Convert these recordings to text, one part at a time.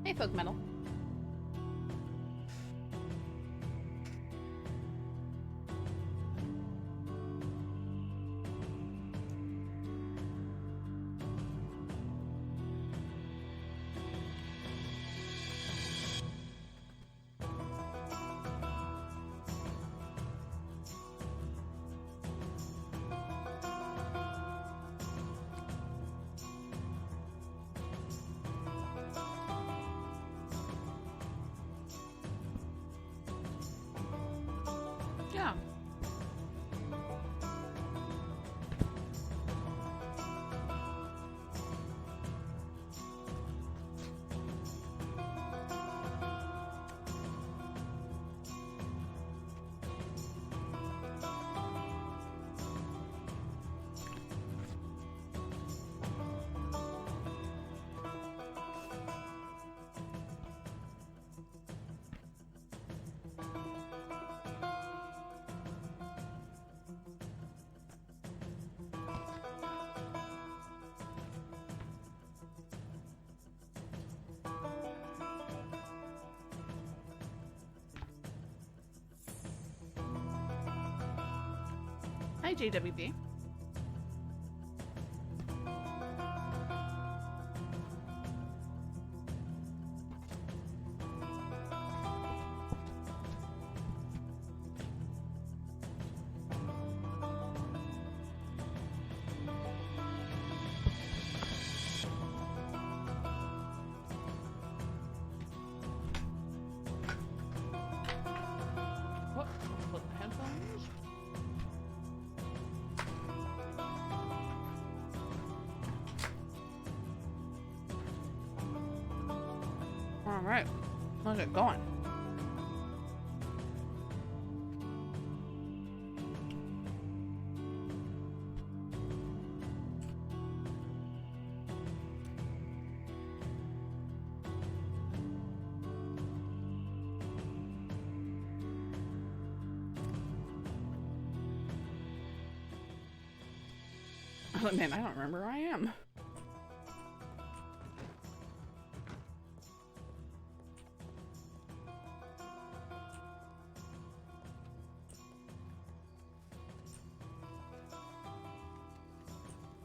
Hey, folk metal. Yeah. Hi, JWB. What? Put my headphones. All right, let's get going. Oh man, I don't remember where I am.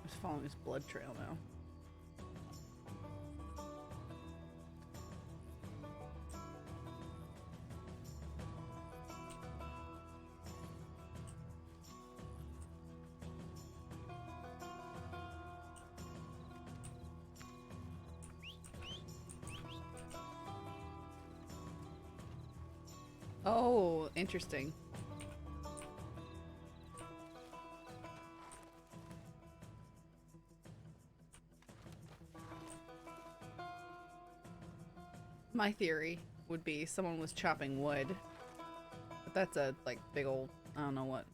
Just following this blood trail now. Oh, interesting. My theory would be someone was chopping wood, but that's a like big old, I don't know what,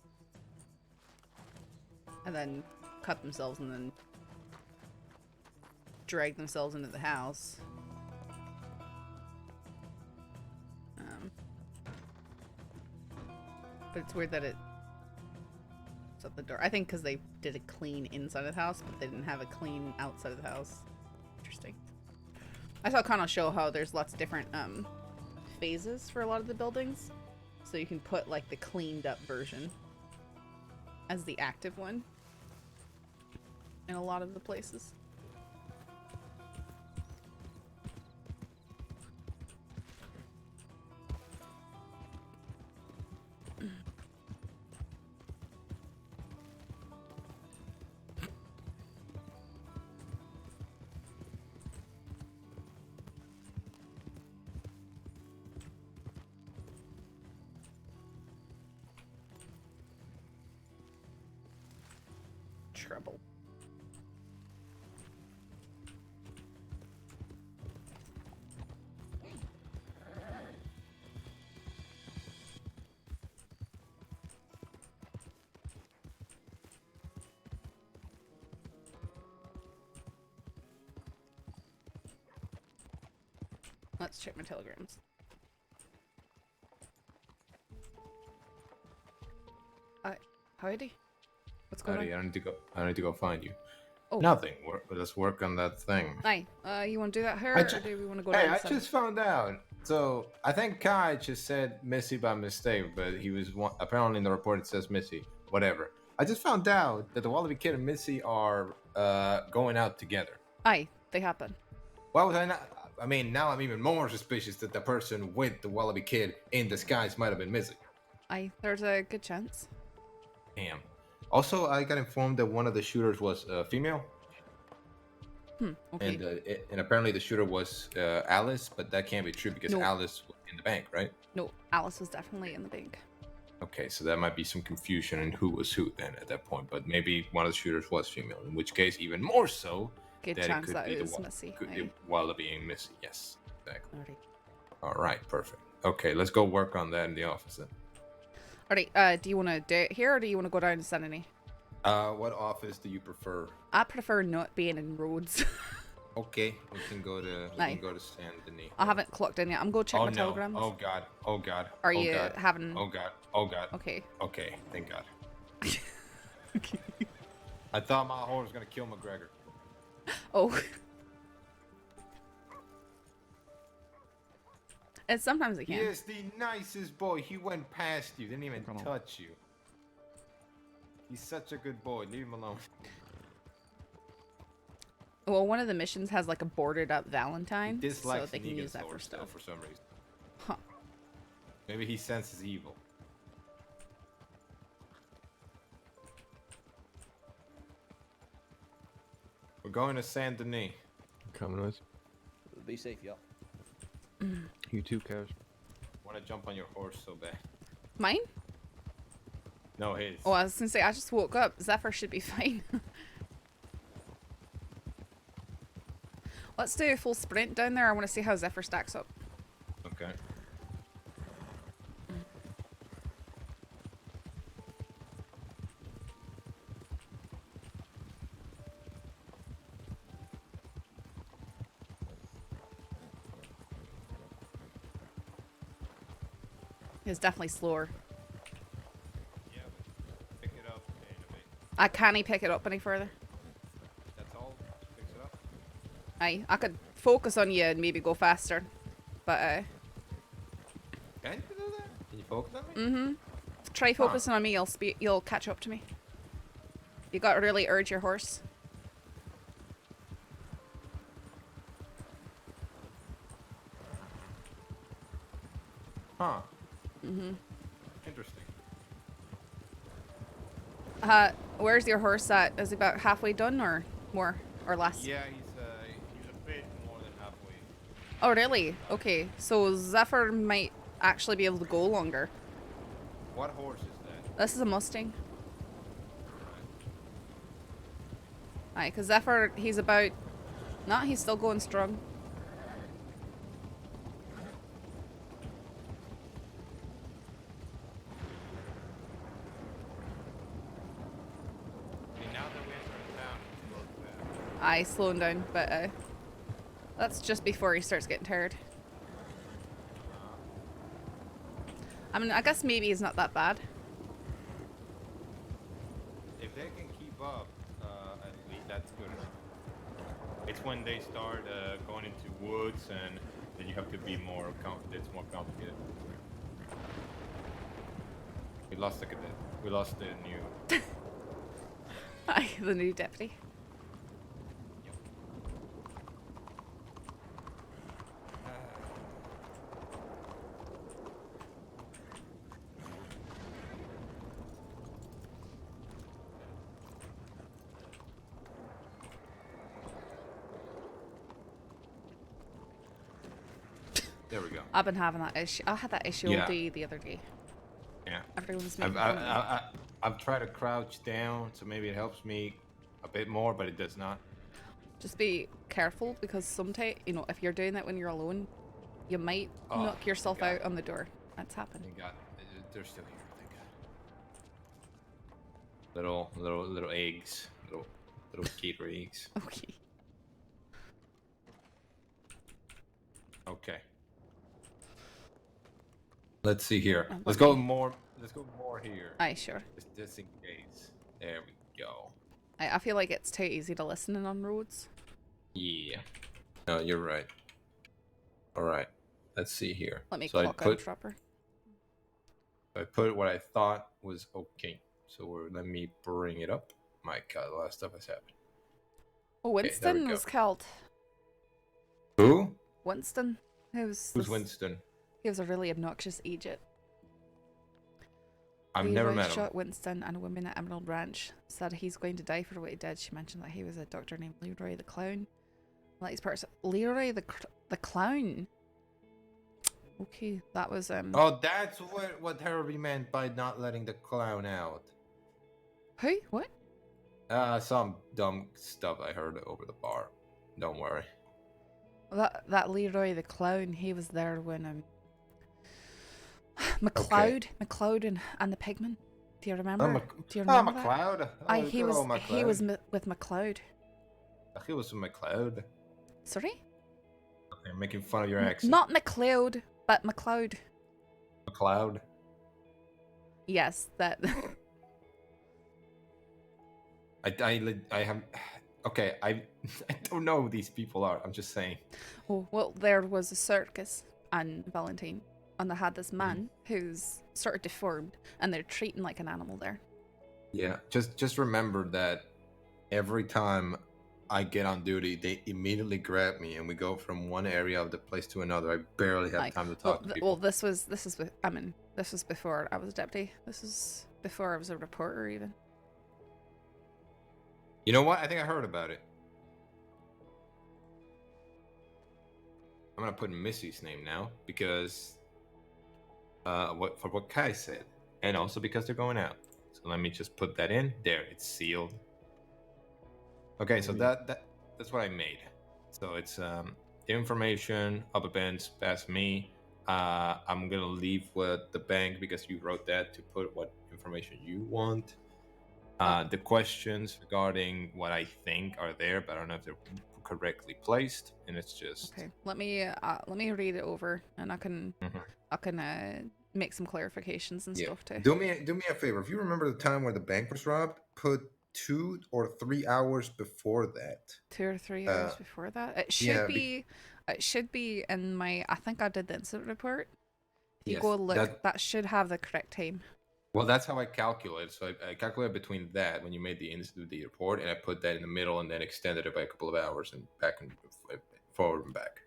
and then cut themselves and then drag themselves into the house. But it's weird that it's at the door. I think because they did a clean inside of the house, but they didn't have a clean outside of the house. Interesting. I saw Kano show how there's lots of different phases for a lot of the buildings. So you can put like the cleaned up version as the active one in a lot of the places. Trouble. Let's check my telegrams. Heidi? What's going on? I need to go find you. Oh. Nothing. Let's work on that thing. Aye. You want to do that here, I or do we want to go Hey, down I some? just found out. So I think Kai just said Missy by mistake, but he was apparently in the report it says Missy. Whatever. I just found out that the Wallaby Kid and Missy are going out together. Aye, they happen. Why was I not? I mean, now I'm even more suspicious that the person with the Wallaby Kid in disguise might have been Missy. Aye, there's a good chance. Damn. Also, I got informed that one of the shooters was female. Okay. And apparently the shooter was Alice, but that can't be true because No. Alice was in the bank, right? No, Alice was definitely in the bank. Okay, so that might be some confusion in who was who then at that point, but maybe one of the shooters was female, in which case even more so Good that it chance could that be it the is Missy. the Wallaby being Missy. Yes, exactly. Alright. All right, perfect. Okay, let's go work on that in the office then. Alright, do you want to do it here, or do you want to go down to Sanity? What office do you prefer? I prefer not being in Rhodes. Okay, we can go to Saint Denis. I haven't clocked in yet. I'm going to check my no. telegrams. Oh god. Oh god. Are oh you god. having... Oh god. Oh god. Okay. Okay, thank god. I thought my horse was gonna kill McGregor. Oh. And sometimes it can. He is the nicest boy. He went past you, didn't even touch you. He's such a good boy. Leave him alone. Well, one of the missions has like a boarded up Valentine, He so dislikes they can Negan's use that for horse, though, stuff. for some reason. Huh. Maybe he senses evil. We're going to Saint Denis. Coming with. Be safe, y'all. You too, Cash. Want to jump on your horse so bad. Mine? No, his. Oh, I was gonna say, I just woke up. Zephyr should be fine. Let's do a full sprint down there. I want to see how Zephyr stacks up. Okay. It's definitely slower. Yeah, but pick it up in a bit. I can't pick it up any further. That's all. Fix it up. I could focus on you and maybe go faster, but Can you do that? Can you focus on me? try focusing on me. You'll catch up to me. You got to really urge your horse. Huh. Interesting. Where's your horse at? Is he about halfway done or more or less? Yeah, he's a bit more than halfway. Oh, really? Okay, so Zephyr might actually be able to go longer. What horse is that? This is a Mustang. Aye, because Zephyr, he's about... Nah, he's still going strong. Okay, now that we enter town, it's close to that. Aye, slowing down, but that's just before he starts getting tired. I mean, I guess maybe he's not that bad. If they can keep up, at least that's good. It's when they start going into woods and then you have to be more it's more complicated. We lost the cadet. We lost the new. Aye, the new deputy. There we go. I've been having that issue. I had that issue all day the other day. Yeah. Everyone's making fun of me. I've tried to crouch down, so maybe it helps me a bit more, but it does not. Just be careful because sometimes, you know, if you're doing that when you're alone, you might knock yourself out on the door. That's happened. Thank God. They're still here. Thank God. Little eggs. Little gator eggs. Okay. Okay. Let's see here. Oh, Let's go more here. Aye, sure. Just in case. There we go. I feel like it's too easy to listen in on roads. Yeah. No, you're right. All right. Let's see here. Let me So clock out proper. I put what I thought was okay. So let me bring it up. My God, a lot of stuff has happened. Oh, Winston was killed. Who? Winston. Who's Winston? He was a really obnoxious agent. I've never met him. Shot Winston, and a woman at Emerald Ranch said he's going to die for what he did. She mentioned that he was a doctor named Leroy the Clown. Well, he's part of Leroy the Clown. Okay, that was Oh, that's what Herbie meant by not letting the clown out. Who? What? Some dumb stuff I heard over the bar. Don't worry. That Leroy the Clown, he was there when McLeod and the Pigman. Do you remember? Do you remember McLeod. That? He was with McLeod. He was with McLeod. Sorry? Okay, I'm making fun of your accent. Not McLeod, but McLeod. McLeod. Yes, that. I have. Okay, I don't know who these people are. I'm just saying. Oh well, there was a circus on Valentine, and they had this man who's sort of deformed, and they're treating like an animal there. Yeah, just remember that every time I get on duty, they immediately grab me, and we go from one area of the place to another. I barely have time to talk to people. Well, this was before I was a deputy. This is before I was a reporter, even. You know what? I think I heard about it. I'm gonna put Missy's name now because what Kai said, and also because they're going out. So let me just put that in there. It's sealed. Okay, so that's what I made. So it's information, upper bands, past me. I'm gonna leave with the bank because you wrote that to put what information you want. The questions regarding what I think are there, but I don't know if they're correctly placed, and it's just okay. Let me read it over, and I can make some clarifications and stuff too. Do me a favor. If you remember the time where the bank was robbed, put 2 or 3 hours before that. 2 or 3 hours before that. It should be. It should be in my. I think I did the incident report. If you go look, that should have the correct time. Well, that's how I calculate. So I calculated between that when you made the report, and I put that in the middle, and then extended it by a couple of hours and back and forward and back.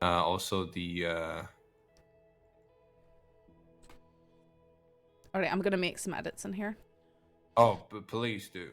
Also the. All right, I'm gonna make some edits in here. Oh, but please do.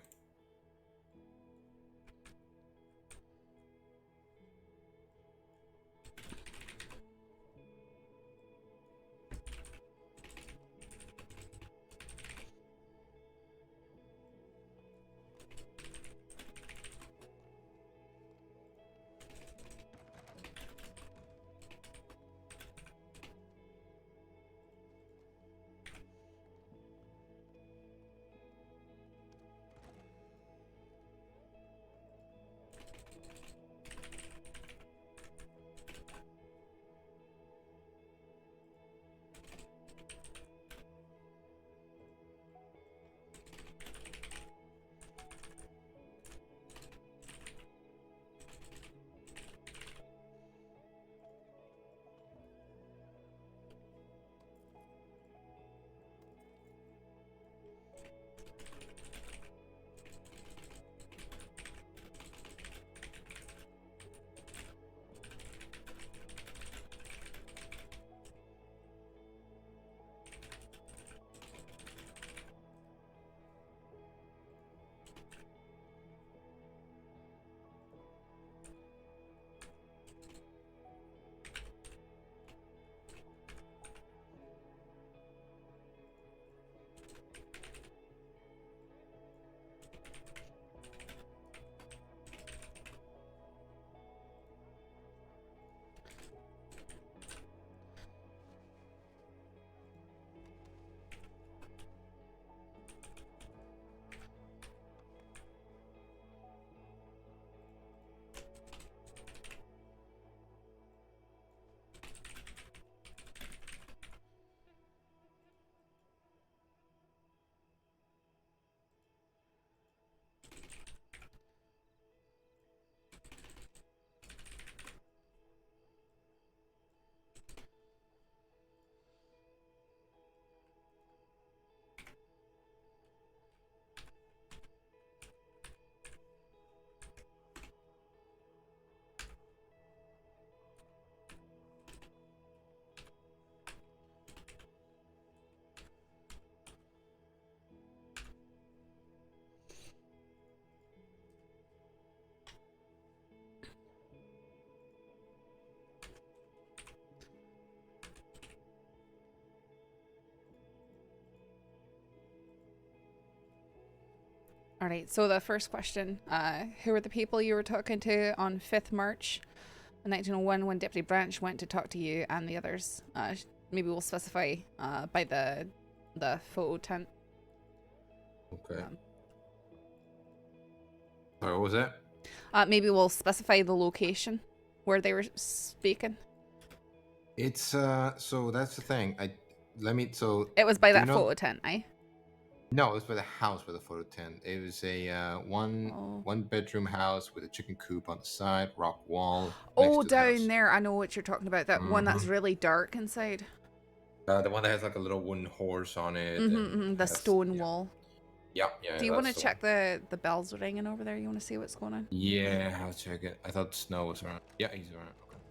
All right, so the first question, who were the people you were talking to on 5th March 1901 when Deputy Branch went to talk to you and the others? Maybe we'll specify by the photo tent. Okay. Sorry, what was that? Maybe we'll specify the location where they were speaking. It's so that's the thing. It was by do you that know- photo tent, eh? No, it was by the house with the photo tent. It was a one bedroom house with a chicken coop on the side, rock wall. Oh, next to the down house. there. I know what you're talking about. That one that's Mhm. really dark inside. The one that has like a little wooden horse on it. and The has- stone yeah. wall. Yeah. Do you want to that's the check the bells ringing over there? You want to see what's going on? one. Yeah, I'll check it. I thought Snow was around. Yeah, he's around. Okay.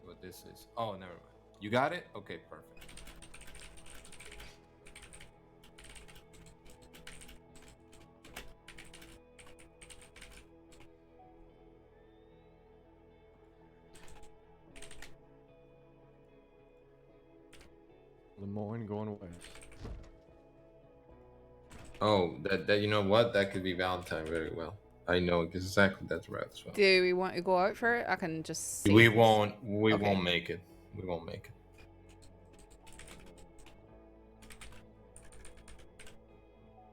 What this is? Oh, never mind. You got it? Okay, perfect. Lemoyne going west. Oh, that you know what? That could be Valentine very well. I know exactly that's right as well. Do we want to go out for it? I can just see. We if there's- won't Okay. make it. We won't make it.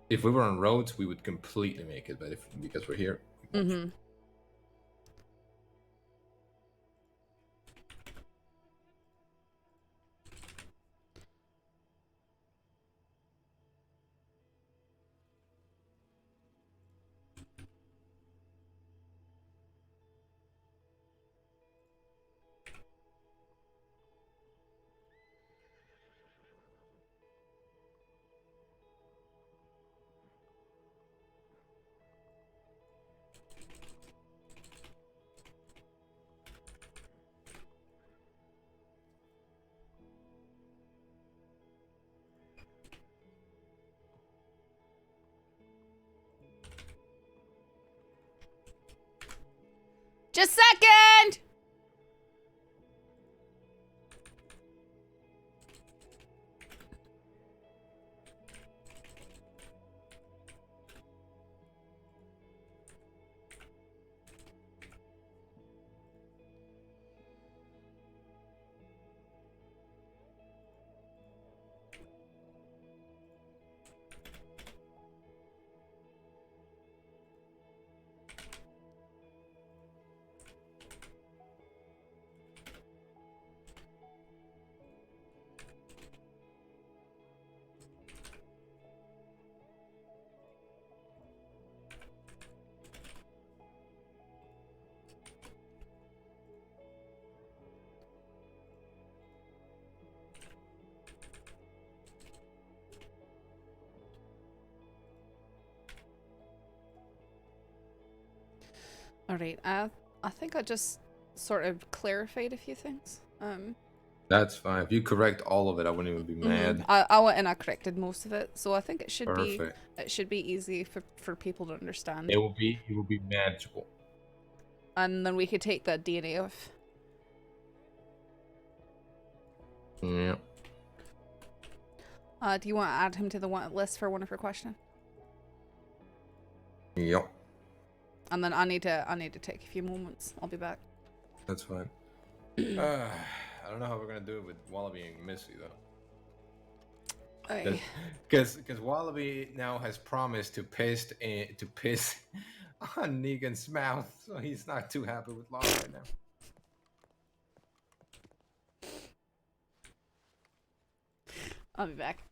If we were on roads, we would completely make it, but because we're here, we won't. Mm-hmm. Just second. All right. I think I just sort of clarified a few things. That's fine. If you correct all of it, I wouldn't even be mad. I went and I corrected most of it, so I think it should Perfect. be easy for people to understand. It will be manageable. And then we could take the DNA off. Yeah. Do you want to add him to the list for one of her questions? Yep. And then I need to take a few moments. I'll be back. That's fine. I don't know how we're gonna do it with Wallaby and Missy though. Aye. Because Wallaby now has promised to piss on Negan's mouth, so he's not too happy with Law right now. I'll be back.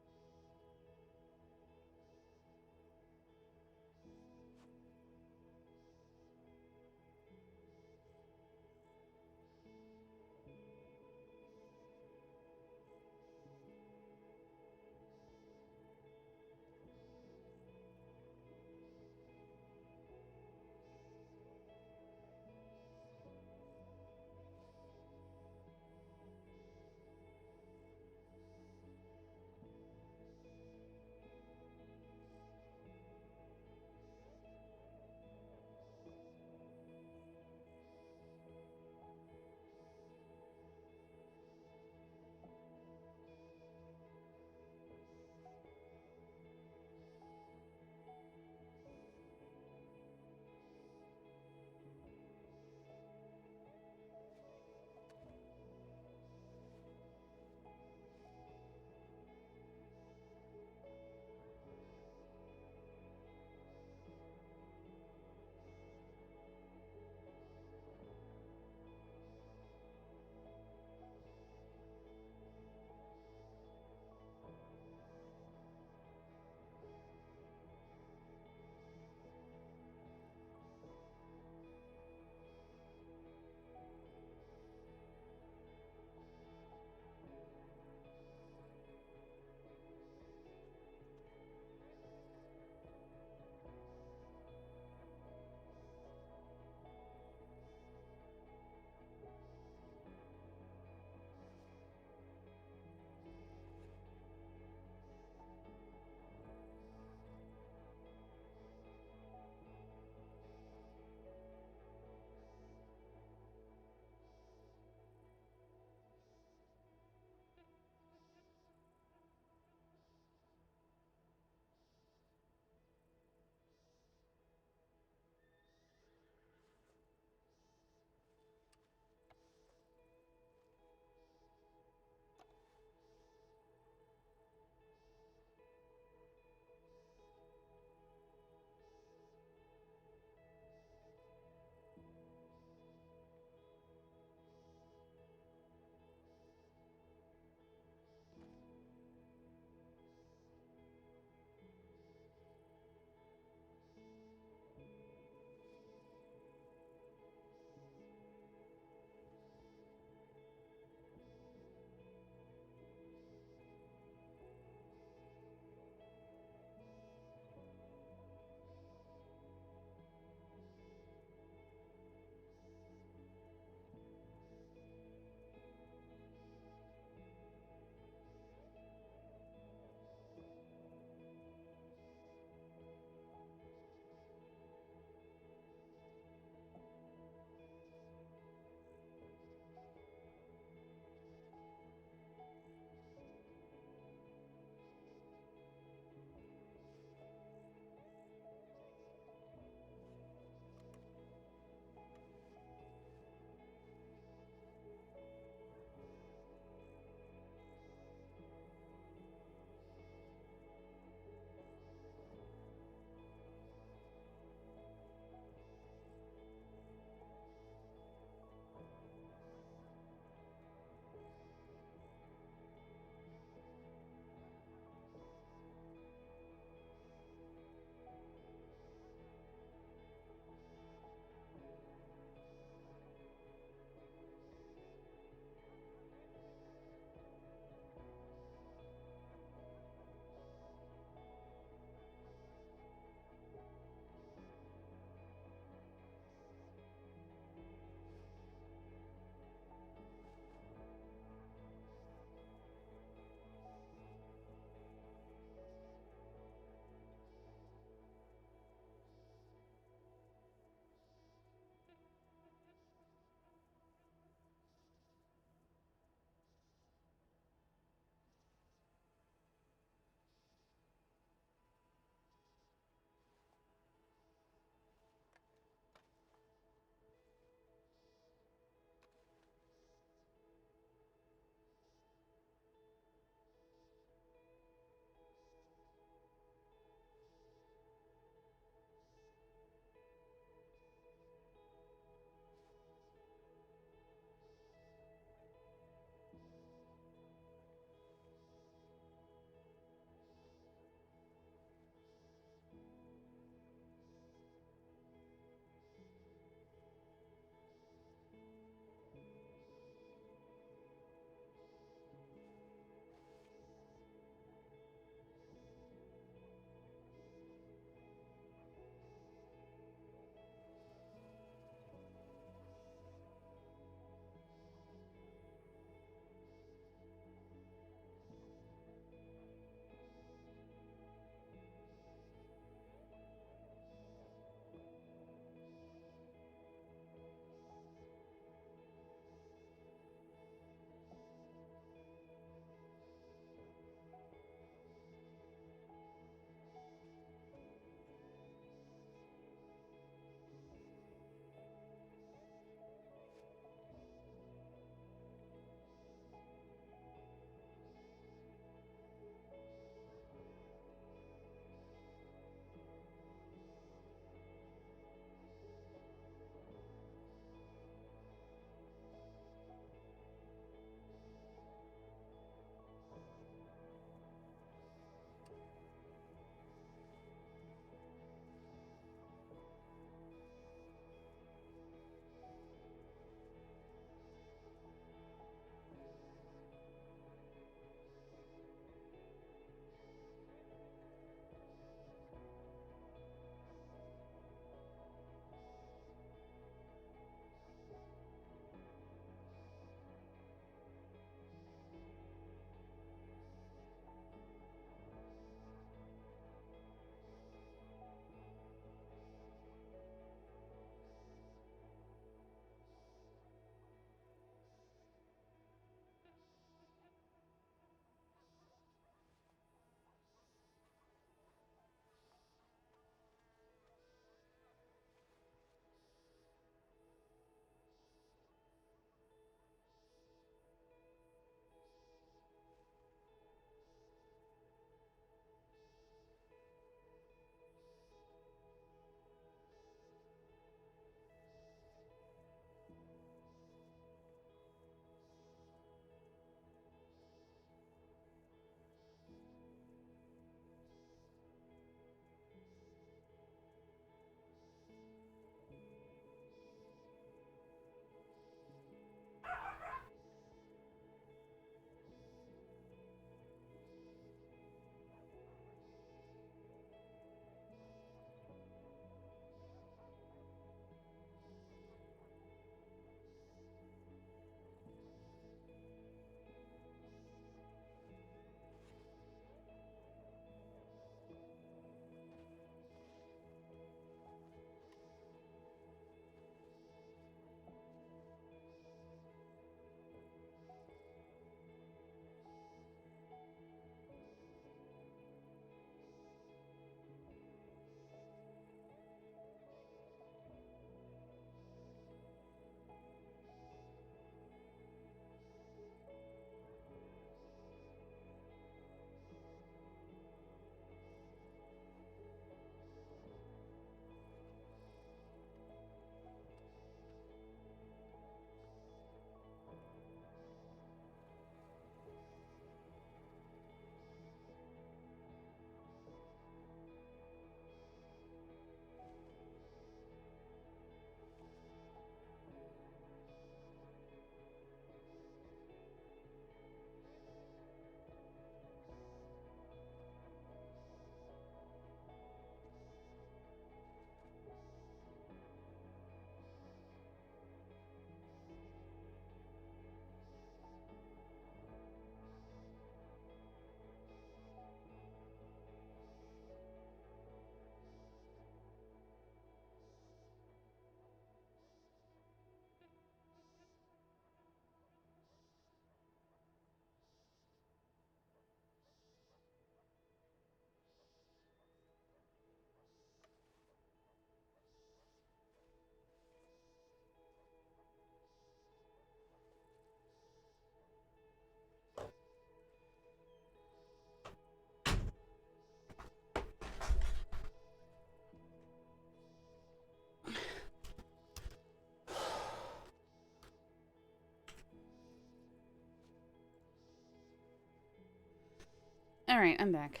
Alright, I'm back.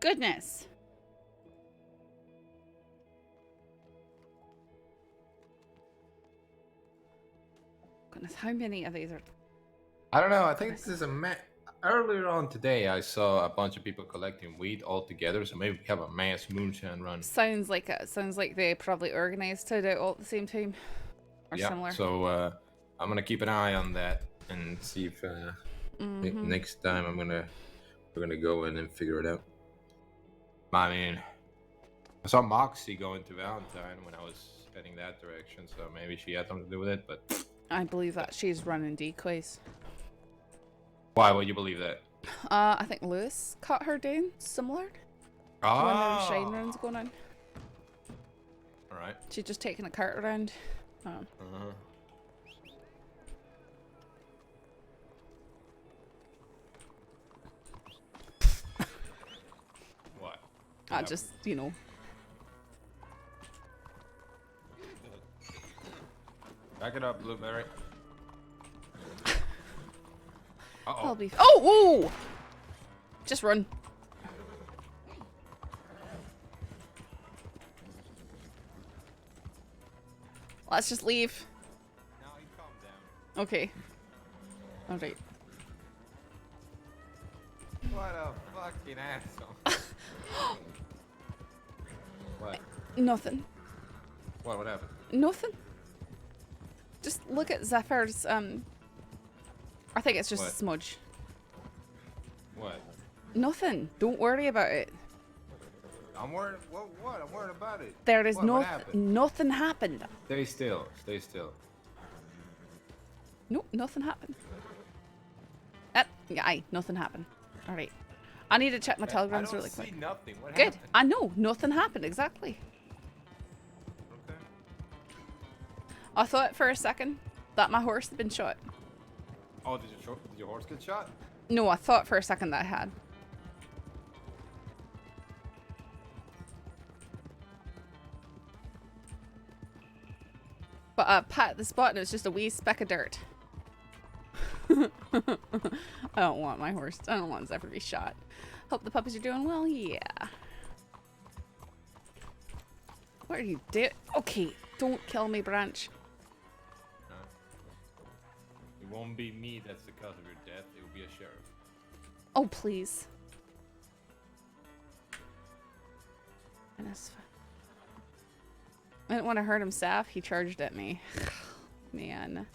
Goodness. Goodness, how many of these are... I don't know. I think this is a earlier on today. I saw a bunch of people collecting weed all together, so maybe we have a mass moonshine run. Sounds like it. Sounds like they probably organized it out all at the same time. Or Yeah. similar. So I'm gonna keep an eye on that and see if next time we're gonna go in and figure it out. I mean, I saw Moxie going to Valentine when I was heading that direction, so maybe she had something to do with it. But I believe that she's running decoys. why would you believe that? I think Lewis caught her doing similar. When there were shine runs going on. All right. She'd just taken a cart around. What? I just, you know. Back it up, Blueberry. I'll be. Oh, whoa! Just run. Let's just leave. Now you calm down. Okay. Alright. What a fucking asshole. What? Nothing. What happened? Nothing. Just look at Zephyr's, I think it's just a What? smudge. What? Nothing. Don't worry about it. I'm worried. What? I'm worried about it. There is What happened? nothing happened. Stay still. Stay still. Nope, nothing happened. Yeah, aye, nothing happened. Alright. I need to check my telegrams really quick. I don't see nothing. What Good. happened? I know, nothing happened, exactly. Okay. I thought for a second that my horse had been shot. Oh, did your horse get shot? No, I thought for a second that I had. But I pat the spot and it's just a wee speck of dirt. I don't want my horse. I don't want Zephyr to be shot. Hope the puppies are doing well. Yeah. What are you doing? Okay, don't kill me, Branch. It won't be me that's the cause of your death. It will be a sheriff. Oh, please. And it's fine. I didn't want to hurt him, Saf. He charged at me. Man.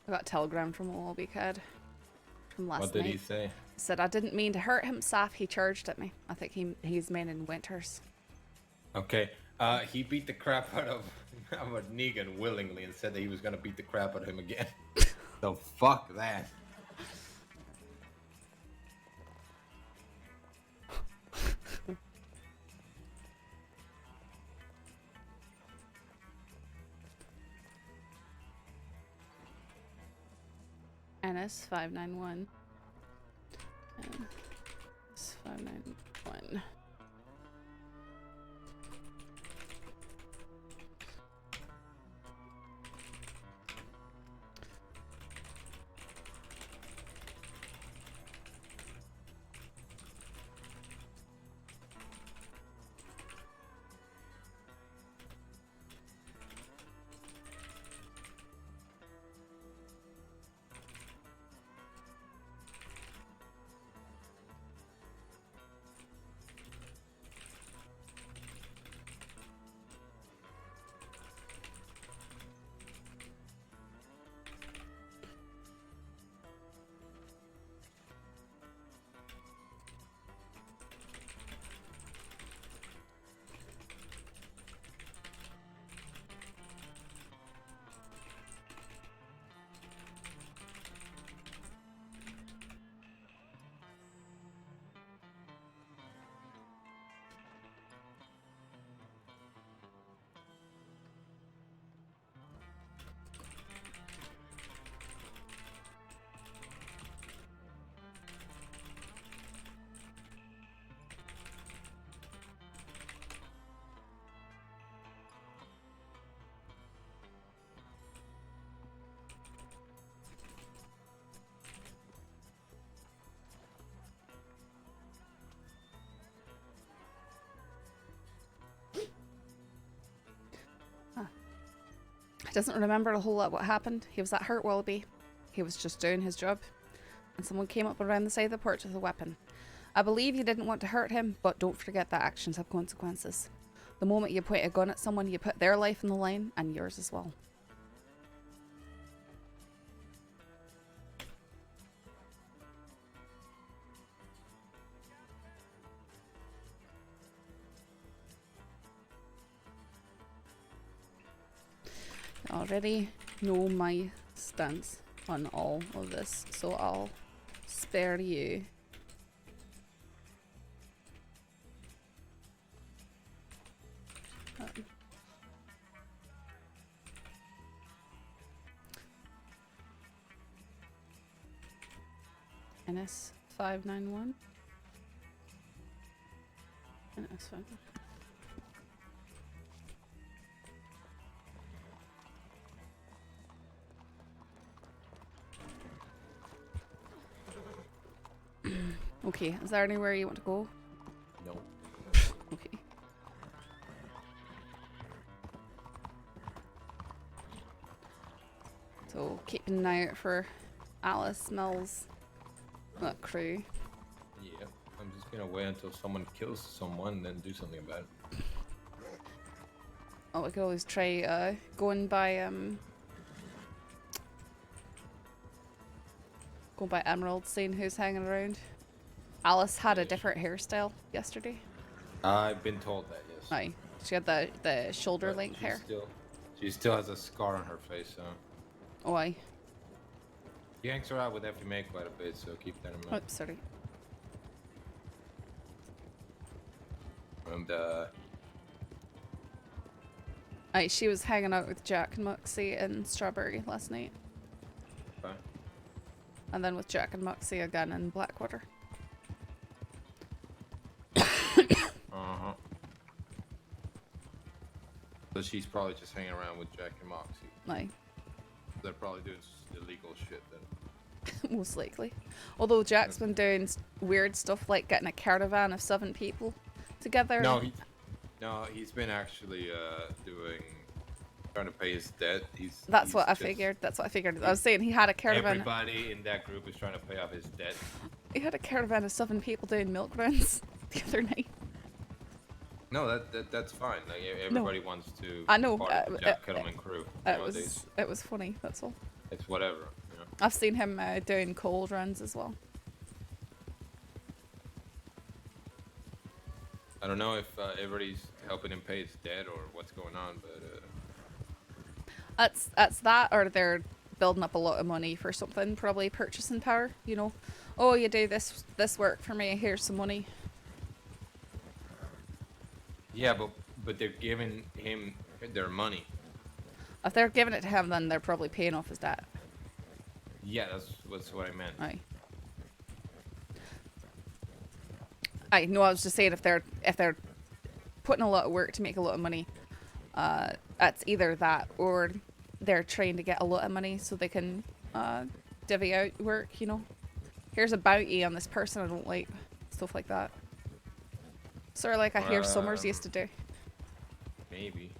I got a telegram from a lobby kid from last night. What did he say? Said I didn't mean to hurt him, Saf. He charged at me. I think he's man in Winters. Okay. He beat the crap out of Negan willingly and said that he was gonna beat the crap out of him again. So fuck that. NS591. NS591. He doesn't remember a whole lot what happened. He was that hurt wallaby. He was just doing his job. And someone came up around the side of the porch with a weapon. I believe you didn't want to hurt him, but don't forget that actions have consequences. The moment you point a gun at someone, you put their life on the line, and yours as well. I already know my stance on all of this, so I'll spare you. NS591. NS591. Okay, is there anywhere you want to go? No. Okay. So keeping an eye out for Alice, Mills, that crew. Yeah, I'm just gonna wait until someone kills someone and then do something about it. Oh, we could always try going by Emerald, seeing who's hanging around. Alice had a different hairstyle yesterday. I've been told that, yes. Aye. She had the shoulder But length hair. She still has a scar on her face, so. Oh, aye. He hangs around with FMA quite a bit, so keep that in mind. Oh, sorry. And, Aye, she was hanging out with Jack and Moxie in Strawberry last night. okay. And then with Jack and Moxie again in Blackwater. Uh-huh. So she's probably just hanging around with Jack and Moxie. Aye. They're probably doing illegal shit then. Most likely. Although Jack's been doing weird stuff like getting a caravan of 7 people together. No, he's been actually trying to pay his debt. That's what I figured. That's what I figured. I was saying he had a caravan. Everybody in that group is trying to pay off his debt. He had a caravan of 7 people doing milk runs the other night. No, that's fine. Like everybody wants to. I know. Part of the Jack Kettleman crew nowadays. It was funny. That's all. It's whatever. You know? I've seen him doing cold runs as well. I don't know if everybody's helping him pay his debt or what's going on, but That's that, or they're building up a lot of money for something, probably purchasing power. You know, oh, you do this work for me. Here's some money. yeah, but they're giving him their money. If they're giving it to him, then they're probably paying off his debt. Yeah, that's what I meant. Aye. No, I was just saying if they're putting a lot of work to make a lot of money, it's either that or they're trying to get a lot of money so they can divvy out work. You know, here's a bounty on this person I don't like, stuff like that. Sort of like I hear Summers used to do. Maybe.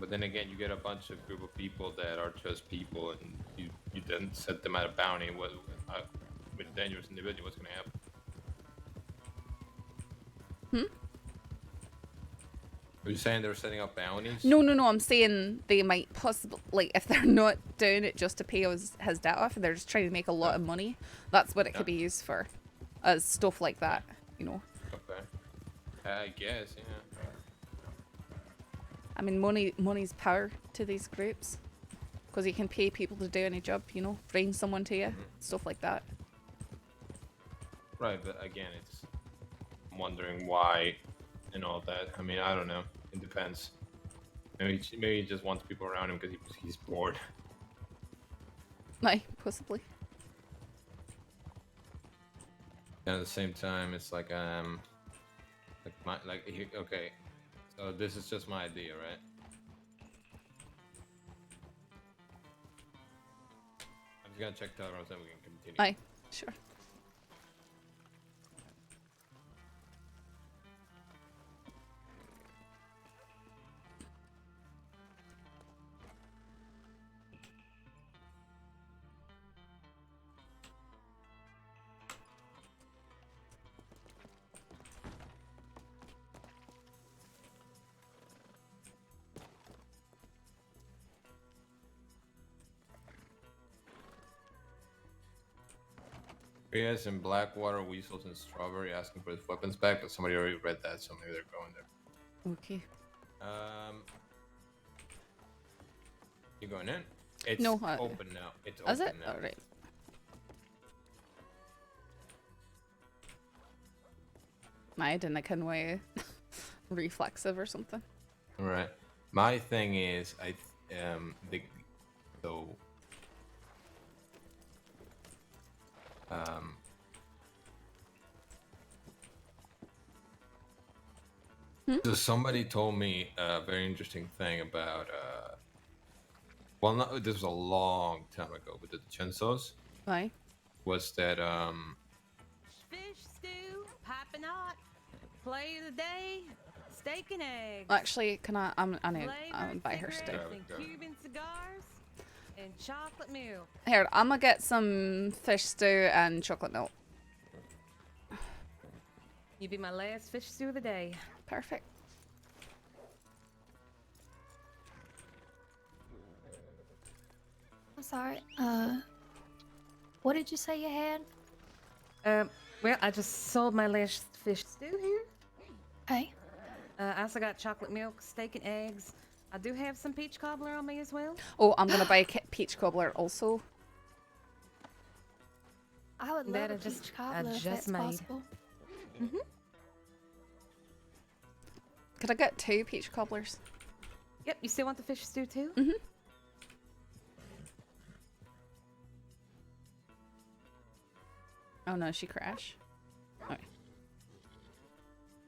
But then again, you get a bunch of group of people that are just people, and you then set them at a bounty. With a dangerous individual, what's gonna happen? Are you saying they're setting up bounties? No. I'm saying they might possibly, like, if they're not doing it just to pay his debt off, and they're just trying to make a lot of money. That's what it could be used for, as stuff like that. You know. Okay. I guess, yeah. I mean, money's power to these groups, because you can pay people to do any job. You know, bring someone to you, stuff like that. Right, but again, I'm wondering why and all that. I mean, I don't know. It depends. Maybe he just wants people around him because he's bored. Aye, possibly. And at the same time, it's like okay. So this is just my idea, right? I'm just gonna check the other ones, then we can continue. Aye, sure. Yes, in Blackwater, weasels and strawberry asking for his weapons back, but somebody already read that, so maybe they're going there. Okay. You going in? It's No, open now. It's Is open it? now. Alright. I didn't kind of reflexive or something. All right. My thing is, so somebody told me a very interesting thing about well, not this was a long time ago, but the Chensos Why? was that Fish stew, piping hot, play of the day, steak and eggs. Actually, can I need Flavored buy her steak. cigarettes Go. and Cuban cigars and chocolate milk. Here, I'm gonna get some fish stew and chocolate milk. You be my last fish stew of the day. Perfect. I'm sorry. What did you say you had? Well, I just sold my last fish stew here. Hey. I also got chocolate milk, steak and eggs. I do have some peach cobbler on me as well. Oh, I'm gonna buy a peach cobbler also. I would love That a I just- peach I cobbler if just that's made. possible. Could I get 2 peach cobblers? Yep, you still want the fish stew too? Oh no, she crashed. Alright.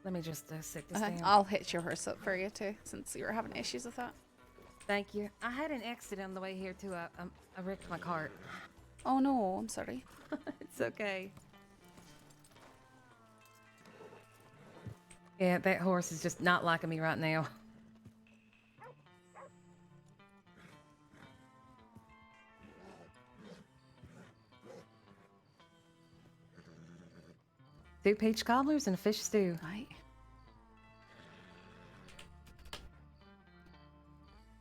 Let me just sit this down. I'll hitch your horse up for you too, since you were having issues with that. Thank you. I had an accident on the way here too. I wrecked my cart. Oh no, I'm sorry. It's okay. Yeah, that horse is just not liking me right now. Two peach cobblers and a fish stew. Right.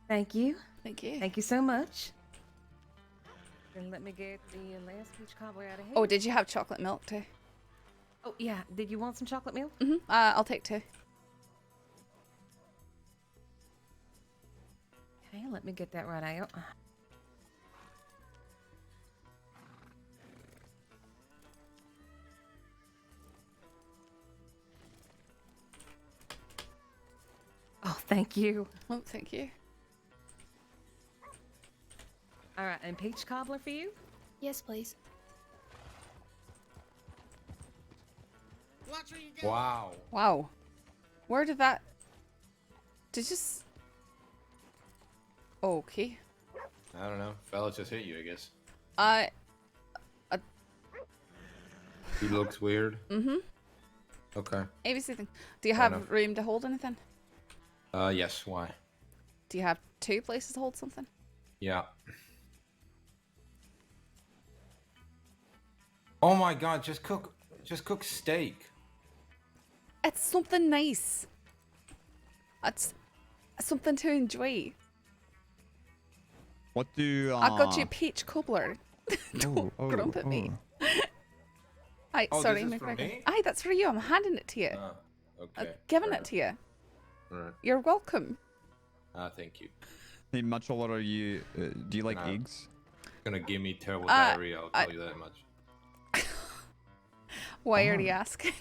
Thank you. Thank you. Thank you so much. Then let me get the last peach cobbler out of here. Oh, did you have chocolate milk too? Oh, yeah. Did you want some chocolate milk? I'll take 2. Okay, let me get that right out. Oh, thank you. Oh, thank you. All right, and peach cobbler for you? Yes, please. wow. Wow. Where did that... Did you Okay. I don't know. Fella just hit you, I guess. He looks weird. Okay. ABC thing. Do you Fair have enough. room to hold anything? Yes. Why? Do you have 2 places to hold something? Yeah. Oh my God! Just cook steak. It's something nice. It's something to enjoy. What do I got you peach cobbler. Don't grump at me. Aye, Oh, sorry, this is for McGregor. me? Aye, that's for you. I'm handing it to you. Okay. I'm giving fair it to you. Alright. You're welcome. Thank you. Hey, Mitchell, what are you? Do you like Nah. eggs? Gonna give me terrible diarrhea. I'll tell you that much. Why are you asking?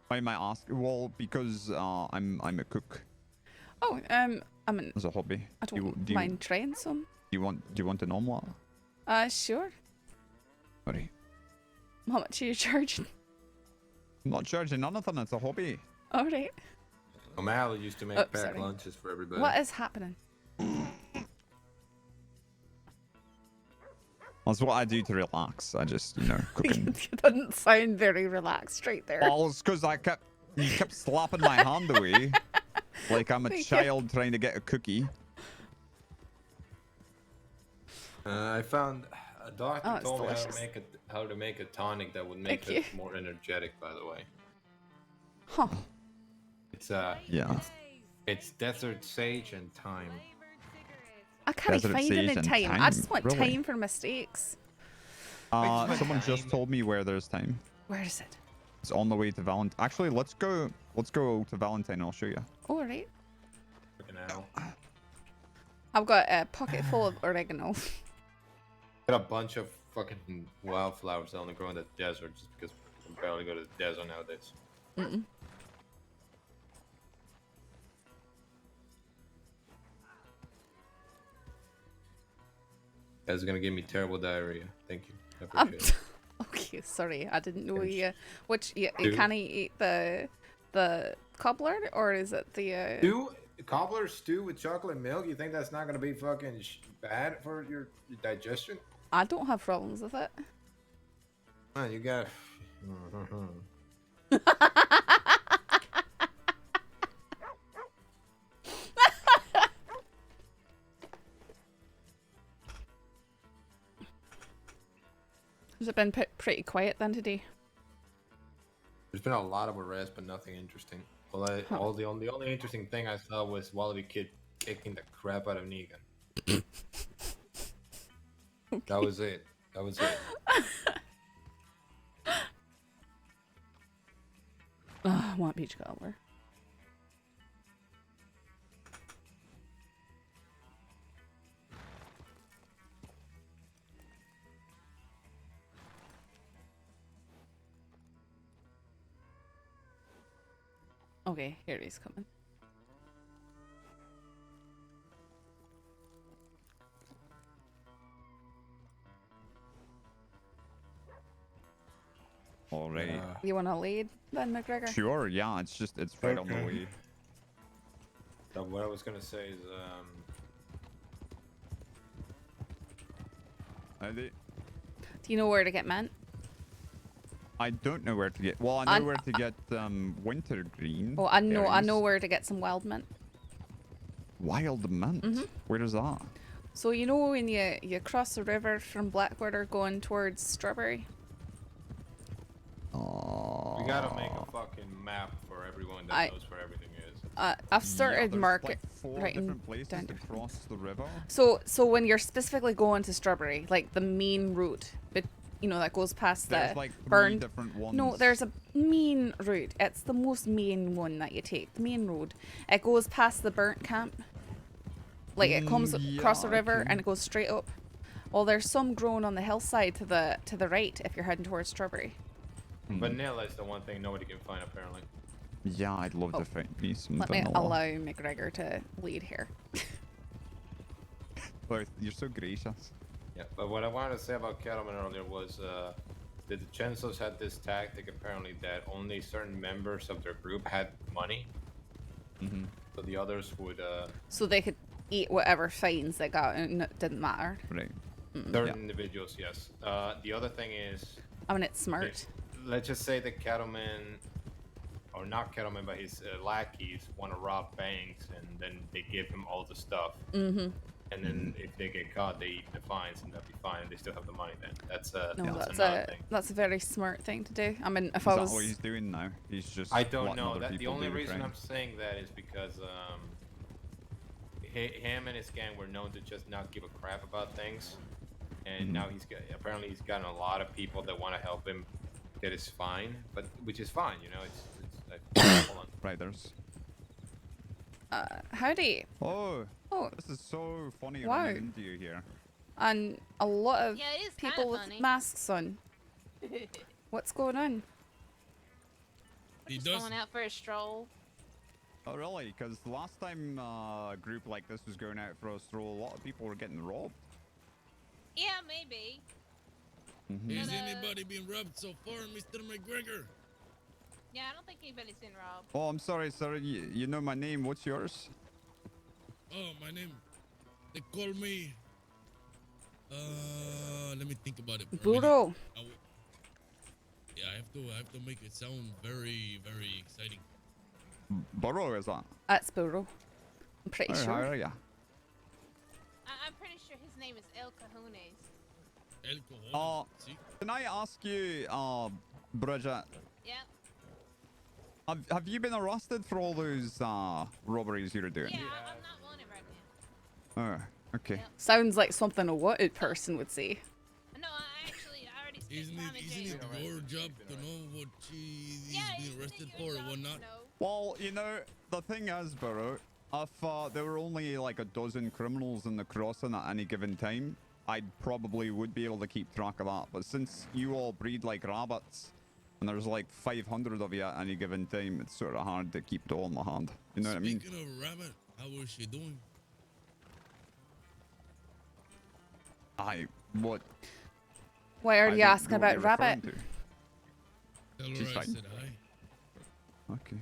Why am I asking? Well, because I'm a cook Oh, I mean, as a hobby. I don't mind trying some. Do you want to know more? Sure. Sorry. How much are you charging? I'm not charging anything. It's a hobby. All right. O'Malley used to make Oh, packed sorry. lunches for everybody. What is happening? That's what I do to relax. I just, cooking. You didn't sound very relaxed right there. Well, it's because you kept slapping my hand away, like I'm a Thank you. child trying to get a cookie. I found a doctor Oh, it's told me delicious. how to make a tonic that would make Thank us more energetic. By the way, Huh. it's Yeah. it's desert sage and thyme. I can't Desert find sage any and time. I thyme, just want really? time for mistakes. Someone just told me where there's time. Where is it? It's on the way to Valentine. Actually, let's go to Valentine and I'll show you. Oh, right. Freaking hell. I've got a pocket full of oregano. Got a bunch of fucking wildflowers that only grow in the desert just because we can barely go to the desert nowadays. Mm-mm. That's gonna give me terrible diarrhea. Thank you. I Um, appreciate it. Okay, sorry, I didn't know Finish. you. Which you Two. can he eat the cobbler or is it the Stew, cobbler stew with chocolate milk. You think that's not gonna be fucking bad for your digestion? I don't have problems with it. Man, you got. Has it been pretty quiet then today? There's been a lot of arrests, but nothing interesting. Well, the only interesting thing I saw was Wallaby Kid kicking the crap out of Negan. That was it. That was it. Oh, I want beach cobbler. Okay, here he's coming. All right. You want to lead then, McGregor? Sure. Yeah. It's right on the Okay. way. So what I was gonna say is, Do you know where to get mint? I don't know where to get. Well, I I- know where to get wintergreen. Oh, I know berries. where to get some wild mint. Wild mint. Mhm. Where is that? So you know when you cross the river from Blackwater going towards Strawberry? Oh. we gotta make a fucking map for everyone that knows where everything is. I've started there's market like 4 writing different places down to different cross the river. So when you're specifically going to Strawberry, like the main route, but you know that goes past There's the like 3 burned. different ones. No, there's a main route. It's the most main one that you take. The main road. It goes past the burnt camp. Like it comes across the yeah, river okay. and it goes straight up. Well, there's some growing on the hillside to the right if you're heading towards Strawberry. Vanilla is the one thing nobody can find apparently. Yeah, I'd love to find me some Let me vanilla. allow McGregor to lead here. Oh, you're so gracious. Yeah, but what I wanted to say about Cattleman earlier was that the Chensos had this tactic apparently that only certain members of their group had money, Mm-hmm. so the others would. So they could eat whatever fines they got and it didn't matter. Right. Certain individuals, yes. The other thing is, I mean, it's smart. let's just say the cattleman, or not cattleman, but his lackeys want to rob banks, and then they give him all the stuff. Mm-hmm. And then if they get caught, they eat the fines, and they'll be fine, and they still have the money then. That's No, that's another thing. that's a very smart thing to do. I mean, if Is I that was what he's doing now? He's just. I don't letting know. other That the people only do the reason crime. I'm saying that is because him and his gang were known to just not give a crap about things, and now apparently he's gotten a lot of people that want to help him get his fine, but which is fine, you know. Hold on. Right, there's. howdy. Oh, Oh, this is so funny Wow. running into you here. and a lot of Yeah, it is people kinda with funny. masks on. What's going on? He Just does. going out for a stroll. Oh, really? Because the last time a group like this was going out for a stroll, a lot of people were getting robbed. Yeah, maybe. Is But, anybody been robbed so far, Mr. McGregor? Yeah, I don't think anybody's been robbed. Oh, I'm sorry, sir. You know my name. What's yours? Oh, my name. They call me. Let me think about it. For a minute. Burro. Yeah, I have to make it sound very, very exciting. Burro, is that? That's Burro. I'm pretty Oh, how sure. are ya? I'm pretty sure his name is El Cajones. El cojones. See? Can I ask you, Bridgette, Yep. have you been arrested for all those robberies you're doing? Yeah, I'm not wanted right now. Oh, okay. Yep. Sounds like something a wanted person would say. No, I Isn't it your job to know what she's being arrested for or whatnot? Well, you know, the thing is, Burro, if there were only like a dozen criminals in the crossing at any given time, I probably would be able to keep track of that. But since you all breed like rabbits, and there's like 500 of you at any given time, it's sort of hard to keep it all in the hand. You know what I mean? Speaking of rabbit, how is she doing? What? Why are you don't asking know what about you're referring Rabbit? Tell her She's I fine. said hi. Okay.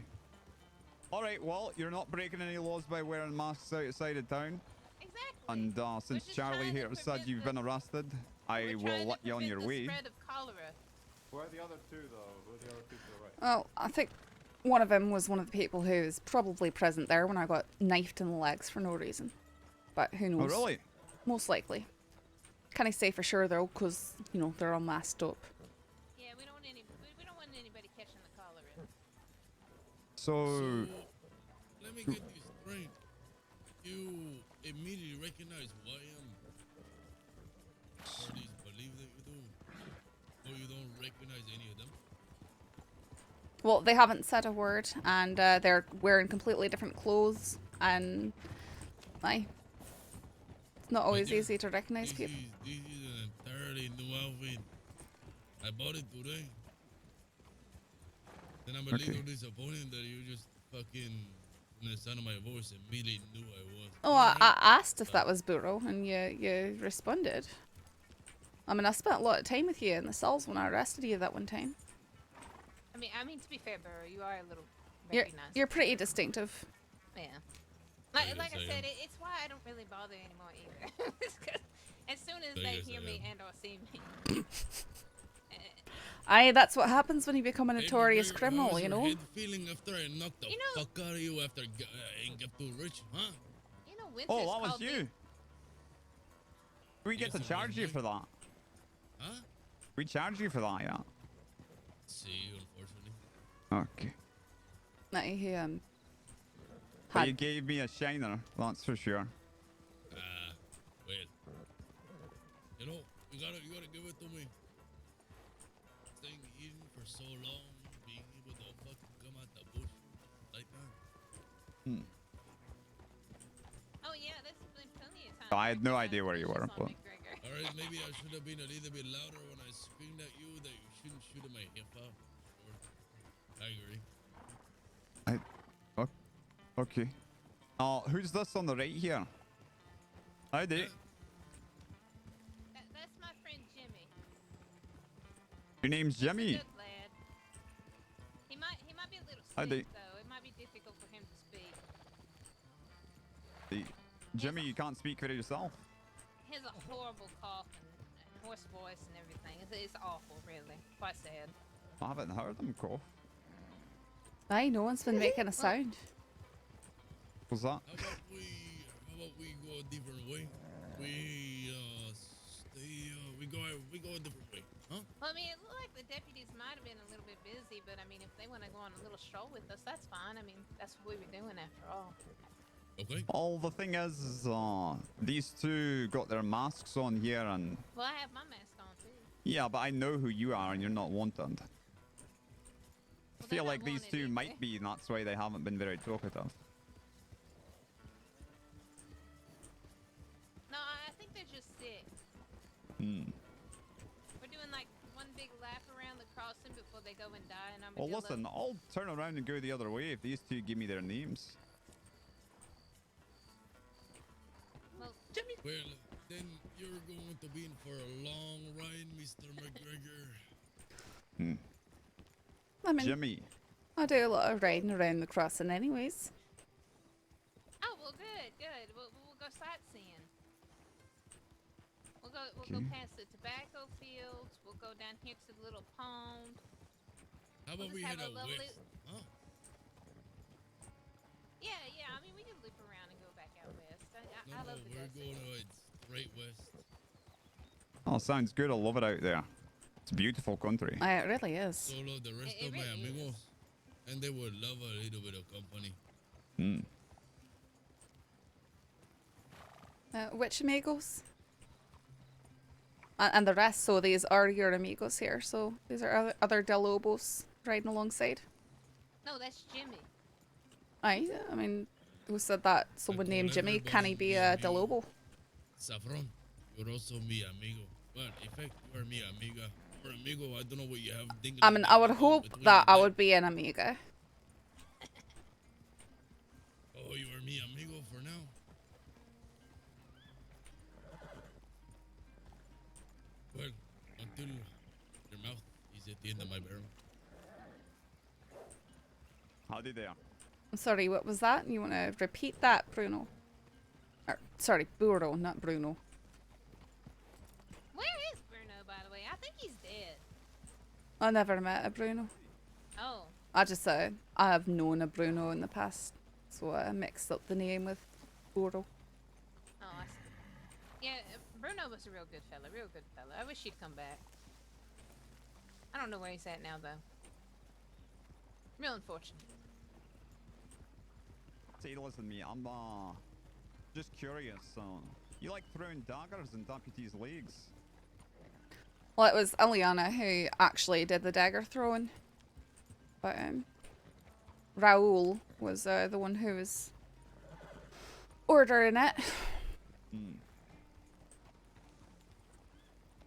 All right. Well, you're not breaking any laws by wearing masks outside of town. Exactly. And since just Charlie trying to here said prevent you've the- been arrested, I We're will trying to let you on prevent your the way. spread of cholera. Who are the other two, though? Who are the other two to the right? Well, I think one of them was one of the people who was probably present there when I got knifed in the legs for no reason. But who Oh, knows? really? Most likely. Can't I say for sure though, because you know they're all masked up. Yeah, we don't want anybody catching the cholera. So, Let me get this straight. You immediately recognize who I am. Or at least believe that you do. Or you don't recognize any of them. Well, they haven't said a word, and they're wearing completely different clothes, and it's not always this- easy to recognize This people. is an entirely new outfit. I bought it today. Then I'm a Okay. little disappointed that you just fucking, from the sound of my voice, immediately knew I was. Oh, I asked if that was Burro, and you responded. I mean, I spent a lot of time with you in the cells when I arrested you that one time. I mean to be fair, Burro, you are a little You're recognized. you're pretty distinctive. Yeah. Yes, Like I I said, am. it's why I don't really bother anymore either. It's 'cause as soon as they Yes, hear I me am. and or see me. That's what happens when you become a Hey, notorious McGregor, criminal, how's you your know? head feeling after I knocked the You know- fuck out of you after and got too rich, huh? You know, Winters oh, that was called me- you. We get Yes, to it was charge you me. for that. Huh? We charge you for that, yeah. See, unfortunately. Okay. He But you had gave me a shiner, that's for sure. Well, you know, you gotta give it to me. Staying hidden for so long, being able to fucking come out the bush like that. Oh yeah, there's been plenty of times. I had where no I idea where you just were, saw but- McGregor. All right, maybe I should have been a little bit louder when I screamed at you that you shouldn't shoot at my hip hop. I agree. Okay. Who's this on the right here? Howdy. Yeah. That's my friend Jimmy. Your name's He's a Jimmy. good lad. He might be a little Howdy. sick though. It might be difficult for him to speak. Jimmy, you can't speak for yourself. He has a horrible cough and hoarse voice and everything. It's awful, really. Quite sad. I haven't heard him cough. no one's been making a sound. What's that? How about we go a different way? We go a different way, huh? Well, I mean, it looked like the deputies might have been a little bit busy, but I mean, if they want to go on a little stroll with us, that's fine. I mean, that's what we were doing after all. Okay. Well, the thing is, these two got their masks on here, and Well, I have my mask on too. yeah, but I know who you are, and you're not wanted. I they're feel not like these wanted two either. might be, and that's why they haven't been very talkative. No, I think they're just sick. We're doing like one big lap around the crossing before they go and die, and I'm Well, gonna listen, I'll turn around and go the other way if these two give me their names. Well, Well, then you're going to be in for a long ride, Mr. McGregor. I mean, Jimmy. I do a lot of riding around the crossing anyways. oh well, good. We'll go sightseeing. We'll go Okay. past the tobacco fields. We'll go down here to the little pond. How about just we have head a out lovely- west? Huh? Yeah. I mean, we can loop around and go back out west. I No, love the we're desert. going to head straight west. Oh, sounds good. I love it out there. It's a beautiful country. It really is. So love the rest It of my really is. amigos. And they would love a little bit of company. Which amigos? And the rest, so these are your amigos here. So these are other Del Lobos riding alongside. No, that's Jimmy. I mean, who said that someone named Jimmy? Can he be a Del Lobo? Saffron, you're also mi amigo. Well, in fact, you are mi amiga. Or amigo, I don't know what you have. I mean, I would hope that I would be an amiga. Oh, you are mi amigo for now. Well, until your mouth is at the end of my barrel. Howdy there. I'm sorry, what was that? You want to repeat that, Bruno? Or, sorry, Burro, not Bruno. Where is Bruno, by the way? I think he's dead. I never met a Bruno. Oh. I just said I have known a Bruno in the past, so I mixed up the name with Burro. Oh, I see. Yeah, Bruno was a real good fella, real good fella. I wish he'd come back. I don't know where he's at now, though. Real unfortunate. See, listen, me, I'm just curious. You like throwing daggers in deputies' legs? Well, it was Eliana who actually did the dagger throwing, but Raul was the one who was ordering it.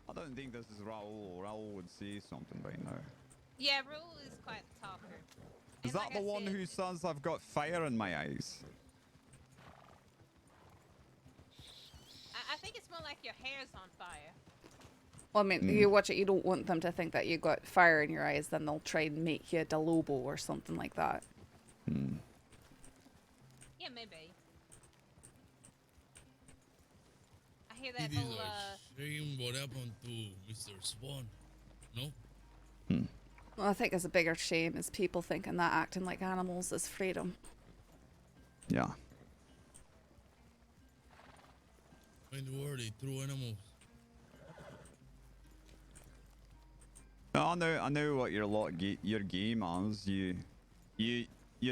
I don't think this is Raul. Raul would say something by now. Yeah, Raul is quite the talker. Is And that like the I one said, who says I've got fire in my eyes? I think it's more like your hair's on fire. Well, I mean, you watch it, you don't want them to think that you got fire in your eyes, then they'll try and make you a Del Lobo or something like that. Yeah, maybe. I hear that It is whole, a shame what happened to Mr. Swan. No? Well, I think it's a bigger shame is people thinking that acting like animals is freedom. Yeah. In the world, they threw animals. No, I know what your game is. You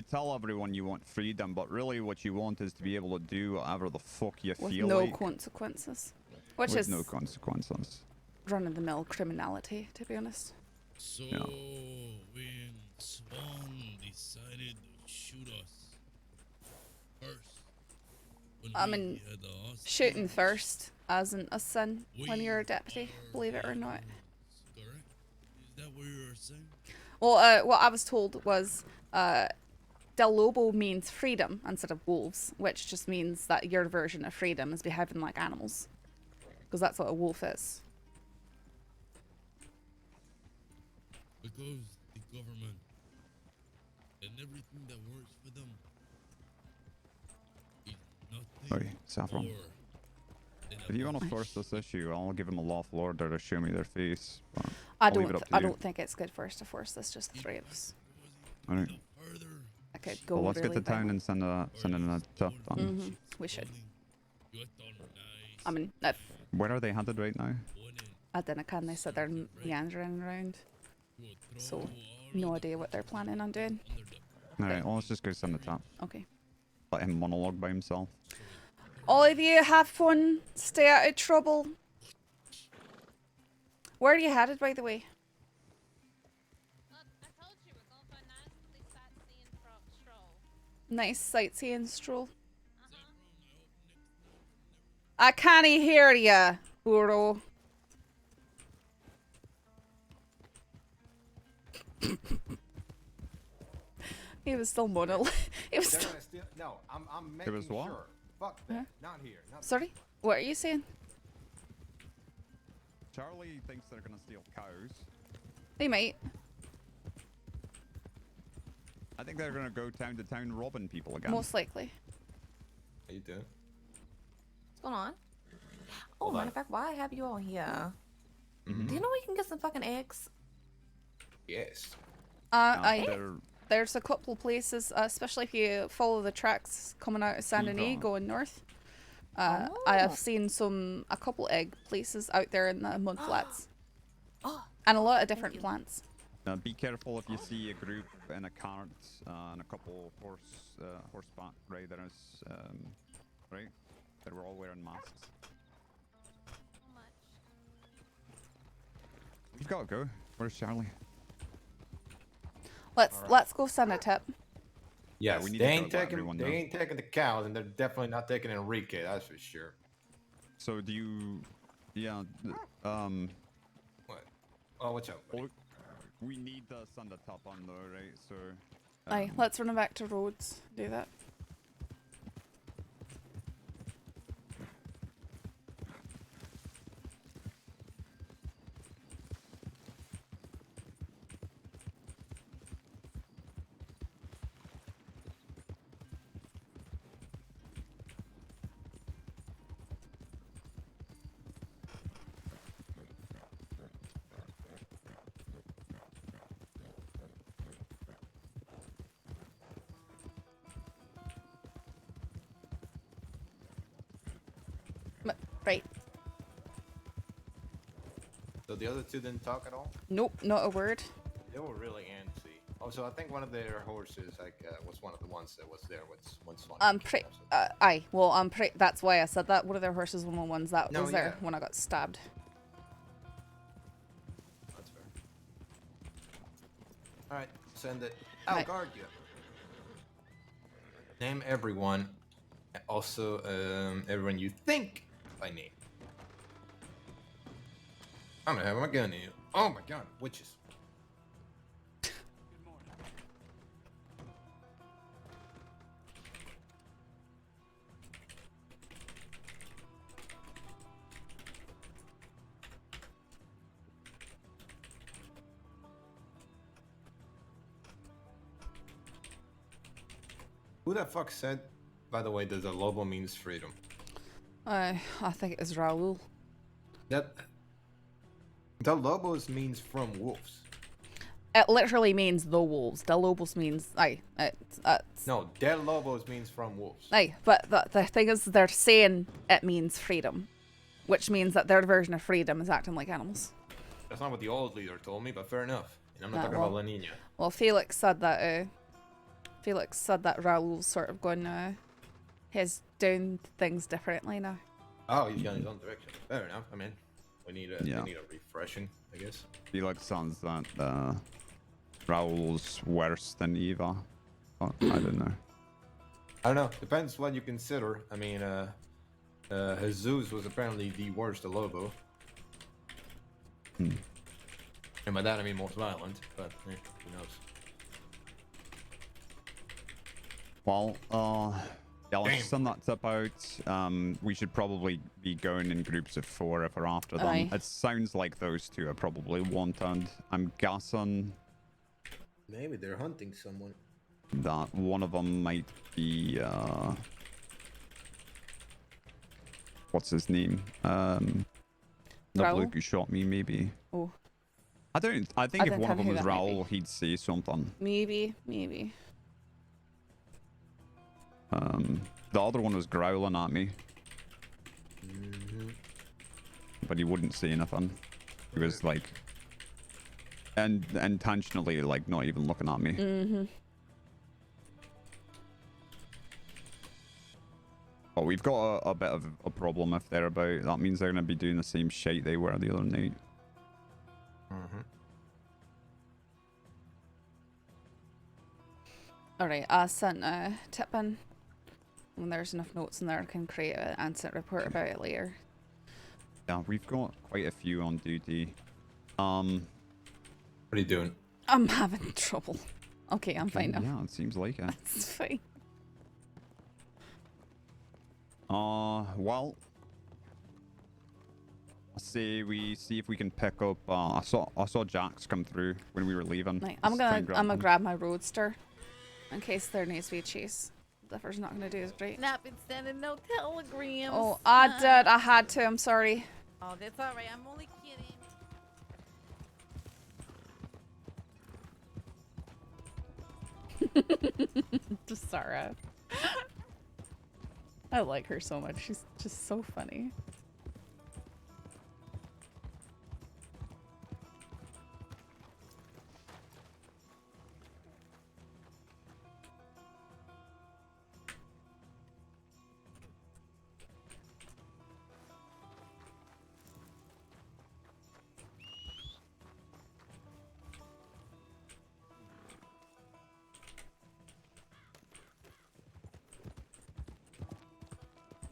tell everyone you want freedom, but really what you want is to be able to do whatever the fuck you With feel no like. consequences. Which With is no consequences. run-of-the-mill criminality, to be honest. So, Yeah. when Swan decided to shoot us first, when I we mean, had the hostage, shooting first isn't a sin when we you're a deputy, are believe it or not. animals, correct? Is that what you were saying? Well, what I was told was Del Lobo means freedom instead of wolves, which just means that your version of freedom is behaving like animals. Because that's what a wolf is. Because the government and everything that works for them is nothing Sorry, Saffron. more than If you want to a force this issue, I'll give them a lawful order to show me their face. But I I'll leave it up to I you. don't think it's good for us to force this, just the three of us. Alright. further. I could go Well, let's really get to town violent. and send in a tip done. We should. You act all nice. I mean, if Where are they headed right now? I didn't can they said they're meandering around, You will throw so all no of idea what they're planning on doing. under the Alright, well, let's just go send the tap. Okay. Let him monologue by himself. All of you have fun. Stay out of trouble. Where are you headed, by the way? I told you we're going for a nice little sightseeing stroll. Nice sightseeing stroll. Uh-huh. I can't hear ya, Burro. He was still mono. He was They're still... gonna steal. No, I'm It making was what? sure. Fuck that. Not here. Not Sorry? What are you saying? Charlie thinks they're gonna steal cows. They might. I think they're gonna go town to town robbing people again. Most likely. How you doing? What's going on? Oh, Hold matter on. of fact, why I have you all here? Do you know where you can get some fucking eggs? Yes. There's a couple places, especially if you follow the tracks coming out of San Denis going north. I have Oh. seen a couple egg places out there in the mud flats. Oh, And a lot of different plants. Be careful if you see a group in a cart and a couple horseback riders, right? That were all wearing masks. How much? We've got to go. Where's Charlie? Let's go send a tip. Yes, we need they to ain't go let taking everyone they know. ain't taking the cows, and they're definitely not taking Enrique. That's for sure. So do you? Yeah. What? Oh, what's up? Buddy? We need to send a top on though, right? So. Aye, let's run it back to Rhodes. Do that. Right. So the other two didn't talk at all. Nope, not a word. They were really antsy. Also, I think one of their horses was one of the ones that was there. What's funny? Aye. Well, that's why I said that. One of their horses was one of the ones that No, was there yeah. when I got stabbed. That's fair. All right, send it. Right. I'll guard you. Name everyone. Also, everyone you think by name. I'm gonna have my gun in. Oh my god, witches. Who the fuck said, by the way, that the Lobo means freedom? I think it is Raul. That the Lobos means from wolves. It literally means the wolves. The Lobos means aye. No, Del Lobos means from wolves. Aye, but the thing is, they're saying it means freedom, which means that their version of freedom is acting like animals. That's not what the old leader told me, but fair enough. And I'm not Ah, talking well. about La Nina. Well, Felix said that. Felix said that Raul's sort of going. He's doing things differently now. Oh, he's gone his own direction. Fair enough. I mean, we need a refreshing, I guess. Felix sounds that Raul's worse than Eva. Oh, I don't know. I don't know. Depends what you consider. I mean, Jesus was apparently the worst Lobo. And by that I mean most violent, but who knows? Well, yeah, let's Damn. send that tip out. We should probably be going in groups of 4 if we're after them. Aye. It sounds like those two are probably wanted. I'm guessing Maybe they're hunting someone. that one of them might be, what's his name? The Raoul? bloke who shot me, maybe. Oh, I think I if don't one of know them who was that might Raoul, he'd say something. maybe. The other one was growling at me. But he wouldn't say anything. He was like, and intentionally like not even looking at me. But we've got a bit of a problem if they're about. That means they're gonna be doing the same shit they were the other night. Alright, I sent a tip in. When there's enough notes in there, I can create an incident report about it later. Yeah, we've got quite a few on duty. What are you doing? I'm having trouble. Okay, I'm fine now. Yeah, it seems like it. It's fine. Well, I say we see if we can pick up. I saw Jax come through when we were leaving. Right, Let's try and I'm gonna him. grab my roadster in case there needs to be a chase. Zephyr's not gonna do his great. Not been sending no telegrams. Oh, I did. I had to. I'm sorry. Oh, that's all right. I'm only kidding. Just Sarah. I like her so much. She's just so funny.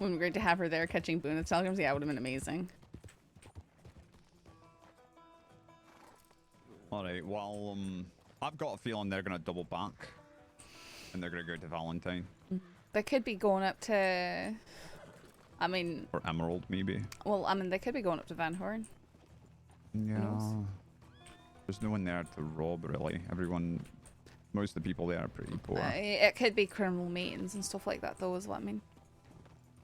Wouldn't be great to have her there catching bonus telegrams? Yeah, it would have been amazing. Alright, well, I've got a feeling they're gonna double back. And they're gonna go to Valentine. They could be going up to... I mean... Or Emerald, maybe. Well, I mean, they could be going up to Van Horn. Yeah. knows? There's no one there to rob, really. Everyone... Most of the people there are pretty poor. It could be criminal meetings and stuff like that, though, is what I mean.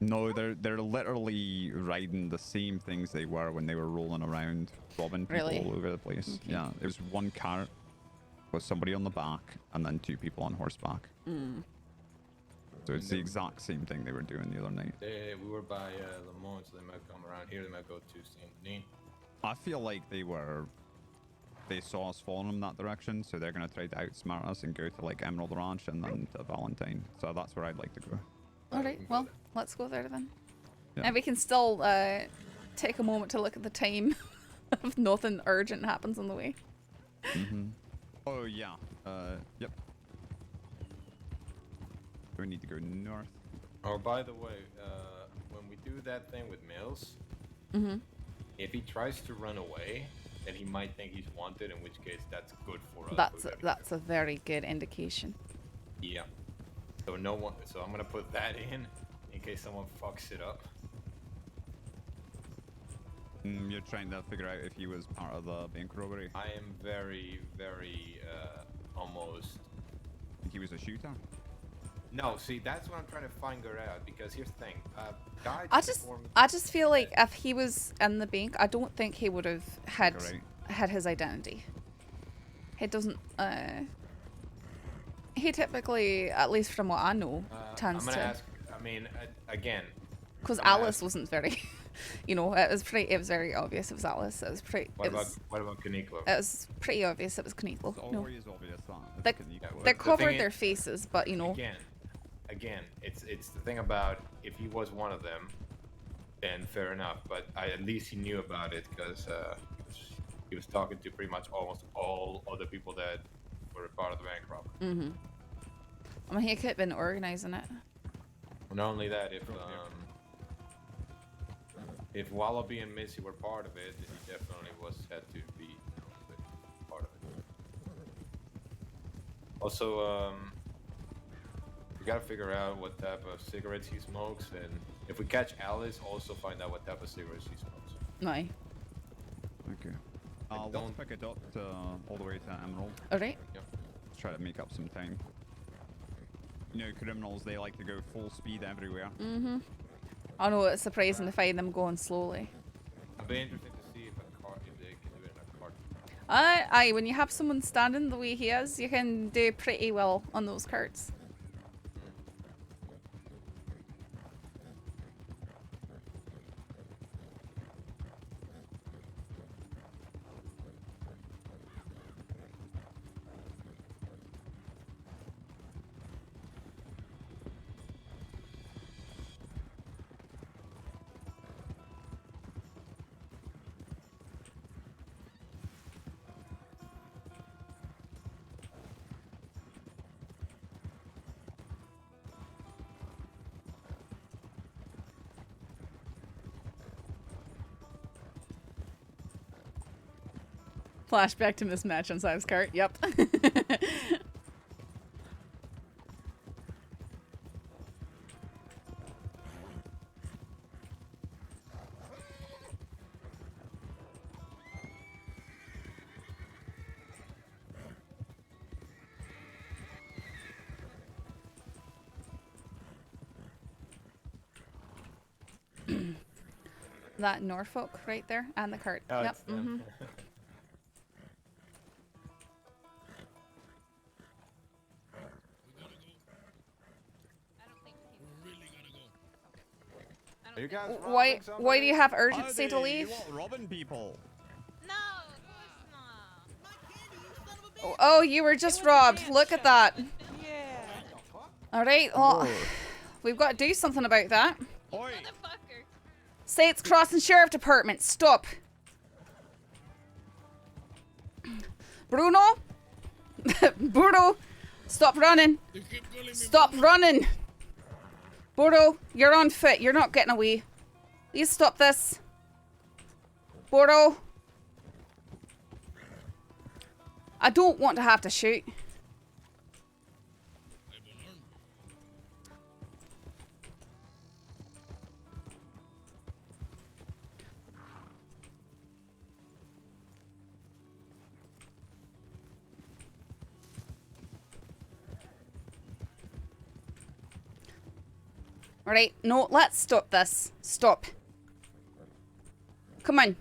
No, they're literally riding the same things they were when they were rolling around, robbing people Really? all over the place. Okay. Yeah, it was one cart with somebody on the back and then 2 people on horseback. So it's the exact same thing they were doing the other night. We were by Le Mans, so they might come around here. They might go to Saint Denis. I feel like they saw us following them that direction, so they're gonna try to outsmart us and go to like Emerald Ranch and then to Valentine. So that's where I'd like to go. Alright, well, let's go there then. Yeah. And we can still take a moment to look at the time if nothing urgent happens on the way. Oh yeah. Yep. Do we need to go north? Oh, by the way, when we do that thing with Mills, if he tries to run away, then he might think he's wanted, in which case that's good for us. That's a very good indication. Yeah. So So I'm gonna put that in case someone fucks it up. You're trying to figure out if he was part of the bank robbery. I am very, very almost. Think he was a shooter? No, see, that's what I'm trying to figure out, because here's the thing. Guy I just feel like if he was in the bank, I don't think he would have had his identity. He doesn't. He typically, at least from what I know, tends I'm gonna to. ask. I mean, again. Because Alice wasn't very. You know, it was very obvious it was Alice. It was pretty. What about Caniclo? It was pretty obvious it was Caniclo. It's No. always obvious that. They covered their faces, but you know. Again, it's the thing about if he was one of them, then fair enough. But at least he knew about it because he was talking to pretty much almost all other people that were a part of the bank robbery. I mean, he could have been organizing it. Not only that, if Wallaby and Missy were part of it, then he definitely had to be part of it. Also, we gotta figure out what type of cigarettes he smokes, and if we catch Alice, also find out what type of cigarettes he smokes. No. Okay. Let's pick it up to all the way to Emerald. Alright. Yep. Let's try to make up some time. You know, criminals, they like to go full speed everywhere. I know it's surprising to find them going slowly. I'd be interested to see if they can do it in a cart. Aye, when you have someone standing the way he is, you can do pretty well on those carts. Flashback to mismatch on Sive's cart. Yep. That Norfolk right there and the cart. Oh, Yep. it's them. Are you guys robbing somebody? Why do you have urgency to You leave? want robbing people? No, of course not. Oh, you were just robbed. Look at that. Yeah. Alright, well, we've got to do something about that. Oi! Motherfucker. Saints Crossing Sheriff Department, stop. Bruno? Burro, stop running. They keep calling me Stop running. Burro, you're on foot. You're not getting away. Please stop this. Burro. I don't want to have to shoot. I've been armed. Alright, no, let's stop this. Stop. Come on.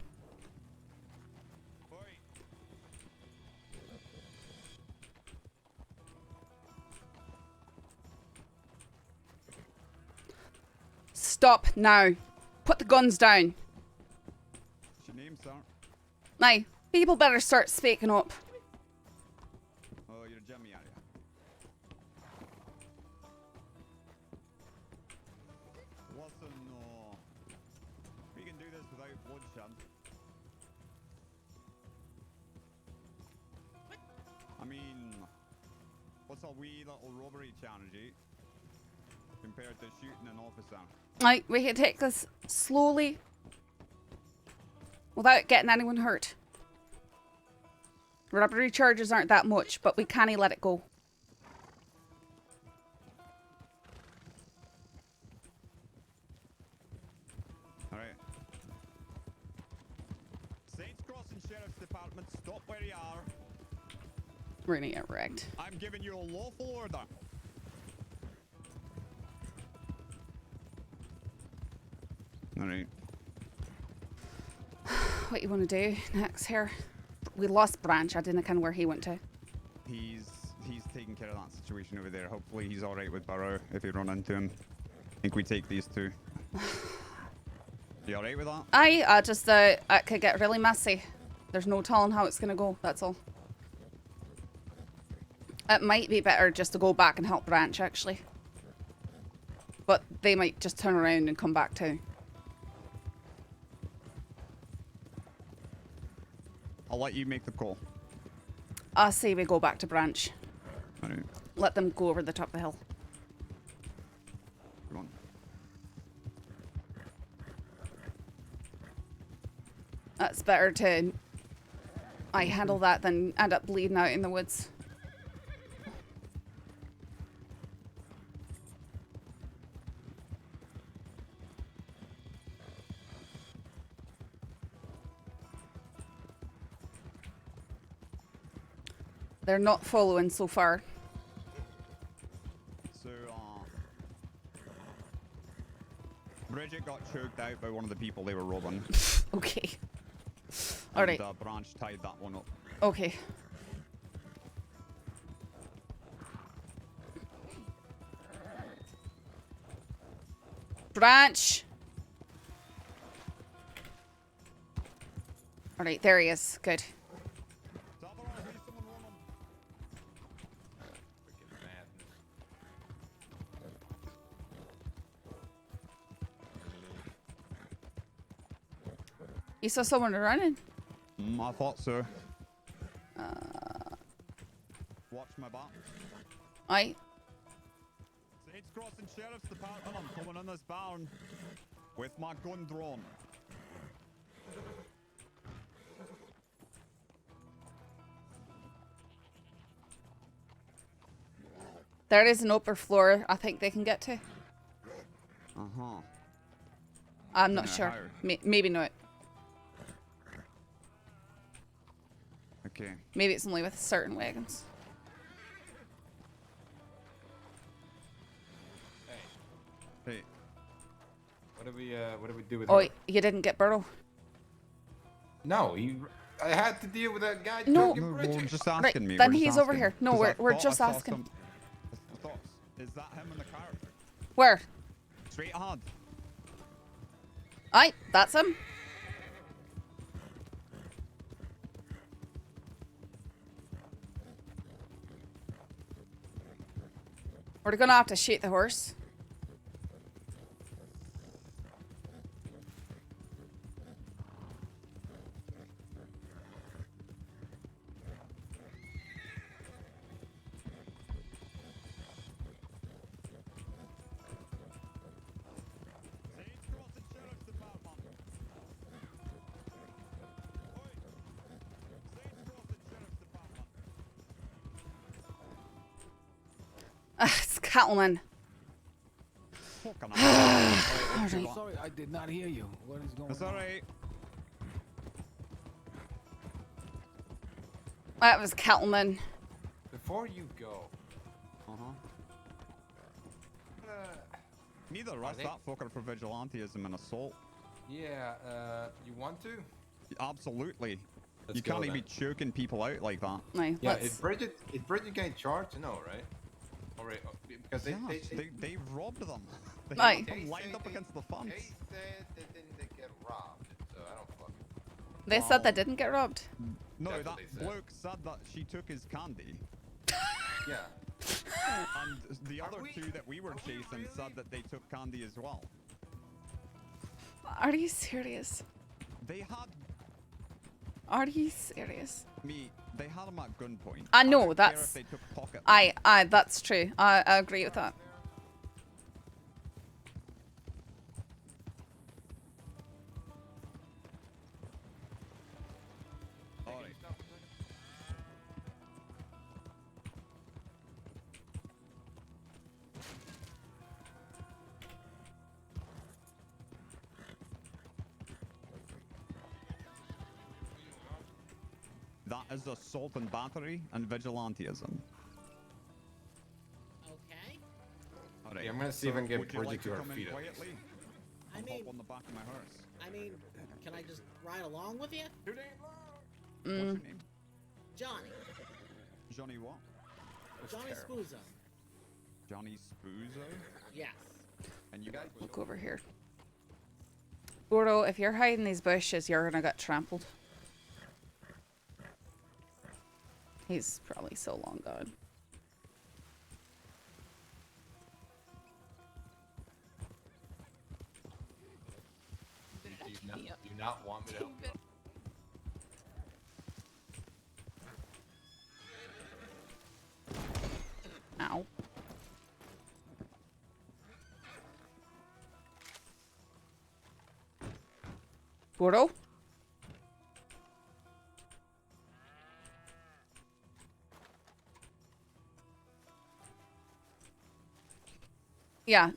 Stop now. Put the guns down. What's your name, sir? Now, people better start speaking up. Oh, you're Jimmy, are you? Listen, no. We can do this without bloodshed. I mean, what's a wee little robbery charge compared to shooting an officer? Right, we can take this slowly without getting anyone hurt. Robbery charges aren't that much, but we can't let it go. Alright. Saints Crossing Sheriff's Department, stop where you are. We're gonna get wrecked. I'm giving you a lawful order. Alright. What you want to do next here? We lost Branch. I didn't know where he went to. He's taking care of that situation over there. Hopefully he's alright with Burro if we run into him. I think we take these two. You alright with that? I just it could get really messy. There's no telling how it's gonna go, that's all. It might be better just to go back and help Branch, actually. But they might just turn around and come back too. I'll let you make the call. I say we go back to Branch. Alright, Let them go over the top of the hill. come on. That's better to I handle that than end up bleeding out in the woods. They're not following so far. So, Bridgette got choked out by one of the people they were robbing. Okay. And, Alright. Branch tied that one up. Okay. Branch! Alright, there he is. Good. Saffron, I see someone run him. You saw someone running? I thought so. Watch my back. Aye. Saints Crossing Sheriff's Department, I'm coming in this barn with my gun drawn. There is an upper floor I think they can get to. Uh-huh. I'm not Yeah, sure. higher. Maybe not. Okay. Maybe it's only with certain wagons. Hey, What do we do with Oh, her? you didn't get Burro? No, I had to deal with that guy. No. choking no, we're Bridget. just Right, asking, mate. then we're just he's over asking. here. No, 'Cause we're I thought just I saw asking. I thought, is that him in the car? Where? Straight ahead. Aye, that's him. We're gonna have to shoot the horse. Cattleman. Fucking hell. Alright. Sorry, I did not hear you. What is going It's on? alright. That was Cattleman. Before you go, Need to arrest they- that fucker for vigilantism and assault. yeah, you want to? Absolutely. Let's You go can't even be then. choking people out like that. Right, Yeah, let's... is Bridget getting charged? No, right? Alright, because They robbed them. They Aye. had them lined up against the fence. They said they didn't get robbed, so I don't fucking. They said they didn't get robbed. No, That's that what they said. bloke said that she took his candy. Yeah. And the other we- two that we were are we chasing said really? that they took candy as well. Are you serious? They had Are you serious? me. They had them at gunpoint. I know, don't care that's- if they took pocket. Aye, that's true. I agree with that. Alright. That is assault and battery and vigilantism. Okay. Alright. Yeah, I'm gonna see if I can get would you Bridget like to her come in feet at quietly? I I'll mean, hop on the back of my horse. I mean, can I just ride along with you? What's Mm. your name? Johnny. Johnny what? Johnny Spoozo. Johnny Spoozo? Yes. And you guys Look over here. Burro, if you're hiding these bushes, you're gonna get trampled. He's probably so long gone. Do you not want me to help you? Ow. Burro? Yeah.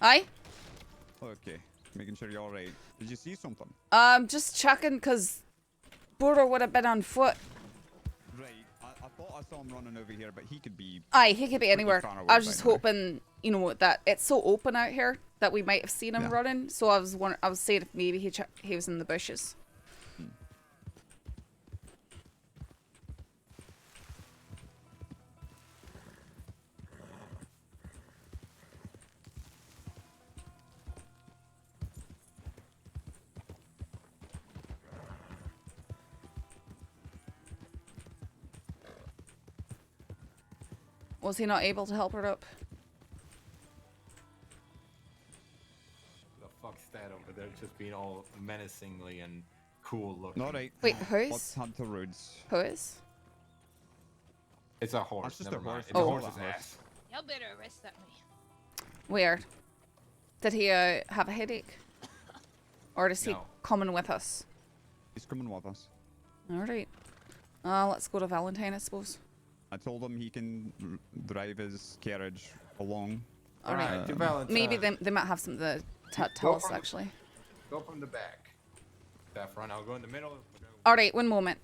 Aye? Okay, making sure you're alright. Did you see something? Just checking, cause Burro would have been on foot. Right, I thought I saw him running over here, but he could be. Aye, he could be anywhere. far away I was by just now. hoping, you know, that it's so open out here that we might have seen him Yeah. running. So I was saying if maybe he was in the bushes. Was he not able to help her up? The fuck's that over there? Just being all menacingly and cool looking. Alright. Wait, Let's whose? head to roads. Who is? It's a horse. That's just Never a mind. horse. It's Oh. a horse's Horse. ass. Y'all better arrest that man. Where? Did he have a headache? Or is he No. coming with us? He's coming with us. Alright. Let's go to Valentine, I suppose. I told him he can drive his carriage along. Alright, to Valentine. Maybe they might have something to tell Go us, from the- actually. Go from the back. Saffron, I'll go in the middle. Alright, one moment.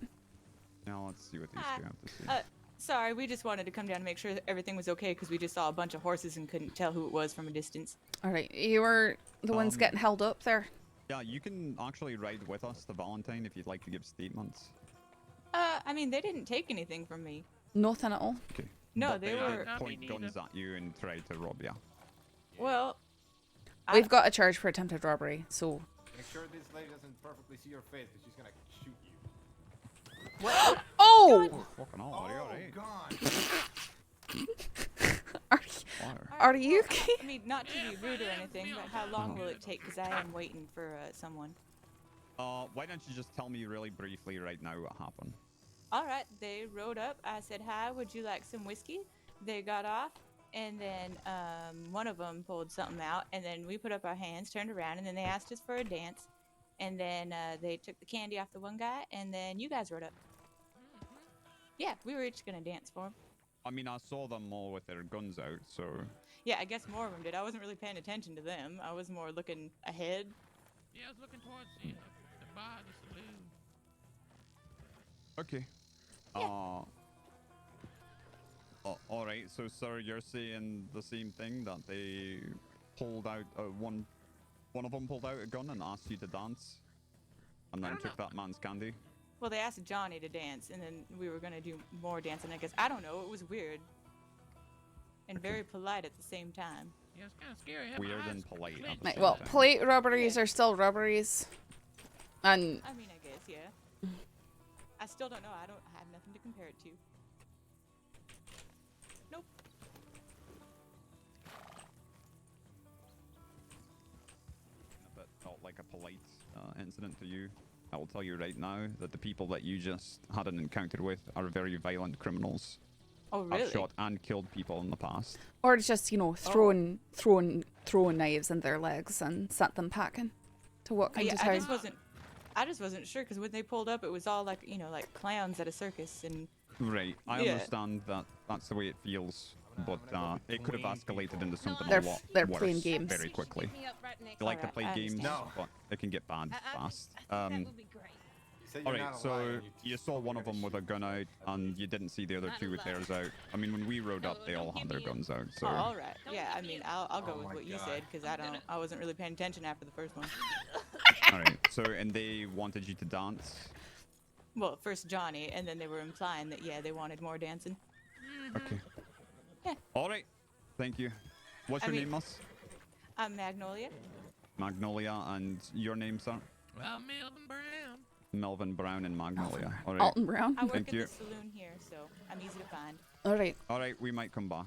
Now let's see what these Hi. two have to say. Sorry, we just wanted to come down and make sure that everything was okay because we just saw a bunch of horses and couldn't tell who it was from a distance. Alright, you were the ones getting held up there. Yeah, you can actually ride with us to Valentine if you'd like to give statements. I mean, they didn't take anything from me. Nothing at all. Okay. No, But they did were. point guns at you and try to rob you. Well, We've got a charge for attempted robbery, so... Make sure this lady doesn't perfectly see your face, because she's gonna shoot you. Oh! Oh, fucking hell, are you alright? God. Are you well, okay? I mean, not to be rude or anything, but how long will it take? Because I am waiting for someone. Why don't you just tell me really briefly right now what happened? All right, they rode up. I said, "Hi, would you like some whiskey?" They got off, and then one of them pulled something out, and then we put up our hands, turned around, and then they asked us for a dance, and then they took the candy off the one guy, and then you guys rode up. Yeah, we were each gonna dance for him. I mean, I saw them all with their guns out, so... Yeah, I guess more of them did. I wasn't really paying attention to them. I was more looking ahead. Yeah, I was looking towards the bar, the saloon. Okay. All right. So, sir, you're saying the same thing, that they pulled out one of them pulled out a gun and asked you to dance, and then took that man's candy. Well, they asked Johnny to dance, and then we were gonna do more dancing. I guess I don't know. It was weird and very polite at the same time. Yeah, it's kind of scary. Weird and polite. At the Right, same well, time. polite robberies are still robberies. And I mean, I guess, yeah. I still don't know. I have nothing to compare it to. Nope. That felt like a polite incident to you. I will tell you right now that the people that you just had an encounter with are very violent criminals. Oh, really? I've shot and killed people in the past. or just, you know, throwing knives in their legs and set them packing to walk into Yeah, town. I just wasn't sure because when they pulled up, it was all like, you know, like clowns at a circus and. Right, I Yeah. understand that that's the way it feels, but it could have escalated into something They're a lot they're worse playing games. very quickly. Pick me up right next You like to Alright, play I games, understand. but it can get bad fast. that would be great. All right, so you saw one of them with a gun out, and you didn't see the other two with theirs out. I mean, when we rode up, they all had their guns out. So. Oh, all right. Yeah, I mean, I'll go with what you said because I wasn't really paying attention after the first one. All right. So, and they wanted you to dance. Well, first Johnny, and then they were implying that yeah, they wanted more dancing. Okay. Yeah. All right. Thank you. What's I your mean- name, Miss? I'm Magnolia. Magnolia, and your name, sir? Well, Melvin Brown. Melvin Brown and Magnolia. All right. Alton Brown. I work Thank at you. the saloon here, so I'm easy to find. All right, All right, we might come back.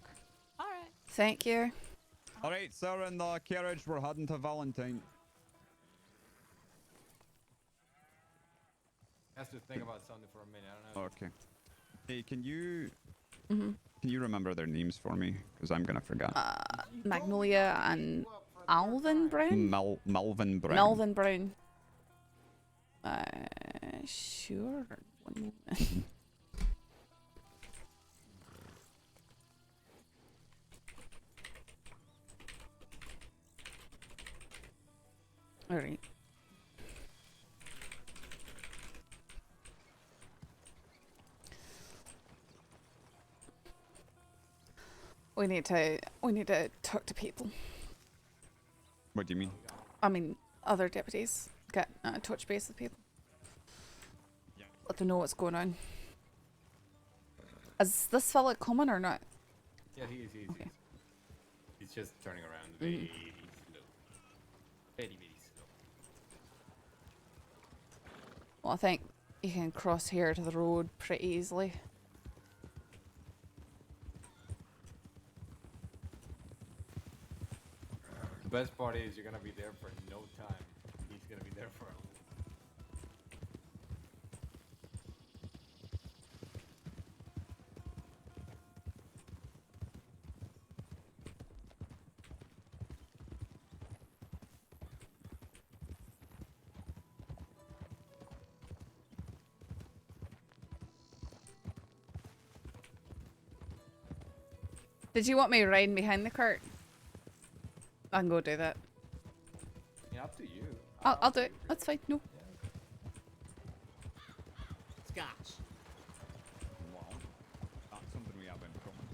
All right. thank you. All right, sir, in the carriage, we're heading to Valentine. I have to think about something for a minute. I don't know. Okay. Hey, can you Mhm. can you remember their names for me? Because I'm gonna forget. Magnolia and Alvin Brown. Melvin Brown. Melvin Brown. Sure. One moment. All right. We need to talk to people. What do you mean? I mean, other deputies. Get touch base with people. Yeah. Let them know what's going on. Is this fella coming or not? Yeah, he is. Okay. He's just turning around very slow. Very slow. Well, I think you can cross here to the road pretty easily. The best part is you're gonna be there for no time. He's gonna be there for a Did you want me riding behind the cart? I can go do that. Yeah, up to you. I'll do it. That's fine. No. Scotch. Wow. That's something we have in common.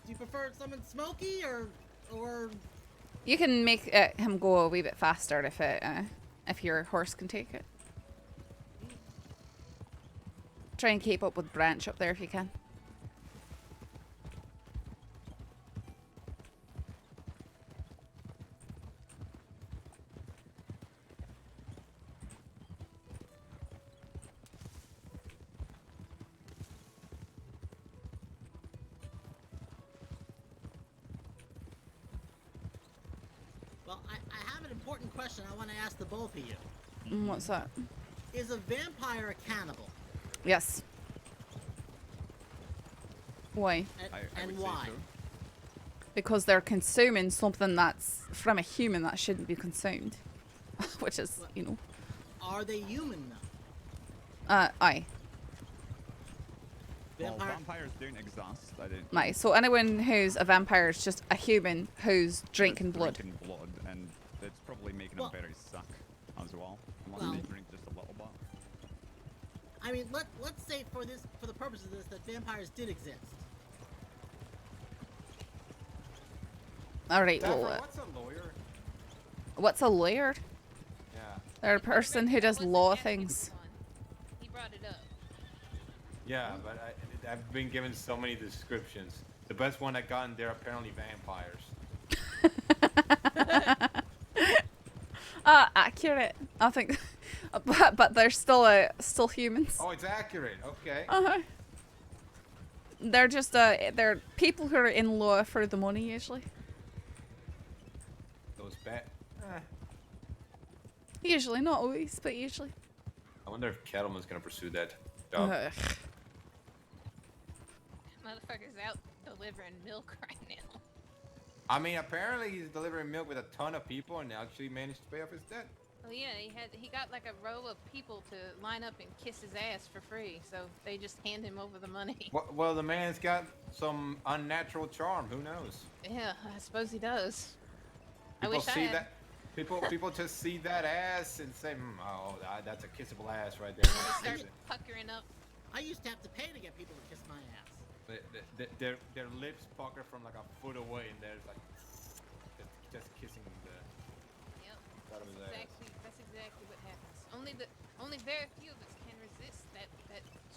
Do you prefer something smoky or You can make him go a wee bit faster if your horse can take it. Try and keep up with Branch up there if you can. well, I have an important question I want to ask the both of you. What's that? Is a vampire a cannibal? Yes. Why? And would say why? so. Because they're consuming something that's from a human that shouldn't be consumed. Which is, you know. Are they human though? Aye. Well, Vampire. vampires don't exist. I don't. Nice. So anyone who's a vampire is just a human who's drinking blood. Drinking blood, and it's probably making Well- them very sick as well. Unless Well- they drink just a little bit. I mean, let's say for the purpose of this, that vampires did exist. All right. Saffron, Well, what's a lawyer? what's a lawyer? Yeah. They're a person who does Wasn't law asking things. for one. He brought it up. Yeah, but I've been given so many descriptions. The best one I got in there apparently vampires. Accurate. I think, but they're still humans. Oh, it's accurate. Okay. Uh-huh. They're just they're people who are in law for the money usually. Those bad. Usually, not always, but usually. I wonder if Kettleman's gonna pursue that job. Ugh. Motherfucker's out delivering milk right now. I mean, apparently he's delivering milk with a ton of people and actually managed to pay off his debt. Well, yeah, he got like a row of people to line up and kiss his ass for free, so they just hand him over the money. Well, the man's got some unnatural charm. Who knows? Yeah, I suppose he does. I People wish I see had. that. People just see that ass and say, "Oh, that's a kissable ass right there." They start puckering up. I used to have to pay to get people to kiss my ass. Their lips pucker from like a foot away, and there's like just kissing the Yep. bottom of his ass. That's exactly what happens. Only very few of us can resist that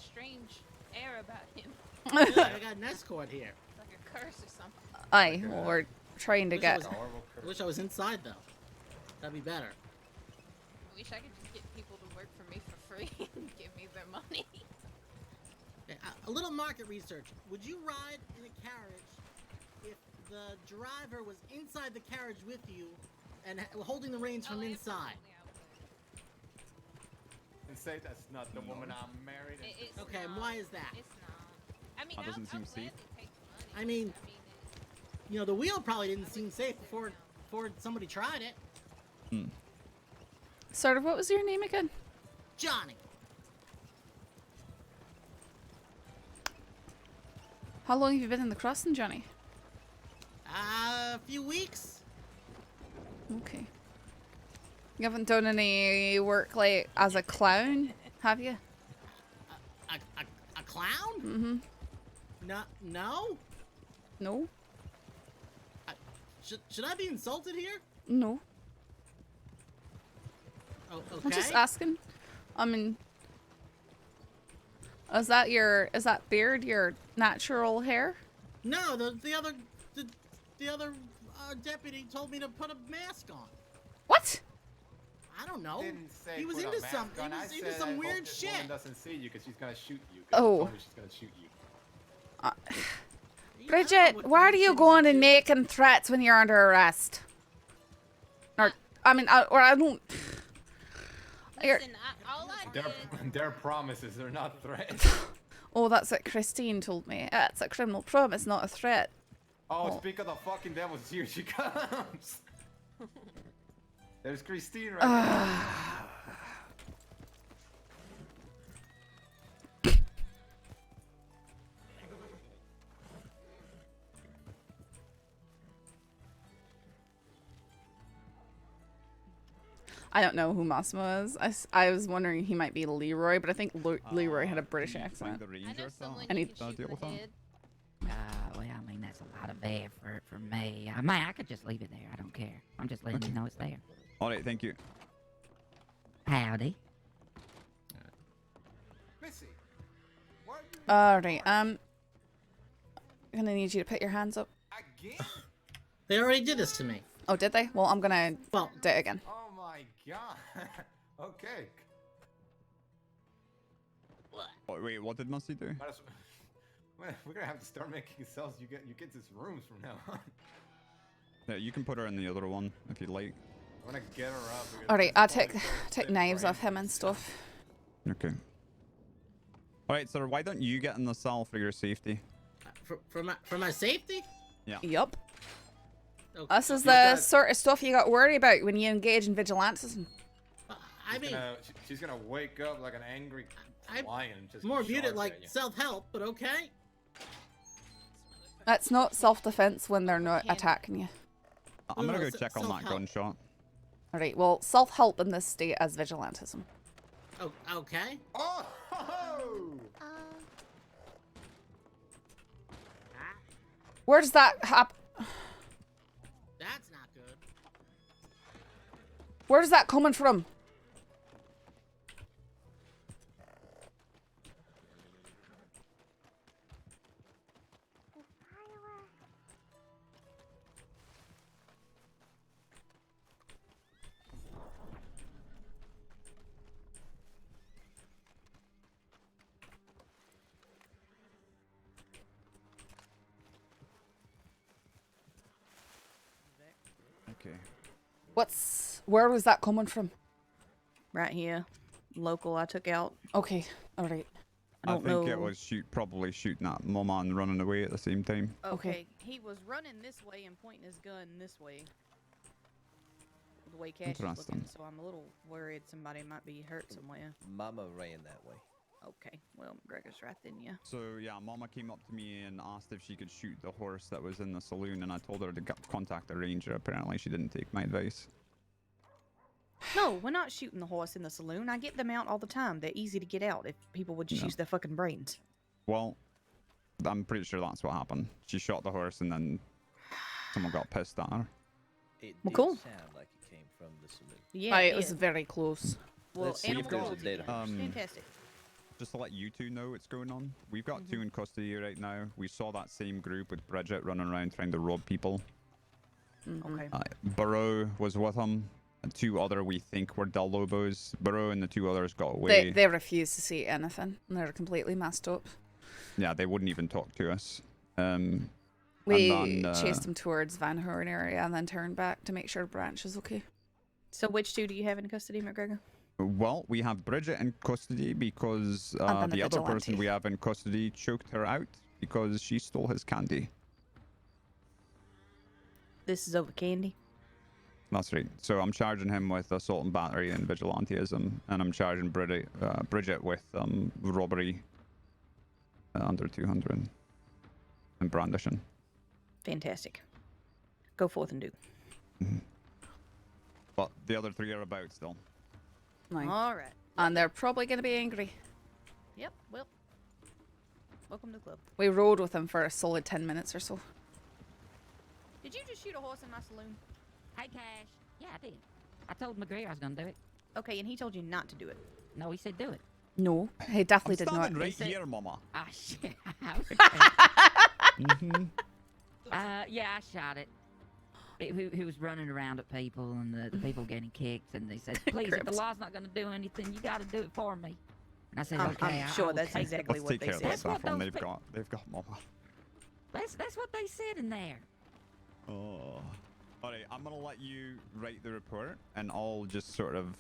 strange air about him. Yeah, I got an escort here. Like a curse or something. Aye, well, we're trying to Wish I get. was- Horrible I curse. wish I was inside though. That'd be better. I wish I could just get people to work for me for free and give me their money. Okay, a little market research. Would you ride in a carriage if the driver was inside the carriage with you and holding the reins from inside? Absolutely, I would. And say that's not the woman I'm married. It's Okay, and not. why is that? It's not. I mean, That doesn't seem I'll safe. gladly take the money. I mean, you know, the wheel probably didn't seem safe before somebody tried it. Sort of. What was your name again? Johnny. How long have you been in the crossing, Johnny? A few weeks. Okay. You haven't done any work like as a clown, have you? A clown? Mm-hmm. No. No. Should I be insulted here? No. Oh, okay. I'm just asking. I mean, is that beard your natural hair? No, the other deputy told me to put a mask on. What? I don't know. Didn't say He was put a into mask some. on. He I was into said, some I hope weird this shit. woman doesn't see you because she's gonna shoot you. Oh. She's gonna shoot you. Yeah, I don't know Bridgette, what why are kind of you shit going he's and into. making threats when you're under arrest? Or, I mean, I don't. You're, Listen, all I did. Their promises are not threats. oh, that's what Christine told me. It's a criminal promise, not a threat. Oh, speak of the fucking devil, here she comes. There's Christine right now. I don't know who Massimo is. I was wondering he might be Leroy, but I think Leroy had a British Can you find accent. the I ranger know for someone And you he- can shoot deal in with the that? head. Well, I mean, that's a lot of bear for me. I mean, I could just leave it there. I don't care. I'm just letting you know it's there. All right, thank you. Howdy. Missy, why are you Alright, I'm gonna need you to put your hands up. again? They already did this to me. Oh, did they? Well, I'm gonna Well, do it again. Oh my god. Okay. Oh, wait, what did Missy do? Might as well- We're gonna have to start making cells. You get this rooms from now on. Yeah, you can put her in the other one if you'd like. I'm gonna get her up. Alright, I'll take knives off him and stuff. Okay. All right, sir. Why don't you get in the cell for your safety? For my safety? Yeah. Yup. Okay. This is You've the got- sort of stuff you got to worry about when you engage in vigilantism. she's gonna wake up like an angry lion. And just more viewed it charge like at you. self-help, but okay. That's not self-defense when they're not attacking you. I'm gonna go check on that gunshot. Alright, well, self-help in this state as vigilantism. Oh, okay. Oh! Where does that happen? That's not good. Where's that coming from? Okay. Where was that coming from? Right here. Local I took out. Okay, alright. I think it was probably shooting at Mama and running away at the same time. Okay. He was running this way and pointing his gun this way. The way Cash is looking, Interesting. so I'm a little worried somebody might be hurt somewhere. Mama ran that way. Okay, well, McGregor's right then, yeah. So yeah, Mama came up to me and asked if she could shoot the horse that was in the saloon, and I told her to contact the ranger. Apparently, she didn't take my advice. No, we're not shooting the horse in the saloon. I get them out all the time. They're easy to get out if people would just use their fucking brains. Well, I'm pretty sure that's what happened. She shot the horse, and then someone got pissed at her. It Well, did cool. sound like it came from the saloon. Yeah, It was very close. Well, Let's see if animal there's a cruelty. data. Fantastic. Just to let you two know what's going on, we've got 2 in custody right now. We saw that same group with Bridgette running around trying to rob people. Okay. Burro was with him. And 2 other we think were Del Lobos. Burro and the 2 others got away. They refuse to see anything. They're completely messed up. Yeah, they wouldn't even talk to us. We and then, chased them towards Van Horn area and then turned back to make sure Branch is okay. So which 2 do you have in custody, McGregor? Well, we have Bridgette in custody because And then the other vigilante. person we have in custody choked her out because she stole his candy. This is over candy. That's right. So I'm charging him with assault and battery and vigilantism, and I'm charging Bridgette with robbery under 200 and brandishing. Fantastic. Go forth and do. But the other 3 are about still. Like, All right. and they're probably going to be angry. Yep. Well, welcome to the club. We rode with them for a solid 10 minutes or so. Did you just shoot a horse in my saloon? Hey, Cash. Yeah, I did. I told McGregor I was gonna do it. Okay, and he told you not to do it. No, he said do it. No, he definitely did I'm not. standing right said- here, Mama. Ah, shit. Mm-hmm. Yeah, I shot it. Who was running around at people and the people getting kicked, and they said, please, if the law's not going to do anything, you got to do it for me. And I said, okay, I'm I sure will that's take it." exactly Let's what take they care of said. that Saffron. those They've got Mama. That's what they said in there. Oh. Alright, I'm gonna let you write the report, and I'll just sort of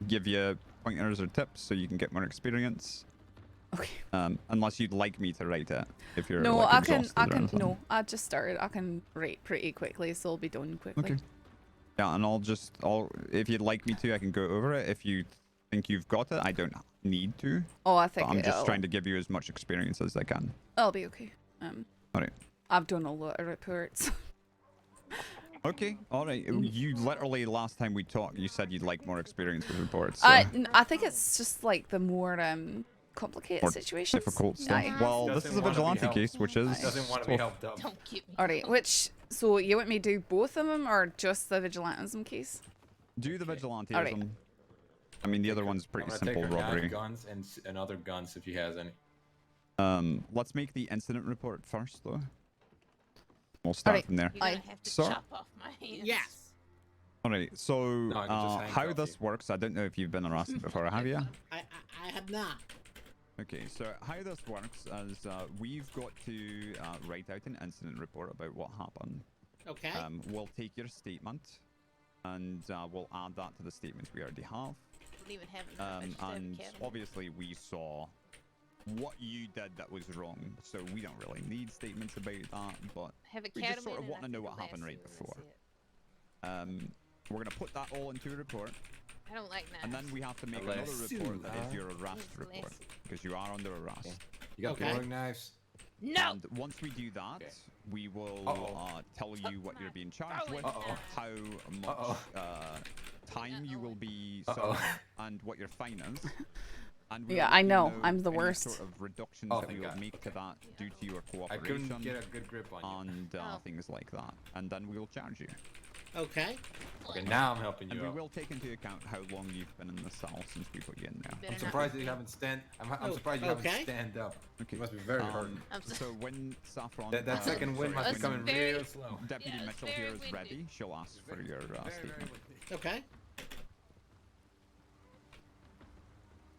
give you pointers or tips so you can get more experience. Okay. Unless you'd like me to write it, if you're No, like, I exhausted or anything. no, I just started. I can write pretty quickly, so it'll be done quickly. Okay. Yeah, and if you'd like me to, I can go over it. If you think you've got it, I don't need to. Oh, I think But I'm just it'll- trying to give you as much experience as I can. I'll be okay. Alright. I've done a lot of reports. Okay, alright. You literally, last time we talked, you said you'd like more experience with reports. So. I think it's just like the more complicated More situations. difficult stuff. Aye. Well, this is a vigilante case, which is Doesn't want to be helped up. Don't get me. Alright, so you want me to do both of them or just the vigilantism case? Do the vigilantism. Alright. I mean, the other one's pretty I'm gonna simple take her robbery. guns and other guns if he has any. Let's make the incident report first, though. We'll start Alright. from there. You're gonna have to So- chop off my hands. Yes. Alright, so I can just how handcuff this works, I don't know if you've been arrested before, have you? I have not. Okay, so how this works is we've got to write out an incident report about what happened. Okay. We'll take your statement, and we'll add that to the statements we already have. Don't even have enough extra to have a And cabinet. obviously we saw what you did that was wrong, so we don't really need statements about that, but Have a we just sort cabinet of and want to I know think what the happened last right thing was before. We're going to put that all into a report, I don't like knives. And then we have to make Unless- another report that is your arrest Yes, report, less. because you are under arrest. You got Okay. throwing knives? No! And once we do that, Okay. we will Uh-oh. tell you what you're being charged throwing with, Uh-oh. how much time you will be served, and what your fine is. And we'll Yeah, let I you know. I'm the any worst. Sort of reductions Oh, that thank we will God. make to that due to your I cooperation couldn't get a good grip on you. and Oh. things like that. And then we will charge you. Okay. Okay, now I'm helping And you we out. will take into account how long you've been in the cell since we put you in there. Better I'm not surprised that be. you haven't stand. I'm Oh, surprised you okay. haven't stand up. Okay. You must be very hurt. I'm so- So when Saffron, That second wind must be That's coming very- real slow. Deputy Yeah, it's Mitchell here very is windy. ready, she'll ask for your statement. Okay.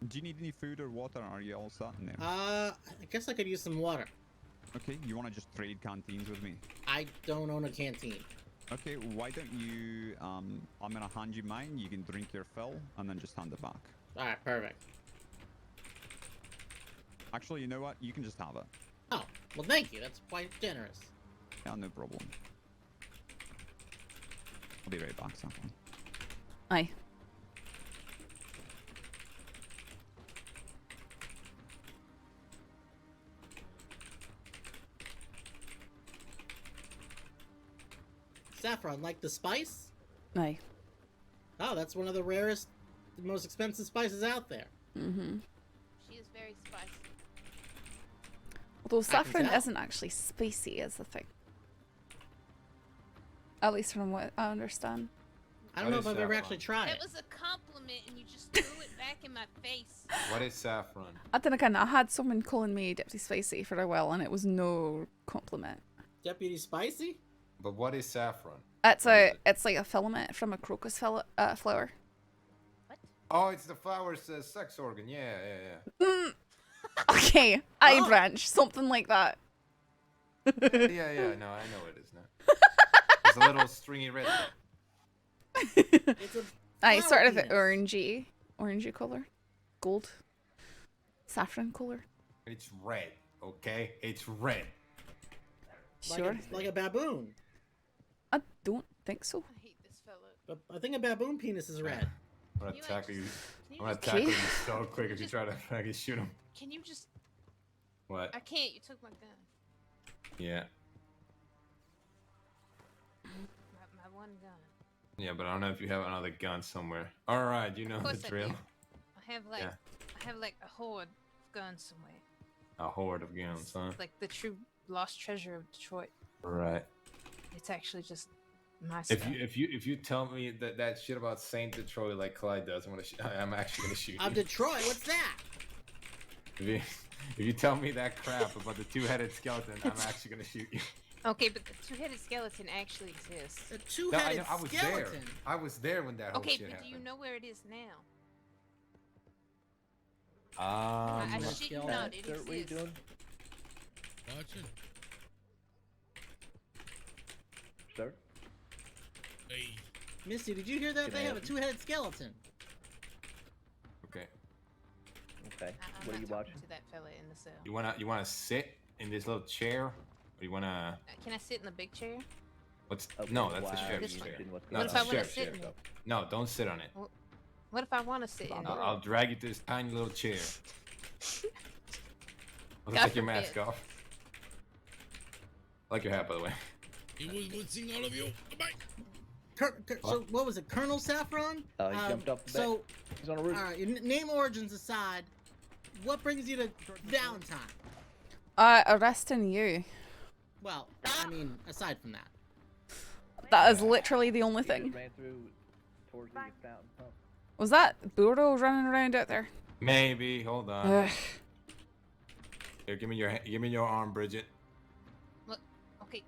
Do you need any food or water? Are you all set in there? I guess I could use some water. Okay, you want to just trade canteens with me? I don't own a canteen. Okay, why don't you, I'm gonna hand you mine, you can drink your fill, and then just hand it back. Alright, perfect. Actually, you know what? You can just have it. Oh, well thank you. That's quite generous. Yeah, no problem. I'll be right back, Saffron. Aye. Saffron, like the spice? Aye. Oh, that's one of the rarest, most expensive spices out there. Mm-hmm. She is very spicy. Although saffron tell. isn't actually spicy, is the thing. At least from what I understand. I don't know What if is I've ever saffron? actually tried That it. was a compliment and you just threw it back in my face. What is saffron? I don't know, I had someone calling me Deputy Spicy for a while and it was no compliment. Deputy Spicy? But what is saffron? It's What is it? it's like a filament from a crocus flower. Oh, it's the flower's sex organ. Yeah, yeah, Mm. Okay, eye Oh. branch, something like that. yeah. yeah. No, I know it is now. It's a little stringy red. It's a Aye, flower sort of penis. orangey color, gold, saffron color. It's red. Okay, it's red. Sure. Like a baboon. I don't think so. I hate this fella. But I think a baboon penis is red. I'm gonna You tackle you. Can you I'm gonna just- tackle Okay. you so quick if you try to fucking shoot him. Can you just... What? I can't, you took my gun. Yeah. My one gun. Yeah, but I don't know if you have another gun somewhere. All right, you know Of the course I drill. do. I have like... Yeah. I have like a horde of guns somewhere. A horde of guns, huh? It's like the true lost treasure of Detroit. Right. It's actually just my If stuff. you tell me that shit about Saint Detroit like Clyde does, I'm actually gonna shoot Of you. Detroit, what's that? If you tell me that crap about the two-headed skeleton, I'm actually gonna shoot you. Okay, but the two-headed skeleton actually exists. A No, I two-headed know, I was skeleton. there. I was there when that whole Okay, shit but do you happened. know where it is now? Um, I shit you not, it Sir, what are you exists. doing? Watching. Sir? Hey, Misty, did you hear that? Can They I have a help you? two-headed skeleton. okay. Okay. I'm What are not you talking watching? to that fella in the cell. You wanna sit in this little chair, or you wanna? Can I sit in the big chair? What's? Okay, No, that's the why are sheriff's you chair. interested in what's No, What if that's I the wanna sheriff's sit chair. in it? No, don't sit on it. What if I want to sit in it? I'll drag you to this tiny little chair. I'll God take your mask forbid. off. I like your hat, by the way. it was good seeing all of you. Goodbye. So what was it, Colonel Saffron? He jumped off the bed. So, He's on a roof. all right, your name origins aside, what brings you to Valentine? Arresting you. Well, I mean, aside from that. That is literally the only He just thing. ran through towards the fountain pump. Was that Burro running around out there? Maybe. Hold on. Ugh. Here, give me your arm, Bridget. Look, okay.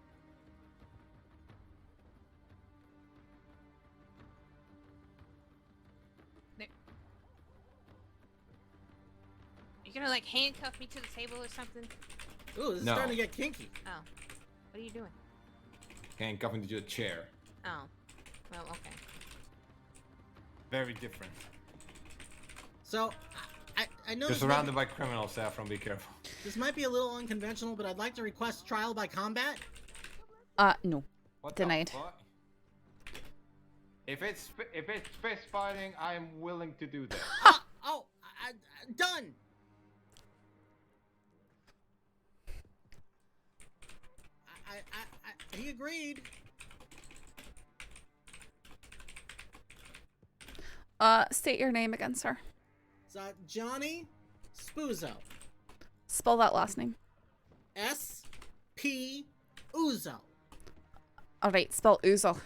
There. You gonna like handcuff me to the table or something? Ooh, this is No. starting to get kinky. Oh, what are you doing? Handcuffing to your chair. Oh, well, okay. Very different. So, I know You're this surrounded by criminals, Saffron. Be careful. this might be a little unconventional, but I'd like to request trial by combat. No. What Denied. The fuck? If it's fist fighting, I am willing to do that. Done. He agreed. State your name again, sir. It's Johnny Spuzzo. Spell that last name. S-P Uzo. Alright, spell Uzo.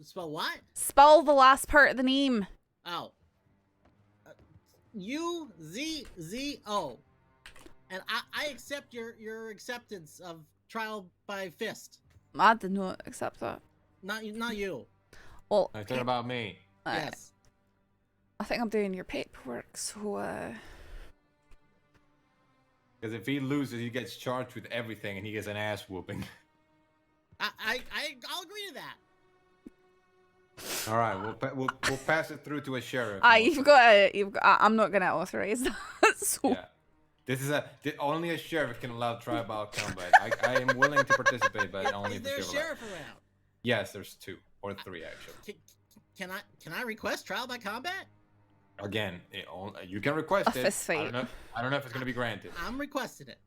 Spell what? Spell the last part of the name. Oh. U-Z-Z-O. And I accept your acceptance of trial by fist. I did not accept that. Not you. Well, I thought about me. Yes. I think I'm doing your paperwork, so Because if he loses, he gets charged with everything, and he gets an ass whooping. I'll agree to that. All right, we'll pass it through to a sheriff. I'm not gonna authorize that. So. Yeah. Only a sheriff can allow tribal combat. I am willing to participate, but only Is if there a the sheriff around? Yes, there's 2 or 3 actually. Can I request trial by combat? Again, you can request A it. fist fight. I don't know if it's gonna be granted. I'm requesting it.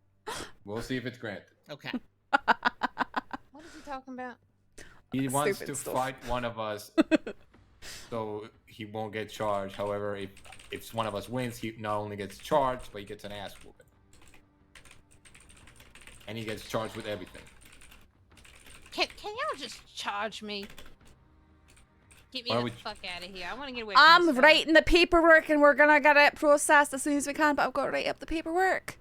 We'll see if it's granted. Okay. What is he talking about? He wants Stupid to stuff. fight one of us, so he won't get charged. However, if one of us wins, he not only gets charged, but he gets an ass whooping, and he gets charged with everything. Can y'all just charge me? Get me Why the would fuck out of here. I want to get away from I'm this fella. writing the paperwork, and we're gonna get it processed as soon as we can. But I've got to write up the paperwork.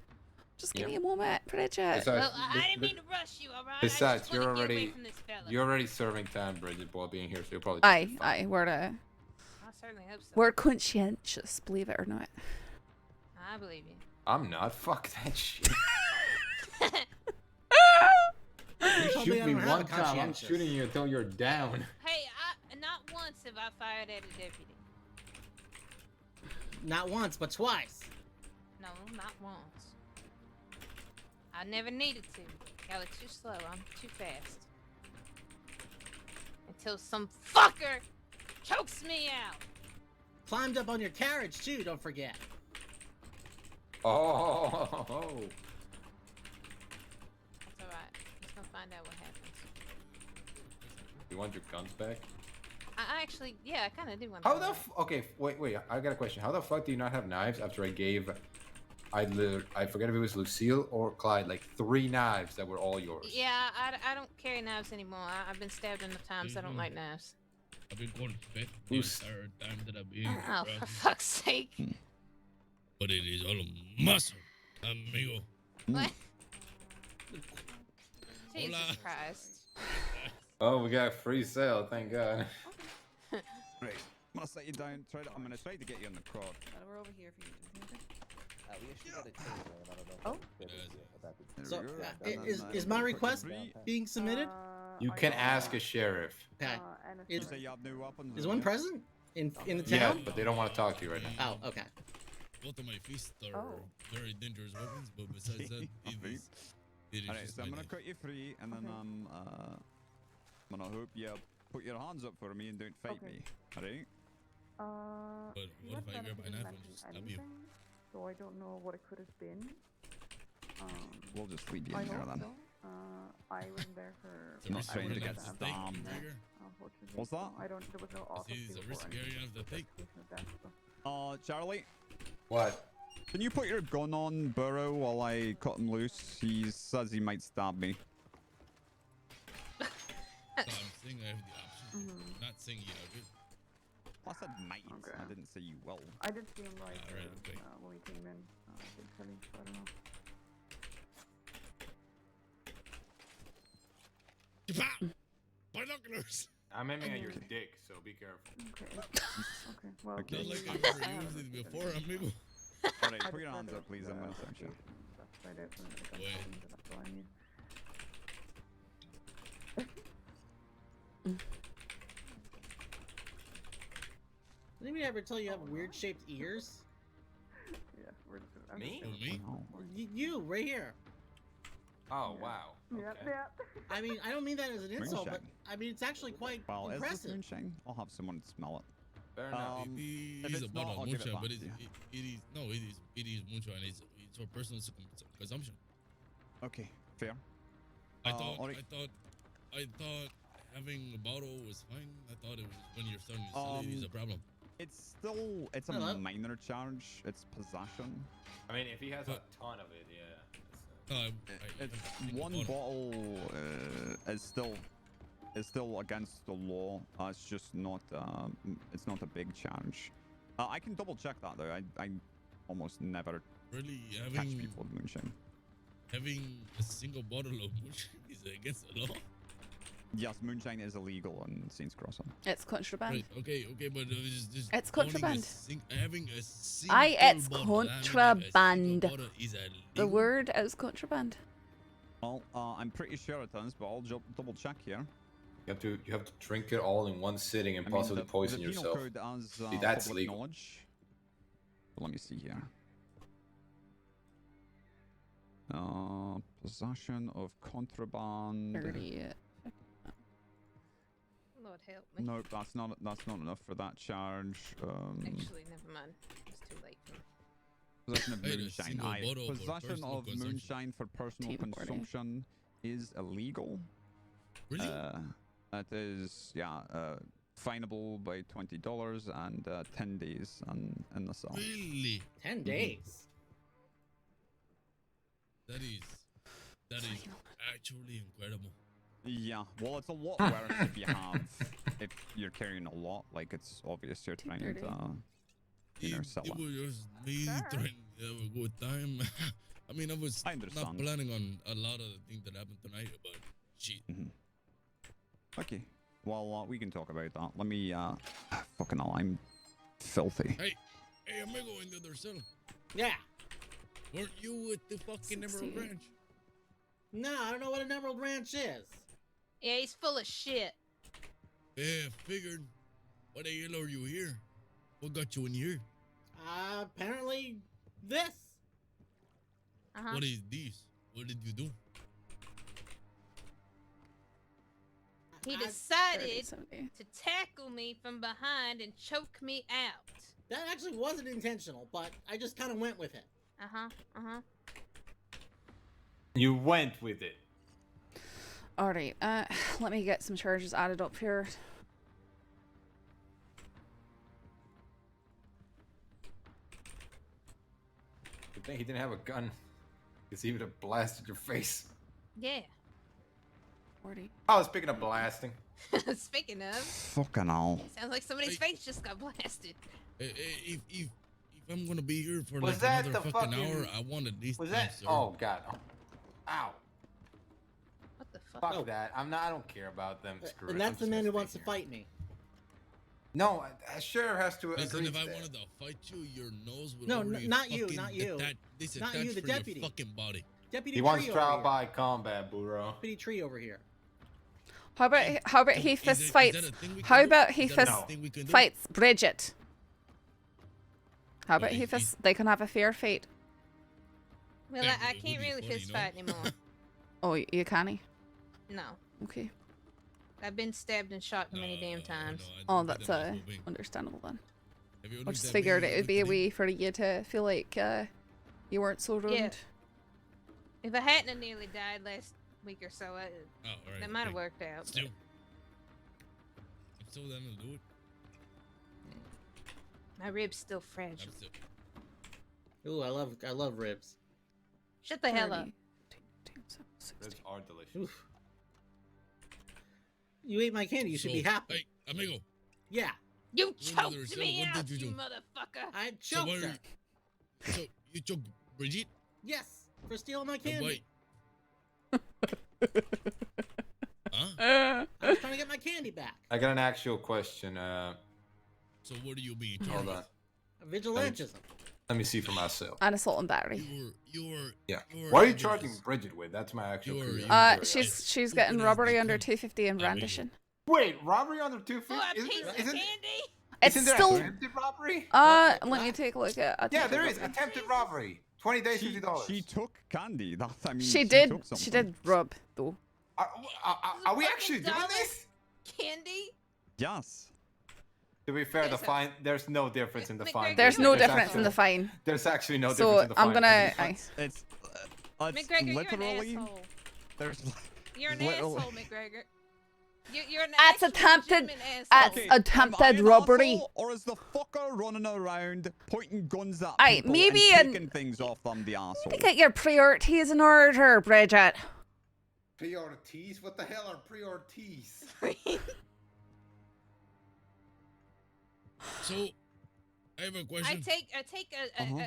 Just give me a moment, Bridgette. Well, I didn't mean to rush you, alright? Besides, I just wanna get away from this fella. you're already serving time, Bridget, while being here, so you'll probably. Aye, we're I certainly hope so. we're conscientious, believe it or not. I believe you. I'm not. Fuck that shit. You told me shoot I me don't have one a time, I'm conscientious. shooting you until you're down. Hey, not once have I fired at a deputy. Not once, but twice. No, not once. I never needed to. Y'all are too slow. I'm too fast. Until some fucker chokes me out. Climbed up on your carriage too, don't forget. Oh. That's alright. Just gonna find out what happens. You want your guns back? I actually, yeah, I kind of do want. How the okay, wait, I got a question. How the fuck do you not have knives after I gave, I forget if it was Lucille or Clyde, like 3 knives that were all yours? Yeah, I don't carry knives anymore. I've been stabbed enough times. I don't like knives. I've been going to bed the entire time that I've been here. Oh, bruh. for fuck's sake. But it is all muscle, amigo. What? Hola. Jesus Christ. Oh, we got free sale, thank God. Right. I'm gonna set you down. I'm gonna try to get you on the crowd. We're over here if you need We actually got a table, and I don't know. So, is my request being submitted? You can ask a sheriff. Okay. You say you have new weapons. Is one present in the Yeah, town? but they don't want to talk to you right now. Oh, okay. Both of my fists are very dangerous weapons, but besides that, it is Alright, just so I'm my gonna knife. cut you free, and then I'm gonna hope you put your hands up for me and don't fight me. Alright? But what if I grab my knife and just stab you? So I don't know what it could have been. We'll just leave you in there then. I wasn't there for. I'm not trying to get Steak stabbed. McGregor? Unfortunately. What's that? I don't. There was no autopsy He's a report risk or area anything, of the so pig. certification of death, so- Charlie, What? can you put your gun on Burro while I cut him loose? He says he might stab me. So I'm saying I have the option. Not saying you have it. I said might. I didn't say you will. I did see him right Alright, okay. when we came in. Big Philly, so I don't know. Binoculars! I'm aiming at your dick, so be careful. Okay, well. Okay. Not like I've ever used it before, amigo. Alright, put your hands up, please. I'm gonna search you. That's all I need. Did anybody ever tell you you have weird shaped ears? Yeah, Me? Oh, me? You, right here. Oh wow. Okay. I mean, I don't mean that as an insult, but Moonshine. I mean it's actually quite Well, is this impressive. moonshine? I'll have someone smell it. Fair enough. If It is it's a not, bottle I'll of give it moonshine, back but to it you. is moonshine. It's for personal consumption. Okay, fair. I alright. thought having a bottle was fine. I thought it was when you're starting to sell it is a problem. It's a Hello? minor charge. It's possession. I mean, if he has a ton of it, yeah. It's one bottle is still against the law. It's just not. It's not a big charge. I can double check that though. I almost never Really catch people with moonshine. having a single bottle of moonshine is against the law. Yes, moonshine is illegal in Saints Crossing. It's contraband. Right, okay, but just It's owning contraband. having a single It's bottle, having a contraband. single bottle is The illegal. word is contraband. Well, I'm pretty sure it is, but I'll double check here. You have to drink it all in one sitting and I mean, possibly poison the penal yourself. code as, See, that's public legal. knowledge. But let me see here. Possession of contraband. 30. Lord help me. Nope, that's not enough for that charge. Actually, never mind. It's too late for me. Possession of Wait, a moonshine. single Aye, bottle for possession personal of consumption. moonshine for personal Team party. consumption is illegal. Really? That is, finable by $20 and 10 days in the cell. Really? 10 days. That is actually incredible. Yeah, well, it's a lot worse if you're carrying a lot. Like, it's obvious you're trying to, sell It it. was just me trying to have a good time. I mean, I was not understand. planning on a lot of the things that happened tonight, but shit. Okay, well, we can talk about that. Let me, fucking hell, I'm filthy. Hey, amigo in the other cell. Yeah. Weren't you with the fucking Emerald Ranch? No, I don't know what an Emerald Ranch is. Yeah, he's full of shit. Yeah, figured. Why the hell are you here? What got you in here? Apparently this. What is this? What did you do? He decided to tackle me from behind and choke me out. That actually wasn't intentional, but I just kind of went with it. You went with it. Alright, let me get some charges added up here. Good thing he didn't have a gun, because he would have blasted your face. Yeah. 40. Oh, speaking of blasting. Speaking of, Fucking hell. sounds like somebody's face just got blasted. If I'm gonna be here for Was like that another the fucking fucking- hour, I want at least Was time that? served. Oh god. Ow. What the fuck? Fuck that. I don't care about them. Screw And it. I'm that's the just man gonna who wants to stay here. fight me. No, a sheriff has to Listen, agree if to I that. wanted to fight you, your nose would No, already not you, fucking not you. This Not you, attached the for your deputy. fucking body. Deputy He wants Tree trial over by combat, Burro. Deputy Tree over here. How about he Is fist that fights? a thing we can How do? about he Is that a fist thing we can do? fights Bridgette? How about Well, he he- fist? They can have a fair fight. Well, Hey, I would can't be really funny, fist no? fight anymore. Oh, you can't? No. Okay. I've been stabbed and shot many damn times. Oh, that's understandable then. Have you I noticed just that figured video it would be a today? way for you to feel like you weren't so ruined. Yeah. If I hadn't have nearly died last week or so, Oh, all right, that might have okay. worked out. Still, I'm still down to do it. My rib's still fragile. I'm still. Ooh, I love ribs. Shut the hell up. 30, 10, Ribs are delicious. Oof. You ate my candy. You should be So, happy. Hey, amigo. Yeah. You When did choked there is- me what out, did you you do? motherfucker! I So choked why her. are So you choked Bridgette? Yes, for stealing my And candy. why? Huh? I was trying to get my candy back. I got an actual question. So what are you being Hold charged? on. Vigilantism. Let me see for myself. And assault and battery. You're Yeah. you're What are you under charging this- Bridget with? That's my actual You're- curiosity. She's getting robbery under 250 and brandishing. Wait, robbery under For 250? a piece of Isn't candy? It's there still. attempted robbery? Let me take a look at. Yeah, there is attempted robbery. 20 days, $50. She took candy. That, I mean, She took did. something. She did rub though. Are we actually doing this? Candy? Yes. To be fair, the fine, there's no difference in the fine. There's no difference in the fine. There's actually no So difference in the fine. I'm gonna. It's McGregor, you're literally. an asshole. There's. You're an literally- asshole, McGregor. You're an That's actual attempted. legitimate That's asshole. Am I attempted an robbery. asshole, or is the fucker running around pointing guns at Aye, people maybe and taking things off them? The asshole. Maybe get your priorities in order, Bridgette. Priorities? What the hell are priorities? So, I have a question. I take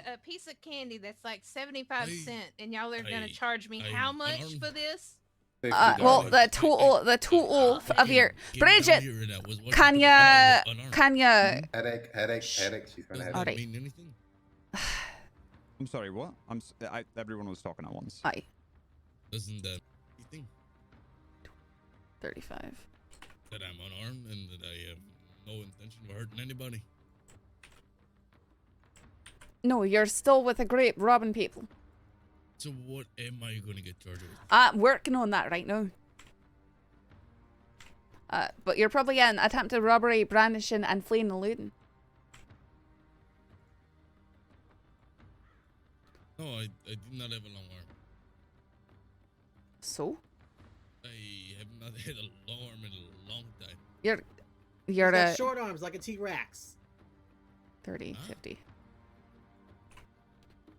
a piece of candy that's like 75 cents, and y'all are gonna charge me I- how an much arm- for this? Well, the total of your Bridgette. Can ya? Headache. She's gonna have Alright. mean anything? I'm sorry. What? Everyone was talking at once. Aye. Doesn't that anything 35. that I'm unarmed and that I have no intention of hurting anybody? No, you're still with a grape robbing people. So what am I gonna get charged with? Working on that right now. But you're probably in attempted robbery, brandishing, and fleeing and looting. No, I did not have a long arm. So? I have not had a long arm in a long time. You're He's got a short arms like a T-Rex. 30, 50.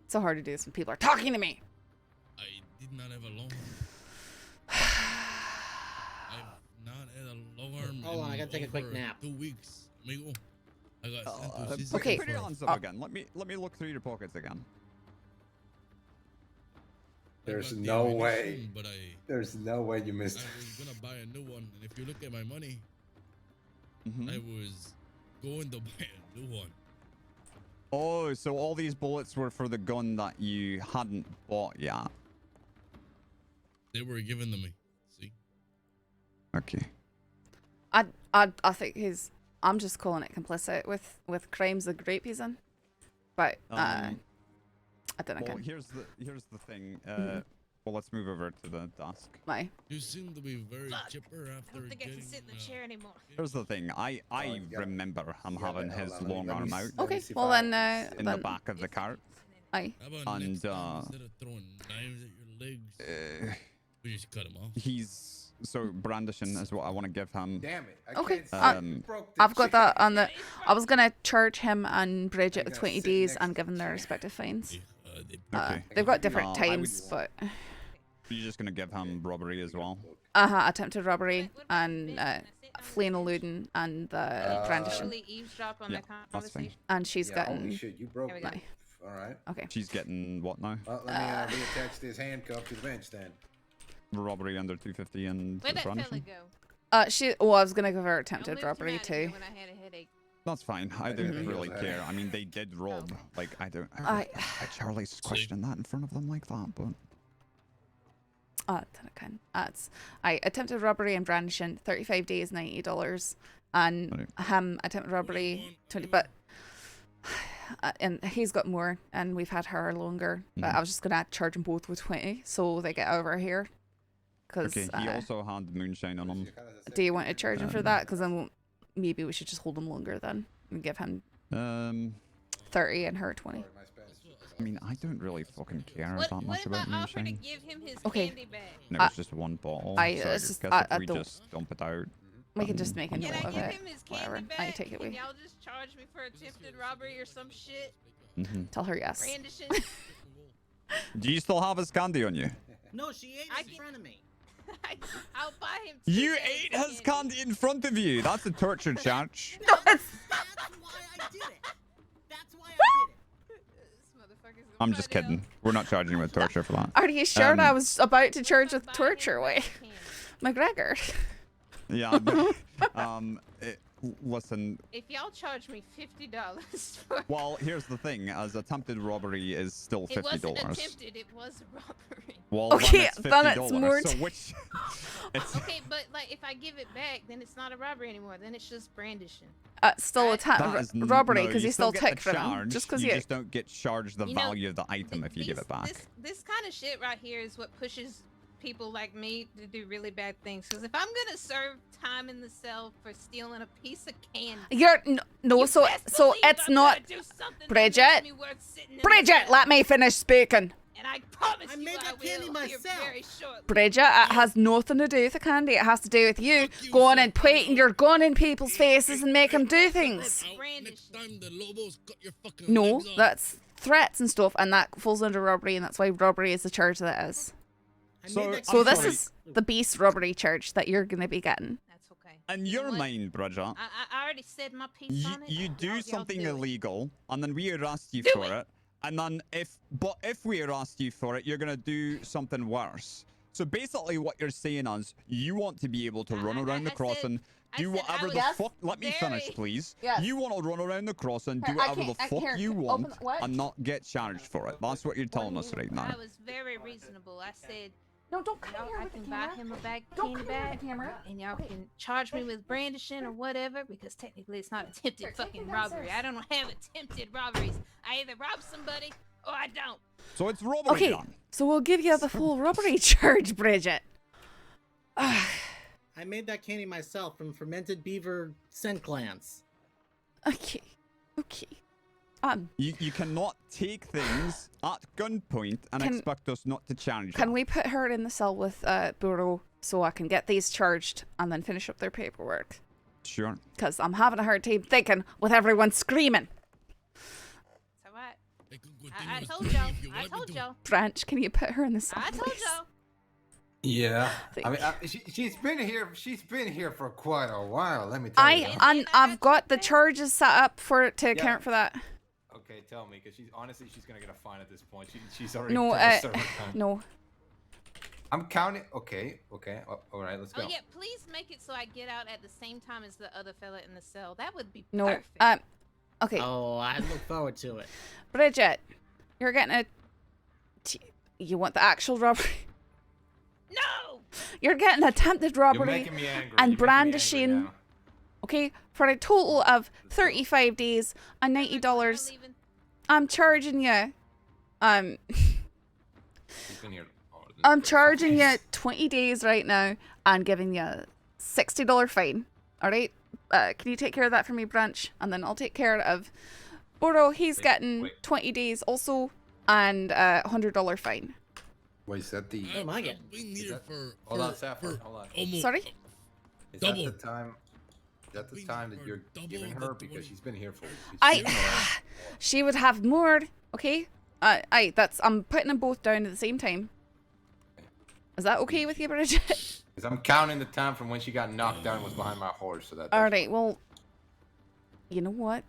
It's so hard to do this when people are talking to me. I did not have a long arm. I've not had a long arm. Hold on, I in gotta take a quick over nap. 2 weeks, amigo. I got sent to Sicily okay. Put your for- hands up again. Let me look through your pockets again. There's got the no way. ammunition, But There's no way you I missed. was gonna buy a new one, and if you look at my money, Mhm. I was going to buy a new one. Oh, so all these bullets were for the gun that you hadn't bought yet. They were given to me. See? Okay. I think I'm just calling it complicit with crimes the grape he's in. But I don't know. Well, here's the thing. Well, let's move over to the desk. Why? You seem to be very chipper I after don't think I getting. can sit in the chair anymore. Here's the thing. I remember him having his long arm out Okay, well then, in the back of the cart. Aye. How about And, next time, instead of throwing knives at your legs, we just cut them off. He's so brandishing is what I want to give him. Damn it. I Okay, can't see. Um, Broke the I've got chicken. that on the. I was gonna charge him and Bridget with gotta 20 sit days next and to give them the their chair. respective fines. Okay. They've got different I would- times, but You're just gonna give him robbery as well. attempted robbery and fleeing, eluding, and brandishing. Totally eavesdrop on Yeah, the that's fine. conversation. And she's Yeah, holy getting. shit, you broke There we go. that. All right. Okay. She's getting what now? Well, let me reattach this handcuff to the bench then. Robbery under 250 and Where'd that fella brandishing. go? She. Well, I was gonna give her Don't attempted move robbery around here too. when I had a headache. That's fine. I don't Mhm. really Mhm. care. I mean, they did rob. Like, I don't. I- Charlie's questioning that in front of them like that, but. It's attempted robbery and brandishing, 35 days, $90, and him attempted robbery 20. But and he's got more, and we've had her longer. But I was just gonna charge them both with 20, so they get over here. Because Okay, he also had moonshine on him. do you want to charge him for that? Because then maybe we should just hold him longer then and give him 30 and her 20. I mean, I don't really fucking care What, that what much if about I offer to moonshine. give him his Okay. candy back? And it was just one bottle. I- so it's just- guess if I we don't- just dump it out. We can just make a Can note I of give it. him his Whatever. candy I back? take it Can away. y'all just charge me for attempted robbery or some shit? Tell her yes. Brandishing? Do you still have his candy on you? No, she ate it in front of me. I'll buy him. You ate his candy in front of you. That's a torture charge. No, it's... That's why I did it. That's why I did it. I'm just kidding. We're not charging you with torture for that. Are you sure I was about to charge with torture? Wait, McGregor. Yeah. Listen. If y'all charge me $50 for Well, here's the thing: as attempted robbery is still $50. it wasn't attempted, it was a robbery. Well, Okay, then then it's it's $50. more. So which? It's, Okay, but like if I give it back, then it's not a robbery anymore. Then it's just brandishing. Still a that is robbery no, because you still get tick the for them. charge, Just because you you. just don't get charged the You know, value of the item if you give it back. This kind of shit right here is what pushes people like me to do really bad things. Because if I'm gonna serve time in the cell for stealing a piece of candy, You're no, you so best so believe it's I'm not. gonna do something that makes Bridgette, me worth sitting in the Bridgette, cell. let me finish speaking. And I promise I you made that candy will here myself. very shortly. Bridget, it has nothing to do with the candy. It has to do with you going and pointing your gun in people's faces and make them do things. Next time the Lobos cut your fucking No, legs off. that's threats and stuff, and that falls under robbery, and that's why robbery is the charge that it is. So this is the beast robbery charge that you're going to be getting. That's okay. In your mind, Bridget, I already said my piece on it. you do Y'all something do it. illegal, and then we arrest you Do for it. And then if we arrest you for it, you're gonna do something worse. So basically, what you're saying is you want to be able to run around the crossing, do whatever the fuck. Let me finish, please. Yes. You want to run around the crossing, do Here, I whatever the can't- fuck here, you open- want, what? and not get charged for it. That's what you're telling us right now. I was very reasonable. I said, no, don't come y'all, here I with can the buy camera. him a bag, Don't candy come here with bag, the camera. and y'all can charge me with brandishing or whatever, because technically it's not attempted fucking robbery. I don't have attempted robberies. I either rob somebody or I don't. So it's robbery. Okay, John. so we'll give you the full robbery charge, Bridget. I made that candy myself from fermented beaver scent glands. Okay. You cannot take things at gunpoint and Can- expect us not to challenge Can you. we put her in the cell with Burro so I can get these charged and then finish up their paperwork? Sure. Because I'm having a hard time thinking with everyone screaming. It's alright. I can continue I with told screaming y'all. if you I want me told to. y'all. Branch, can you put her in the cell, I told please? y'all. Yeah, Thank I mean, she's been here. She's been here for quite a while. Let me tell you. that. I've got the charges set up for it to account for that. Okay, tell me, because she's gonna get a fine at this point. She's already No, done several times. no. I'm counting. Okay. All right, let's go. Oh yeah, please make it so I get out at the same time as the other fella in the cell. That would be No. perfect. Okay. Oh, I look forward to it. Bridget, you're getting a. You want the actual robbery? No. You're getting attempted robbery making me angry. You're and making me angry brandishing. now. Okay, for a total of 35 days and $90. I'm charging you. She's been here. I'm charging you 20 days right now and giving you a $60 fine. All right. Can you take care of that for me, Branch? And then I'll take care of Burro. He's getting 20 days also and a $100 fine. Wait, is that the? Am I getting? We need it for. Hold on, Saffron. Hold on. Almost. Sorry? Is Double. that the time? Is that the time that you're giving her because she's been here for? She would have more. Okay. I'm putting them both down at the same time. Is that okay with you, Bridget? Because I'm counting the time from when she got knocked down and was behind my horse. So that. All right. Well, you know what?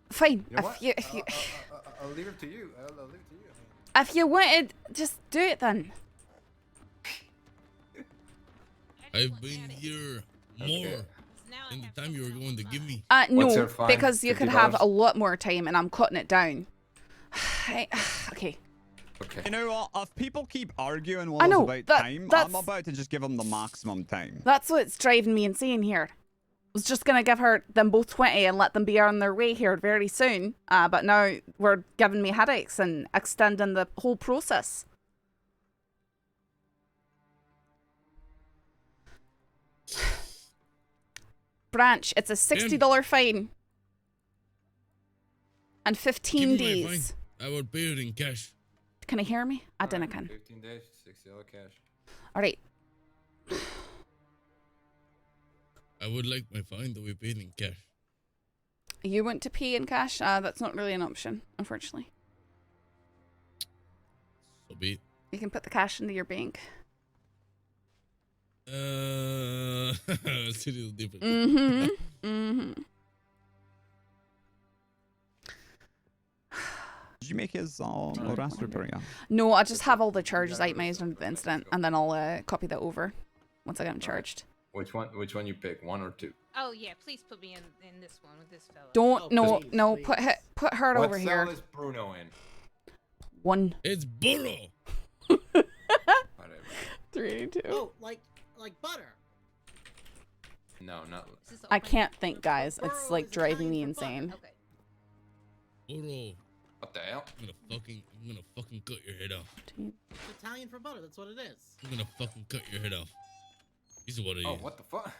Fine. You know what? If you I'll leave it to you. I'll leave it to you. if you wanted, just do it then. I've been here more than the time you were going to give me. What's No, her fine? because you could have $50? a lot more time, and I'm cutting it down. Okay. Okay. You know what? If people keep arguing with I us know, about time, that's- I'm about to just give them the maximum time. That's what's driving me insane here. I was just gonna give them both 20 and let them be on their way here very soon. But now we're giving me headaches and extending the whole process. Branch, it's a $60 fine. And 15 Give me my days. fine. I will pay it in cash. Can I hear me? I didn't can. 15 days, $60 cash. All right. I would like my fine to be paid in cash. You want to pay in cash? That's not really an option, unfortunately. So be it. You can put the cash into your bank. It's a little different. Mm-hmm. Mm-hmm. Did you make his arrest report? Yeah. No, I just have all the charges itemized under the incident, and then I'll copy that over once I get them charged. Which one you pick? 1 or 2? Oh yeah, please put me in this one with this fella. Don't. Oh, No. please, No. please. Put her What over here. cell is Bruno in? 1. It's Burro. Whatever. 382. Oh, like butter. No, not. Is this I open? can't think, guys. Burro It's like is driving me Italian for butter. insane. Okay. Burro. What the hell? I'm gonna fucking cut your head off. It's Italian for butter. That's what it is. I'm gonna fucking cut your head off. This is what it is. Oh, what the fuck?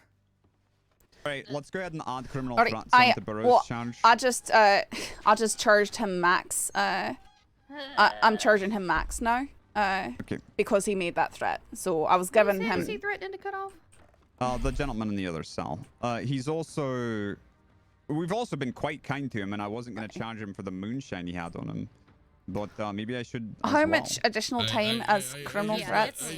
Right, let's go ahead and add criminal Alright, threats I onto Burro's charge. I just charged him max. I'm charging him max now. Okay. Because he made that threat. So I was giving Who's him. he threatening to cut off? The gentleman in the other cell. He's also... We've also been quite kind to him, and I wasn't going to charge him for the moonshine he had on him. But maybe I should as How well. much additional time as criminal threats? I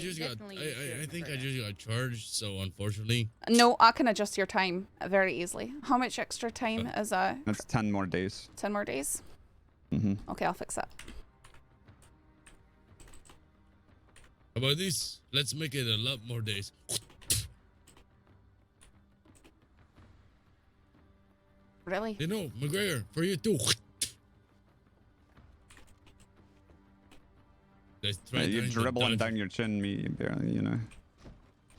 think I just got charged, so unfortunately. No, I can adjust your time very easily. How much extra time is That's 10 more days. 10 more days? Mm-hmm. Okay, I'll fix that. How about this? Let's make it a lot more days. Really? You know, McGregor, for you too. You're dribbling down your chin, me barely, you know.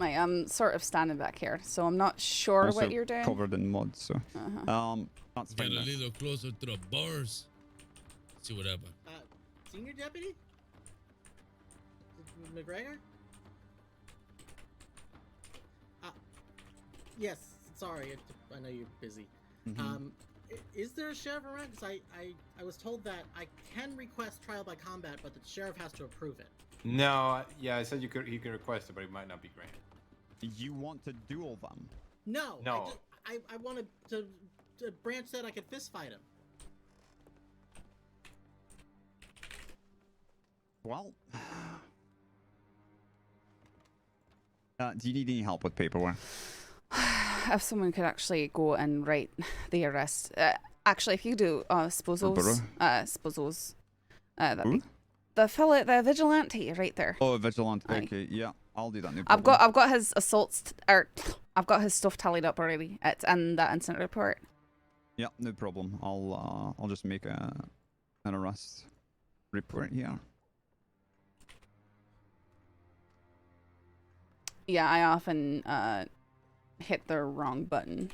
I'm sort of standing back here, so I'm not sure Also what you're doing. covered in mud, so that's Get fine. a then. little closer to the bars. See what happens. Senior deputy? McGregor? Yes. Sorry, I know you're busy. Mhm. Is there a sheriff around? Because I was told that I can request trial by combat, but the sheriff has to approve it. No, yeah, I said he could request it, but it might not be granted. You want to duel them? No. No. I wanted to. Branch said I could fist fight him. Well, do you need any help with paperwork? If someone could actually go and write the arrest. Actually, if you do Spozo's, that'd be the fella, the vigilante, right there. Oh, vigilante. Aye. Okay, yeah, I'll do that. No I've problem. got his assaults, or I've got his stuff tallied up already. It's in that incident report. Yeah, no problem. I'll just make an arrest report here. Yeah, I often hit the wrong button.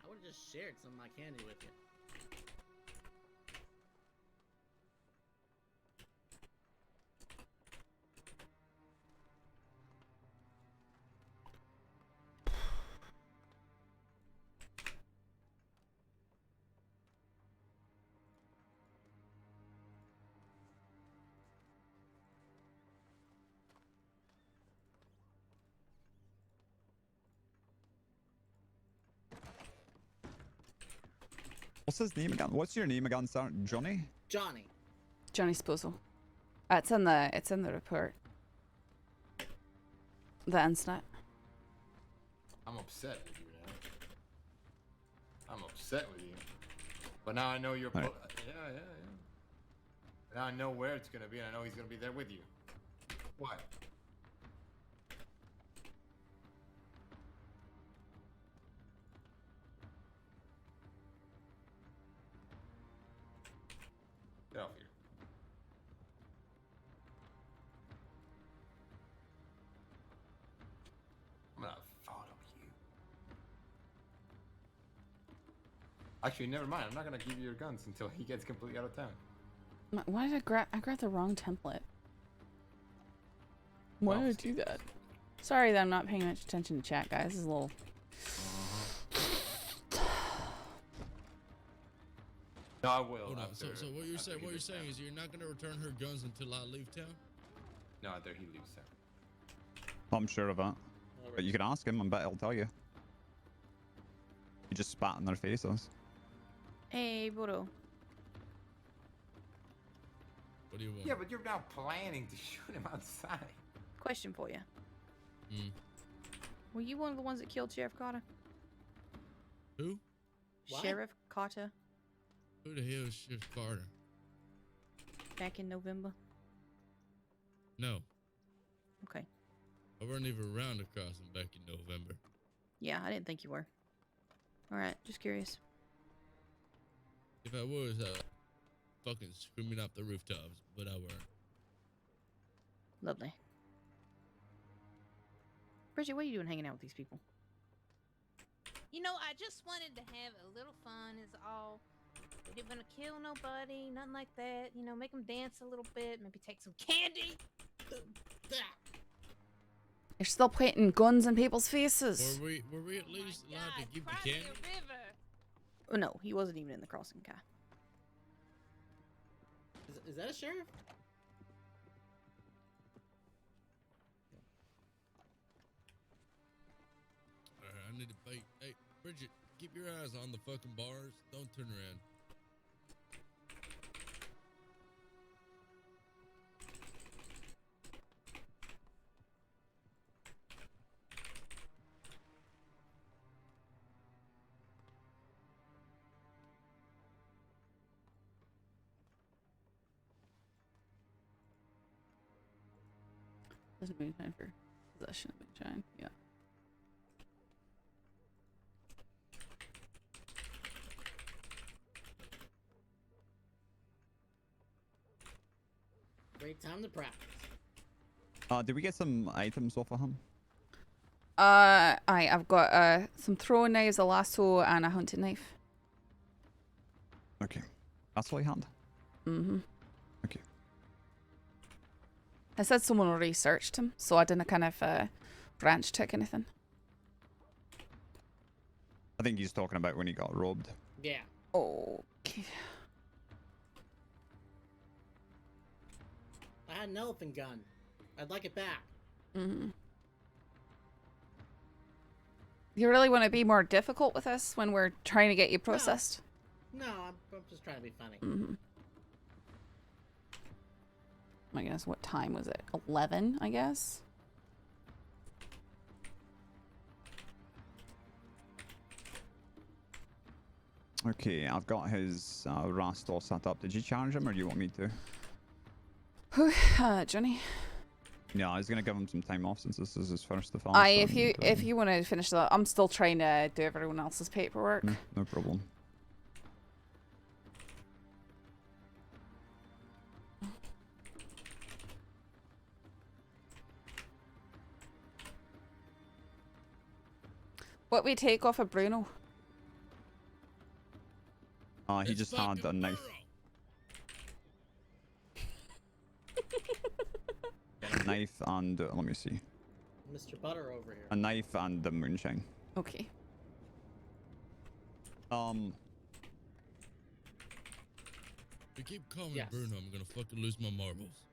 I would have just shared some of my candy with you. What's his name again? What's your name again, sir? Johnny? Johnny. Johnny Spozo. It's in the report. The incident. I'm upset with you now. I'm upset with you. But now I know you're. Right. Yeah. Now I know where it's gonna be, and I know he's gonna be there with you. What? Get off here. I'm gonna follow you. Actually, never mind. I'm not gonna give you your guns until he gets completely out of town. Why did I grab the wrong template? Why did I do that? Sorry that I'm not paying much attention to chat, guys. This is a little. No, I will. Hold on. after- So what you're after saying? he What you're leaves saying town. is you're not gonna return her guns until I leave town? No, after he leaves town. I'm sure of that. But you can ask him, I bet he'll tell you. You just spat in their faces. Hey, Burro. What do you want? Yeah, but you're now planning to shoot him outside. Question for you. Hmm. Were you one of the ones that killed Sheriff Carter? Who? What? Sheriff Carter Who the hell is Sheriff Carter? back in November? No. Okay. I wasn't even around the crossing back in November. Yeah, I didn't think you were. Alright, just curious. If I was, fucking screaming off the rooftops, but I weren't. Lovely. Bridget, what are you doing hanging out with these people? You know, I just wanted to have a little fun is all. We didn't want to kill nobody, nothing like that. You know, make them dance a little bit, maybe take some candy. You're still pointing guns in people's faces. Were we at least allowed to give the candy? Oh, no, he wasn't even in the crossing car. Is that a sheriff? I need to fight. Hey, Bridget, keep your eyes on the fucking bars. Don't turn around. Doesn't mean time for possession of moonshine. Yeah. Great time to practice. Did we get some items off of him? I've got some throwing knives, a lasso, and a hunting knife. Okay. That's all he had? Mm-hmm. Okay. I said someone researched him, so I didn't kind of branch check anything. I think he's talking about when he got robbed. Yeah. Okay. I had an elephant gun. I'd like it back. Mm-hmm. You really want to be more difficult with us when we're trying to get you processed? No, I'm just trying to be funny. Mm-hmm. I guess, what time was it? 11, I guess? Okay, I've got his Rast all set up. Did you challenge him or do you want me to? Who? Johnny? Yeah, I was gonna give him some time off since this is his first offense. If you want to finish that, I'm still trying to do everyone else's paperwork. No problem. What we take off of Bruno? He just had a knife. A knife and let me see. Mr. Butter over here. A knife and the moonshine. Okay. You keep calling me Bruno, I'm gonna fucking lose my marbles.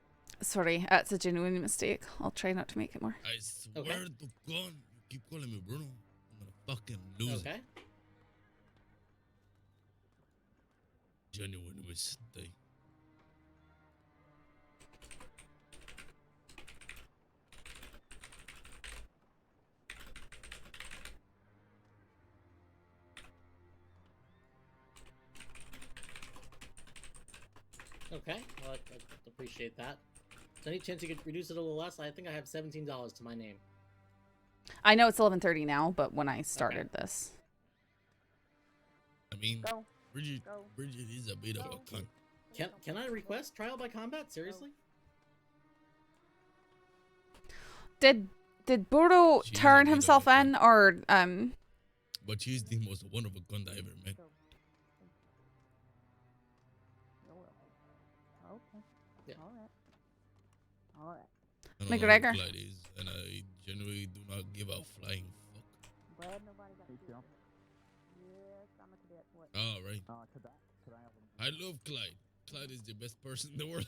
Sorry, that's a genuine mistake. I'll try not to make it more. I swear to God, you keep calling me Bruno, I'm gonna fucking lose it. Genuine mistake. Okay, well, I appreciate that. Is there any chance you could reduce it a little less? I think I have $17 to my name. I know it's 11:30 now, but when I started this. I mean, Bridget is a bit of a cunt. Can I request trial by combat? Seriously? Did Burro turn himself in, or But she's the most wonderful cunt I ever met. Okay. Yeah. All right. I don't know McGregor. who Clyde is, and I generally do not give a flying fuck. Glad nobody got killed. Yes, I'm a cadet. What? All right. Could I have him? I love Clyde. Clyde is the best person in the world.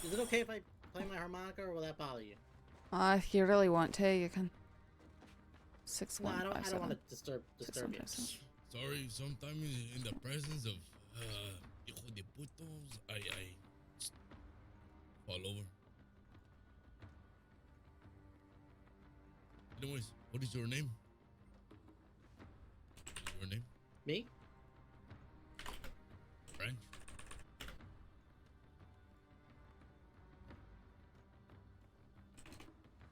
Is it okay if I play my harmonica, or will that bother you? if you really want to, you can. No, I don't want 6157. to disturb you. Sorry, sometimes in the presence of hijo de putos, I just fall over. Anyways, what is your name? What is your name? Me? Branch.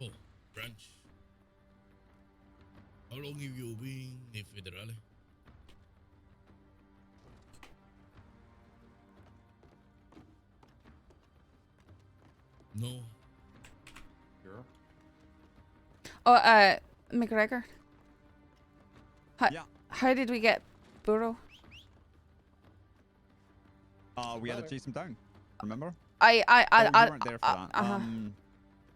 Oh, Branch. How long have you been in Federale? No. Sure. Oh, McGregor. Yeah. How did we get Burro? We had to chase him down. Remember? I you weren't there for that.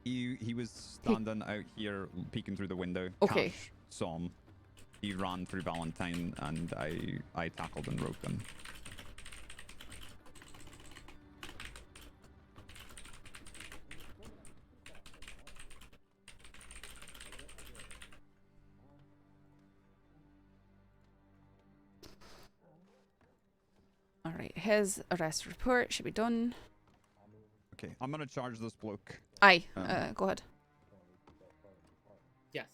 He was standing out here peeking through the window. Okay. Cash saw him. He ran through Valentine and I tackled and roped him. All right, his arrest report should be done. Okay, I'm gonna charge this bloke. Aye, go ahead. Yes.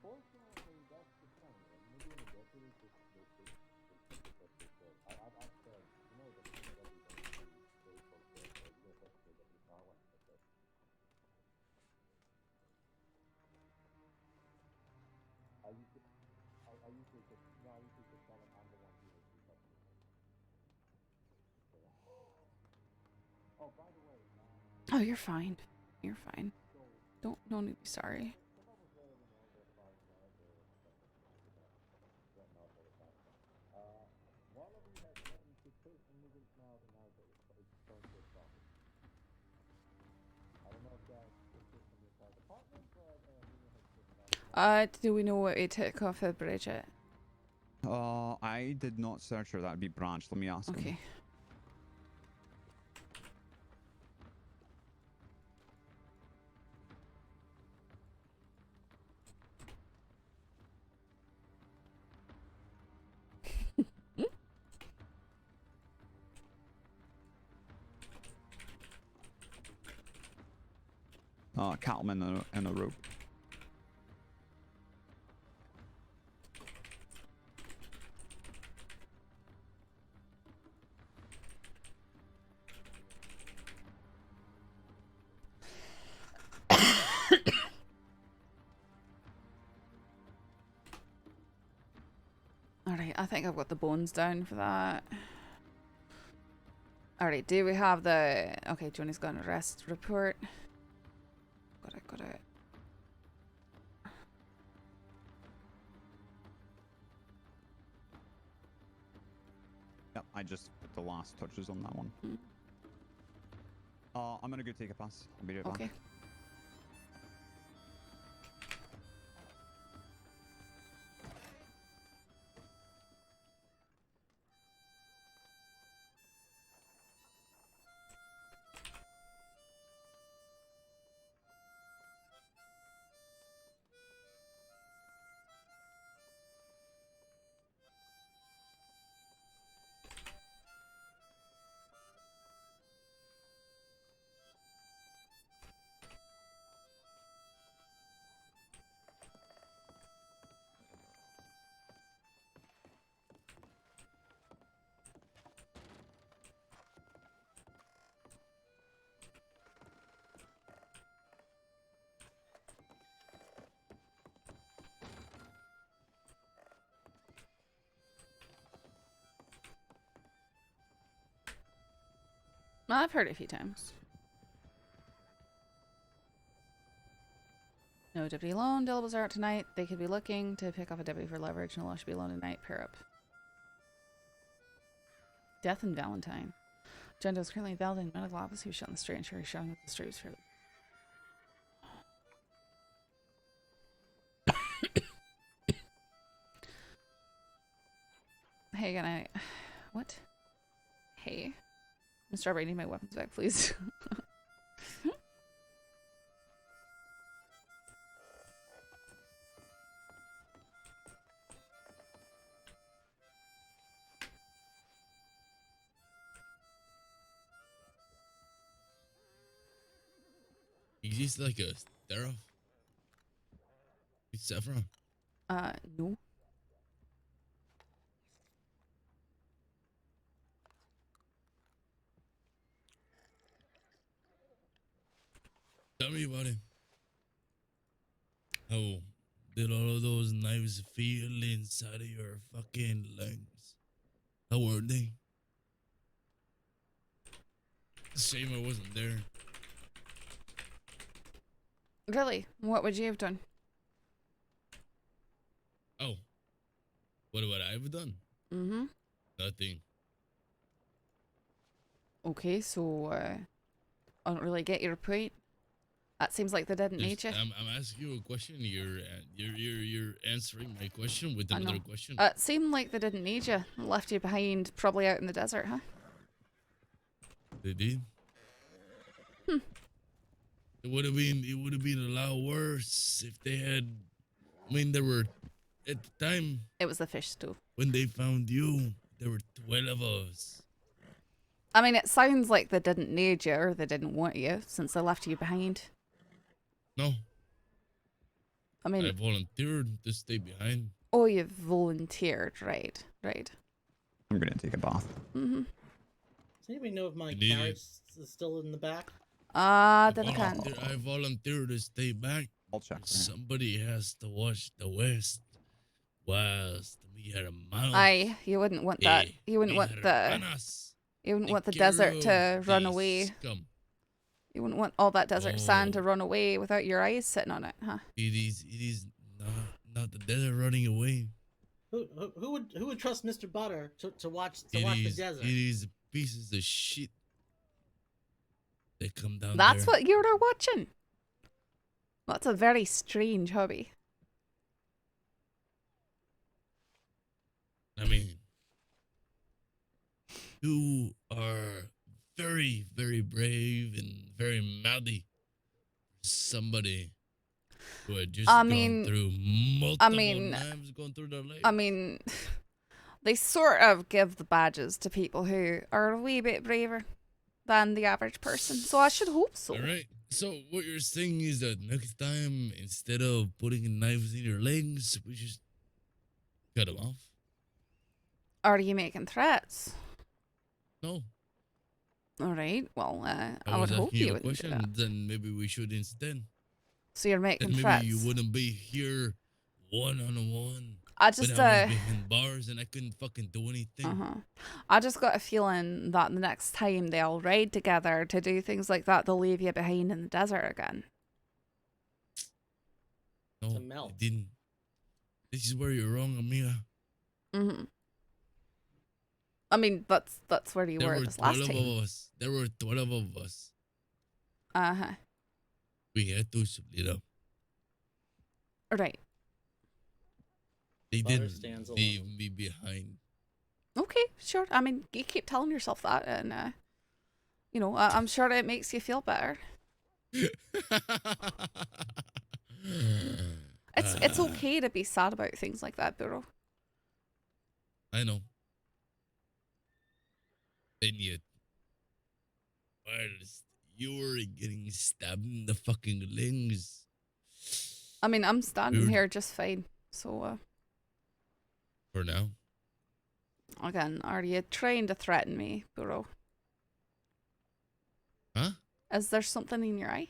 Unfortunately, that's the thing. Maybe in the deputy, they what they said. I've said, you know, that very close to U.S. Deputy Saffron. I usually just tell them I'm the one who was requesting it. Oh, by the way. Oh, you're fine. You're fine. No need to be sorry. Do we know what it took off of Bridgette? I did not search her. That'd be Branch. Let me ask him. Okay. Cattleman in a rope. Alright, I think I've got the bones down for that. Alright, do we have the... Okay, Johnny's got an arrest report. Got it. Yep, I just put the last touches on that one. I'm gonna go take a pass. I'll be right back. Okay. I've heard it a few times. No deputy alone. Lobos are out tonight. They could be looking to pick off a deputy for leverage. No law should be alone tonight. Pair up. Death and Valentine. John Doe is currently in Valentine medical office. He was shot in the street and sure he's shot in the street. Hey, can I... What? Hey. Mr. Strawberry, I need my weapons back, please. Is this like a sheriff? It's Saffron. No. Tell me about it. How did all of those knives feel inside of your fucking legs? How were they? Shame I wasn't there. Really? What would you have done? Oh. What would I have done? Mm-hmm. Nothing. Okay, so, I don't really get your point. That seems like they didn't need you. I'm asking you a question. You're answering my question with I another know. question. It seemed like they didn't need you. Left you behind, probably out in the desert, huh? They did. Hmm. It would have been a lot worse if they had. I mean, there were at the time. It was the fish stew. When they found you, there were 12 of us. I mean, it sounds like they didn't need you or they didn't want you since they left you behind. No. I mean, I volunteered to stay behind. Oh, you volunteered, right? Right. I'm gonna take a bath. Mm-hmm. Does anybody know if my Indeed. carriage is still in the back? Then I can. I volunteered to stay back. I'll check. Somebody has to watch the West, whilst we had a mouth. Aye, you wouldn't want that. You wouldn't want the. You wouldn't want the desert to run away. Scum. You wouldn't want all that desert sand to run away without your eyes sitting on it, huh? It is not the desert running away. Who would trust Mr. Butter to watch the desert? It is pieces of shit that come down That's there. what you were watching. That's a very strange hobby. I mean, you are very, very brave and very mouthy. Somebody who had just gone through multiple knives going through their legs. I mean, they sort of give the badges to people who are a wee bit braver than the average person, so I should hope so. All right. So what you're saying is that next time, instead of putting knives in your legs, we just cut them off? Are you making threats? No. All right. Well, I was would hope asking you a wouldn't do question, that. then maybe we should instead. So you're making Then maybe threats. you wouldn't be here one-on-one. I just when I was behind bars and I couldn't fucking do anything. I just got a feeling that the next time they all ride together to do things like that, they'll leave you behind in the desert again. No, I didn't. This is where you're wrong, Amiga. I mean, that's where you There were were this last 12 time. of us. There were 12 of us. We had to split up. Right. They Butter didn't stands leave alone. me behind. Okay, sure. I mean, you keep telling yourself that, and you know, I'm sure it makes you feel better. It's okay to be sad about things like that, Burro. I know. And yet, whilst you were getting stabbed in the fucking legs. I mean, I'm standing Dude. here just fine. So, For now. again, are you trying to threaten me, Burro? Huh? Is there something in your eye?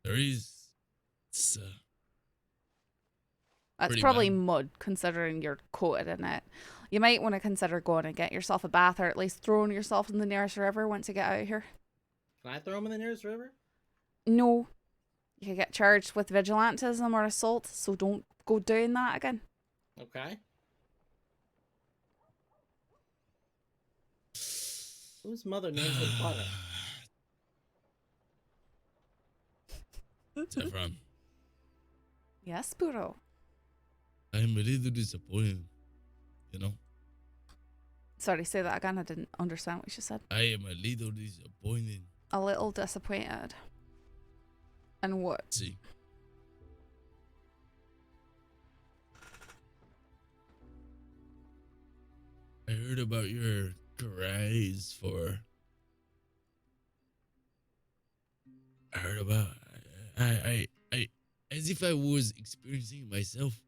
There is. It's, It's pretty probably bad. mud, considering you're coated in it. You might want to consider going and get yourself a bath, or at least throwing yourself in the nearest river once you get out of here. Can I throw him in the nearest river? No. You could get charged with vigilantism or assault, so don't go doing that again. Okay. Whose mother names him butter? Saffron, Yes, Burro. I'm a little disappointed. You know, Sorry, say that again. I didn't understand what you said. I am a little disappointed. A little disappointed. And what? See, I heard about your cries for. I heard about. I as if I was experiencing myself.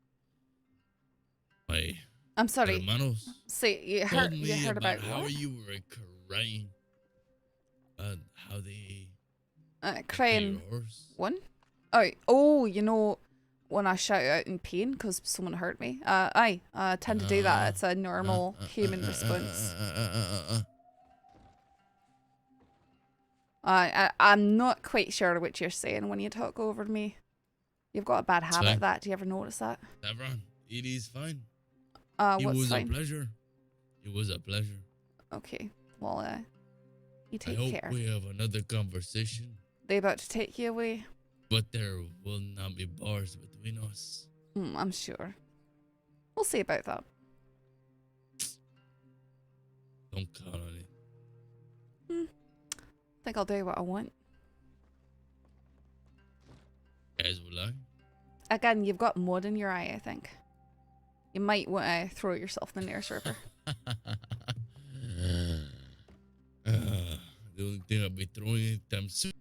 My I'm sorry. hermanos Say you told heard. me You heard about how what? you were crying. How they Crying. your horse. One? Oh, you know, when I shout out in pain because someone hurt me. I tend to do that. It's a normal human response. I'm not quite sure what you're saying when you talk over me. You've got a bad habit fine. of that. Do you ever notice that? Saffron, it is fine. What's It was fine? a pleasure. It was a pleasure. Okay. Well, you I take hope care. we have another conversation, They about to take you away? but there will not be bars between us. I'm sure. We'll see about that. Don't count on it. Think I'll do what I want. As will I. Again, you've got mud in your eye, I think. You might want to throw yourself in the nearest river. The only thing I'll be throwing it them soon.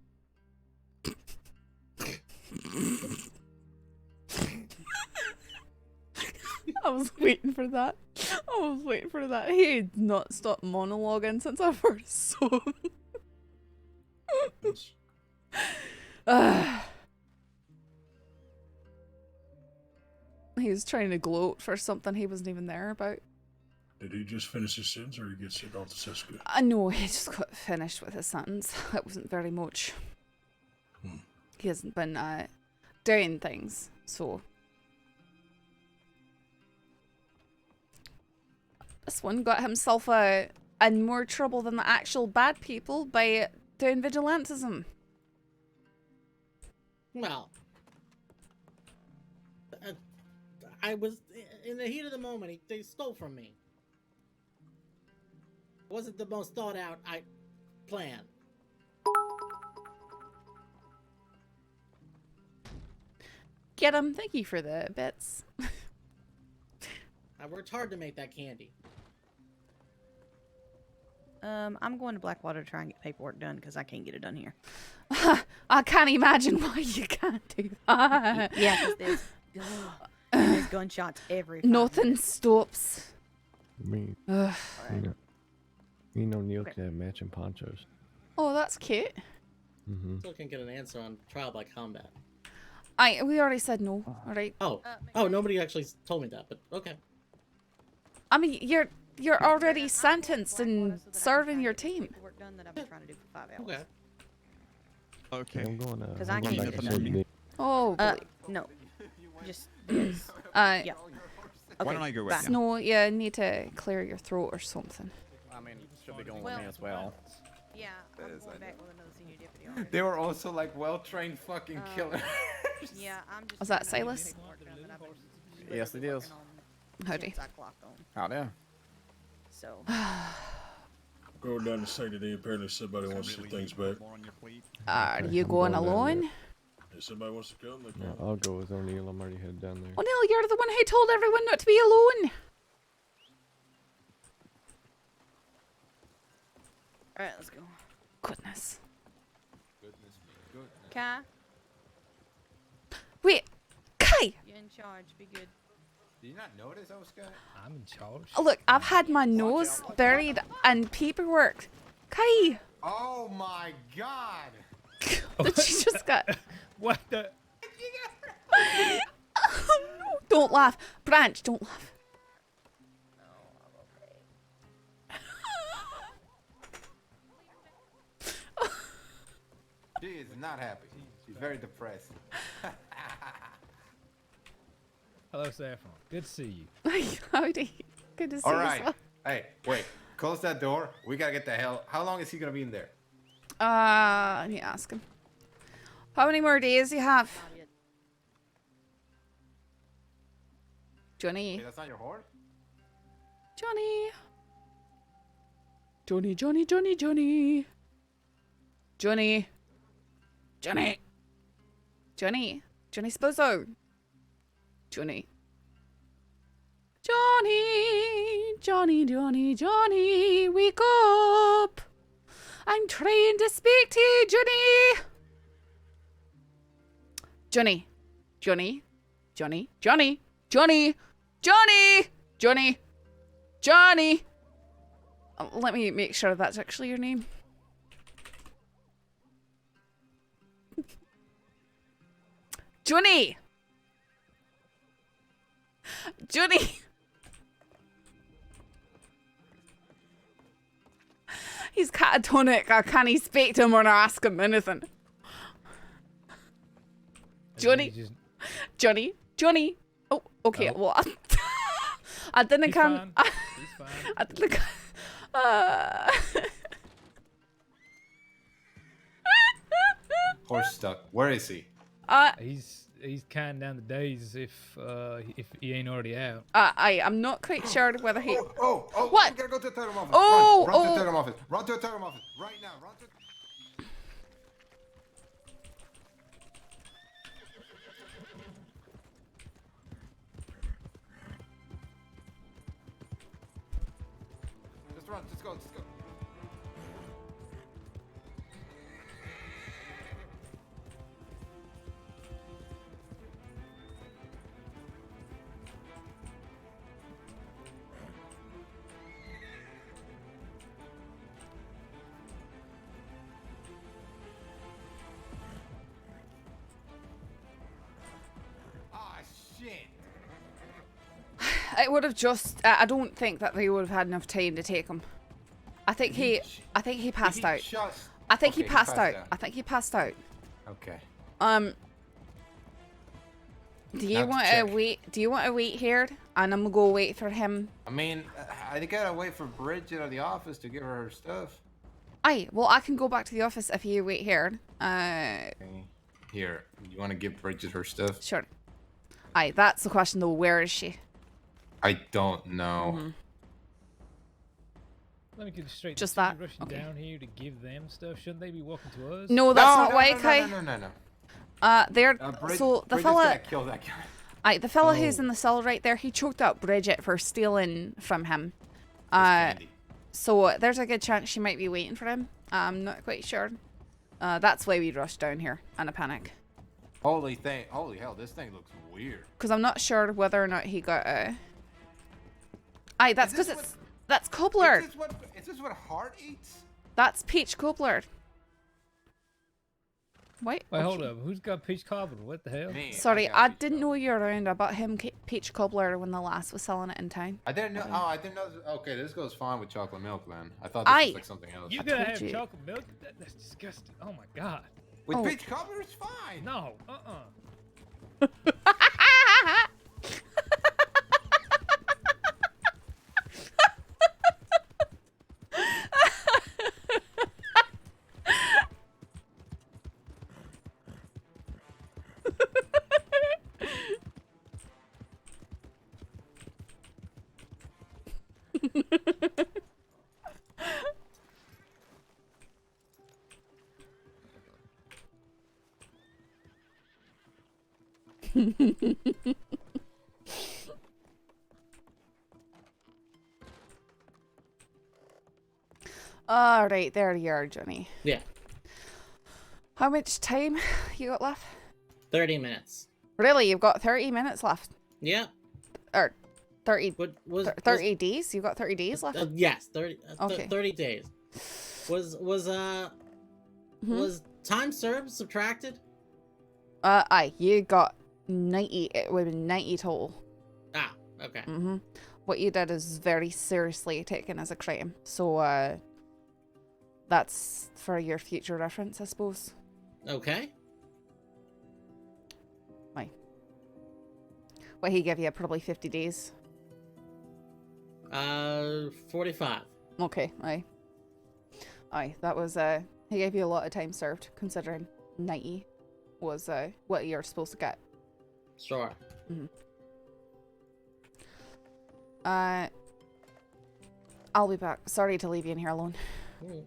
I was waiting for that. He had not stopped monologuing since I first saw him. He was trying to gloat for something he wasn't even there about. Did he just finish his sentence or he get sent off to Cisco? I know, he just got finished with his sentence. It wasn't very much. He hasn't been doing things, so. This one got himself in more trouble than the actual bad people by doing vigilantism. Well, I was in the heat of the moment. They stole from me. It wasn't the most thought out plan. Get him. Thank you for the bits. I worked hard to make that candy. I'm going to Blackwater to try and get paperwork done because I can't get it done here. I can't imagine why you can't do that. Yeah, because there's gunshots every 5 Nothing minutes. stops. Me. Ugh. Me and O'Neill can have matching ponchos. Oh, that's cute. Still can get an answer on trial by combat. We already said no. All right. Oh, nobody actually told me that, but okay. I mean, you're already sentenced and serving your team. Paperwork done that I've been trying to do for 5 hours. Okay. I'm going. Because I'm I going can't back get to it done. Sydney. Oh, boy. No. Just this. Yeah. Okay, Why don't I go with bye. you? No, you need to clear your throat or something. I mean, should be going with me as well. Yeah, I'm going back with another senior deputy already. They were also like well-trained fucking killers. Yeah, I'm just. Was that trying to get Silas? paperwork done that I've been Yes, it is. working on Howdy. since I clocked on. Out there. So. Go down to say today. Apparently somebody wants their things back. Are you I'm going going down alone? If somebody wants to come, they No, can. I'll go with O'Neill. I'm already headed down there. O'Neill, you're the one who told everyone not to be alone. All right, let's go. Goodness. Kai, Wait, Kai. you're in charge. Be good. Did you not notice I was Scott? I'm in charge. Look, I've had my nose buried in paperwork. Kai, Oh my god! did you just got? What the? Don't laugh. Branch, don't laugh. She is not happy. She's very depressed. Hello, Saffron. Good to see you. Howdy. Good to see you. All right. as well. Hey, wait. Close that door. We gotta get the hell. How long is he gonna be in there? Let me ask him. How many more days do you have? Johnny. Hey, that's not your horse? Johnny. Johnny, Johnny, Johnny, Johnny. Johnny. Johnny. Johnny. Johnny Spozo. Johnny. Johnny. Johnny, Johnny, Johnny. Wake up. I'm trying to speak to you, Johnny. Johnny. Johnny. Johnny. Johnny. Johnny. Johnny. Johnny. Johnny. Let me make sure that's actually your name. Johnny. Johnny. He's catatonic. I can't speak to him or ask him anything. Johnny. Johnny. Johnny. Oh, okay. Oh. Well, I didn't come. I didn't. Horse stuck. Where is he? He's counting down the days if he ain't already out. I'm not quite sure whether he. Oh! What? We gotta go to the telegram office. Oh! Run to the telegram office. Run to the telegram office right now. Run to. Just run. Just go. Just go. It would have just. I don't think that they would have had enough time to take him. I think he passed out. I think he passed out. I think he passed out. Okay. Do you want to wait? Do you want to wait here? And I'm gonna go wait for him. I mean, I gotta wait for Bridgette at the office to give her stuff. Aye, well, I can go back to the office if you wait here. Here, you want to give Bridgette her stuff? Sure. Aye, that's the question though. Where is she? I don't know. Mm-hmm. Let me get it straight. Just that. that? Rushing down here to give them stuff. Shouldn't they be walking to us? No, that's not why, Kai. No. They're so the Bridgette's fella. gonna kill that guy. Aye, the fella who's in the cell right there, he choked up Bridgette for stealing from him. So there's a good chance she might be waiting for him. I'm not quite sure. That's why we rushed down here in a panic. Holy hell, this thing looks weird. Because I'm not sure whether or not he got a. Aye, that's because that's cobbler. Is this what Heart eats? That's peach cobbler. Wait. Wait, hold up. Who's got peach cobbler? What the hell? Sorry, I didn't know you were around. I bought him peach cobbler when the last was selling it in town. I didn't know. Oh, I didn't know. Okay, this goes fine with chocolate milk then. I thought this was like something else. You gotta have chocolate milk? That's disgusting. Oh my god. With peach cobbler, it's fine. No. All right, there you are, Johnny. Yeah. How much time you got left? 30 minutes. Really? You've got 30 minutes left? Yeah. Or 30, 30 days? days? You got 30 days left? Yes, 30, okay. 30 days. Was time served subtracted? Aye, you got 90. It would have been 90 total. Ah, okay. Mm-hmm. What you did is very seriously taken as a crime. So, that's for your future reference, I suppose. Okay. Aye. What he gave you? Probably 50 days. 45. Okay, aye. Aye, that was, he gave you a lot of time served, considering 90 was, what you're supposed to get. Sure. Mm-hmm. I'll be back. Sorry to leave you in here alone. Mm.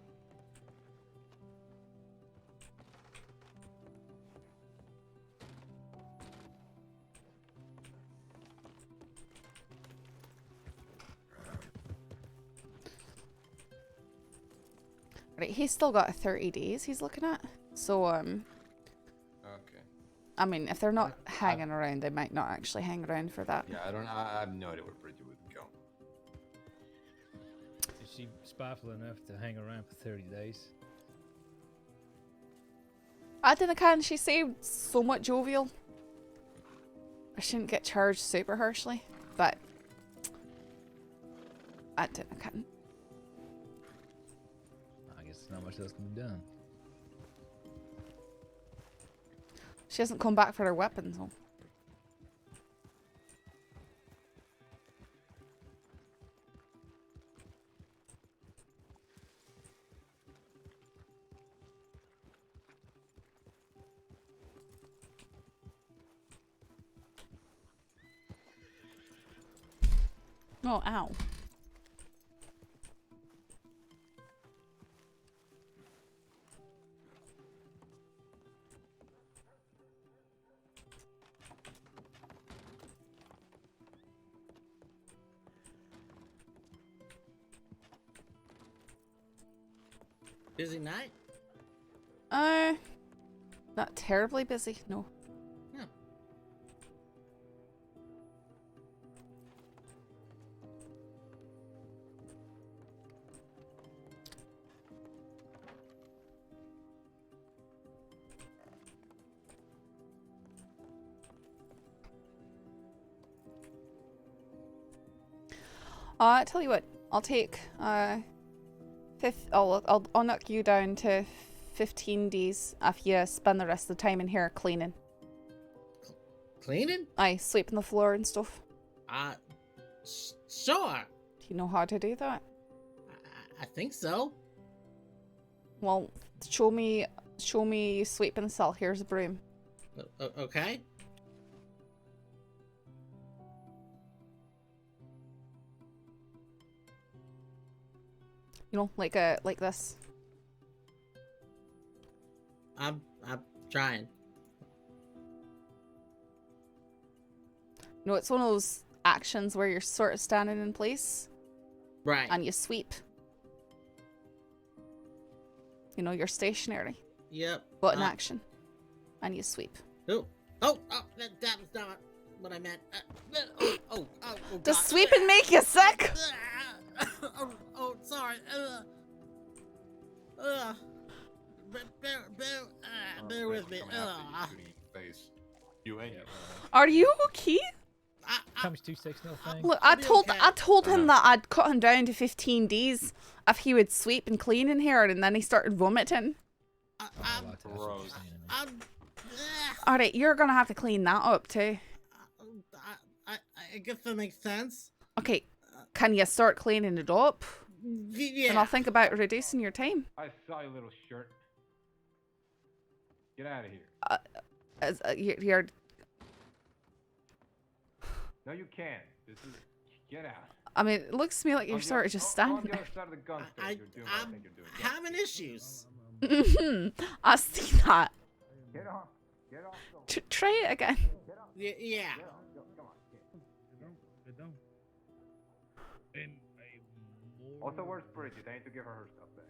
Right, he's still got 30 days he's looking at. So, Okay. I mean, if they're not hanging around, they might not actually hang around for that. Yeah, I have no idea where Bridget would go. Is she spiteful enough to hang around for 30 days? I didn't can. She seemed somewhat jovial. I shouldn't get charged super harshly, but I didn't can. I guess not much else can be done. She hasn't come back for her weapons, though. Oh, ow. Busy night? Not terribly busy, no. Yeah. Tell you what, I'll take, I'll knock you down to 15 days if you spend the rest of the time in here cleaning. Cleaning? Aye, sweeping the floor and stuff. Sure. Do you know how to do that? I think so. Well, show me you sweeping the cell. Here's a broom. Okay. You know, like this. I'm trying. You know, it's one of those actions where you're sort of standing in place. Right. And you sweep. You know, you're stationary. Yep. But in action. And you sweep. Oh, that was not what I meant. Oh, Does sweeping make you sick? Sorry. Bear with me. Face. You ain't. Are you okay? Times 269 thing. Look, I told him that I'd cut him down to 15 days if he would sweep and clean in here, and then he started vomiting. Alright, you're gonna have to clean that up too. I guess that makes sense. Okay, can you start cleaning it up? Yeah. And I'll think about reducing your time. I saw your little shirt. Get out of here. You're No, you can't. This is. Get out. I mean, it looks to me like you're sort of just standing On the there. other side of the gun store, you're doing what I think you're doing. Having issues. I see that. Get off. Get off. Try it again. Yeah. Also, where's Bridget? I need to give her her stuff back.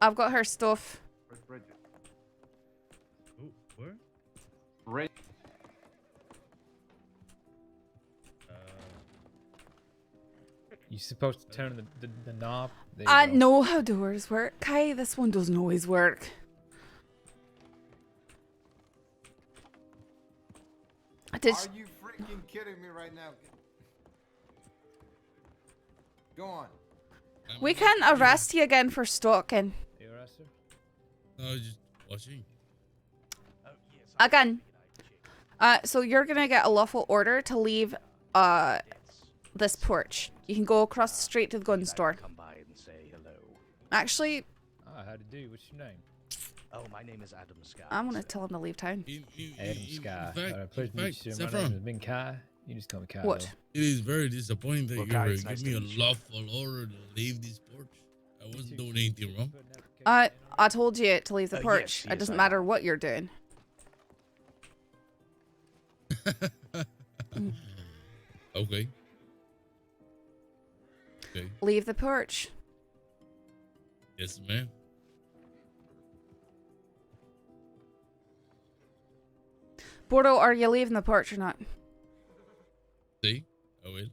I've got her stuff. Where's Bridget? Oh, where? Bridget. You're supposed to turn the knob. There you I go. know how doors work. Kai, this one doesn't always work. Did Are you freaking kidding me right now? Go on. we can arrest you again for stalking. You arrest her? I was just watching. Again. So you're gonna get a lawful order to leave this porch. You can go across the street to the gun store. Come by and say hello. Actually, How to do? What's your name? Oh, my name is Adam Sky. I'm gonna tell him to leave town. Adam Sky. Pleasure to meet you. My Saffron. name has been Kai. You just call me Kai. What? though. It is very disappointing that Well, you Kai, were it's nice giving to me meet a you. lawful order to leave this porch. I wasn't doing anything wrong. I told you to leave the Yes, porch. yes, It doesn't I matter what you're doing. Okay. Okay. Leave the porch. Yes, ma'am. Burro, are you leaving the porch or not? See? I will.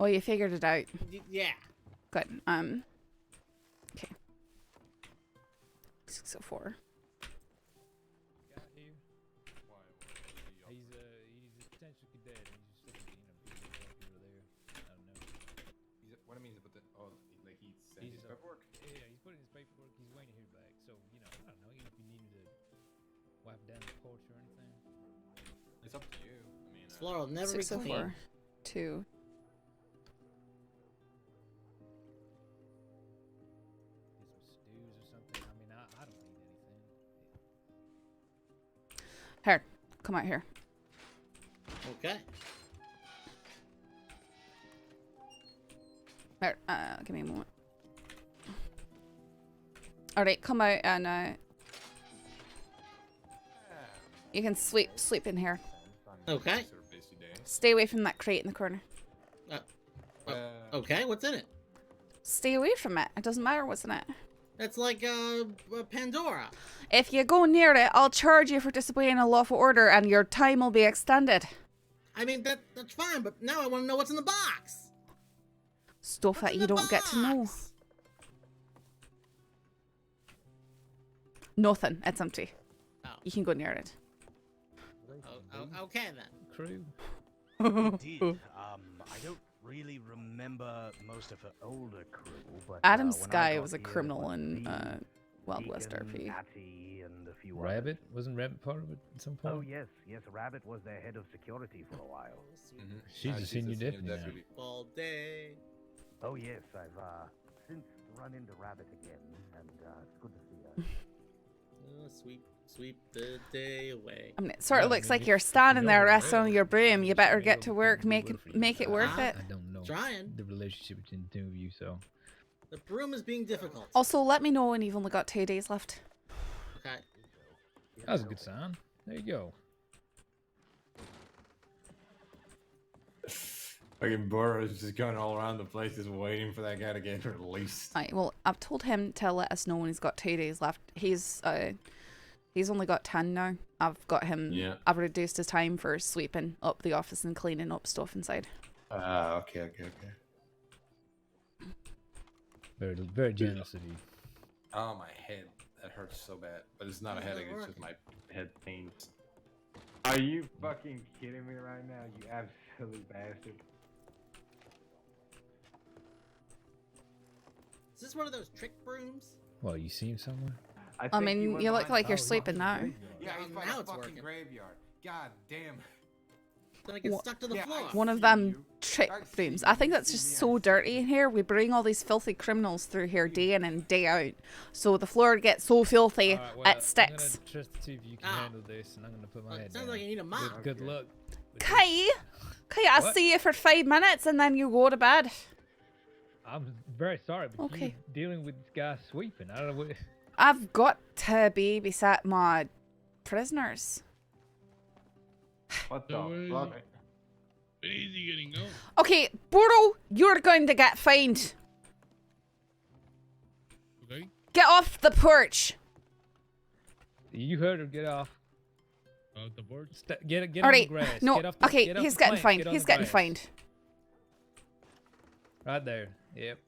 Oh, you figured it out. Yeah. Good. Okay. 604. He's a potential cadet. And he's just looking, over there. I don't know. What I mean is, but like he sent his paperwork. Yeah, he's putting his paperwork. He's waiting to hear back. So I don't know. Even if you needed to wipe down the porch or anything. It's up to you. I mean, Floor will never be clean. 604. 2. Stews or something. I mean, I don't need anything. Here. Come out here. Okay. Here, give me a moment. Alright, come out and you can sleep in here. Okay. Stay away from that crate in the corner. Okay, what's in it? Stay away from it. It doesn't matter what's in it. That's like Pandora. If you go near it, I'll charge you for disobeying a lawful order and your time will be extended. I mean, that's fine, but now I want to know what's in the box. Stuff that you don't get to know. Nothing. It's empty. Oh. You can go near it. Okay then. Crew. Indeed. I don't really remember most of her older crew, but Adam when I Sky got was a here, criminal it in was WildRP. Deacon, Natty, and a few Rabbit? others. Wasn't Rabbit part of it at some point? Oh yes, Rabbit was their head of security for a while. She's a senior deputy now. All day. Oh yes, I've since run into Rabbit again, and it's good to see her. Sweep the day away. I mean, it sort of looks like you're standing there resting on your broom. You better get to work, make it worth it. I don't know Trying. the relationship between the two of you, so. The broom is being difficult. Also, let me know when you've only got 2 days left. Okay. That was a good sign. There you go. Fucking Burro is just going all around the place, just waiting for that guy to get released. Right, well, I've told him to let us know when he's got 2 days left. He's only got 10 now. I've got him. Yeah. I've reduced his time for sweeping up the office and cleaning up stuff inside. Okay. Very, very generous of you. Oh, my head. That hurts so bad. But it's not a headache, it's just my head pains. Are you fucking kidding me right now, you absolute bastard? Is this one of those trick brooms? What, you seen somewhere? I mean, you look like you're sleeping now. Yeah, he's by now the it's fucking working. graveyard. God damn. Then I get stuck to the floor. One of them trick brooms. I think that's just so dirty in here. We bring all these filthy criminals through here day in and day out. So the floor gets so filthy, Alright, well, it sticks. I'm gonna trust the two of you can handle this, and I'm gonna put my head sounds down. like you need a mop. Good luck. Kai, I What? see you for 5 minutes and then you go to bed. I'm very sorry, but Okay. you're dealing with this guy sweeping. I don't know what. I've got to babysit my prisoners. What the fuck? Easy getting going. Okay, Burro, you're going to get fined. Okay. Get off the porch. You heard her. Get off. Out the board. Get on the Alright, grass. no, Get off the, okay, get off he's the getting plank, fined. get on He's the getting grass. fined. Right there. Yep.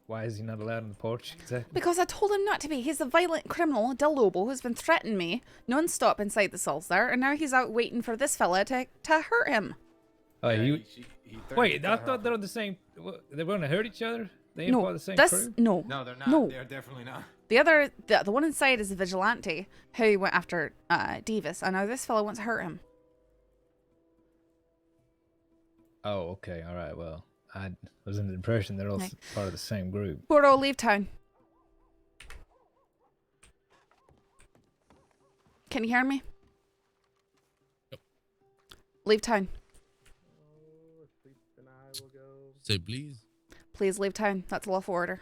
Why is he not allowed on the porch? Exactly. Because I told him not to be. He's a violent criminal, Del Lobo, who's been threatening me non-stop inside the cells there, and now he's out waiting for this fella to hurt him. Oh, Yeah, you. he Wait, threatened I to thought her. they're on the same. They're going to hurt each other. They ain't No, part of the same this crew. no. No, they're not. No. They're definitely not. The one inside is a vigilante who went after Davis, and now this fella wants to hurt him. Oh, okay, all right. Well, I was under the impression they're all Right. part of the same group. Burro, leave town. Can you hear me? Leave town. Say please. Please leave town. That's a lawful order.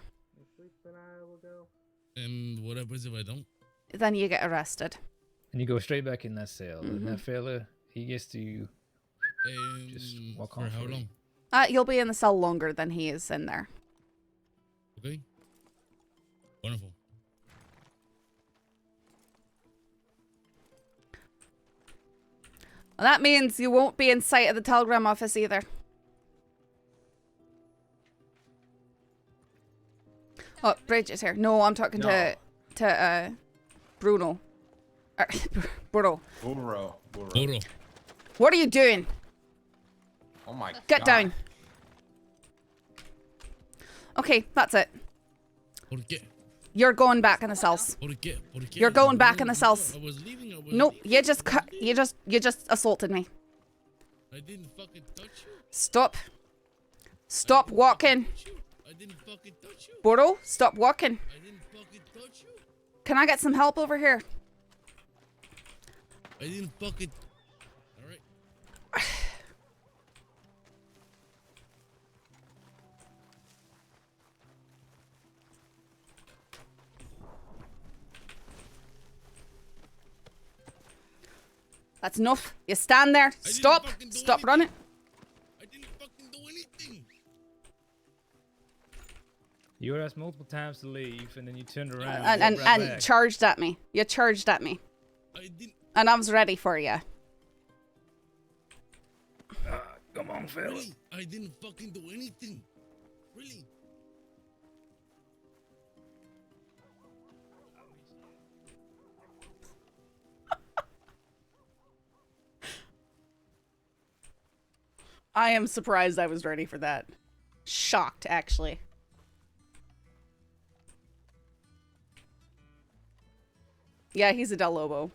And what happens if I don't? Then you get arrested. And you go straight back in that cell. And Mhm. that fella, he gets to just walk For on. how free. long? You'll be in the cell longer than he is in there. Okay. Wonderful. Well, that means you won't be in sight of the telegram office either. Oh, Bridgette's here. No, I'm talking to Bruno. Burro. Burro. Burro. What are you doing? Oh my god. Get down. Okay, that's it. ¿Por qué? You're going back in the cells. ¿Por qué? ¿Por qué? You're going back in the cells. I was leaving. Nope, you just assaulted me. I didn't fucking touch you. Stop. Stop walking. I didn't fucking touch you. Burro, stop walking. I didn't fucking touch you. Can I get some help over here? I didn't fucking. All right. That's enough. You stand there. Stop. Stop running. I didn't fucking do anything. You were asked multiple times to leave, and then you turned around and, And walked right back. charged at me. You charged at me. I didn't. And I was ready for you. Come on, fella. Really? I didn't fucking do anything. Really? I am surprised I was ready for that. Shocked, actually. Yeah, he's a Del Lobo.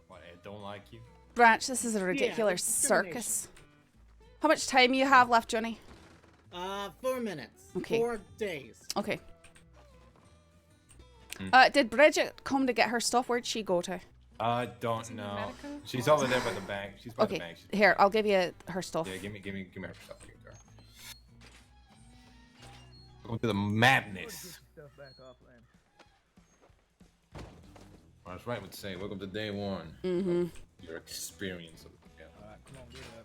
What, I don't like you? Branch, this is a ridiculous discrimination. circus. How much time you have left, Johnny? 4 minutes. Okay. 4 days. Okay. Did Bridget come to get her stuff? Where'd she go to? I don't know. She's over there by the bank. She's by the Okay, bank. here, I'll give you her stuff. Yeah, give me her stuff. Give it to her. Go to the madness. That's right. Would say, welcome to day one. Mm-hmm. Your experience of it. Yeah.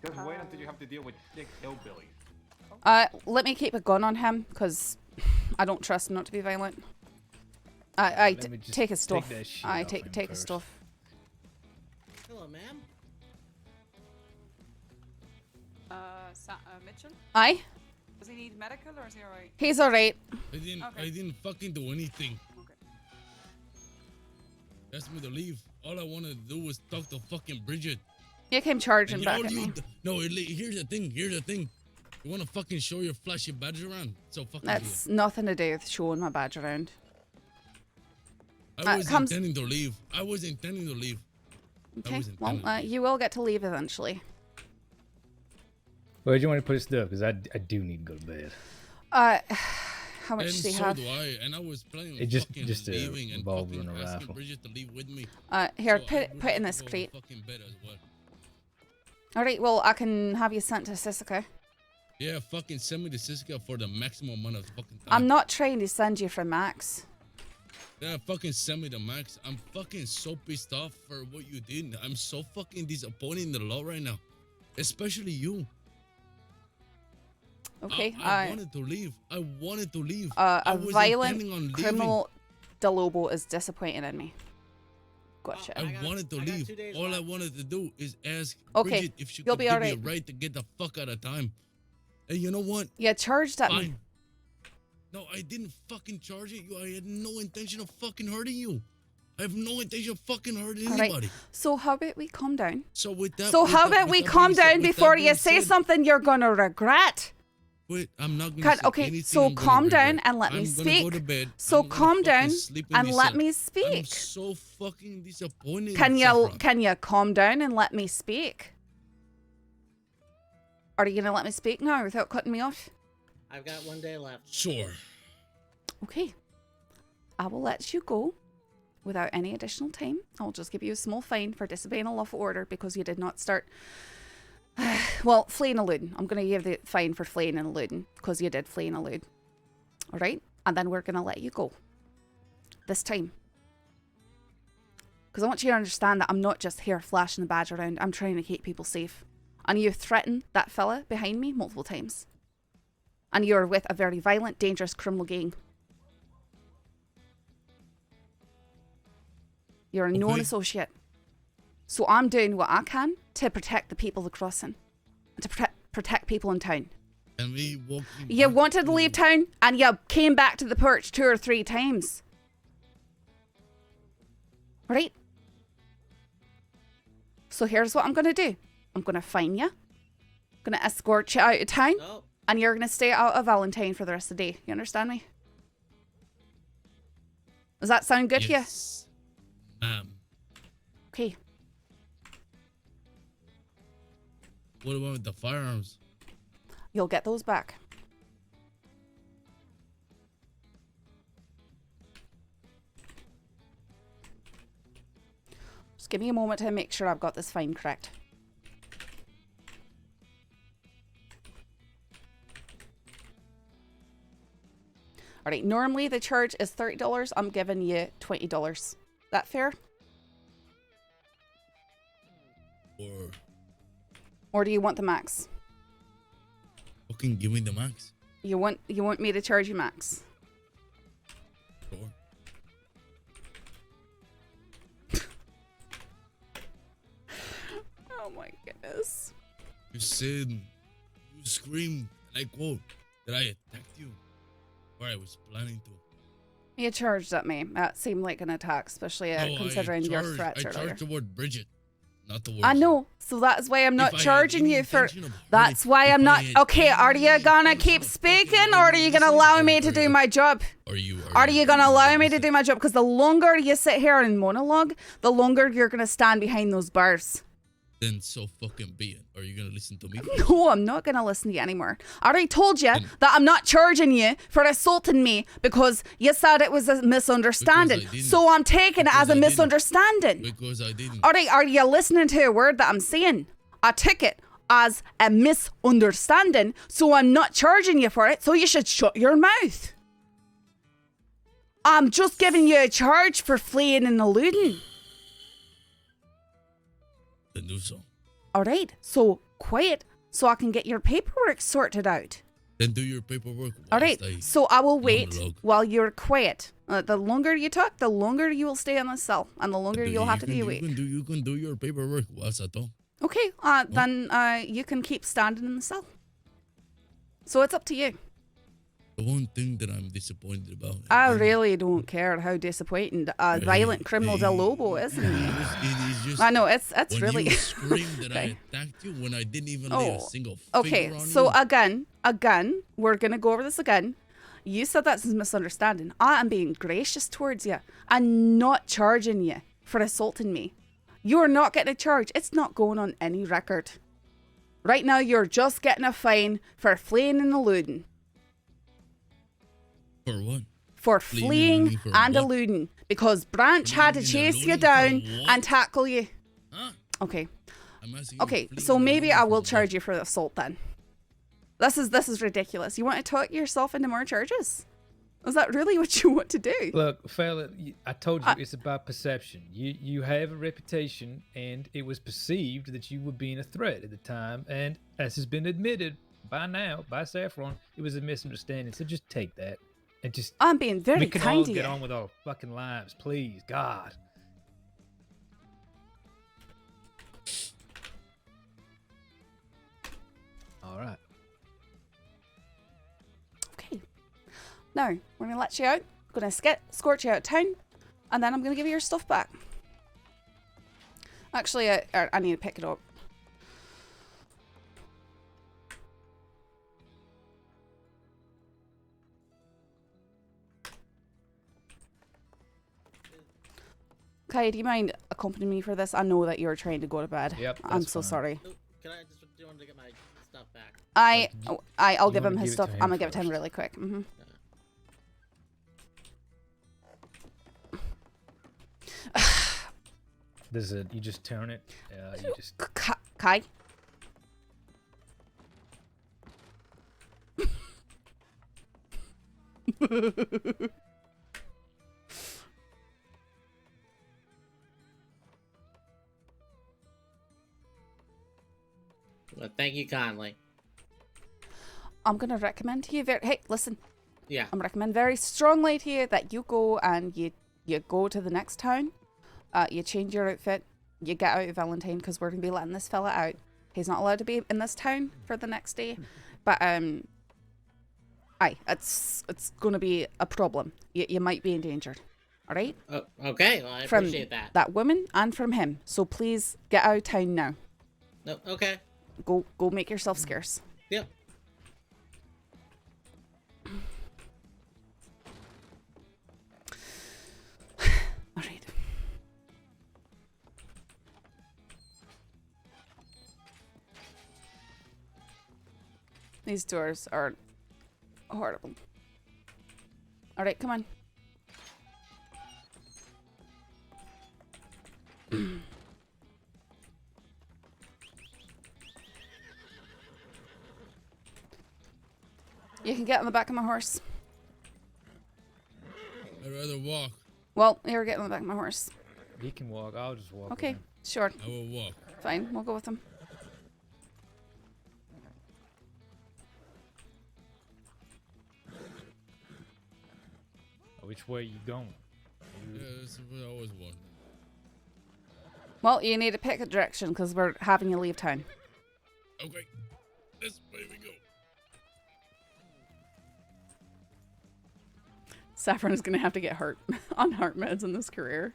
Just wait until you have to deal with thick hillbilly. Let me keep a gun on him, because I don't trust him not to be violent. Let me just take his take stuff. that shit I off take him his first. stuff. Hello, ma'am. Mitchell? Aye? Does he need medical or is he alright? He's alright. I didn't fucking do anything. Okay. Asked me to leave. All I wanted to do was talk to fucking Bridget. You came charging And back all at me. No, here's the thing. Here's the thing. You want to fucking show your flashy badge around? So fucking That's nothing to do with showing my badge around. I was intending to leave. I was intending to leave. Okay, well, you will get to leave eventually. Where do you want to put his stuff? Because I do need to go to bed. How much And do you so have? do I. And I was planning on It just fucking a leaving and revolver fucking and a asking rifle. Bridget to leave with me. Here, So I put would it in have this to go crate. fucking bed as well. Alright, well, I can have you sent to Sisika. Yeah, fucking send me to Siska for the maximum amount of fucking time. I'm not trying to send you for Max. Yeah, fucking send me the max. I'm fucking so pissed off for what you did. I'm so fucking disappointed in the law right now. Especially you. Okay, I wanted to leave. I wanted to leave. A violent criminal Lobo is disappointing in me. Gotcha. I wanted to leave. All I wanted to do is ask Okay, Bridgette if she you'll could be give alright. me a right to get the fuck out of time. And you know what? You charged at me. Fine. No, I didn't fucking charge it. I had no intention of fucking hurting you. I have no intention of fucking hurting Alright, anybody. so how about we calm down? So with that, So with how that- about with we that calm being said- down with that before you being say said- something you're gonna regret? Wait, I'm not gonna Can, say okay, anything so I'm gonna calm regret. down and let me I'm gonna speak. go to bed. So I'm gonna calm fucking down sleep in and this let cell. me I'm speak. so fucking disappointed. Can you Saffron. calm down and let me speak? Are you gonna let me speak now without cutting me off? I've got 1 day left. Sure. Okay. I will let you go without any additional time. I'll just give you a small fine for disobeying a lawful order because you did not start... well, fleeing and eluding. I'm going to give the fine for fleeing and eluding because you did flee and elude. Alright? And then we're going to let you go. This time. Because I want you to understand that I'm not just here flashing the badge around. I'm trying to keep people safe. And you threatened that fella behind me multiple times. And you're with a very violent, dangerous criminal gang. You're a known associate. So I'm doing what I can to protect the people of the crossing. And to protect people in town. And me walking You back wanted to leave town and you came back to the perch 2 or 3 times. Right? So here's what I'm going to do. I'm going to fine you. I'm going to escort you out of town. No. And you're going to stay out of Valentine for the rest of the day. You understand me? Does that sound good to you? Okay. What about with the firearms? You'll get those back. Just give me a moment to make sure I've got this fine correct. Alright, normally the charge is $30. I'm giving you $20. That fair? Or do you want the max? Fucking give me the max. You want me to charge you max? Sure. Oh my goodness. You said, you screamed, and I quote, that I attacked you. Or I was planning to. You charged at me. That seemed like an attack, especially considering your threats I earlier. charged the word Bridgette, not the word. I know, so that's why I'm not If I had charging any you for. intention of That's hurting- why if I'm I not. had Okay, are any you gonna intention keep of speaking, fucking or are hurting you gonna me, allow me to do my job? Are you Gonna allow me to do my job? Because the longer you sit here and monologue, the longer you're gonna stand behind those bars. Then so fucking be it. Are you gonna listen to me? No, I'm not gonna listen to you anymore. I already told you that I'm not charging you for assaulting me because you said it was a misunderstanding. Because I didn't. So I'm taking it as a Because I didn't. misunderstanding. Because I didn't. Alright, are you listening to a word that I'm saying? I took it as a misunderstanding, so I'm not charging you for it, so you should shut your mouth. I'm just giving you a charge for fleeing and eluding. Then do so. Alright, so quiet so I can get your paperwork sorted out. Then do your paperwork. Alright, whilst I so I will wait monologue. while you're quiet. The longer you talk, the longer you will stay in the cell, and the longer you'll have to be awake. You can do your paperwork whilst I talk. Okay, then you can keep standing in the cell. So it's up to you. The one thing that I'm disappointed about. I really don't care how disappointing a violent criminal Del Lobo is. I know, it's when really... You screamed that Okay. I attacked you when I didn't even lay a single finger Okay, on so you. again, we're going to go over this again. You said that's a misunderstanding. I am being gracious towards you. I'm not charging you for assaulting me. You're not getting a charge. It's not going on any record. Right now, you're just getting a fine for fleeing and eluding. For what? For Fleeing and fleeing eluding for and what? eluding. Because Branch had to and chase you eluding for down what? and tackle you. Huh? Okay. I'm asking you to Okay, flee so in the maybe name I of will love. charge you for the assault then. This is ridiculous. You want to talk yourself into more charges? Is that really what you want to do? Look, fella, I told you it's about perception. You have a reputation, and it was perceived that you were being a threat at the time, and as has been admitted by now by Saffron, it was a misunderstanding. So just take that, and just I'm being very we can kind all to get you. on with our fucking lives, please, God. All right. Now, we're going to let you out. Going to escort you out of town. And then I'm going to give you your stuff back. Actually, I need to pick it up. Kai, do you mind accompanying me for this? I know that you're trying to go to bed. Yep, I'm that's so fine. sorry. Oh, can I just do want to get my stuff back? I'll you give him wanna his give it stuff. to I'm him gonna give it to him first. really quick. There's a, you just turn it. You just. Kai. Well, thank you kindly. I'm gonna recommend to you hey, listen. Yeah. I'm recommend very strongly to you that you go and you go to the next town. You change your outfit. You get out of Valentine because we're gonna be letting this fella out. He's not allowed to be in this town for the next day. But it's gonna be a problem. You might be endangered. All right. Okay. Well, I from appreciate that. That woman and from him. So please get out of town now. No. Okay. Go make yourself scarce. Yep. All right. These doors are horrible. All right, come on. You can get on the back of my horse. I'd rather walk. Well, here, get on the back of my horse. He can walk. I'll just walk. Okay, with him. sure. I will walk. Fine, we'll go with him. Which way you going? Yeah, that's what I always want. Well, you need to pick a direction because we're having you leave town. Okay, this way we go. Saffron is going to have to get hurt on heart meds in this career.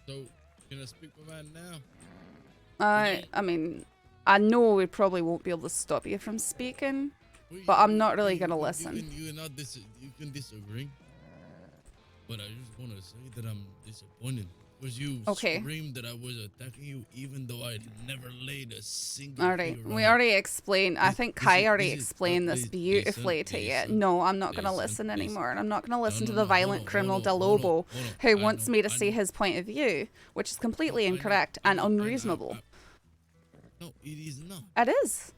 So, can I speak with man now? I mean, I know we probably won't be able to stop you from speaking, but I'm not really going to listen. You can disagree, but I just want to say that I'm disappointed because you screamed that I was attacking you, even though I never laid a single. Alright, finger we on already explained. I think Kai already this is explained this beautifully to you. No, I'm not going to listen anymore, and I'm not going to listen to the violent criminal Del Lobo who wants me to see his point of view, which is completely incorrect and unreasonable. No, it is not. It is.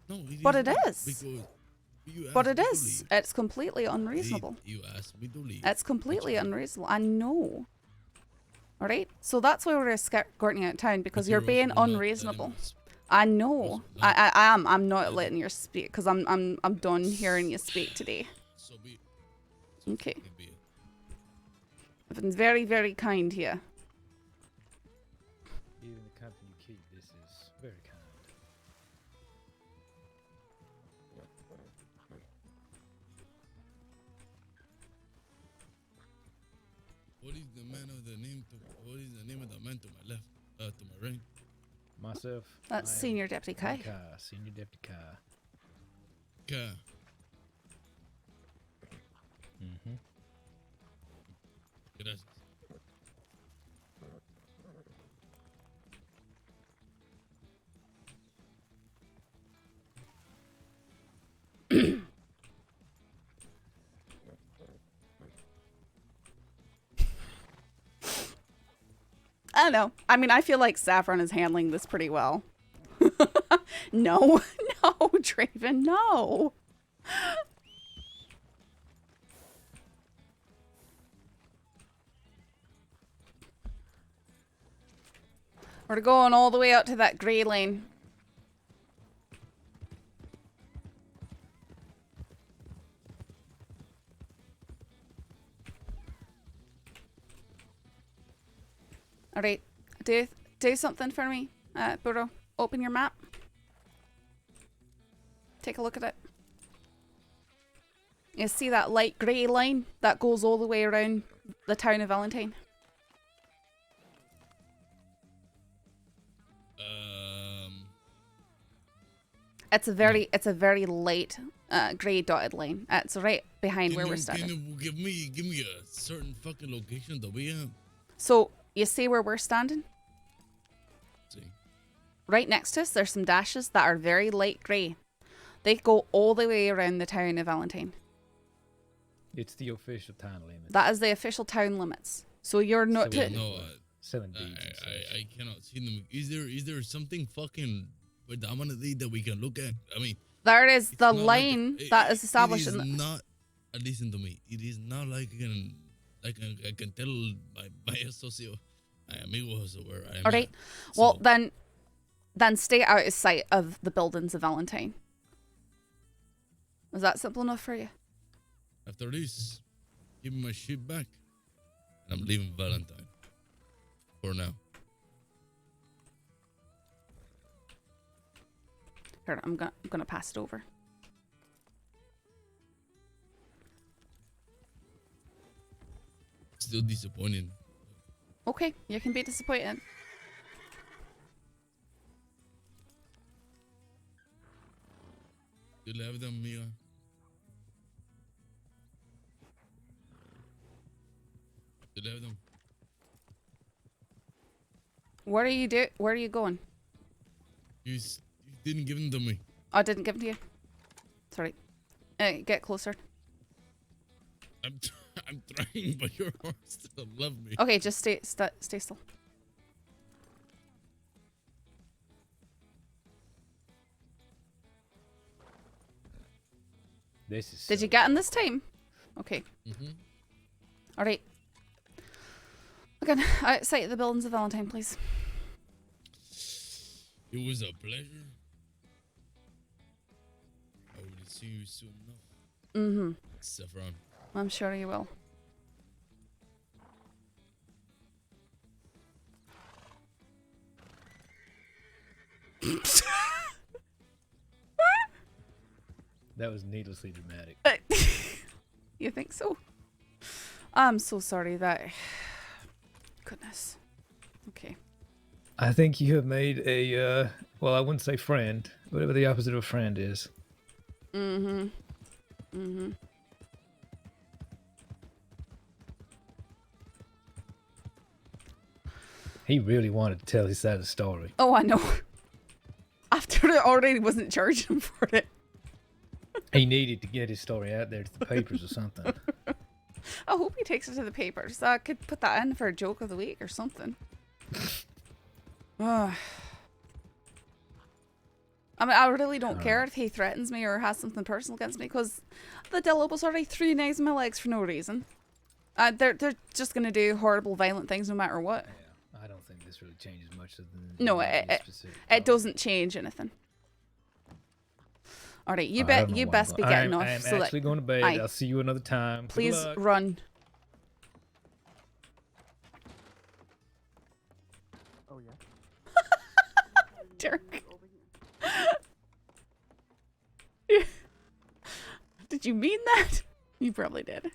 No, it But is it not, is. because you But asked it me to is. leave. It's completely unreasonable. You asked me to leave. It's completely unreasonable. I know. Alright? So that's why we're escorting you out of town, because you're being unreasonable. I know. I am. I'm not letting you speak because I'm done hearing you speak today. Okay. I've been very, very kind here. Even the company you keep, this is very kind. What is the man of the name to? What is the name of the man to my left? To my right. Myself. That's Senior Deputy Kai. Senior Deputy Kai. Kai. Mm-hmm. Gracias. I don't know. I mean, I feel like Saffron is handling this pretty well. No, no, Draven, no. We're going all the way out to that gray lane. All right, do something for me, Burro. Open your map. Take a look at it. You see that light grey line that goes all the way around the town of Valentine? It's a very light grey dotted line. It's right behind where we're standing. Can you give me a certain fucking location that we have? So you see where we're standing? See. Right next to us, there's some dashes that are very light grey. They go all the way around the town of Valentine. It's the official town limit. That is the official town limits. So you're not. No, I cannot see them. Is there something fucking predominantly that we can look at? I mean, there is the line that is established. It is not. Listen to me. It is not like I can tell by a socio, amigos where I am. All right. Well, then stay out of sight of the buildings of Valentine. Was that simple enough for you? After this, give me my shit back, and I'm leaving Valentine for now. Here, I'm gonna pass it over. Still disappointed. Okay, you can be disappointed. Still have them, Mia. Still have them. Where are you going? You didn't give them to me. I didn't give them to you. Sorry. Get closer. I'm trying, but your horse still love me. Okay, just stay still. Did you get him this time? Okay. All right. Again, outside the buildings of Valentine, please. It was a pleasure. I will see you soon enough. Saffron. I'm sure you will. That was needlessly dramatic. You think so? I'm so sorry that... Goodness. Okay. I think you have made a, well, I wouldn't say friend, whatever the opposite of a friend is. He really wanted to tell his side of the story. Oh, I know. After it already wasn't charging him for it. He needed to get his story out there to the papers or something. I hope he takes it to the papers. I could put that in for a joke of the week or something. I mean, I really don't care if he threatens me or has something personal against me, because the Lobos already threw knives in my legs for no reason. They're just gonna do horrible, violent things no matter what. Yeah, I don't think this really changes much. No, it doesn't change anything. All right, you best be getting off. I am actually going to bed. I'll see you another time. Please run. Oh yeah. Dirk. Did you mean that? You probably did.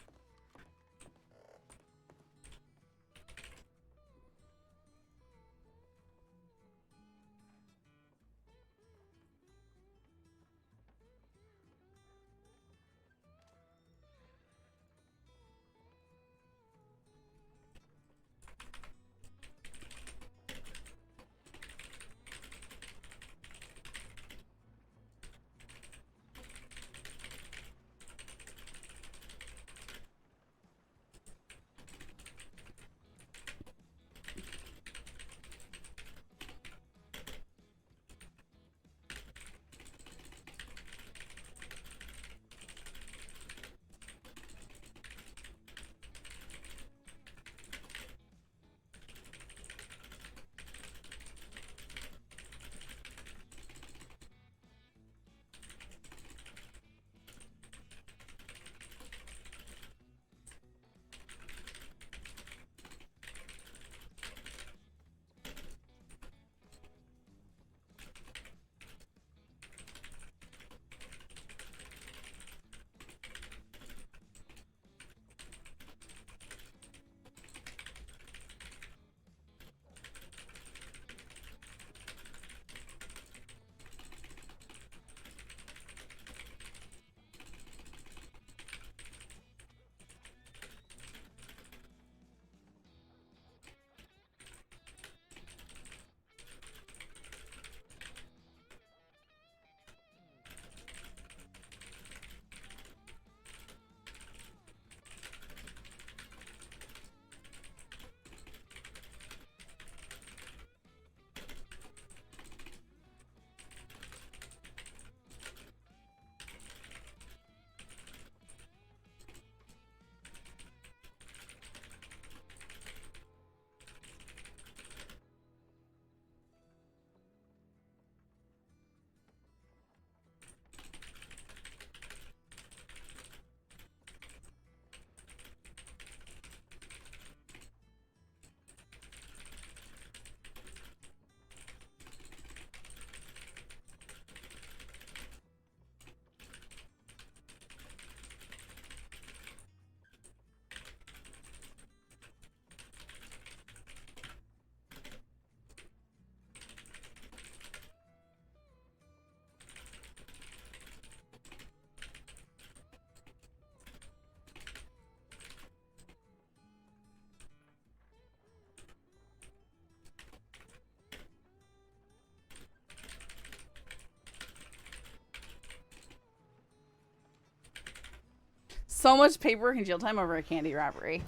So much paperwork and jail time over a candy robbery,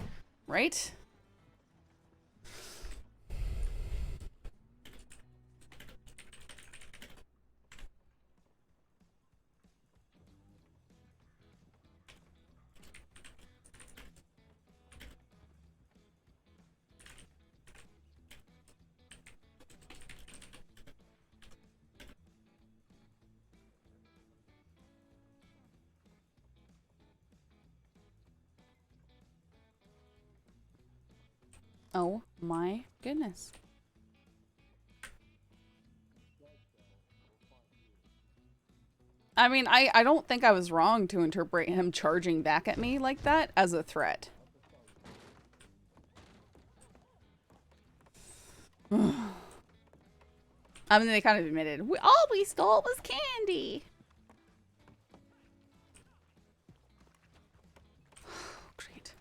right? Oh my goodness. I mean, I don't think I was wrong to interpret him charging back at me like that as a threat. I mean, they kind of admitted, all we stole was candy. Great.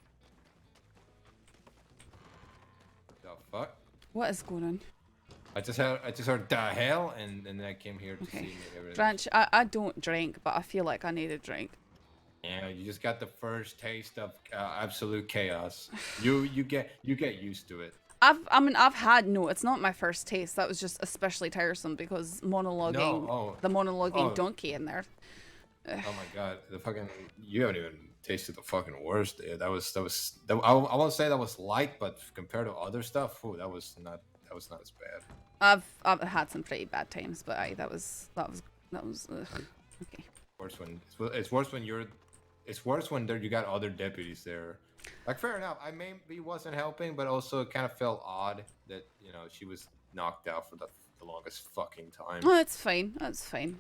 The fuck? What is going on? I just heard the hell, and then I came here to see everything. Drench, I don't drink, but I feel like I need a drink. Yeah, you just got the first taste of absolute chaos. You get used to it. I've had it's not my first taste. That was just especially tiresome because monologuing the monologuing donkey in there. Oh my god, you haven't even tasted the fucking worst. Dude. I won't say that was light, but compared to other stuff, that was not as bad. I've had some pretty bad times, but that was okay. It's worse when you got other deputies there. Like, fair enough. I maybe wasn't helping, but also it kind of felt odd that she was knocked out for the longest fucking time. Oh, that's fine. That's fine.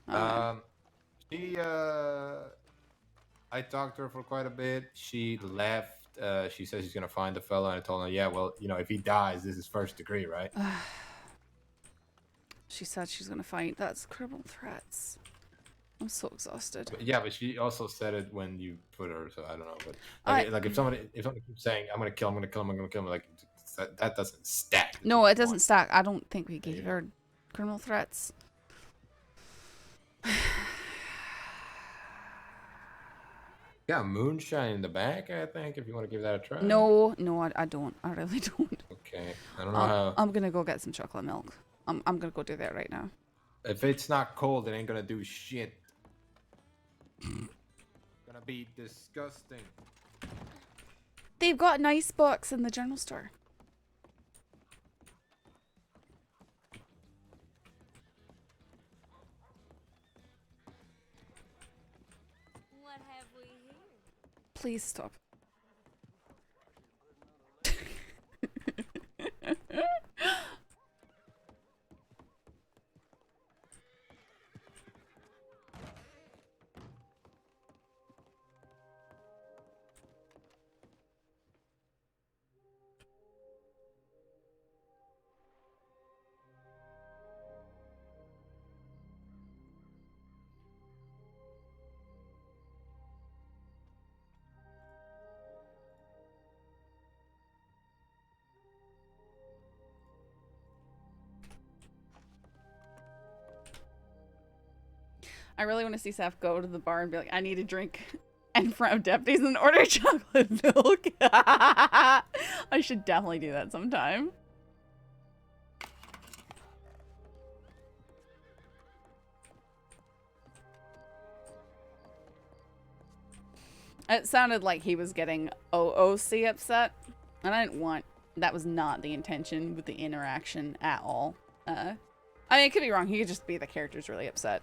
I talked to her for quite a bit. She left. She says she's gonna find the fella, and I told her, yeah, well, if he dies, this is first degree, right? She said she's gonna fight. That's criminal threats. I'm so exhausted. But she also said it when you put her, so I don't know. But if somebody keeps saying, I'm gonna kill him, like that doesn't stack. No, it doesn't stack. I don't think we gave her criminal threats. Yeah, moonshine in the back, I think, if you want to give that a try. No, I don't. I really don't. Okay. I don't know how. I'm gonna go get some chocolate milk. I'm gonna go do that right now. If it's not cold, it ain't gonna do shit. Gonna be disgusting. They've got an ice box in the general store. What have we here? Please stop. I really want to see Seth go to the bar and be like, I need a drink in front of deputies and order chocolate milk. I should definitely do that sometime. It sounded like he was getting OOC upset, and I didn't want... That was not the intention with the interaction at all. I mean, it could be wrong. He could just be the character's really upset.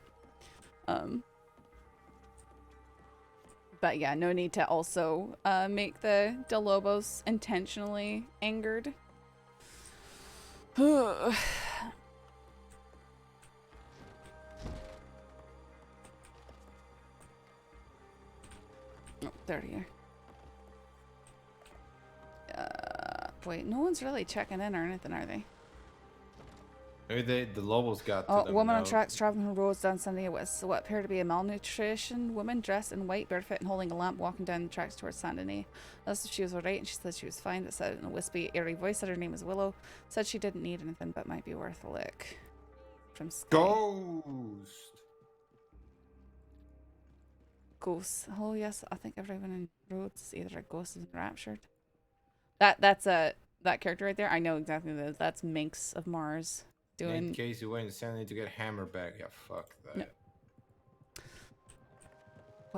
But yeah, no need to also make the Lobos intentionally angered. Oh, 30. Wait, no one's really checking in or anything, are they? Maybe the Lobos got to them. Woman on tracks traveling her roads down Sunday with what appeared to be a malnutrition woman dressed in white, barefoot, and holding a lamp, walking down the tracks towards Saint Denis. Asked if she was alright, and she said she was fine. That said in a wispy, airy voice that her name was Willow. Said she didn't need anything, but might be worth a look. From Sky. Ghost. ghosts. Oh yes, I think everyone in Rhodes is either a ghost or enraptured. That character right there. I know exactly that. That's Minx of Mars doing. In case you went insanely to get hammer back. Yeah, fuck that. No.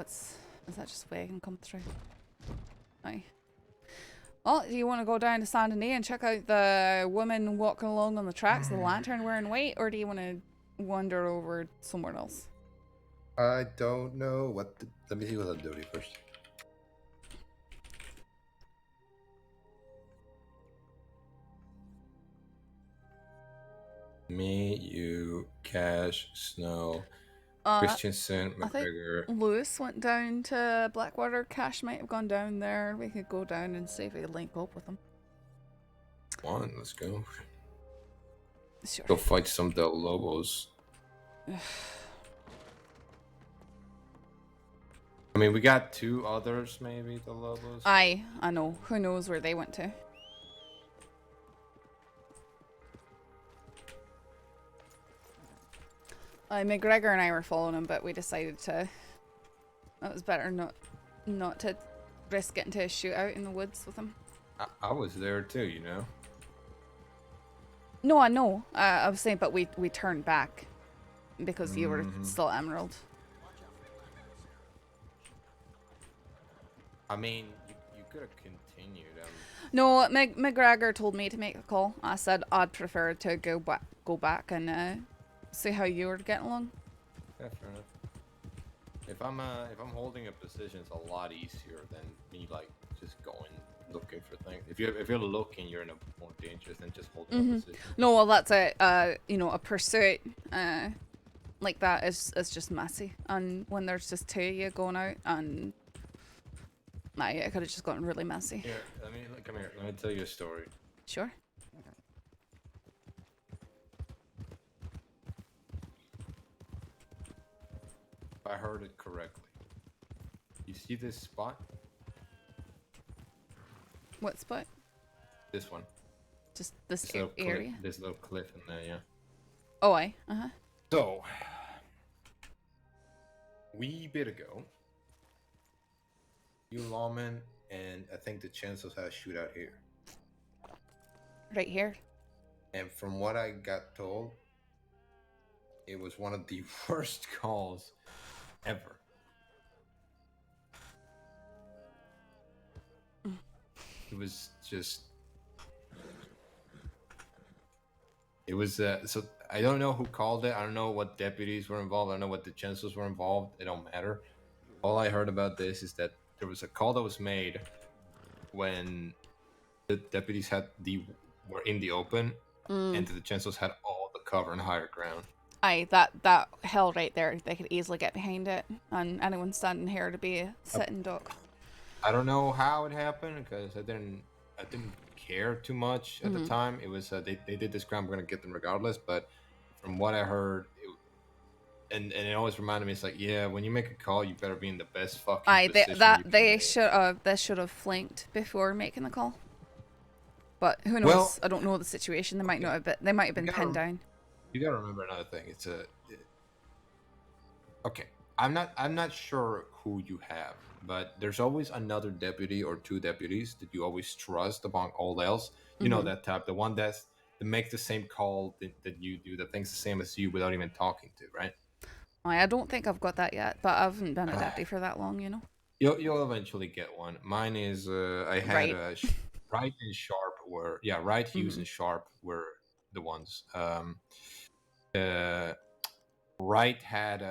Is that just way I can come through? Aye. Well, do you want to go down to Saint Denis and check out the woman walking along on the tracks with the lantern wearing white, or do you want to wander over somewhere else? I don't know what. Let me see what I'm doing first. Me, you, Cash, Snow, Christensen, McGregor. I think Lewis went down to Blackwater. Cash might have gone down there. We could go down and see if we could link up with him. Come on, let's go. Sure. Go fight some Del Lobos. I mean, we got 2 others, maybe, the Lobos. I know. Who knows where they went to? McGregor and I were following him, but we decided to. It was better not to risk getting to a shootout in the woods with him. I was there too, you know. No, I know. I was saying, but we turned back because you were still Emerald. I mean, you could have continued. No, McGregor told me to make a call. I said I'd prefer to go back and see how you were getting along. Yeah, fair enough. If I'm holding a position, it's a lot easier than me like just going looking for things. If you're looking, you're in a more dangerous than just holding a position. No, well, that's a pursuit like that is just messy. And when there's just 2 of you going out, and it could have just gotten really messy. Here, come here. Let me tell you a story. Sure. If I heard it correctly. You see this spot? What spot? This one. Just this little area? This little cliff in there, yeah. Oh, aye. So, wee bit ago, you lawmen and I think the Chancellors had a shootout here. Right here. And from what I got told, it was one of the worst calls ever. It was just. It was so I don't know who called it. I don't know what deputies were involved. I don't know what the Chancellors were involved. It don't matter. All I heard about this is that there was a call that was made when the deputies were in the open, and the Chancellors had all the cover and higher ground. Aye, that hill right there, they could easily get behind it, and anyone standing here to be a sitting duck. I don't know how it happened because I didn't care too much at the time. It was they did this crime. We're gonna get them regardless. But from what I heard, and it always reminded me, it's like, yeah, when you make a call, you better be in the best fucking position. They should have flanked before making the call. But who knows? Well, I don't know the situation. They might not have been. They might have been pinned down. You gotta remember another thing. Okay. I'm not sure who you have, but there's always another deputy or 2 deputies that you always trust among all else. You know that type, the one that makes the same call that you do, that thinks the same as you without even talking to, right? I don't think I've got that yet, but I haven't been a deputy for that long, you know. You'll eventually get one. Mine is I had Wright and Sharp were Wright, Hughes, and Sharp were the ones. Wright had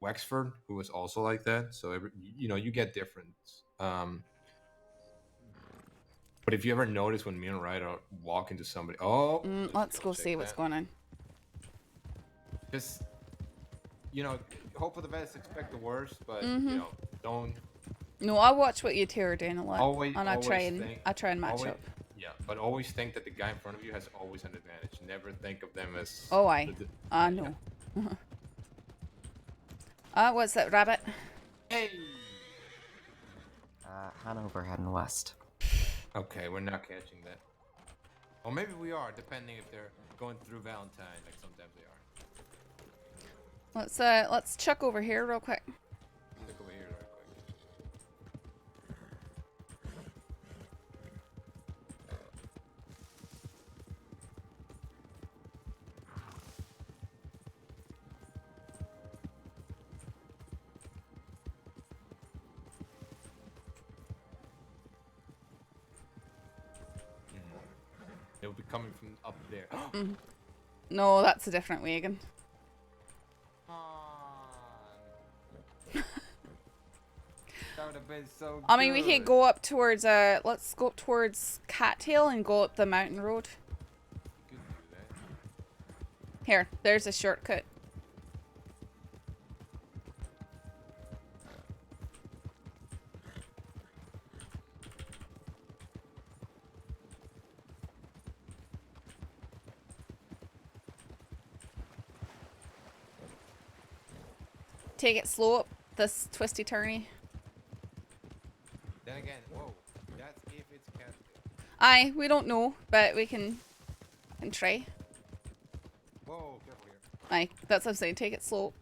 Wexford, who was also like that. So you get different. But if you ever notice when me and Wright are walking to somebody, let's go see what's going on. Just hope for the best, expect the worst, but don't. No, I watch what you 2 are doing a lot, and I try and match up. Yeah, but always think that the guy in front of you has always an advantage. Never think of them as. Oh, I know. What's that, rabbit? Hey. Hanover heading west. Okay, we're not catching that. Or maybe we are, depending if they're going through Valentine, like sometimes they are. Let's check over here real quick. coming from up there. Mm. No, that's a different wagon. That would have been so I mean, we good. could go up towards, let's go up towards Cattail and go up the mountain road. Here, there's a shortcut. Take it slow up this twisty turny. Then again, whoa, that's if it's Cattail. Aye, we don't know, but we can try. Whoa, careful here. Aye, that's what I'm saying. Take it slow.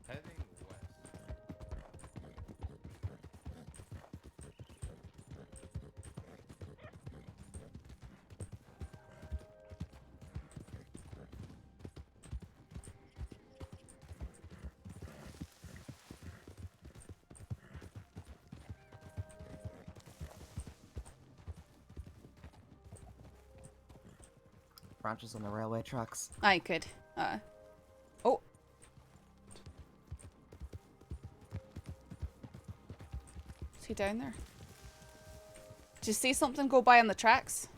Heading west. Branches on the railway tracks. I could. Oh. Is he down there? Did you see something go by on the tracks?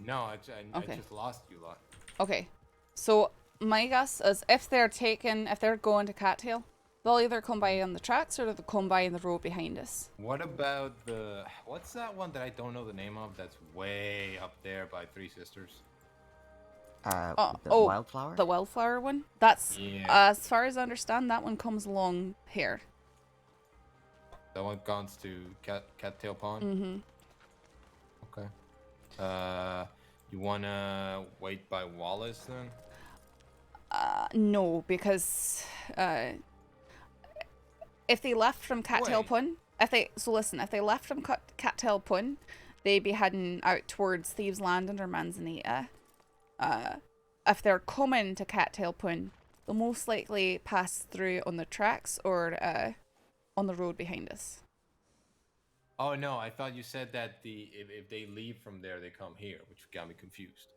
No, I Okay. just lost you lot. Okay. So my guess is if they're going to Cattail, they'll either come by on the tracks or they'll come by in the road behind us. What about what's that one that I don't know the name of that's way up there by Three Sisters? The wildflower? The wildflower one? That's, Yeah. as far as I understand, that one comes along here. That one comes to Cattail Pond? Mm-hmm. Okay. You wanna wait by Wallace then? No, because if they left from Cattail Pond, if they left from Cattail Pond, they'd be heading out towards Thieves Landing or Manzanita. If they're coming to Cattail Pond, they'll most likely pass through on the tracks or on the road behind us. Oh no, I thought you said that if they leave from there, they come here, which got me confused.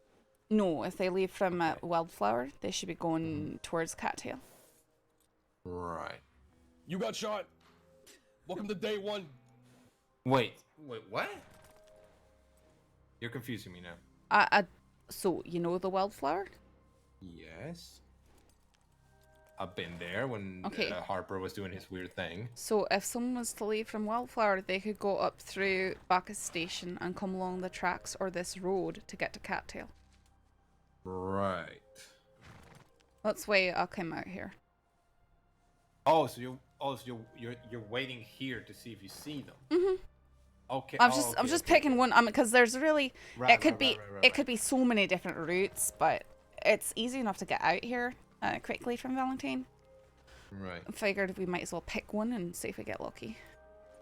No, if they leave from Wildflower, they should be going towards Cattail. Right. You got shot. Welcome to day one. Wait, what? You're confusing me now. So you know the Wildflower? Yes. I've been there when Okay. Harper was doing his weird thing. So if someone was to leave from Wildflower, they could go up through Bacchus Station and come along the tracks or this road to get to Cattail. Right. That's why I came out here. Oh, so you're waiting here to see if you see them. Mhm. Okay. I'm just picking one. Because there's really Right, it could be so many different routes, but it's easy enough to get out here quickly from Valentine. Right. I figured we might as well pick one and see if we get lucky.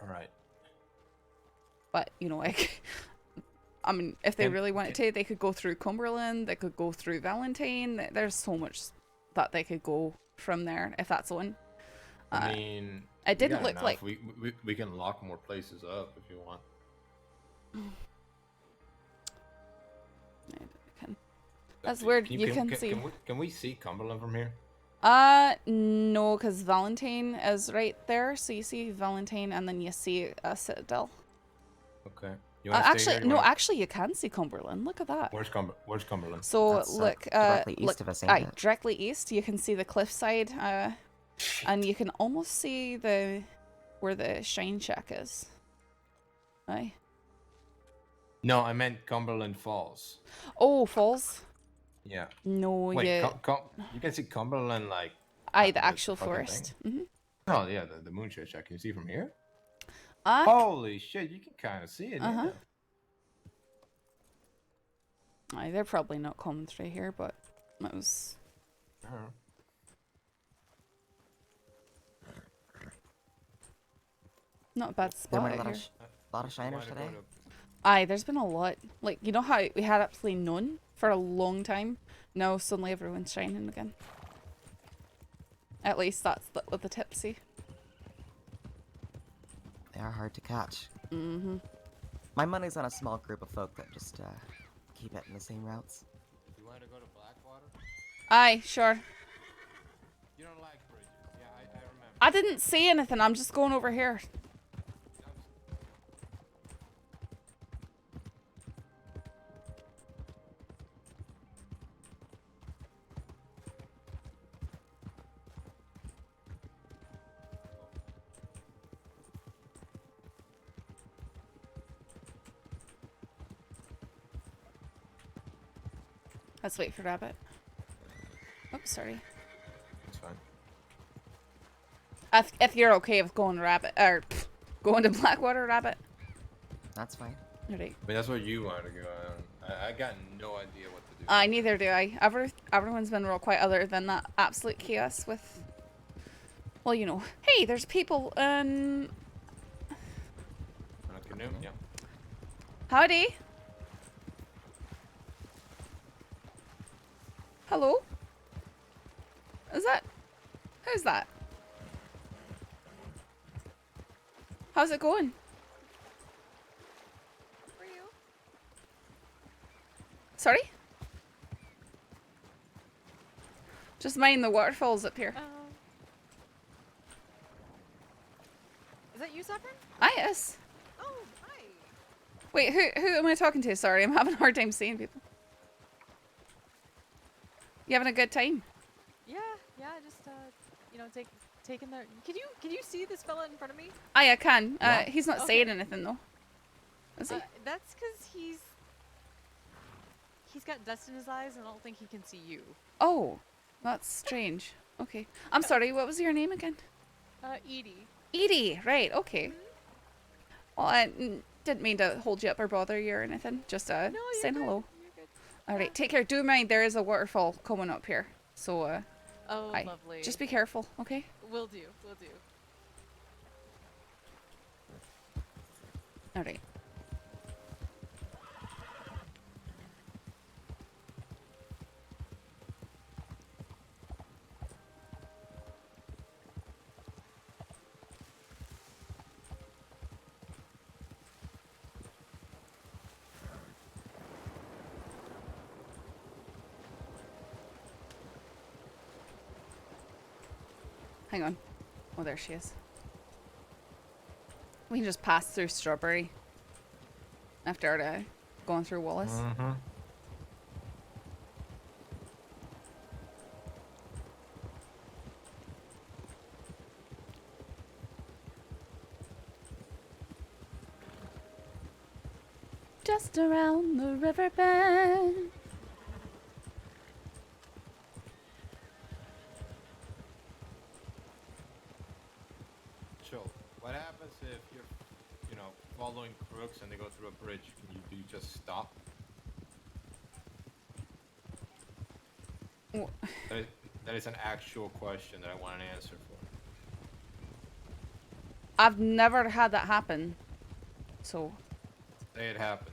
All right. But you know, like, I mean, if they really wanted to, they could go through Cumberland. They could go through Valentine. There's so much that they could go from there if that's one. I mean, it didn't we got look enough. like we can lock more places up if you want. That's weird. You can see. Can we see Cumberland from here? No, because Valentine is right there. So you see Valentine, and then you see Citadel. Okay. You wanna stay Actually, here? no. Actually, you can see Cumberland. Look at that. Where's Cumberland? So That's, look, directly east look, of us, ain't it? directly east. You can see the cliffside, and you can almost see where the Shine Shack is. Aye. No, I meant Cumberland Falls. Oh, Falls. Yeah. No, Wait, yeah. you can see Cumberland like. Aye, the actual fucking forest. thing? Mhm. Oh yeah, the Moonshine Shack. Can you see from here? Uh, Holy shit, you can kind of see it. Uh-huh. Yeah. Aye, they're probably not coming through here, but it was. Not a bad There spot were a out lot here. of, lot of shiners today. Aye, there's been a lot. Like, you know how we had absolutely none for a long time? Now suddenly everyone's shining again. At least that's what the tips see. They are hard to catch. Mm-hmm. My money's on a small group of folk that just keep hitting the same routes. You want to go to Blackwater? Aye, sure. You don't like bridges. Yeah, I remember. I didn't say anything. I'm just going over here. Let's wait for Rabbit. Oops, sorry. That's fine. If you're okay with going to Rabbit, or going to Blackwater, Rabbit. That's fine. Alright. I mean, that's what you want to go on. I got no idea what to do. Neither do I. Everyone's been real quiet other than that absolute chaos with... Well, you know. Hey, there's people in... On a canoe? Yeah. Howdy. Hello? Is that... Who's that? How's it going? For you? Sorry? Just mind the waterfalls up here. Is that you, Saffron? Ah, yes. Oh, hi. Wait, who am I talking to? Sorry, I'm having a hard time seeing people. You having a good time? Yeah, just you know, taking the. Can you see this fella in front of me? Aye, I can. Yeah. He's not saying anything though. Is he? That's because he's got dust in his eyes, and I don't think he can see you. Oh, that's strange. Okay. I'm sorry. What was your name again? Edie. Edie. Right. Okay. Well, I didn't mean to hold you up or bother you or anything. Just saying hello. All right. Take care. Do mind there is a waterfall coming up here. So Oh, aye. lovely. Just be careful, okay? Will do. Will do. All right. Hang on. Oh, there she is. We can just pass through Strawberry after going through Wallace. Mm-hmm. Just around the river bend. Chill. What happens if you're, following crooks and they go through a bridge? Do you just stop? That is an actual question that I want an answer for. I've never had that happen. So. Say it happens.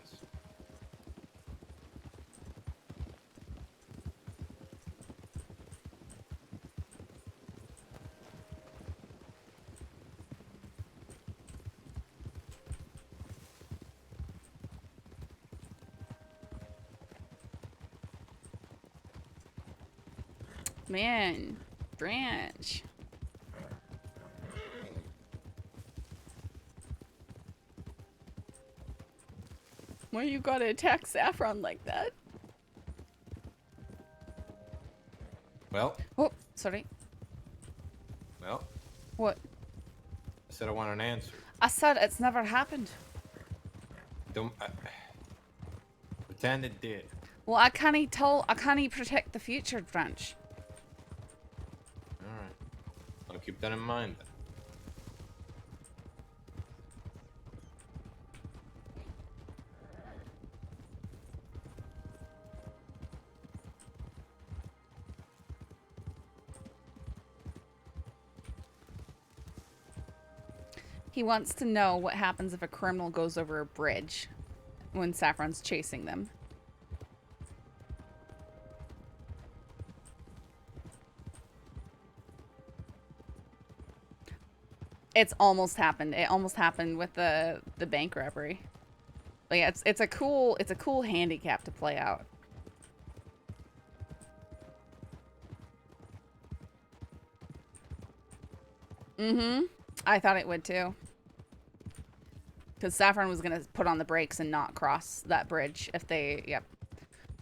Man, Branch. Why you gotta attack Saffron like that? Well. Oh, sorry. Well. What? I said I want an answer. I said it's never happened. Don't pretend it did. Well, I can't protect the future, Branch. Alright. I'll keep that in mind then. He wants to know what happens if a criminal goes over a bridge when Saffron's chasing them. It's almost happened. It almost happened with the bank robbery. But yeah, it's a cool handicap to play out. Mm-hmm. I thought it would too. Because Saffron was gonna put on the brakes and not cross that bridge if they, yep.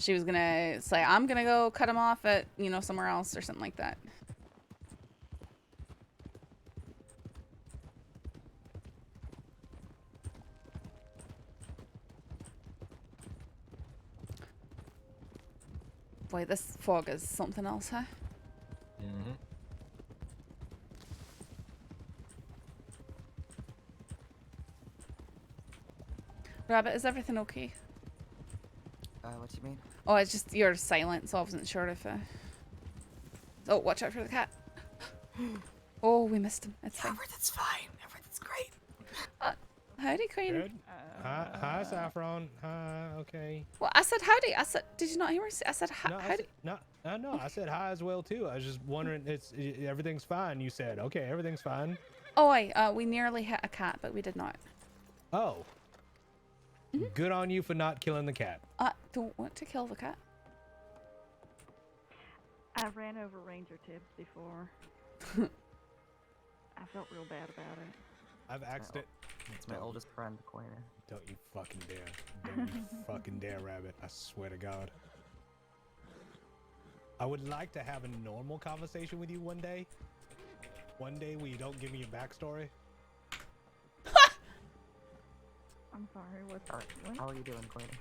She was gonna say, I'm gonna go cut him off at, you know, somewhere else or something like that. Boy, this fog is something else, huh? Mm-hmm. Rabbit, is everything okay? What do you mean? Oh, it's just you're silent, so I wasn't sure if. Oh, watch out for the cat. Oh, we missed him. It's fine. Everything's fine. Everything's great. Howdy, Queen. Good. Hi, Saffron. Hi. Okay. Well, I said howdy. I said, did you not hear me? I said howdy. No, I said hi as well too. I was just wondering. Everything's fine. You said okay. Everything's fine. Oh, we nearly hit a cat, but we did not. Oh. Good on you for not killing the cat. Don't want to kill the cat. I ran over Ranger Tibbs before. I felt real bad about it. I've axed it. It's my oldest friend, Quainer. Don't you fucking dare. Don't you fucking dare, Rabbit. I swear to God. I would like to have a normal conversation with you one day. One day where you don't give me a backstory. I'm sorry, what's How are you doing, Quainer?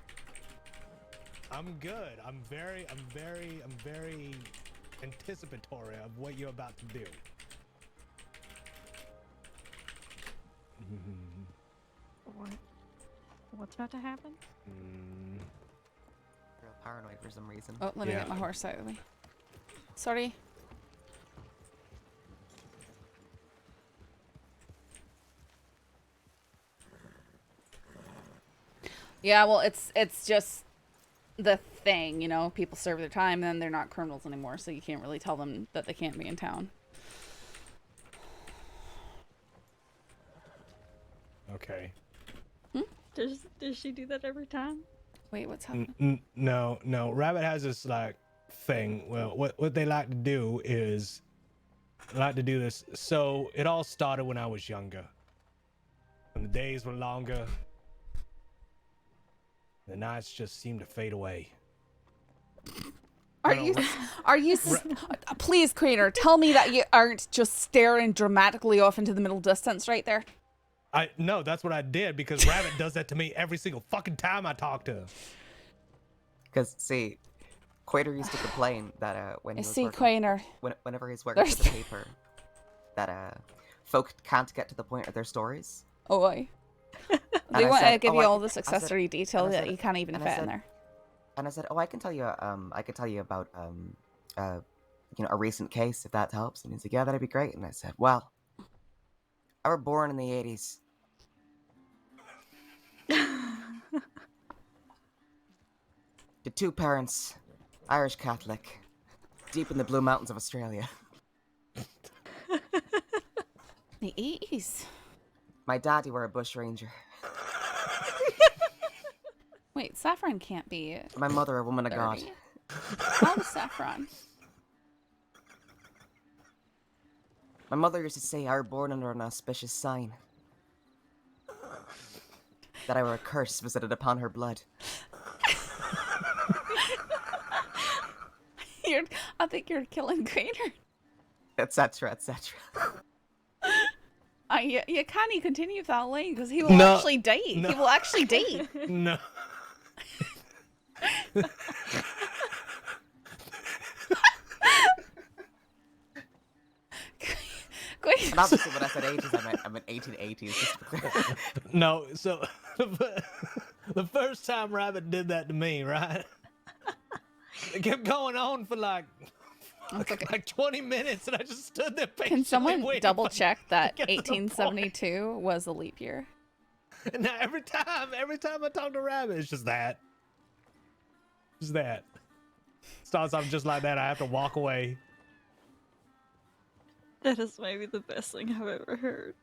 I'm good. I'm very anticipatory of what you're about to do. What's about to happen? Real paranoid for some reason. Oh, let me get my horse out of the way. Sorry. Yeah, well, it's just the thing, you know. People serve their time, then they're not criminals anymore, so you can't really tell them that they can't be in town. Okay. Does she do that every time? Wait, what's happening? No. Rabbit has this like thing. Well, what they like to do is this. So it all started when I was younger. When the days were longer, the nights just seemed to fade away. Are you please, Crater, tell me that you aren't just staring dramatically off into the middle distance right there. No, that's what I did because Rabbit does that to me every single fucking time I talk to him. Because, see, Quater used to complain that when he was whenever he's working for the paper, that folk can't get to the point of their stories. Oh, boy. They want to give you all this accessory detail that you can't even fit in there. And I said, oh, I can tell you about, you know, a recent case, if that helps. And he's like, yeah, that'd be great. And I said, well, I was born in the 80s. The two parents, Irish Catholic, deep in the Blue Mountains of Australia. The 80s. My daddy were a bush ranger. Wait, Saffron can't be. My mother, a woman of God. How's Saffron? My mother used to say I were born under an auspicious sign. That I were a curse visited upon her blood. I think you're killing Crater. Etc., etc. You can't continue with that line because he will actually die. No. He will actually die. No. And obviously when I said 80s, I meant 1880s. No, so the first time Rabbit did that to me, right? It kept going on for like 20 minutes, and I just stood there patiently. Can someone waiting double check that to get to the 1872 was a leap year? And now every time I talk to Rabbit, it's just that. Just that. Starts off just like that. I have to walk away. That is maybe the best thing I've ever heard.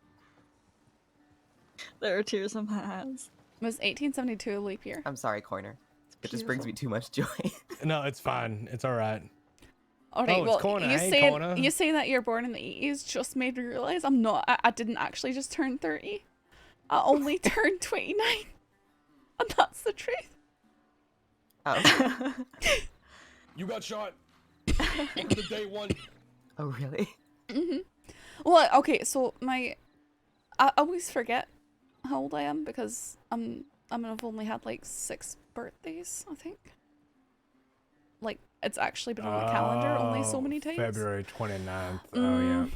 There are tears in my eyes. Was 1872 a leap year? I'm sorry, Corner. It just brings me too much joy. No, it's fine. It's all right. All right, Oh, well, it's Corner. you Hey, saying Corner. you saying that you're born in the 80s just made me realize I'm not. I didn't actually just turn 30. I only turned 29, and that's the truth. Oh. You got shot. Welcome to day 1. Oh, really? Well, okay, so I always forget how old I am because I've only had like 6 birthdays, I think. Like, it's actually been on the calendar only so many times. February 29th. Oh, yeah.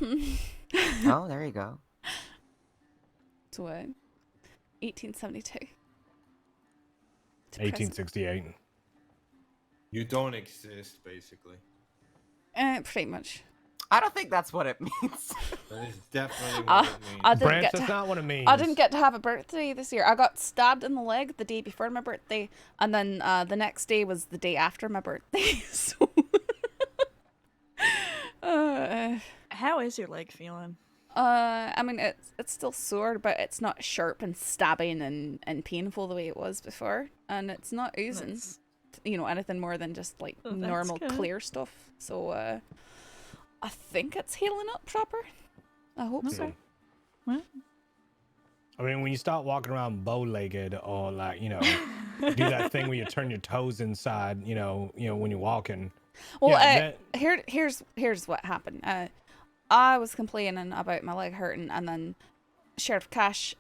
Oh, there you go. So, 1872. 1868. You don't exist, basically. Pretty much. I don't think that's what it means. That is definitely what it means. I didn't Branch, get that's to, not what it means. I didn't get to have a birthday this year. I got stabbed in the leg the day before my birthday, and then the next day was the day after my birthday. So, How is your leg feeling? I mean, it's still sore, but it's not sharp and stabbing and painful the way it was before, and it's not oozing, anything more than just like normal good. clear stuff. So, I think it's healing up proper. I hope so. Well, I mean, when you start walking around bow-legged or like, do that thing where you turn your toes inside, when you're walking. Well, yeah, here's what happened. I was complaining about my leg hurting, and then Sheriff Cash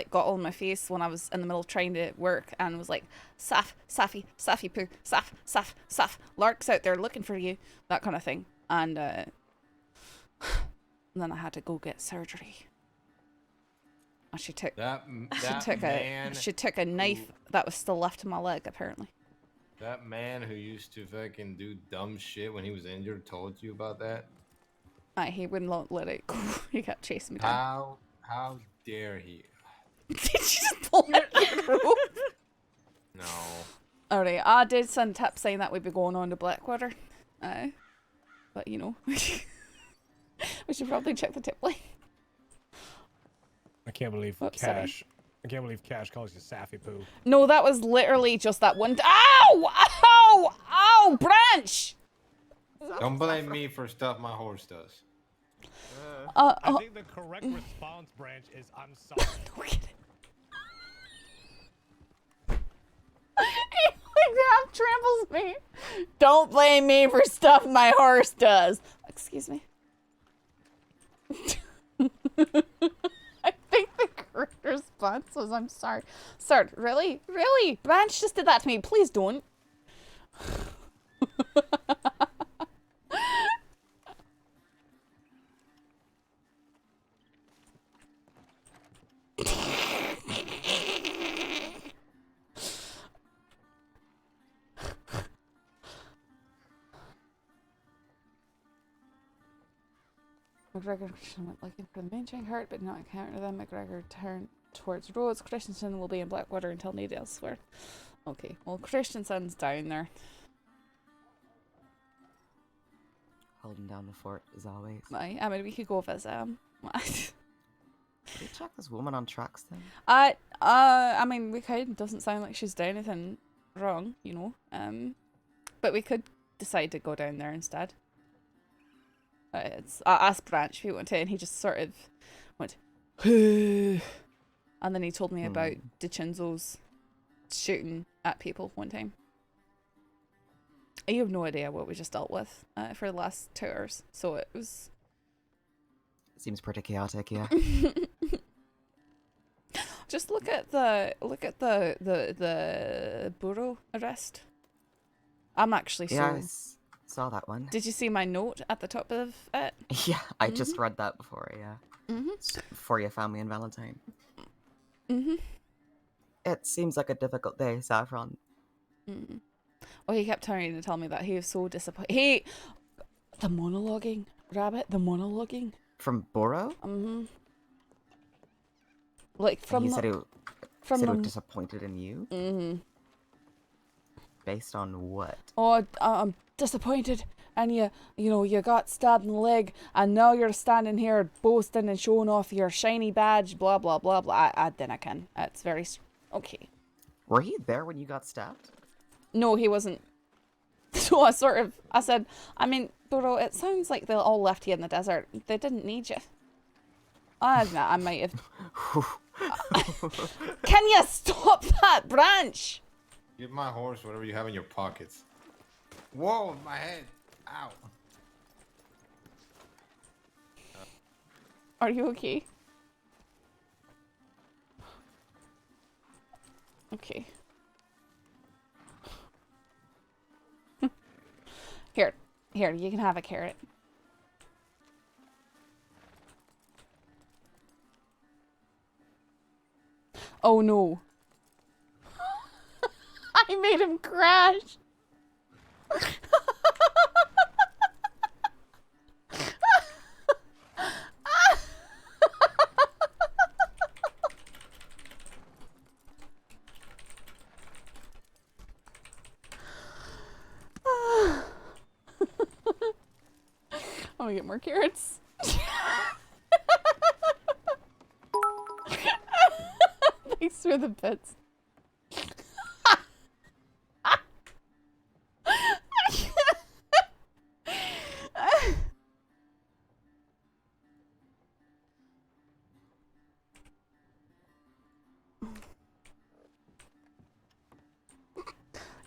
got all in my face when I was in the middle of trying to work, and was like, Saffy poo, Saff, Lark's out there looking for you, that kind of thing. And then I had to go get surgery. And she took a knife that was still left in my leg, apparently. That man who used to fucking do dumb shit when he was injured told you about that? He wouldn't let it go. He kept chasing me down. How dare he? Did you just pull it through? No. Alright, I did send tips saying that we'd be going on to Blackwater. But we should probably check the tip line. I can't believe Cash. I can't believe Cash calls you Saffy poo. No, that was literally just that one. Ow! Ow! Ow! Branch! Don't blame me for stuff my horse does. I think the correct response, Branch, is I'm sorry. He tramples me. Don't blame me for stuff my horse does. Excuse me. I think the correct response was I'm sorry. Sir, really? Really? Branch just did that to me. Please don't. McGregor went looking for the main train cart, but not encounter them. McGregor turned towards Rhodes. Christensen will be in Blackwater until needed elsewhere. Okay, well, Christensen's down there. Holding down the fort as always. I mean, we could go visit him. Did we check this woman on tracks then? I mean, we could. It doesn't sound like she's done anything wrong, but we could decide to go down there instead. I asked Branch if he went to, and he just sort of went, and then he told me about DiCinzo's shooting at people one time. You have no idea what we just dealt with for the last 2 hours, so it was. Seems pretty chaotic, yeah. Just look at the Burro arrest. I'm actually so. Yeah, I saw that one. Did you see my note at the top of it? Yeah, I just read that before, yeah. For your family and Valentine. It seems like a difficult day, Saffron. Oh, he kept trying to tell me that he was so disappointed. The monologuing, Rabbit, the monologuing. From Burro? Like from. He said he was disappointed in you? Based on what? Oh, I'm disappointed and you know, you got stabbed in the leg, and now you're standing here boasting and showing off your shiny badge, blah, blah, blah, blah. I then I can. It's very... Okay. Were you there when you got stabbed? No, he wasn't. So I said, I mean, Burro, it sounds like they all left you in the desert. They didn't need you. I admit, I might have... Can you stop that branch? Give my horse whatever you have in your pockets. Whoa, my head. Ow. Are you okay? Okay. Here, you can have a carrot. Oh no. I made him crash. I'm gonna get more carrots. Thanks for the bits.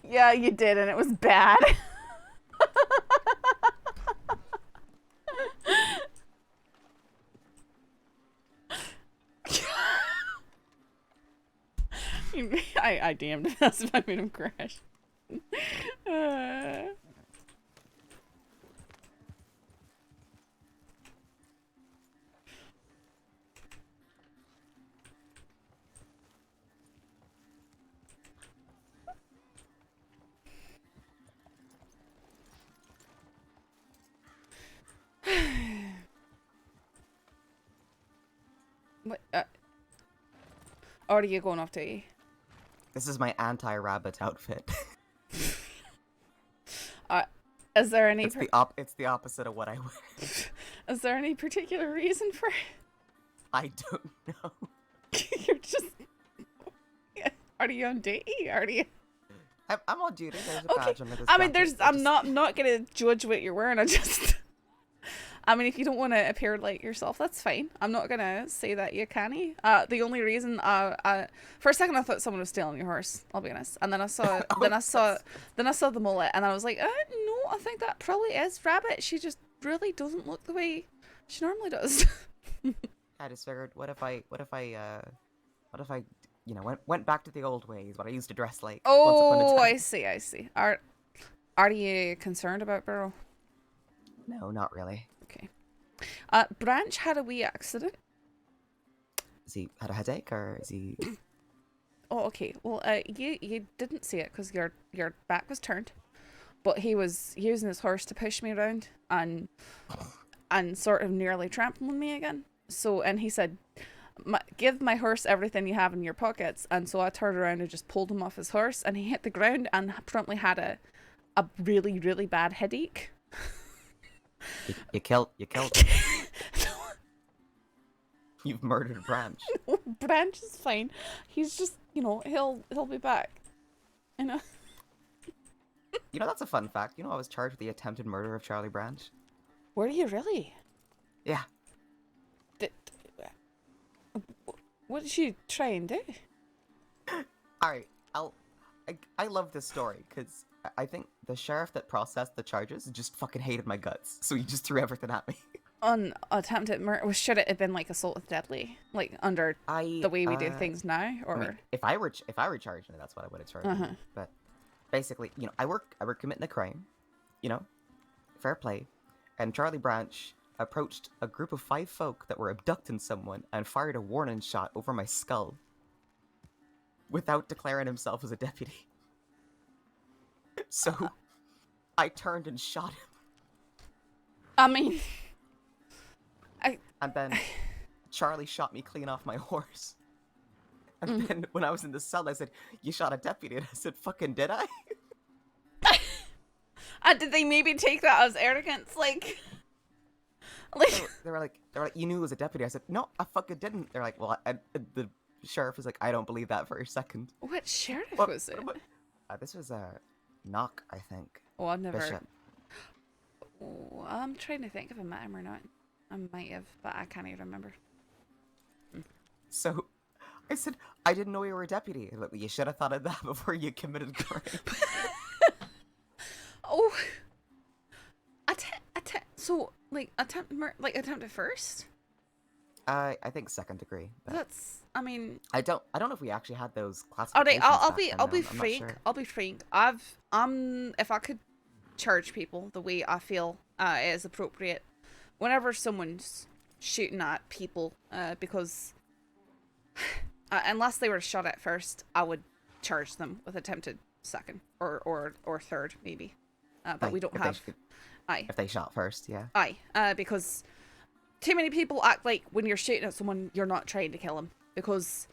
Yeah, you did, and it was bad. I damned us if I made him crash. What? Or are you going off to? This is my anti-rabbit outfit. Is there any? It's the opposite of what I wear. Is there any particular reason for it? I don't know. You're just. Are you on duty? Are you? I'm on duty. There's a badge under this I mean, jacket. I'm not gonna judge what you're wearing. I mean, if you don't want to appear like yourself, that's fine. I'm not gonna say that you canny. The only reason, for a second I thought someone was stealing your horse. I'll be honest. And then I saw, then I saw the mullet, and I was like, no, I think that probably is Rabbit. She just really doesn't look the way she normally does. I just figured, what if I, you know, went back to the old ways, what I used to dress like. Oh, I see. Are you concerned about Burro? No, not really. Okay. Branch had a wee accident. Has he had a headache, or is he... Oh, okay. Well, you didn't see it because your back was turned, but he was using his horse to push me around and sort of nearly trampling me again. So, and he said, give my horse everything you have in your pockets. And so I turned around and just pulled him off his horse, and he hit the ground and promptly had a really, really bad headache. You killed him. You've murdered Branch. No, Branch is fine. He's just, you know, he'll be back. You know. You know, that's a fun fact. You know, I was charged with the attempted murder of Charlie Branch. Were you really? Yeah. What did you try and do? Alright, I love this story, because I think the sheriff that processed the charges just fucking hated my guts, so he just threw everything at me. On attempted murder, should it have been like assault with deadly, like under the way we do things now, or? I mean, if I were charged, that's what I would have charged. But basically, you know, I work committing a crime, you know, fair play, and Charlie Branch approached a group of 5 folk that were abducting someone and fired a warning shot over my skull without declaring himself as a deputy. So I turned and shot him. I mean, and then Charlie shot me clean off my horse. And then when I was in the cell, I said, "You shot a deputy," and I said, "Fucking did I?" Did they maybe take that as arrogance? Like They were like, you knew it was a deputy. I said, no, I fucking didn't. They're like, well, the sheriff was like, I don't believe that for a second. What sheriff was it? This was Knock, I think. Oh, I've never. Bishop. Oh, I'm trying to think if I met him or not. I might have, but I can't even remember. So, I said, I didn't know you were a deputy. Like, you should have thought of that before you committed crime. Oh, so like attempted first. I think second degree. But That's. I mean. I don't know if we actually had those Alright, classifications. I'll back be then, I'll be though. I'm not frank. sure. I'll be frank. If I could charge people the way I feel is appropriate, whenever someone's shooting at people, because unless they were shot at first, I would charge them with attempted second or third maybe. But we don't If have. If they shot first, yeah. Because too many people act like when you're shooting at someone, you're not trying to kill them. Because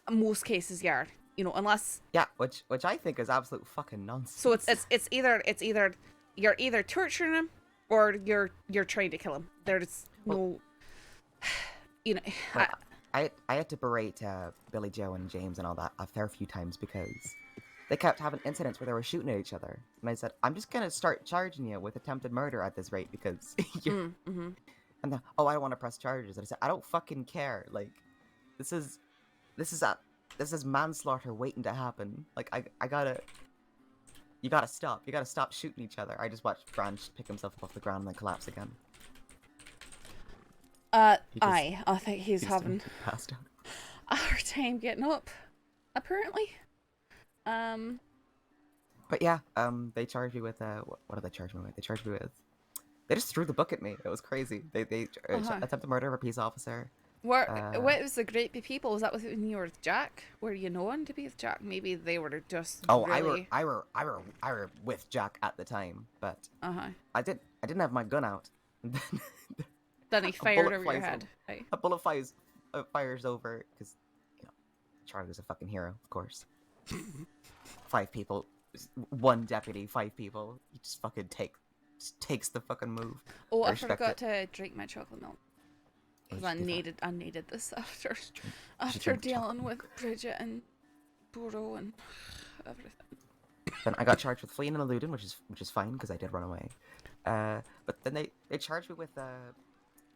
in most cases, you are. You know, unless. Yeah, which I think is absolute fucking nonsense. So it's either you're either torturing them or you're trying to kill him. There's no. You know. Well, I had to berate Billy Joe and James and all that a fair few times because they kept having incidents where they were shooting at each other. And I said, I'm just going to start charging you with attempted murder at this rate because you're... And then, oh, I want to press charges. And I said, I don't fucking care. Like, this is manslaughter waiting to happen. Like, I gotta... You gotta stop. You gotta stop shooting each other. I just watched Branch pick himself up off the ground and then collapse again. I think he's having passed out. a hard time getting up, apparently. But yeah, they charged me with what did they charge me with? They charged me with. They just threw the book at me. It was crazy. They attempted murder of a peace officer. What was the Great People? Was that when you were with Jack? Were you known to be with Jack? Maybe they were just. Oh, really... I were with Jack at the time, but I didn't have my gun out. Then he fired over your head. Right. A bullet fires over because Charlie's a fucking hero, of course. 5 people, 1 deputy, 5 people. He just fucking takes the fucking move. Oh, I forgot to drink my chocolate milk. Because I needed this after dealing with Bridgette and Burro and everything. Then I got charged with fleeing and eluding, which is fine because I did run away. But then they charged me with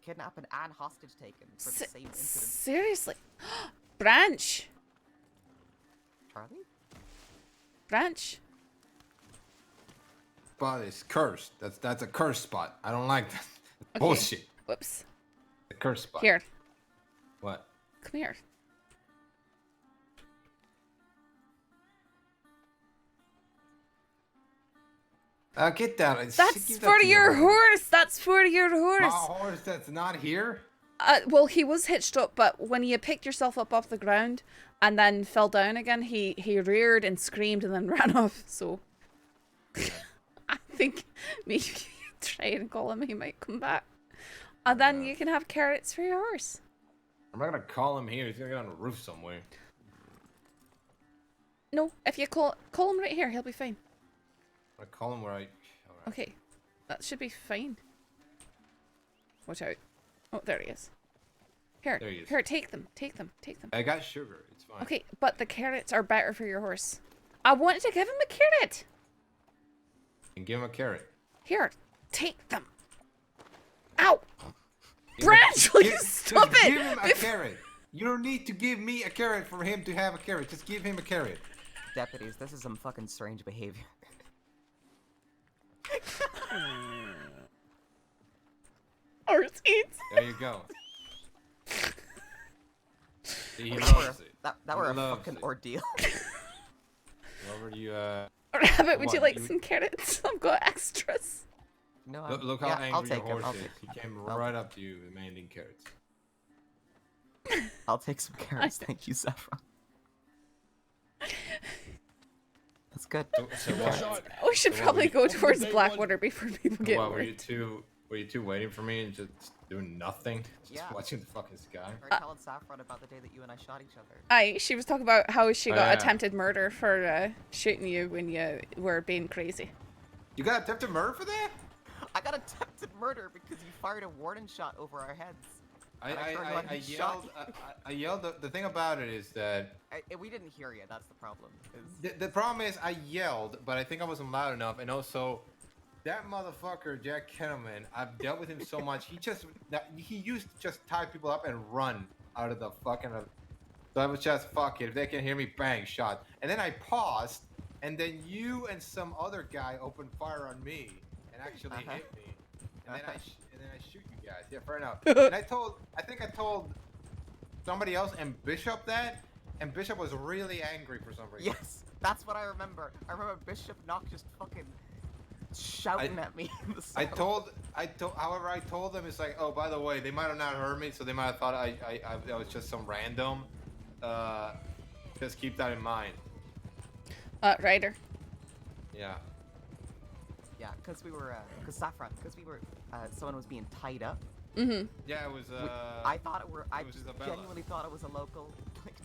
kidnapping and hostage taken for the same incident. Seriously, Branch. Charlie? Branch? Spot is cursed. That's a cursed spot. I don't like that. Okay. Bullshit. Whoops. The cursed spot. Here. What? Come here. Get down. That's for your horse. That's for your horse. My horse that's not here? Well, he was hitched up, but when you picked yourself up off the ground and then fell down again, he reared and screamed and then ran off. So I think maybe you try and call him, he might come back. And then you can have carrots for your horse. I'm not gonna call him here. He's gonna get on the roof somewhere. No, if you call him right here, he'll be fine. I call him where I. All right. Okay, that should be fine. Watch out. Oh, there he is. Here, there he is. Here, take them. I got sugar. It's fine. Okay, but the carrots are better for your horse. I wanted to give him a carrot. And give him a carrot. Here, take them. Ow! Branch, will you stop it? Give him a carrot. You don't need to give me a carrot for him to have a carrot. Just give him a carrot. Deputies, this is some fucking strange behavior. Horse eats. There you go. He loves it. That were a fucking ordeal. Over to you, Rabbit, would you like some carrots? I've got extras. No, look how angry your horse is. He He came right up to you demanding carrots. I'll take some carrots, thank you, Saffron. That's good. We should probably go towards Blackwater before people get What, worried. were you two waiting for me and just doing nothing? Just watching the fucking sky? We're telling Saffron about the day that you and I shot each other. Aye, she was talking about how she got Yeah. attempted murder for shooting you when you were being crazy. You got attempted murder for that? I got attempted murder because you fired a warning shot over our heads. I yelled. The thing about it is that we didn't hear you. That's the problem. The problem is I yelled, but I think I wasn't loud enough, and also that motherfucker Jack Kettleman. I've dealt with him so much. He used to just tie people up and run out of the fucking. So I was just fuck it. If they can hear me, bang, shot. And then I paused, and then you and some other guy opened fire on me and actually hit me, and then I shoot you guys. Yeah, fair enough. And I think I told somebody else and Bishop that, and Bishop was really angry for some reason. Yes, that's what I remember. I remember Bishop Knock just fucking shouting at me in the cell. However, I told them, it's like, oh, by the way, they might have not heard me, so they might have thought I was just some random. Just keep that in mind. Ryder. Yeah. Yeah, because we were, someone was being tied up. Mm-hmm. Yeah, it was, I was Isabella. genuinely thought it was a local, like,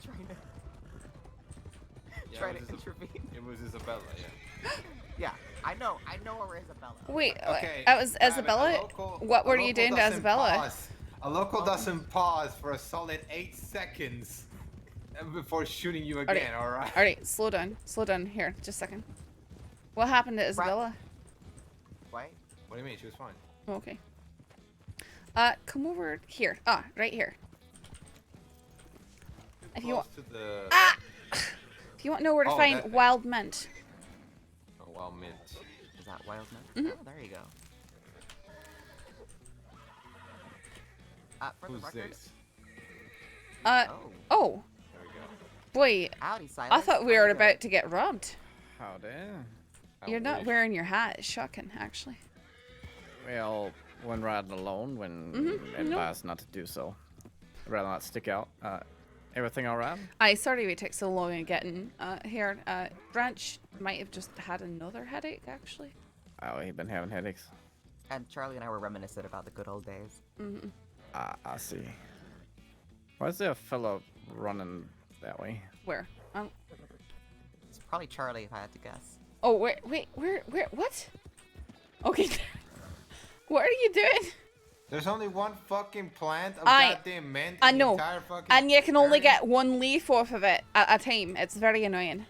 trying to intervene. It was Isabella, yeah. Yeah, I know her Isabella. Wait, okay. That was Isabella? What were you doing to Isabella? A local doesn't pause for a solid 8 seconds before shooting you again, alright? Alright, slow down. Slow down. Here, just a second. What happened to Isabella? What? What do you mean? She was fine. Okay. Come over here. Right here. If you want... If you want to know where to find wild mint. Oh, wild mint. Is that wild mint? Mm-hmm. Oh, there you go. For Who's the record, this? Oh. There we go. Boy, howdy, Silas. I thought we were about to get robbed. Howdy. You're not wearing your hat. It's shocking, actually. Well, when riding alone, when advised not to do so, I'd rather not stick out. Everything all right? Sorry we took so long in getting here. Branch might have just had another headache, actually. Oh, he's been having headaches. And Charlie and I were reminiscent about the good old days. Mm-hmm. I see. Why is there a fellow running that way? Where? It's probably Charlie, if I had to guess. Oh, where, what? Okay. What are you doing? There's only one fucking plant of goddamn mint in the entire fucking and you can only area? get one leaf off of it at a time. It's very annoying.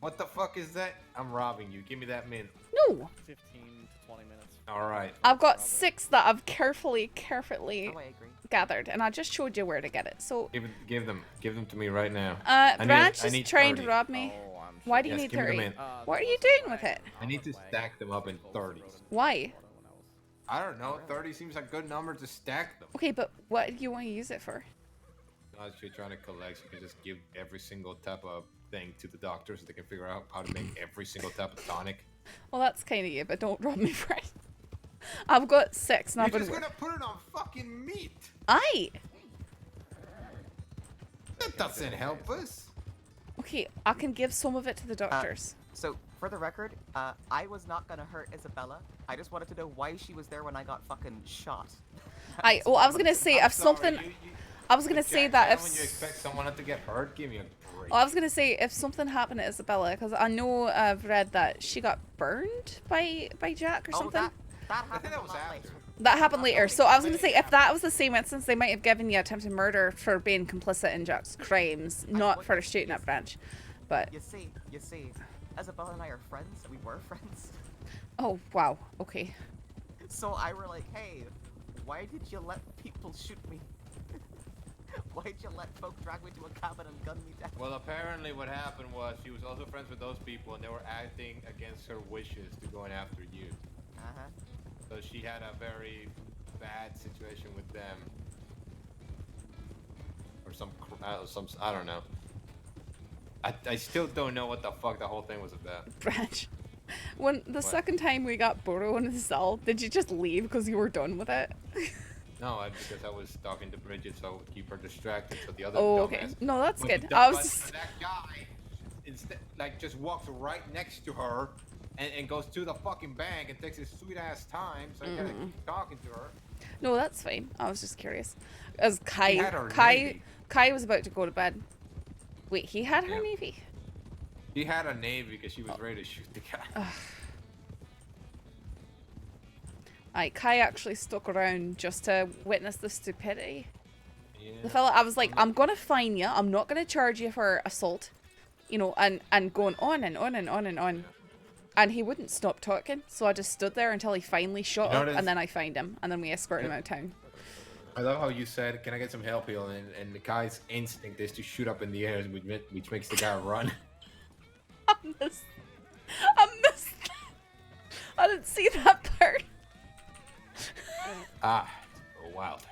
What the fuck is that? I'm robbing you. Give me that mint. No. 15 to 20 minutes. Alright. I've got 6 that I've carefully agree. gathered, and I just showed you where to get it. So Give them to me right now. Branch I is need trying 30. to rob me. Why do you need give me the 30? mint. What are you doing with it? I need to stack them up in 30s. Why? I don't know. 30 seems like a good number to stack them. Okay, but what do you want to use it for? I was actually trying to collect, so you can just give every single type of thing to the doctor so they can figure out how to make every single type of tonic. Well, that's kind of you, but don't rob me for it. I've got 6 and I've You're been... just gonna put it on fucking meat! Aye! That doesn't help us! Okay, I can give some of it to the doctors. So, for the record, I was not gonna hurt Isabella. I just wanted to know why she was there when I got fucking shot. I was gonna say, if something... I was gonna say that if... When you expect someone not to get hurt, give me a break. I was gonna say, if something happened to Isabella, because I know I've read that she got burned by Jack or something. That happened a lot later. That happened later. So I was gonna say, if that was the same instance, they might have given you attempted murder for being complicit in Jack's crimes, not for shooting at Branch. But... You see, Isabella and I are friends. We were friends. Oh, wow. Okay. So I were like, hey, why did you let people shoot me? Why did you let folk drag me to a cabin and gun me down? Well, apparently what happened was she was also friends with those people, and they were acting against her wishes to going after you. So she had a very bad situation with them, or some I don't know. I still don't know what the fuck the whole thing was about. Branch, when the second time we got Burro in the cell, did you just leave because you were done with it? No, because I was talking to Bridgette, so I would keep her distracted. So the other okay. No, that's good. I was just... that guy, instead, like, just walks right next to her and goes to the fucking bank and takes his sweet ass time. So I gotta keep talking to her. No, that's fine. I was just curious. As Kai was about to go to bed. Wait, he had her navy? He had a navy because she was ready to shoot the guy. Kai actually stuck around just to witness the stupidity. Yeah. The fella, I was like, I'm gonna fine you. I'm not gonna charge you for assault. You know, and going on and on and on and on. And he wouldn't stop talking, so I just stood there until he finally shut up, and then I fined him, and then we escorted him out of town. I love how you said, "Can I get some help here?" And the guy's instinct is to shoot up in the air, which makes the guy run. I missed I didn't see that part. Ah, oh, wild.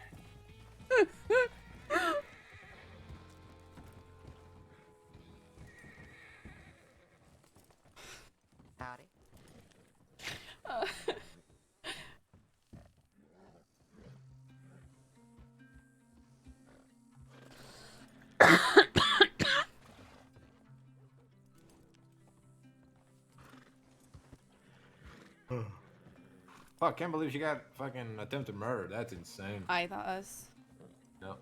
Howdy. Fuck, can't believe she got fucking attempted murder. That's insane. That was. No.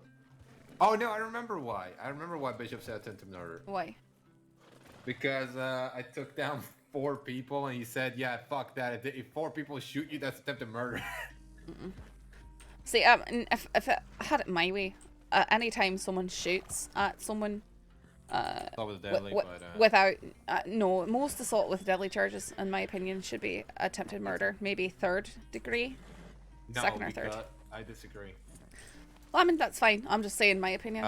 Oh no, I remember why. I remember why Bishop said attempted murder. Why? Because I took down 4 people and he said, yeah, fuck that. If 4 people shoot you, that's attempted murder. See, if I had it my way, anytime someone shoots at someone, With deadly, without no, most assault with deadly charges, in my opinion, should be attempted murder. Maybe 3rd degree, no, 2nd or 3rd. I disagree. Well, I mean that's fine. I'm just saying my opinion.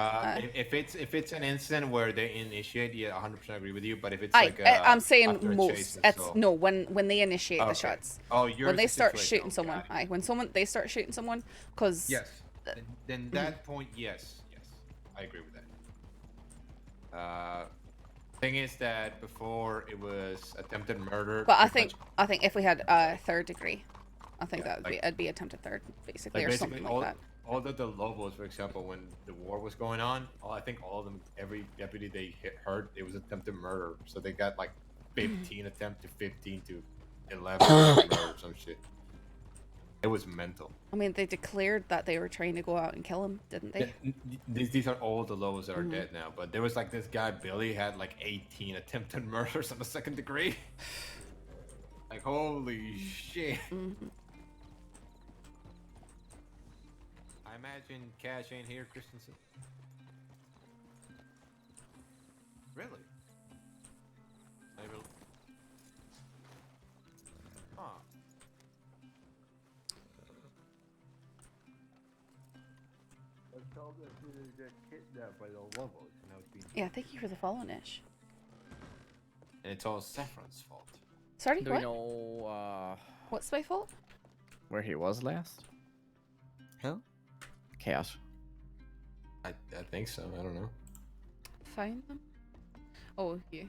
If it's an incident where they initiate, yeah, 100% agree with you. But if it's I'm saying after a most. chase, It's so- no when they initiate the Okay. shots. Oh, yours when they is start situational, shooting someone. got it. When they start shooting someone, because Yes. Then that point, yes, I agree with that. Thing is that before it was attempted murder. But I think if we had 3rd degree, I think that would it'd be attempted 3rd, basically, or something like that. All of the Lobos, for example, when the war was going on, I think all of them, every deputy they hurt, it was attempted murder. So they got like 15 attempt to 15 to 11 murder or some shit. It was mental. I mean, they declared that they were trying to go out and kill him, didn't they? Yeah, these are all the Lobos that are dead now. But there was like this guy Billy had like 18 attempted murders on the 2nd degree. Like holy shit. I imagine Cash ain't here, Christensen. Really? Maybe. Huh. I told her she was get kidnapped by the Lobos. And I was being... Yeah, thank you for the follow, Nish. And it's all Saffron's fault. Sorry, Do what? we know What's my fault? where he was last? Who? Chaos. I think so. I don't know. Find them? Oh, you.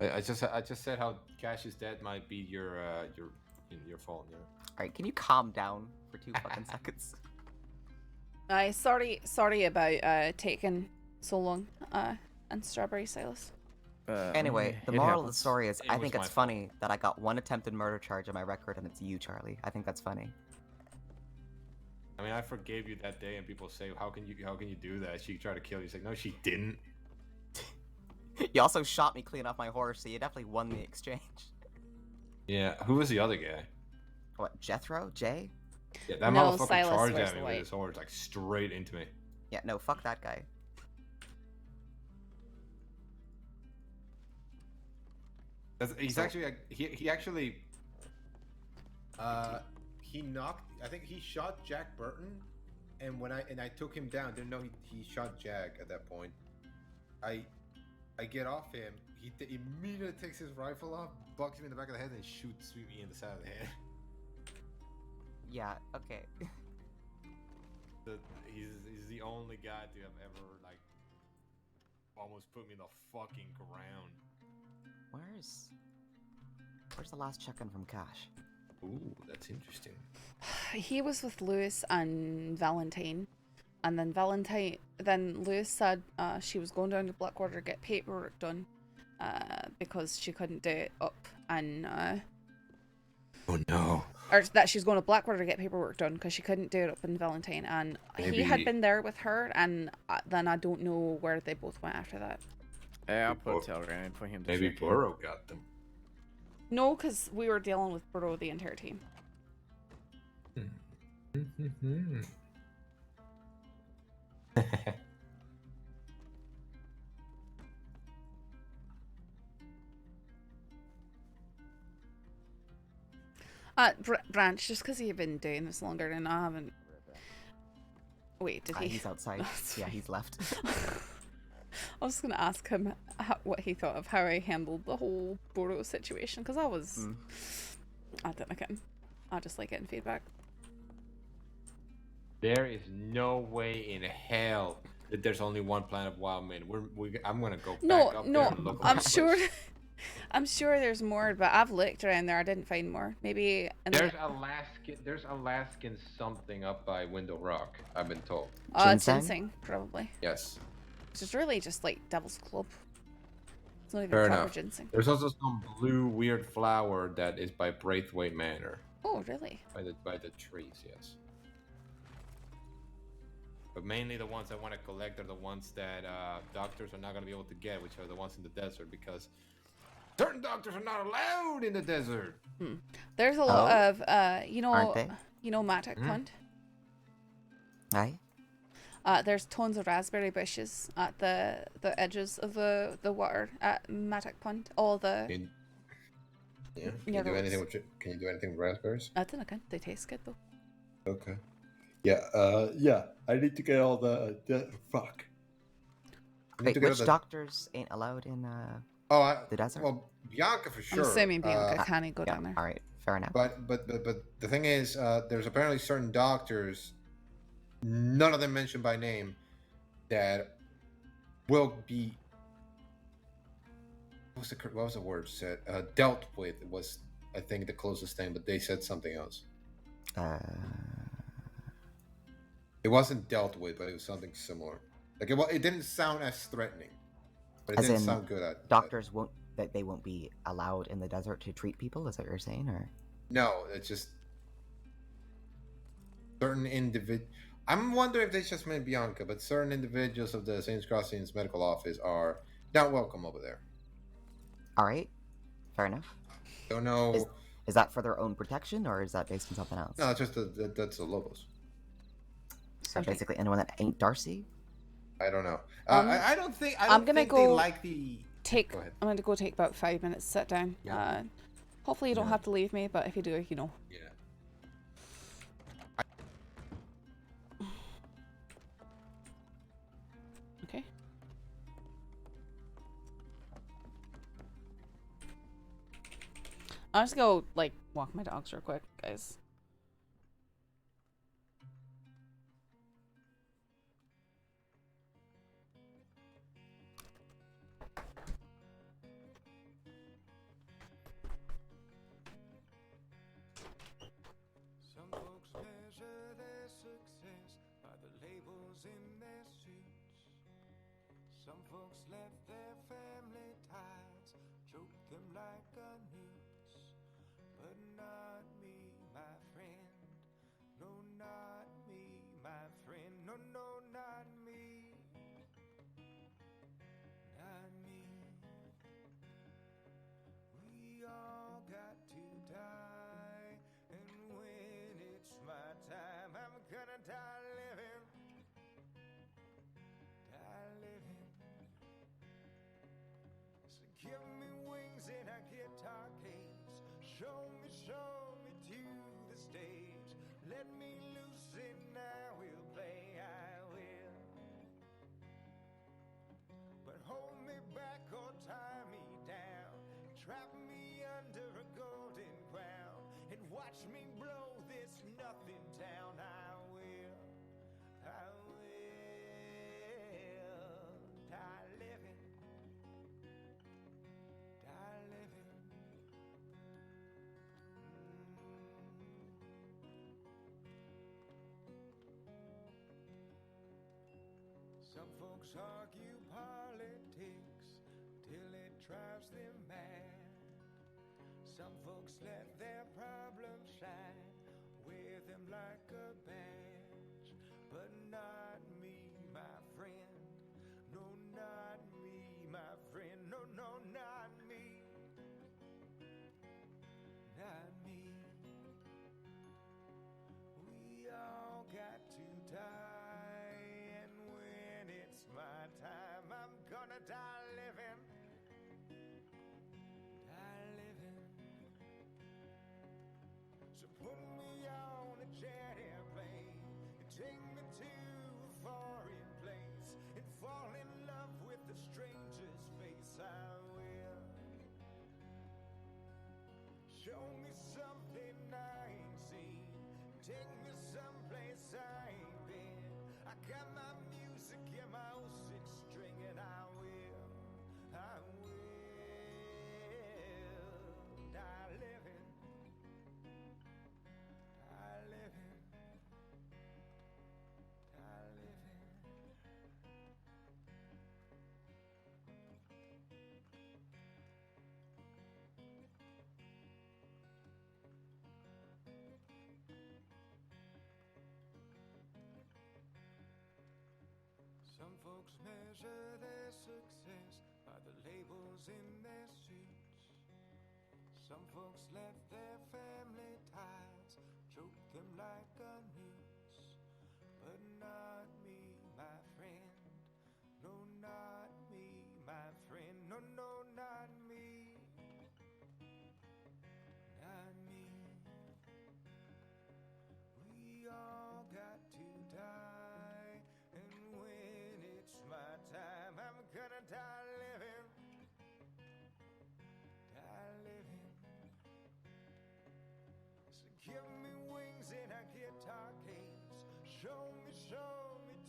I just said how Cash is dead might be your fault. Yeah. Alright, can you calm down for 2 fucking seconds? Sorry about taking so long, and Strawberry Silas. Anyway, the it moral of the happens. story is It I was think my it's funny that I got 1 attempted murder charge on my record and it's you, Charlie. I think that's funny. I mean, I forgave you that day, and people say, "How can you do that?" She tried to kill you. It's like, no, she didn't. You also shot me clean off my horse, so you definitely won the exchange. Yeah. Who was the other guy? What, Jethro? Jay? Yeah, that No, motherfucker Silas charged wears at me the with white. his horse, like straight into me. Yeah, no, fuck that guy. He's So- actually like, he actually he knocked. I think he shot Jack Burton, and when I took him down, didn't know he shot Jack at that point. I get off him. He immediately takes his rifle off, bucks me in the back of the head, and shoots me in the side of the head. Yeah, okay. He's the only guy to have ever like almost put me in the fucking ground. Where's the last check-in from Cash? Ooh, that's interesting. He was with Lewis and Valentine, and then Lewis said she was going down to Blackwater to get paperwork done because she couldn't do it up, and Oh no. or that she's going to Blackwater to get paperwork done because she couldn't do it up in Valentine, and he had Maybe- been there with her, and then I don't know where they both went after that. Yeah, I'll put a telegram in for him to Maybe check in. Burro got them. No, because we were dealing with Burro the entire team. Branch, just because you've been doing this longer than I haven't. Wait, did he? He's outside. Yeah, he's left. I was gonna ask him what he thought of how I handled the whole Burro situation, because I was. I don't know. I just like getting feedback. There is no way in hell that there's only one planet of wild men. I'm gonna go back up there and look. I'm sure. I'm sure there's more, but I've looked around there. I didn't find more. Maybe there's Alaskan something up by Window Rock. I've been told. It's ginseng, probably. Yes. Which is really just like Devil's Club. It's not even Fair proper enough. ginseng. There's also some blue weird flower that is by Braithwaite Manor. Oh, really? By the trees, yes. But mainly the ones I want to collect are the ones that doctors are not going to be able to get, which are the ones in the desert, because certain doctors are not allowed in the desert. There's a lot of Aren't they? Matic Pond. Aye. There's tons of raspberry bushes at the edges of the water at Matic Pond. All the Can you do anything with raspberries? I don't know. They taste good though. Okay. Yeah. I need to get all the fuck. Wait, which doctors ain't allowed in the desert? Well, Bianca for sure. I'm assuming Bianca can't go down there. All right, fair enough. But the thing is, there's apparently certain doctors, none of them mentioned by name, that will be. What was the word said? Dealt with was, I think, the closest thing, but they said something else. It wasn't dealt with, but it was something similar. Like it didn't sound as threatening, but it As didn't in, sound good. Doctors won't be allowed in the desert to treat people. Is that what you're saying, or? No, it's just certain individuals. I'm wondering if they just meant Bianca, but certain individuals of the Saints Crossings medical office are not welcome over there. All right, fair enough. Don't know. Is that for their own protection, or is that based on something else? No, it's just that's the Lobos. So basically, anyone that ain't Darcy. I don't know. I don't think. I'm gonna go they like the. I'm gonna go take about 5 minutes. Sit down. Yeah. Hopefully you don't have to leave me, but if you do, you know. Yeah. Okay. I'll just go like walk my dogs real quick, guys. Some folks measure their success by the labels in their suits. Some folks let their family ties choke them like a noose. But not me, my friend. No, not me, my friend. No, no, not me. Not me. We all got to die. And when it's my time, I'm gonna die living. Die living. So give me wings and a guitar case. Show me to the stage. Let me loose and I will play, I will. But hold me back or tie me down. Trap me under a golden crown. And watch me blow this nothing town. I will. Die living. Die living. Some folks argue politics till it drives them mad. Some folks let their problems shine, wear them like a badge. But not me, my friend. No, not me, my friend. No, no, not me. Not me. We are So put me on a jet airplane and take me to a foreign place and fall in love with a stranger's face. I will. Show me something I ain't seen. Take me someplace I ain't been. I got my music and my old six string, and I will die living, die living, die living. Some folks measure their success by the labels in their suits. Some folks let their family ties choke them like a noose. But not me, my friend. No, not me, my friend. No, no, not me. Not me. We all got to die. And when it's my time, I'm gonna die living. Die living. So give me wings in a guitar case. Show me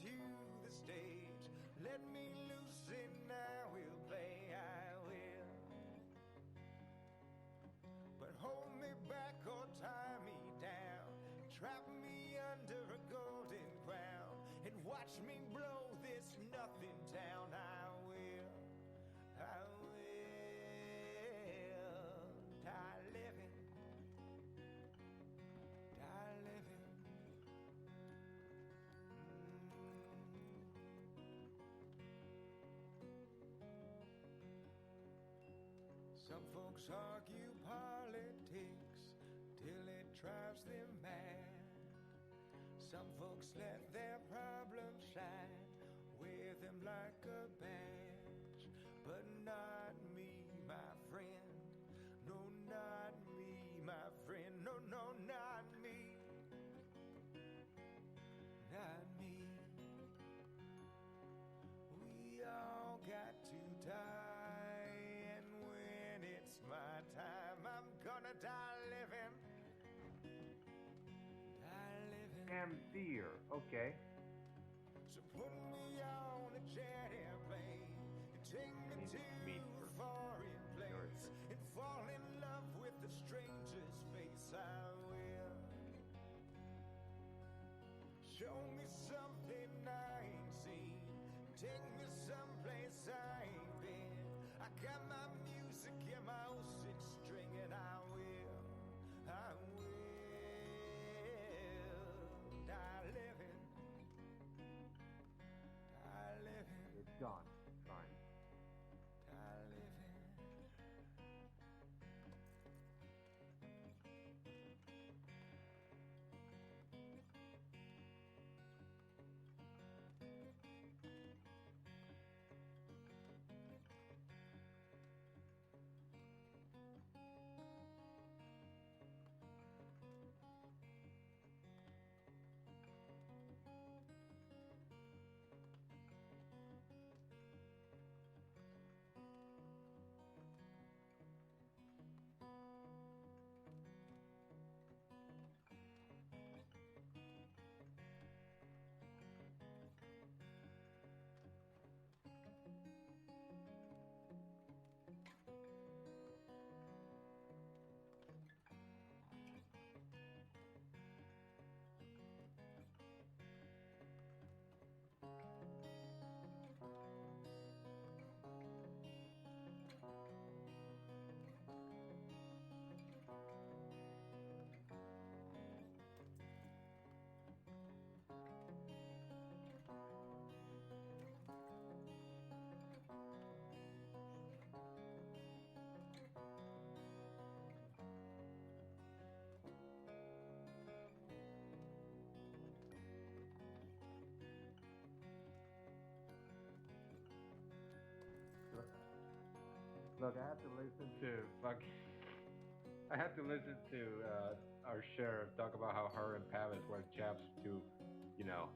to the stage. Let me loose and I will play, I will. But hold me back or tie me down. Trap me under a golden crown and watch me blow this nothing town. I will die living, die living. Some folks argue politics till it drives them mad. Some folks let their problems shine, wear them like a badge. But not me, my friend. No, not me, my friend. No, no, not me. Not me. We all got to die. And when it's my time, I'm gonna die living. Damn deer. Okay. So put me on a jet airplane and take me to a foreign place and fall in love with a stranger's face. I will. Show me something I ain't seen. Take me someplace I ain't been. I got my music and my old six string, and I will die living, die living. It's gone. Fine. Die living. Look, I have to listen to fucking. I had to listen to our sheriff talk about how her and Pavis were chaps to, you know.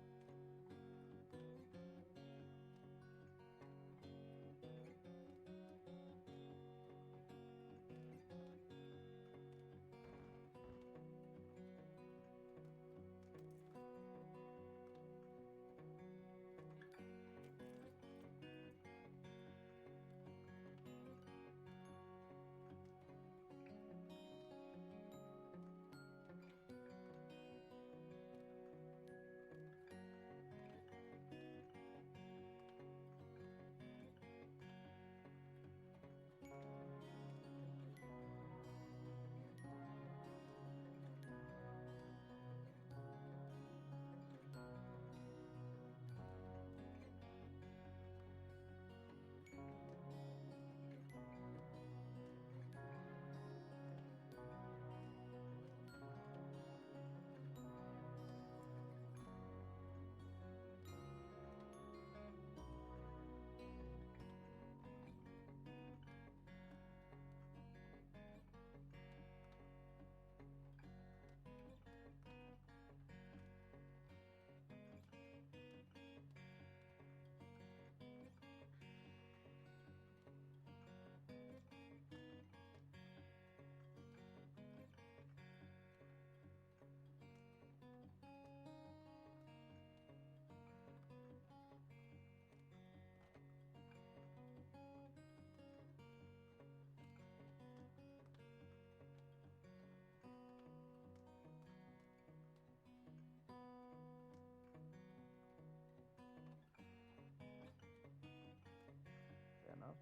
Fair enough.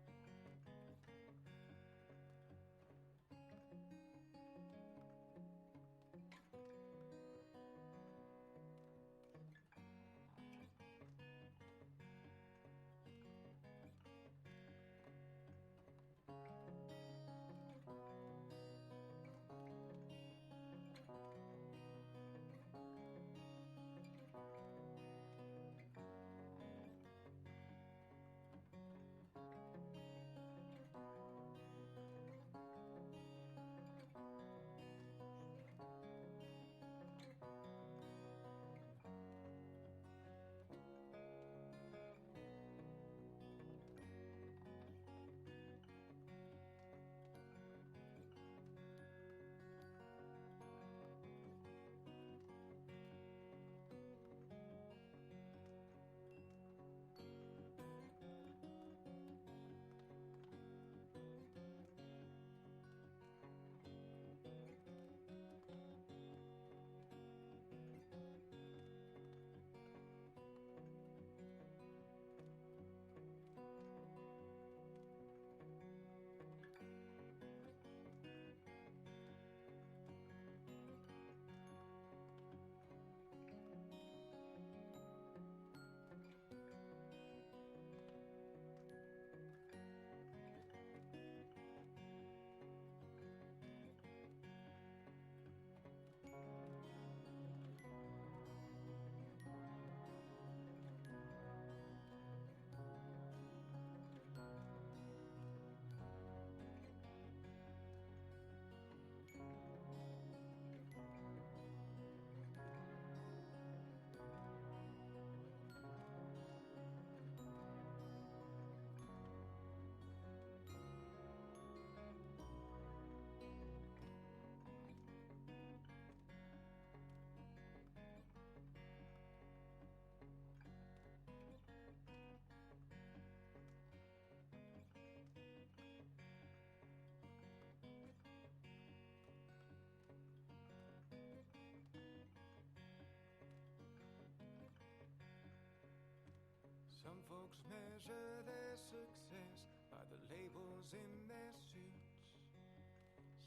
Some folks measure their success by the labels in their suits.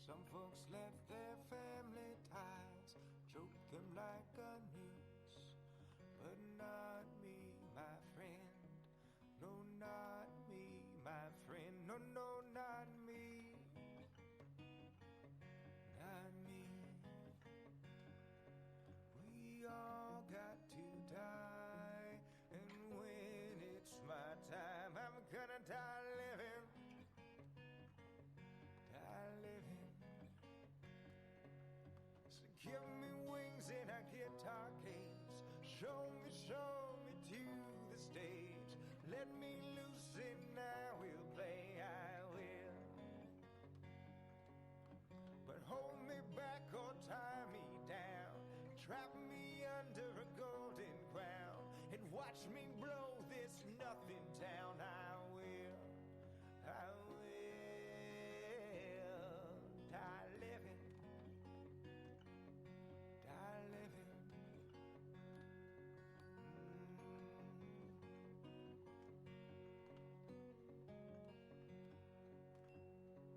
Some folks let their family ties choke them like a noose. But not me, my friend. No, not me, my friend. No, no, not me. Not me. We all got to die. And when it's my time, I'm gonna die living. Die living. give me wings in a guitar case. Show me to the stage. Let me loose and I will play, I will. But hold me back or tie me down. Trap me under a golden crown. And watch me blow this nothing town. I will die living, die living.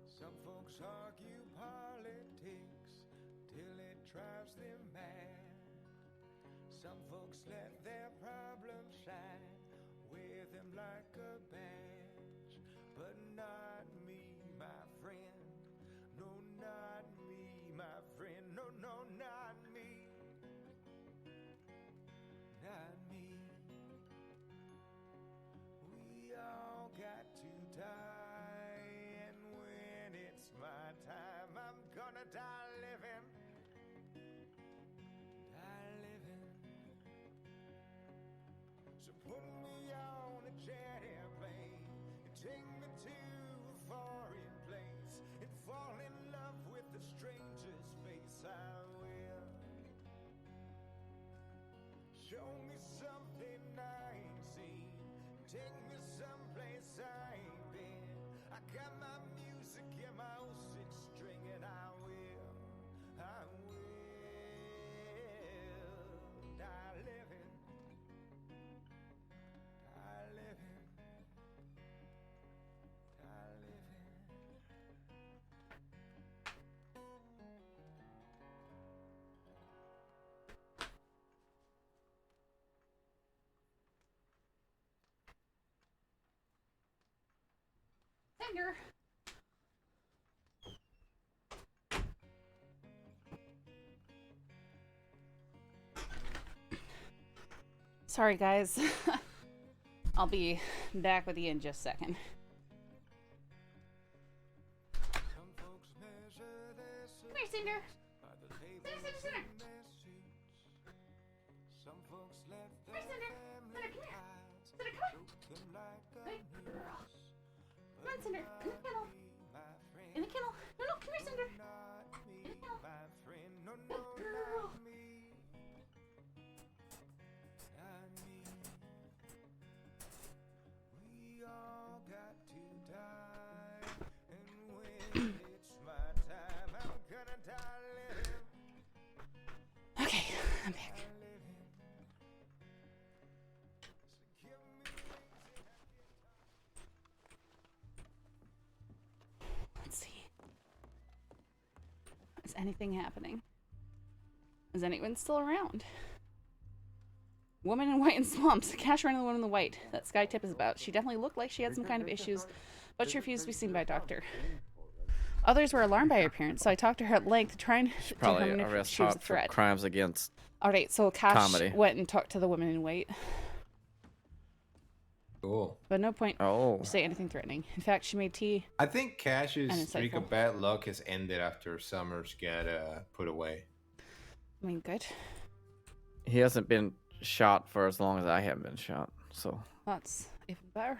Some folks argue politics till it drives them mad. Some folks let their problems shine, wear them like a badge. But not me, my friend. No, not me, my friend. No, no, not me. Not me. We all got to die, and when it's my time, I'm gonna die living. Die living. So put me on a jet airplane and take me to a foreign place and fall in love with a stranger's face. I will. Show me something I ain't seen. Take me someplace I ain't been. I got my music and my ocean string, and I will die living, die living, die living. Cinder. Sorry, guys. I'll be back with you in just a second. Come here, Cinder. Cinder. Some folks let Come here, Cinder. Cinder, come here. Cinder, come on. Hey, girl. Come on, Cinder. In the kennel. In the kennel. No, no, come here, Cinder. In the kennel. Good girl. We all got to die, and when it's my time, I'm gonna die living. Okay, I'm back. Let's see. Is anything happening? Is anyone still around? Woman in white in swamps. Cash ran the woman in the white that Sky Tip is about. She definitely looked like she had some kind of issues, but she refused to be seen by a doctor. Others were alarmed by her appearance, so I talked to her at length, trying to determine if she was a threat. Crimes against Alright, so Cash comedy. went and talked to the woman in white. Cool. But no point Oh. to say anything threatening. In fact, she made tea. I think Cash's And streak insightful. of bad luck has ended after Summers got put away. I mean, good. He hasn't been shot for as long as I have been shot, so. That's even better.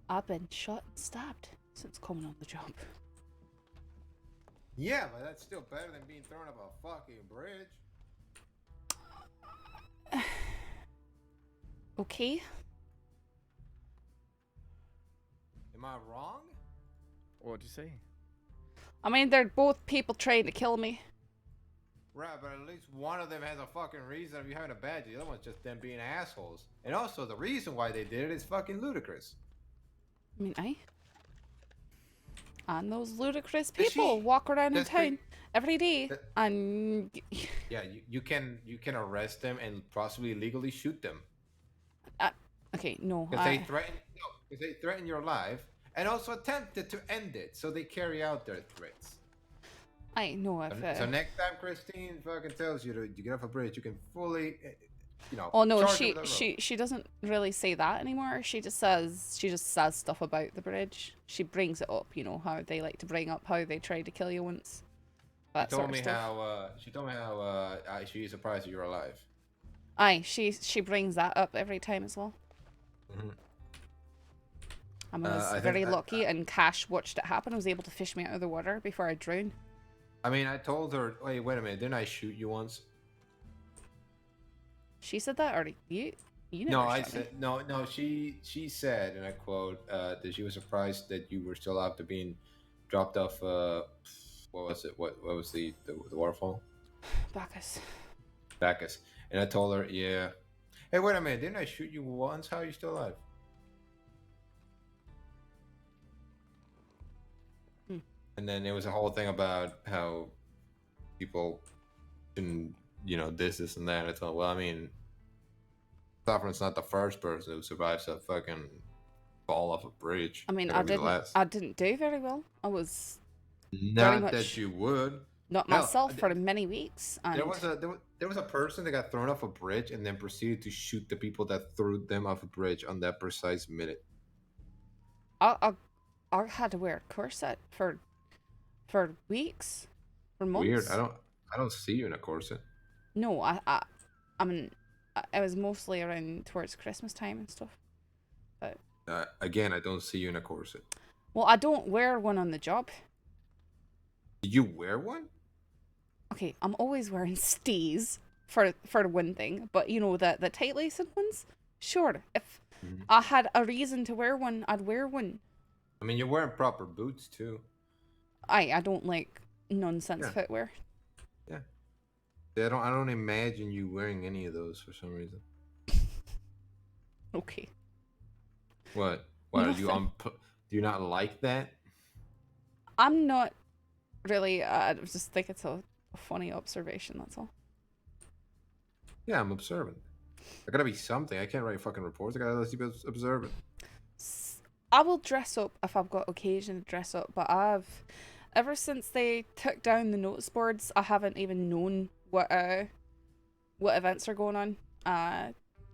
I've been shot and stabbed since coming on the job. Yeah, but that's still better than being thrown up a fucking bridge. Okay. Am I wrong? What'd you say? I mean, they're both people trying to kill me. Right, but at least one of them has a fucking reason of you having a badge. The other one's just them being assholes. And also, the reason why they did it is fucking ludicrous. I mean, and those ludicrous people walk around in town every day, and Yeah, you can arrest them and possibly legally shoot them. okay, no, Because they threaten your life and also attempted to end it, so they carry out their threats. I know if. So next time Christine fucking tells you to get off a bridge, you can fully, Oh no, charge them with a rope. she doesn't really say that anymore. She just says stuff about the bridge. She brings it up, you know, how they like to bring up how they tried to kill you once. that She sort told of me stuff. how. She told me how. She's surprised that you're alive. Aye, she brings that up every time as well. Mhm. I was I think very lucky, and Cash watched it happen. I was able to fish me out of the water before I drowned. I mean, I told her, wait a minute, didn't I shoot you once? She said that, or you never No, I shot me. said no. She said, and I quote, that she was surprised that you were still after being dropped off. What was it? What was the waterfall? Bacchus. Bacchus. And I told her, yeah. Hey, wait a minute, didn't I shoot you once? How are you still alive? And then it was a whole thing about how people shouldn't, this and that. I thought, well, I mean, Saffron's not the first person who survives a fucking fall off a bridge. I mean, Not gonna be the last. I didn't do very well. I was very Not much that you would. not Hell, myself for many weeks. And there was a person that got thrown off a bridge and then proceeded to shoot the people that threw them off a bridge on that precise minute. I had to wear a corset for weeks, for months. Weird. I don't see you in a corset. No, I mean, it was mostly around towards Christmas time and stuff. But Again, I don't see you in a corset. well, I don't wear one on the job. Did you wear one? Okay, I'm always wearing stees for one thing, but the tight laced ones. Sure, if I had a reason to wear one, I'd wear one. I mean, you're wearing proper boots too. I don't like nonsense Yeah. footwear. Yeah. I don't imagine you wearing any of those for some reason. Okay. What? What? Do you not like that? I'm not really. I just think it's a funny observation. That's all. Yeah, I'm observant. I gotta be something. I can't write fucking reports. I gotta let you be observant. I will dress up if I've got occasion to dress up, but ever since they took down the notice boards, I haven't even known what events are going on.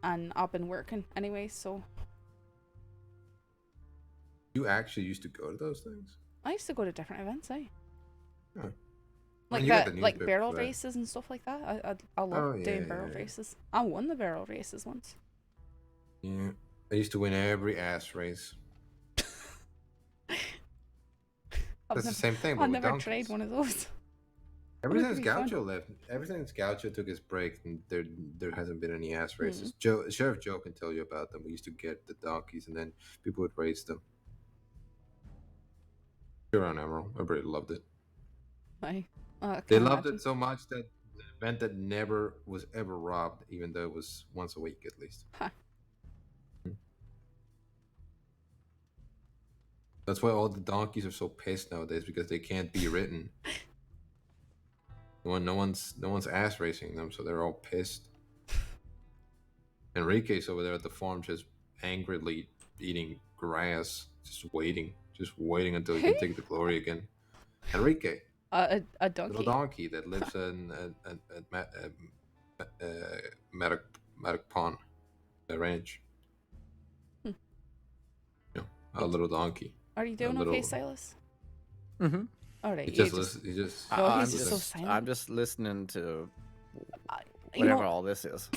And I've been working anyway, so. You actually used to go to those things? I used to go to different events, eh? Huh. Like You got the like newspaper barrel for that. races and stuff like that. I love doing barrel races. I won the barrel races once. Yeah. I used to win every ass race. That's the same thing, but I've with never donkeys. tried one of those. Ever It since could be fun. Gaucho left, ever since Gaucho took his break, there hasn't been any ass Hmm. races. Sheriff Joe can tell you about them. We used to get the donkeys, and then people would race them. Here on Emerald, everybody loved it. Aye. They loved it so much that the event that never was ever robbed, even though it was once a week at least. Huh. That's why all the donkeys are so pissed nowadays, because they can't be ridden. No one's ass racing them, so they're all pissed. Enrique's over there at the farm, just angrily eating grass, just waiting until he can take the glory again. Enrique, A donkey. little donkey that lives in Maddock Pond, the ranch. Hmm. Yeah, a little donkey. Are you doing okay, Silas? Mm-hmm. Alright. He just listens. He just. No, I'm he's just so silent. I'm just listening to you whatever know- all this is.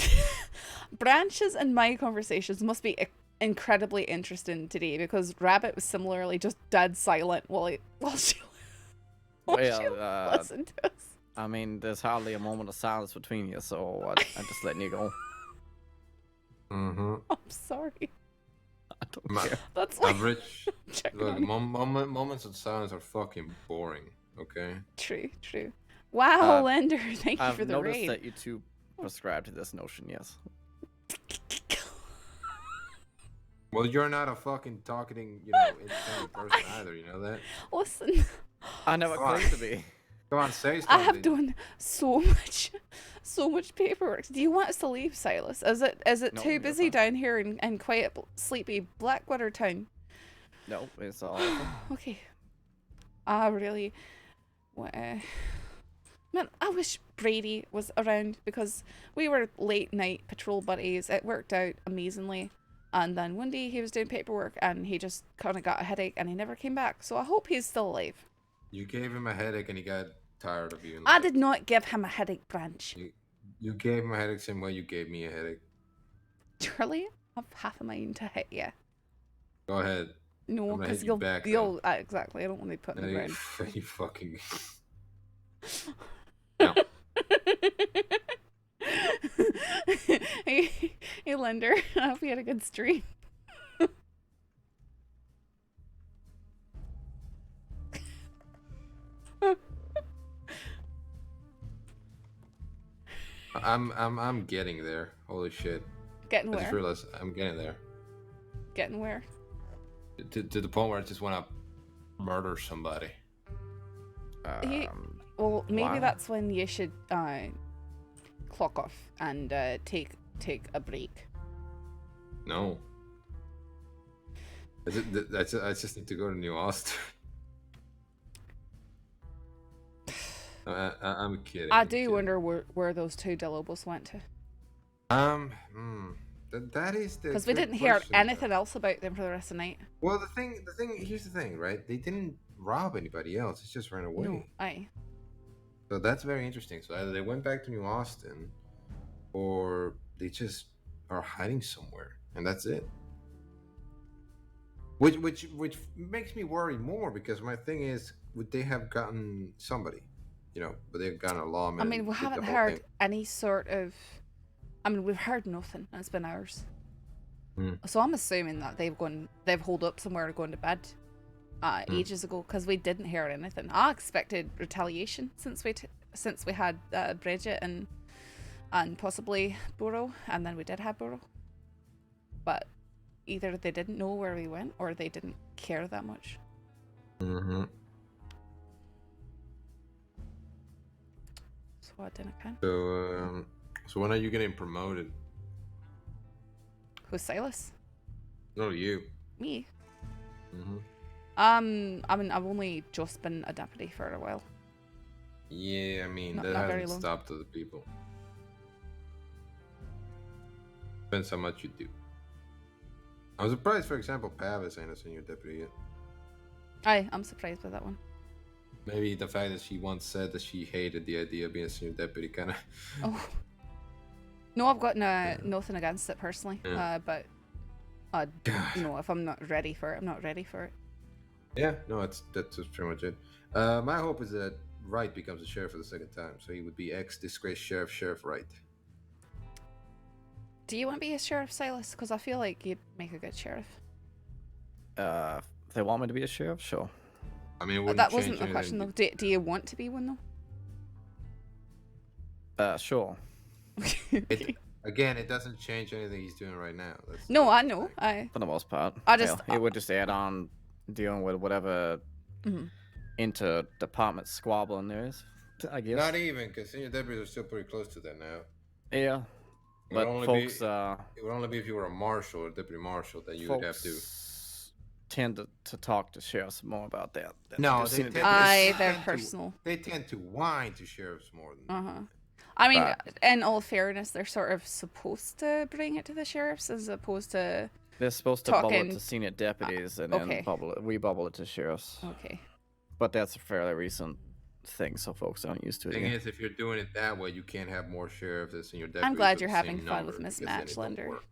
Branches and my conversations must be incredibly interesting today, because Rabbit was similarly just dead silent while she Well, listened to us. I mean, there's hardly a moment of silence between you, so I'm just letting you go. Mm-hmm. I'm sorry. I don't care. That's like Average. checking Look, on you. moments of silence are fucking boring. Okay. True. Wow, Lender, thank you I've for the noticed raid. that you two prescribe to this notion, yes. Well, you're not a fucking talking, insane person either. You know that. Listen, I never Come on. claimed to be. Come on, say I something. have done so much paperwork. Do you want us to leave, Silas? Is it No, too you're busy down here in quiet, sleepy Blackwater town? No, it's all. Okay. I really man, I wish Brady was around, because we were late night patrol buddies. It worked out amazingly. And then one day he was doing paperwork and he just kind of got a headache and he never came back. So I hope he's still alive. You gave him a headache and he got tired of you. And I like, did not give him a headache, Branch. You gave him a headache same way you gave me a headache. Charlie, I've half a mind to hit you. Go ahead. No, because you'll exactly. I don't want to be put in the ground. You fucking. Hey, Linder. I hope you had a good stream. I'm getting there. Holy shit. Getting I just where? realized I'm getting there. Getting where? To the point where I just want to murder somebody. Well, maybe why? that's when you should clock off and take a break. No. I just need to go to New Austin. I'm kidding. I do wonder where those two Lobos went to. That is the. Because we good didn't hear question. anything else about them for the rest of the night. Well, here's the thing, right? They didn't rob anybody else. It just ran away. No, aye. So that's very interesting. So either they went back to New Austin, or they just are hiding somewhere, and that's it. Which makes me worry more, because my thing is, would they have gotten somebody? You know, but they've gotten a lawman. I mean, we haven't heard any sort of. I mean, we've heard nothing, and it's been hours. So I'm assuming that they've holed up somewhere and gone to bed ages ago, because we didn't hear anything. I expected retaliation since we had Bridgette and possibly Burro, and then we did have Burro. But either they didn't know where we went, or they didn't care that much. Mm-hmm. So I didn't care. So when are you getting promoted? Who's Silas? No, you. Me. Mm-hmm. I mean, I've only just been a deputy for a while. Yeah, I mean, Not that very hasn't long. stopped other people. Depends how much you do. I'm surprised, for example, Pavis ain't a senior deputy yet. I'm surprised by that one. Maybe the fact that she once said that she hated the idea of being a senior deputy kind of... Oh. No, I've got nothing against it personally. Yeah. But if I'm not ready for it, I'm not ready for it. Yeah, no, that's pretty much it. My hope is that Wright becomes a sheriff for the second time, so he would be ex-disgraced Sheriff Wright. Do you want to be a sheriff, Silas? Because I feel like you'd make a good sheriff. If they want me to be a sheriff, sure. I mean, it wouldn't That change wasn't the question, anything. though. Do you want to be one, though? Sure. Again, it doesn't change anything he's doing right now. No, I know. For the most part. It would just add on dealing with whatever inter-department squabbling there is, I guess. Not even, because senior deputies are still pretty close to that now. Yeah. It would But only folks... be, it would only be if you were a marshal or deputy marshal that you would have to... tend to talk to sheriffs more about that. No, Just they seem tend to- they're personal. They tend to whine to sheriffs more than... I mean, in all fairness, they're sort of supposed to bring it to the sheriffs as opposed to... They're supposed to bubble it talking- to senior deputies and okay. then we bubble it to sheriffs. Okay. But that's a fairly recent thing, so folks aren't used to it The thing yet. is, if you're doing it that way, you can't have more sheriffs than senior deputies. I'm glad with you're the having same fun with number, because then it Mismatch, don't Linder. work.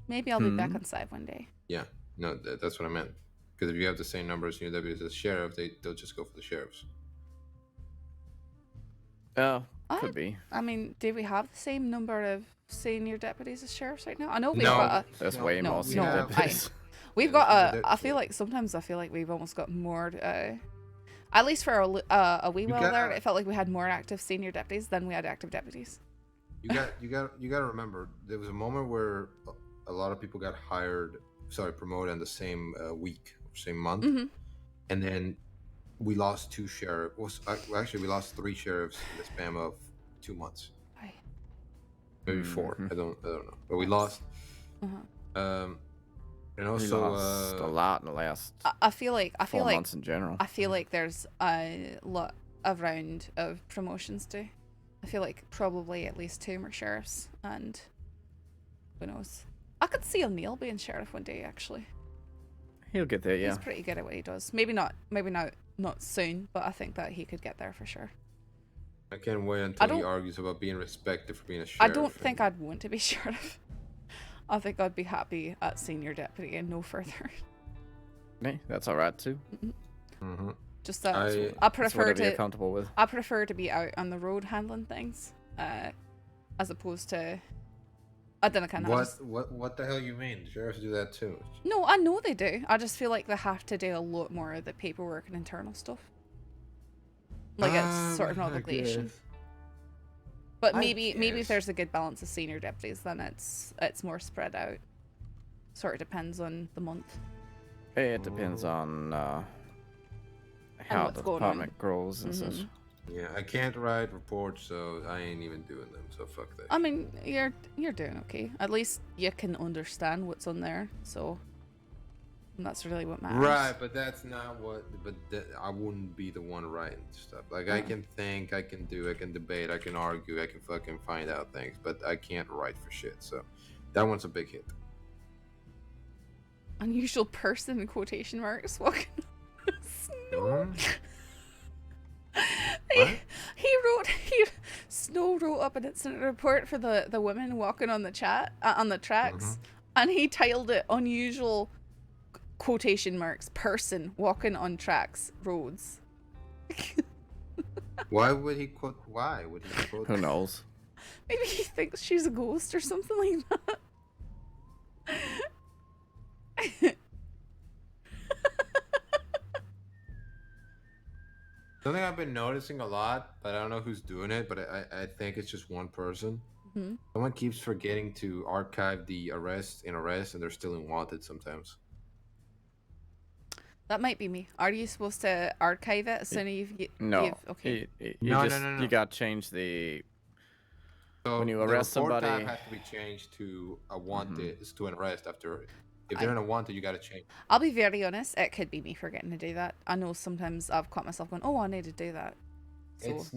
Maybe I'll be back on side one day. Yeah, no, that's what I meant. Because if you have the same number of senior deputies as sheriff, they'll just go for the sheriffs. Could be. I mean, do we have the same number of senior deputies as sheriffs right now? I know we've No. got a... There's way more senior no, deputies. We've got a... I feel like we've almost got more... at least for a wee while there, it felt like we had more active senior deputies than we had active deputies. You got to remember, there was a moment where a lot of people got promoted in the same week, same month, and then we lost two sheriffs. Actually, we lost 3 sheriffs in the span of 2 months. Aye. Maybe 4. I don't know. But we lost. And also, we lost a lot in the last. I feel like 4 months in general. I feel like there's a lot of round of promotions too. I feel like probably at least 2 more sheriffs, and who knows. I could see O'Neill being sheriff one day, actually. he'll get there. Yeah. He's pretty good at what he does. Maybe not soon, but I think that he could get there for sure. I can't wait until he argues about being respected for being a sheriff. I don't think I'd want to be sheriff. I think I'd be happy at senior deputy and no further. Hey, that's all right too. Mm-hmm. Just that I prefer to be comfortable with. I prefer to be out on the road handling things, as opposed to. I don't know. Kind of. What the hell you mean? The sheriffs do that too. No, I know they do. I just feel like they have to do a lot more of the paperwork and internal stuff. Like it's sort of an obligation. But maybe if there's a good balance of senior deputies, then it's more spread out. Sort of depends on the month. It depends on how the department grows and such. Yeah, I can't write reports, so I ain't even doing them. So fuck that. I mean, you're doing okay. At least you can understand what's on there. So that's really what matters. Right, but that's not what. But I wouldn't be the one writing stuff. Like I can think, I can do, I can debate, I can argue, I can fucking find out things, but I can't write for shit. So that one's a big hit. Unusual person in quotation marks walking on snow. Snow wrote up an incident report for the women walking on the tracks, and he titled it "Unusual quotation marks person walking on tracks roads." Why would he quote? Why would he quote? Who knows? Maybe he thinks she's a ghost or something like that. Something I've been noticing a lot, but I don't know who's doing it, but I think it's just one person. Mm-hmm. Someone keeps forgetting to archive the arrest, and they're still in wanted sometimes. That might be me. Are you supposed to archive it as soon as you No. Okay. No. You got to change the. So when you arrest the report somebody, tab has to be changed to a wanted, to an arrest after. If they're in a wanted, you got to change. I'll be very honest. It could be me forgetting to do that. I know sometimes I've caught myself going, "Oh, I need to do that." So... It's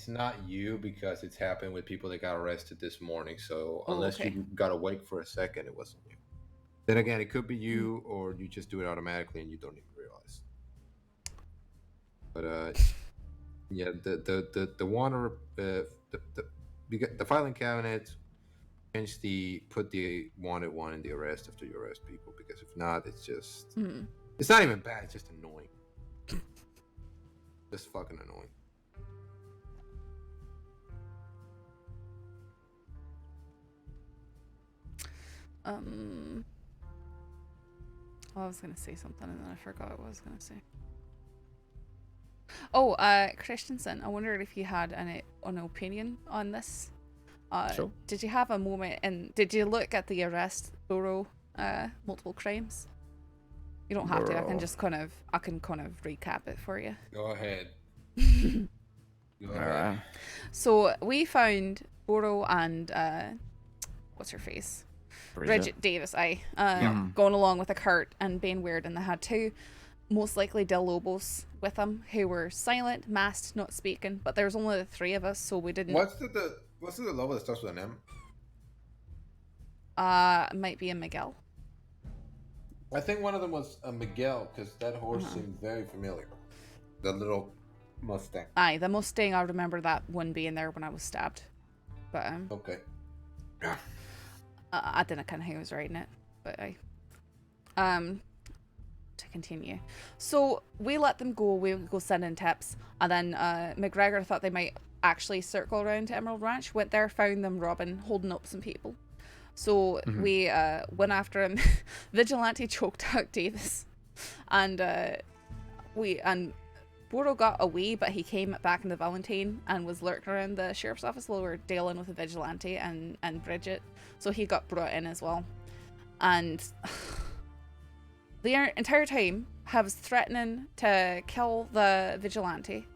not you, because it's happened with people that got arrested this morning. So unless you got awake for a second, it wasn't you. Then again, it could be you, or you just do it automatically and you don't even realize. But yeah, the filing cabinet. Put the wanted one in the arrest after you arrest people, because if not, it's just it's not even bad, it's just annoying. Just fucking annoying. I was gonna say something and then I forgot what I was gonna say. Oh, Christensen, I wondered if you had an opinion on this. Sure. Did you have a moment, and did you look at the arrest Burro multiple crimes? You don't have to. I can just kind of recap it for you. Go ahead. All right. So we found Burro and what's her face, Bridgette Davis, going along with a cart and being weird, and they had two, most likely Lobos with them, who were silent, masked, not speaking. But there was only the three of us, so we didn't. What's the Lobo that starts with an M? Might be a Miguel. I think one of them was a Miguel, because that horse seemed very familiar. The little Mustang. Aye, the Mustang. I remember that one being there when I was stabbed. But okay. I didn't kind of who was writing it, but to continue. So we let them go. We go send in tips, and then McGregor thought they might actually circle around to Emerald Ranch. Went there, found them robbing, holding up some people. So we went after him. Vigilante choked out Davis, and Burro got away, but he came back in the Valentine and was lurking around the sheriff's office while we were dealing with the Vigilante and Bridgette. So he got brought in as well, and the entire time I was threatening to kill the Vigilante.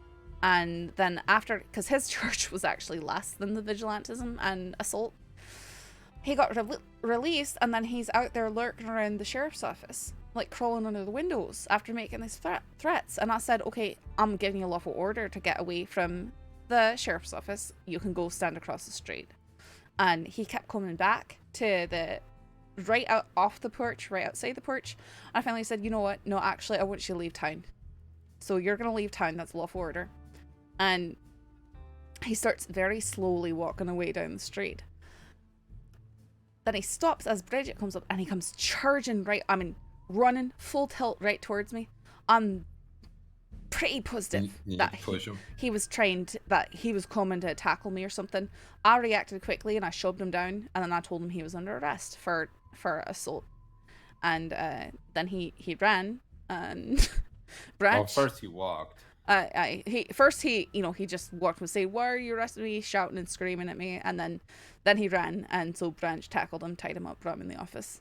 And then after, because his charge was actually less than the vigilantism and assault, he got released, and then he's out there lurking around the sheriff's office, like crawling under the windows after making these threats. And I said, okay, I'm giving you a lawful order to get away from the sheriff's office. You can go stand across the street. And he kept coming back to the right out off the porch, right outside the porch. I finally said, you know what? No, actually, I want you to leave town. So you're gonna leave town. That's lawful order. And he starts very slowly walking away down the street. Then he stops as Bridgette comes up, and he comes charging right. I mean, running full tilt right towards me. I'm pretty positive that he was trained, that he was coming to tackle me or something. I reacted quickly and I shoved him down, and then I told him he was under arrest for assault. And then he ran and Branch. Well, first he walked. He just walked and said, "Why are you arresting me?" shouting and screaming at me, and then he ran, and so Branch tackled him, tied him up, brought him in the office.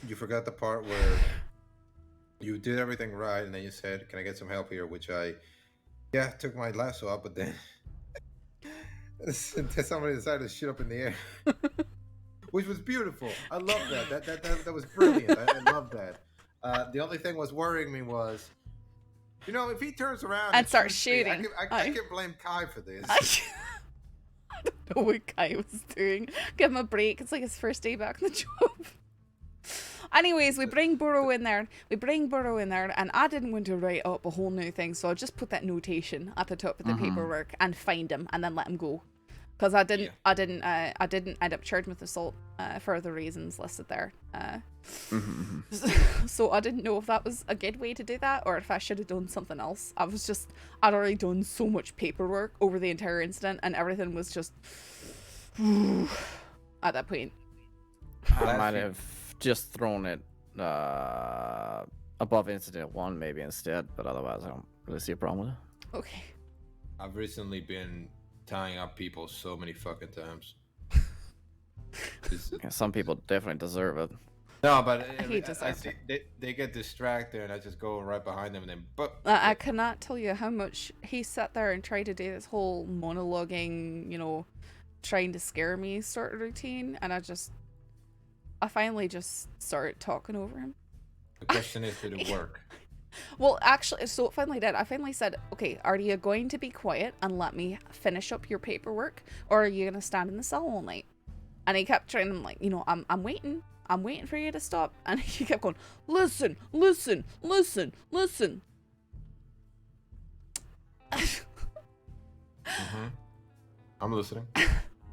You forgot the part where you did everything right, and then you said, "Can I get some help here?" Which took my lasso up, but then somebody decided to shoot up in the air, which was beautiful. I love that. That was brilliant. I love that. The only thing was worrying me was, if he turns around and starts shooting, I can blame Kai for this. I don't know what Kai was doing. Give him a break. It's like his first day back on the job. Anyways, we bring Burro in there, and I didn't want to write up a whole new thing, so I just put that notation at the top of the paperwork and find him and then let him go, because I didn't end up charged with assault for the reasons listed there. So I didn't know if that was a good way to do that, or if I should have done something else. I'd already done so much paperwork over the entire incident, and everything was just at that point. I might have just thrown it above incident 1 maybe instead, but otherwise I don't really see a problem with it. Okay. I've recently been tying up people so many fucking times. Yeah, some people definitely deserve it. No, but I see they get distracted, and I just go right behind them, and then. I cannot tell you how much he sat there and tried to do this whole monologuing, trying to scare me sort of routine, and I finally just started talking over him. The question is, did it work? Well, actually, so it finally did. I finally said, "Okay, are you going to be quiet and let me finish up your paperwork, or are you gonna stand in the cell all night?" And he kept trying, I'm waiting for you to stop. And he kept going, listen. I'm listening.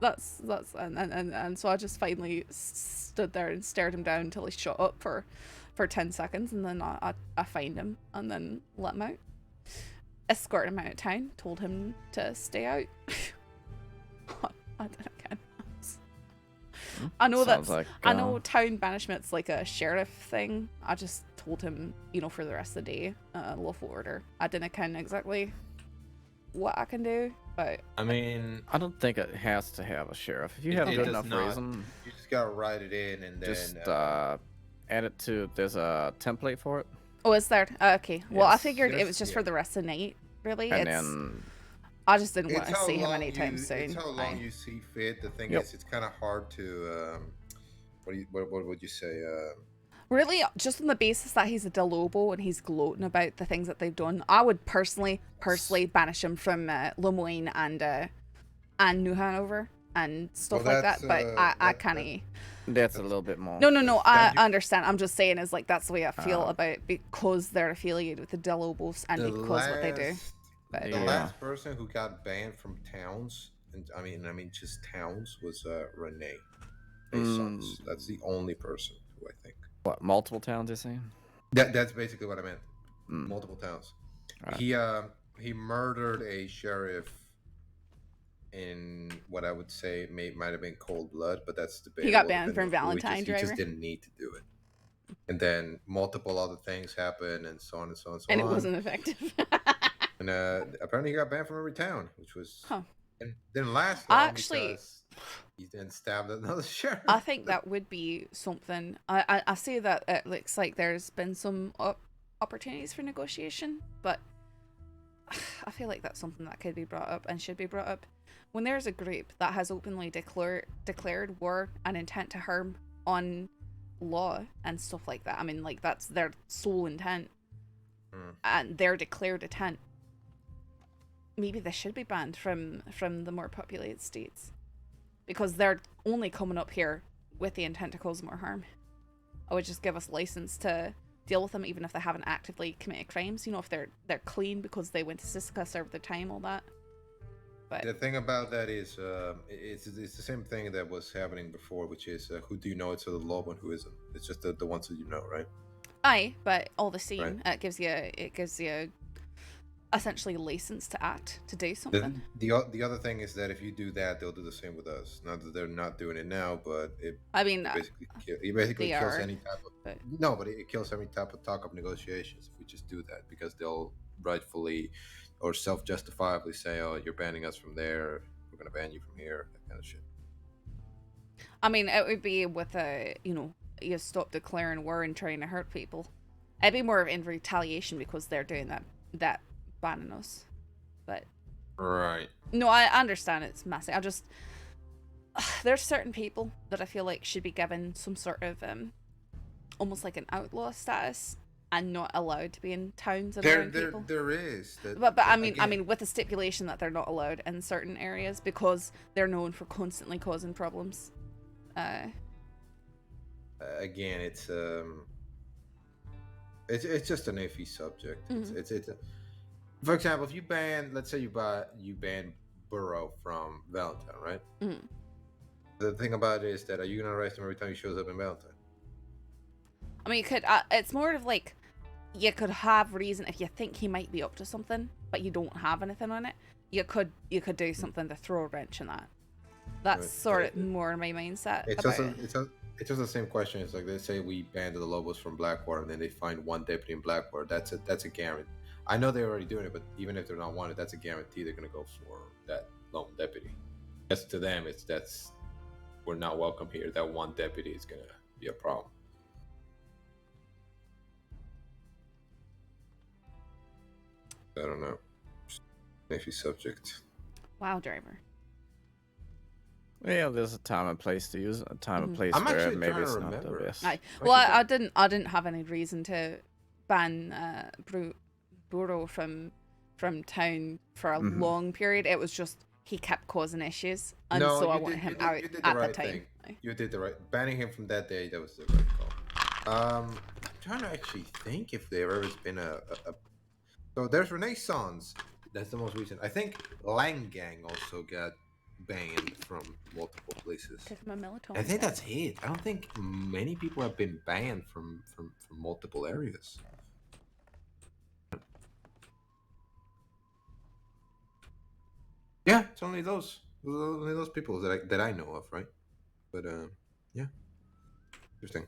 And so I just finally stood there and stared him down until he shut up for 10 seconds, and then I fined him and then let him out. Escorted him out of town, told him to stay out. I did again. I know I know town banishment's like a sheriff thing. I just told him, for the rest of the day, lawful order. I didn't count exactly what I can do, but I mean, I don't think it has to have a sheriff. If you have good enough reason, you just gotta write it in and then just add it to. There's a template for it. Oh, is there? Okay. Well, Yes. I figured it was just for the rest of the night. Really, And then I just didn't want It's to how see him long anytime soon. It's how long you see fit. The thing Yep. is, it's kind of hard to. What would you say? Really, just on the basis that he's a Lobo and he's gloating about the things that they've done, I would personally banish him from Lemoyne and New Hanover and stuff like that. But I can't. That's a little bit more. No. I understand. I'm just saying, that's the way I feel about it, because they're affiliated with the Lobos and because what they do. But The last person who got banned from towns, and I mean just towns, was Renee. Sons. That's the only person who I think. What, multiple towns you're saying? That's basically what I meant. Multiple towns. Right. He murdered a sheriff in what I would say might have been cold blood, but that's debatable. He got banned from Valentine He Driver. just didn't need to do it. And then multiple other things happened, and so on and so on and so on. And it wasn't effective. And apparently he got banned from every town, which was and didn't last long because he then stabbed another sheriff. I think that would be something. I see that it looks like there's been some opportunities for negotiation, but I feel like that's something that could be brought up and should be brought up. When there's a group that has openly declared war and intent to harm on law and stuff like that, I mean, like, that's their sole intent and their declared intent, maybe they should be banned from the more populated states, because they're only coming up here with the intent to cause more harm. I would just give us license to deal with them, even if they haven't actively committed crimes. You know, if they're clean because they went to Siska, served their time, all that. But The thing about that is, it's the same thing that was happening before, which is who do you know it's the Lobo and who isn't. It's just the ones that you know, right? aye, but all the same, it gives you essentially license to act, to do something. The other thing is that if you do that, they'll do the same with us. Not that they're not doing it now, but it basically kills any type of no, but it kills any type of talk of negotiations if we just do that, because they'll rightfully or self-justifiably say, "Oh, you're banning us from there. We're gonna ban you from here." That kind of shit. I mean, it would be with you stop declaring war and trying to hurt people. It'd be more in retaliation because they're doing that banning us. But right. No, I understand it's messy. There's certain people that I feel like should be given some sort of almost like an outlaw status and not allowed to be in towns and around people. There is. But I mean, with the stipulation that they're not allowed in certain areas because they're known for constantly causing problems. Again, it's just an iffy subject. Mm-hmm. It's for example, if you ban, let's say you ban Burro from Valentine, right? Mm-hmm. The thing about it is that are you gonna arrest him every time he shows up in Valentine? I mean, you could. It's more of like you could have reason if you think he might be up to something, but you don't have anything on it. You could do something to throw a wrench in that. That's Right. sort of more my mindset. It's about just it. it's just the same question. It's like they say we banned the Lobos from Blackwater, and then they find one deputy in Blackwater. That's a guarantee. I know they're already doing it, but even if they're not wanted, that's a guarantee they're gonna go for that lone deputy. That's to them. That's we're not welcome here. That one deputy is gonna be a problem. I don't know. Iffy subject. Wow, driver. Yeah, there's a time and place to use a time and place I'm where actually maybe trying it's to not the remember. best. Aye. Well, I didn't have any reason to ban Burro from town for a Mhm. long period. It was just he kept causing issues, and No, so I you wanted did- him you did- out you did the at right the time. thing. Aye. You did the right. Banning him from that day, that was the right call. I'm trying to actually think if there ever has been a. So there's Renaissance. That's the most recent. I think Langang also got banned from multiple places. Give him a melatonin. I think that's it. I don't think many people have been banned from multiple areas. Yeah, it's only those people that I know of, right? But yeah, interesting.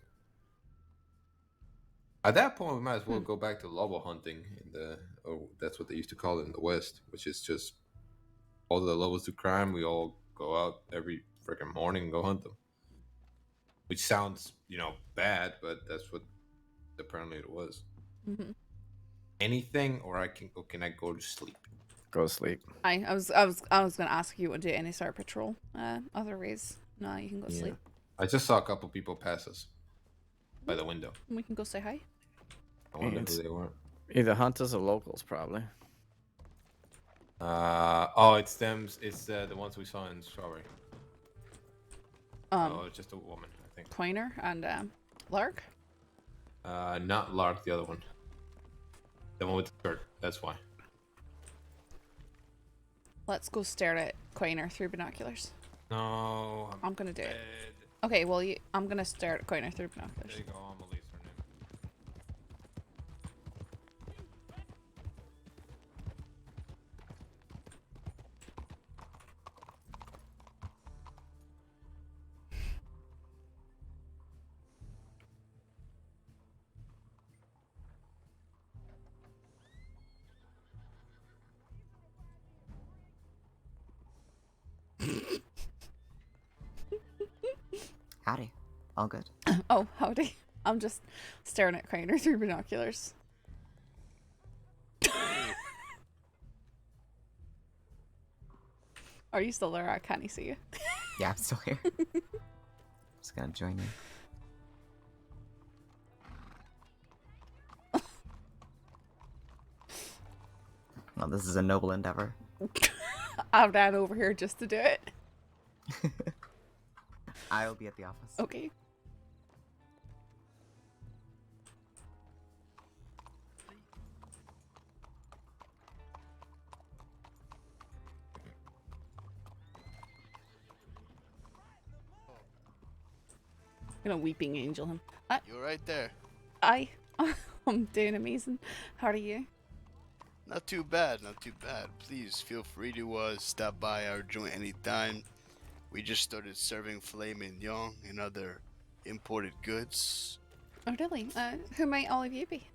At that point, we might as well go back to Lobo hunting that's what they used to call it in the West, which is just all the Lobos do crime. We all go out every freaking morning and go hunt them. Which sounds, bad, but that's what apparently it was. Mm-hmm. Anything, or can I go to sleep? Go to sleep. I was gonna ask if you would do any sort of patrol. Otherwise, no, you can go sleep. I just saw a couple people pass us by the window. We can go say hi. I wonder who they were. Either hunters or locals, probably. It's them. It's the ones we saw in Strawberry. It's just a woman, I think. Pointer and Lark. Not Lark, the other one. The one with the skirt. That's why. Let's go stare at Quainer through binoculars. No. I'm gonna do it. Okay, well, I'm gonna stare at Quainer through binoculars. There you go, Amelie's her name. Howdy. All good. Oh, howdy. I'm just staring at Craner through binoculars. Are you still there? I can't see you. Yeah, I'm still here. Just gonna join you. Well, this is a noble endeavor. I ran over here just to do it. I will be at the office. Okay. gonna weeping angel him. You're right there. I'm doing amazing. How are you? Not too bad, not too bad. Please feel free to stop by our joint anytime. We just started serving filet mignon and other imported goods. Oh, really? Who might all of you be?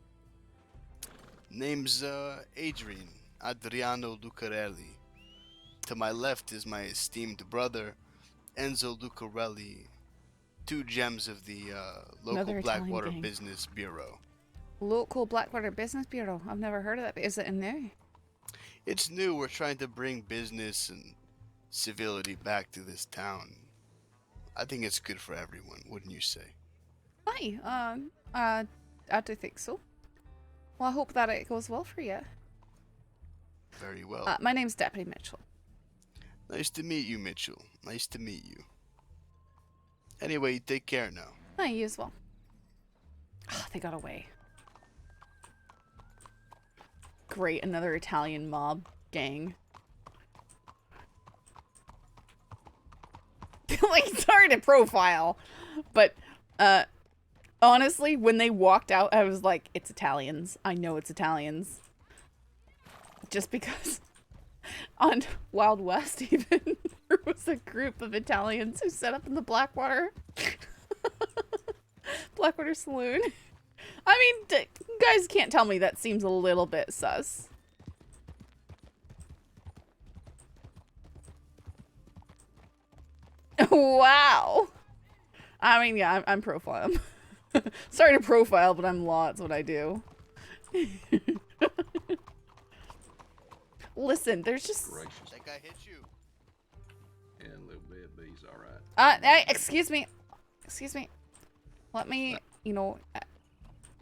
Name's Adriano Lucarelli. To my left is my esteemed brother, Enzo Lucarelli. 2 gems of the local Another Italian Blackwater gang. Business Bureau. Local Blackwater Business Bureau. I've never heard of that. Is it new? It's new. We're trying to bring business and civility back to this town. I think it's good for everyone, wouldn't you say? Aye. I do think so. Well, I hope that it goes well for you. Very well. My name's Deputy Mitchell. Nice to meet you, Mitchell. Nice to meet you. Anyway, take care now. Aye, you as well. Oh, they got away. Great, another Italian mob gang. Like, sorry to profile, but honestly, when they walked out, I was like, it's Italians. I know it's Italians. Just because on Wild West, even, there was a group of Italians who set up in the Blackwater Saloon. I mean, you guys can't tell me that seems a little bit sus. Wow. I mean, yeah, I'm profile. Sorry to profile, but I'm law. It's what I do. Listen, there's just... That guy hit you. Yeah, a little bit, but he's alright. Excuse me. Excuse me. Let me, you know,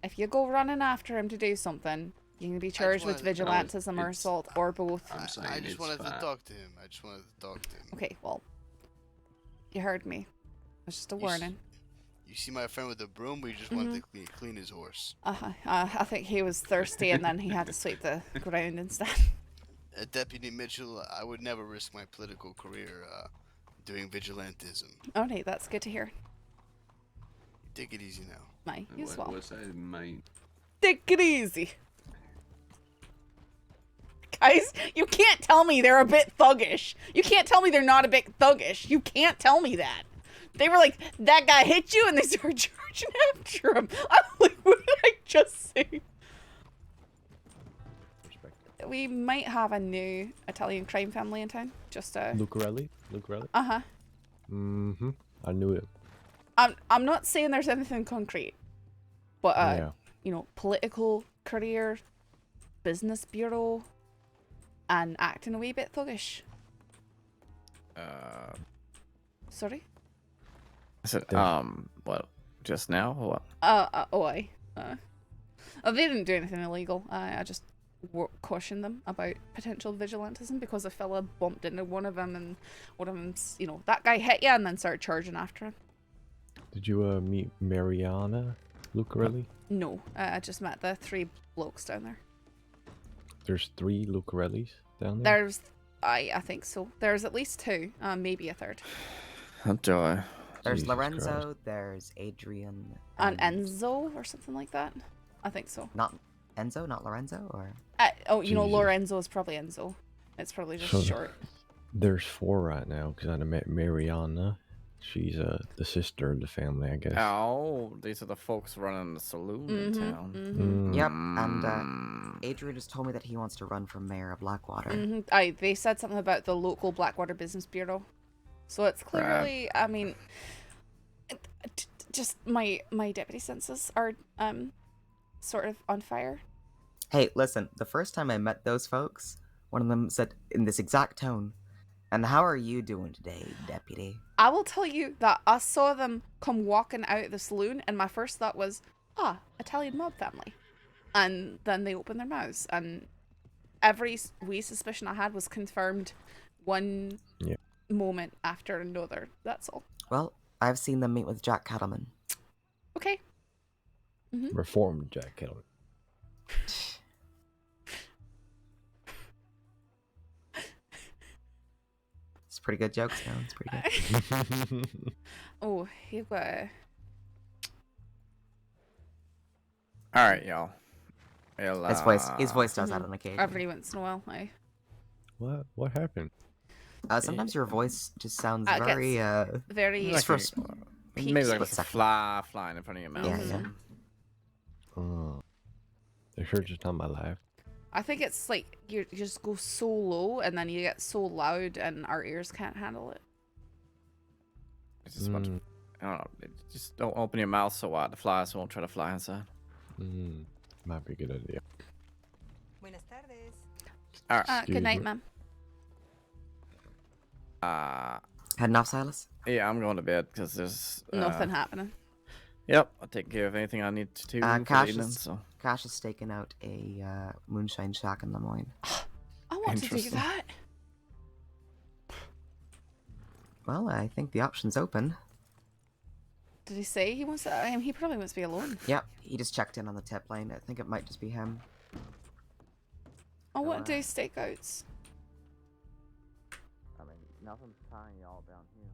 if you go running after him to do something, you can be charged with vigilantism or assault, or both. I just wanted to talk to him. Okay, well, you heard me. It's just a warning. You see my friend with the broom? We just wanted to clean his horse. I think he was thirsty and then he had to sweep the ground instead. Deputy Mitchell, I would never risk my political career doing vigilantism. Oh, nee, that's good to hear. Take it easy now. Mate, you as well. What's that mean? Take it easy. Guys, you can't tell me they're a bit thuggish. You can't tell me they're not a bit thuggish. You can't tell me that. They were like, that guy hit you, and they started charging after him. I'm like, what did I just say? We might have a new Italian crime family in town. Just Lucarelli? Lucarelli? Uh-huh. Mm-hmm. I knew it. I'm not saying there's anything concrete, but Yeah. you know, political career, business bureau, and acting a wee bit thuggish. Sorry? I said, what? Just now? Or what? They didn't do anything illegal. I just cautioned them about potential vigilantism because a fella bumped into one of them, and one of them's, you know, that guy hit you and then started charging after him. Did you meet Mariana Lucarelli? No, I just met the 3 blokes down there. There's 3 Lucarellis down there? There's, I think so. There's at least 2, maybe a 3rd. Enjoy. There's Jesus Lorenzo, Christ. there's Adrian. And Enzo or something like that. I think so. Not Enzo, not Lorenzo, or? Oh, you know, Jesus. Lorenzo is probably Enzo. It's probably just So short. There's 4 right now because I met Mariana. She's the sister of the family, I guess. Oh, these are the folks running the saloon in town. Mm. Yep, and Adrian just told me that he wants to run for mayor of Blackwater. They said something about the local Blackwater Business Bureau. So it's clearly, I mean, just my deputy senses are sort of on fire. Hey, listen, the first time I met those folks, one of them said in this exact tone, "And how are you doing today, deputy?" I will tell you that I saw them come walking out of the saloon, and my first thought was, Italian mob family. And then they opened their mouths, and every wee suspicion I had was confirmed one moment after another. That's all. Well, I've seen them meet with Jack Cattleman. Okay. Reformed Jack Kettleman. It's pretty good jokes, though. It's pretty good. Oh, you've got All right, y'all. His voice does that on occasion. Every once in a while, I. What happened? Sometimes your voice just sounds It very gets very just for a Maybe like split a second. fly flying in front of your mouth. Yeah. Oh, it hurts just on my life. I think it's like you just go so low and then you get so loud and our ears can't handle it. It's just I don't know. Just don't open your mouth so wide. The flies won't try to fly inside. Might be a good idea. Buenas tardes. All right. Good night, ma'am. Heading off, Silas? Yeah, I'm going to bed because there's Nothing happening. Yep, I'll take care of anything I need to for the evening. So. Cash is staking out a moonshine shack in Lemoyne. I want to do that. Well, I think the option's open. Did he say he wants to? I mean, he probably wants to be alone. Yep, he just checked in on the tip line. I think it might just be him. I want to do stakeouts. I mean, nothing's tying y'all down here.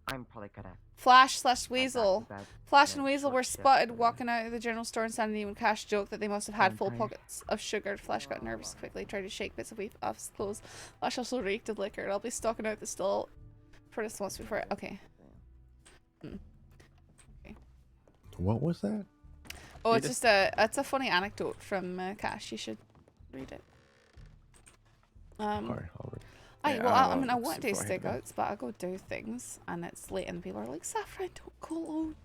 I'm probably gonna. Flash/Weasel. bed. Flash Yeah, and Weasel short were shift spotted today. walking out of the general store in San Diego when Cash joked that they must have had full Vampire. pockets of sugar. Flash got nervous quickly, tried to shake bits of weave off his clothes. Flash also reeked of liquor. I'll be stalking out the stall for this once before. Okay. What was that? Oh, it's just it's a funny anecdote from Cash. You should read it. Alright, I'll read. I mean, I want to do stakeouts, but I go do things, and it's late, and people are like, Saffron, don't go alone.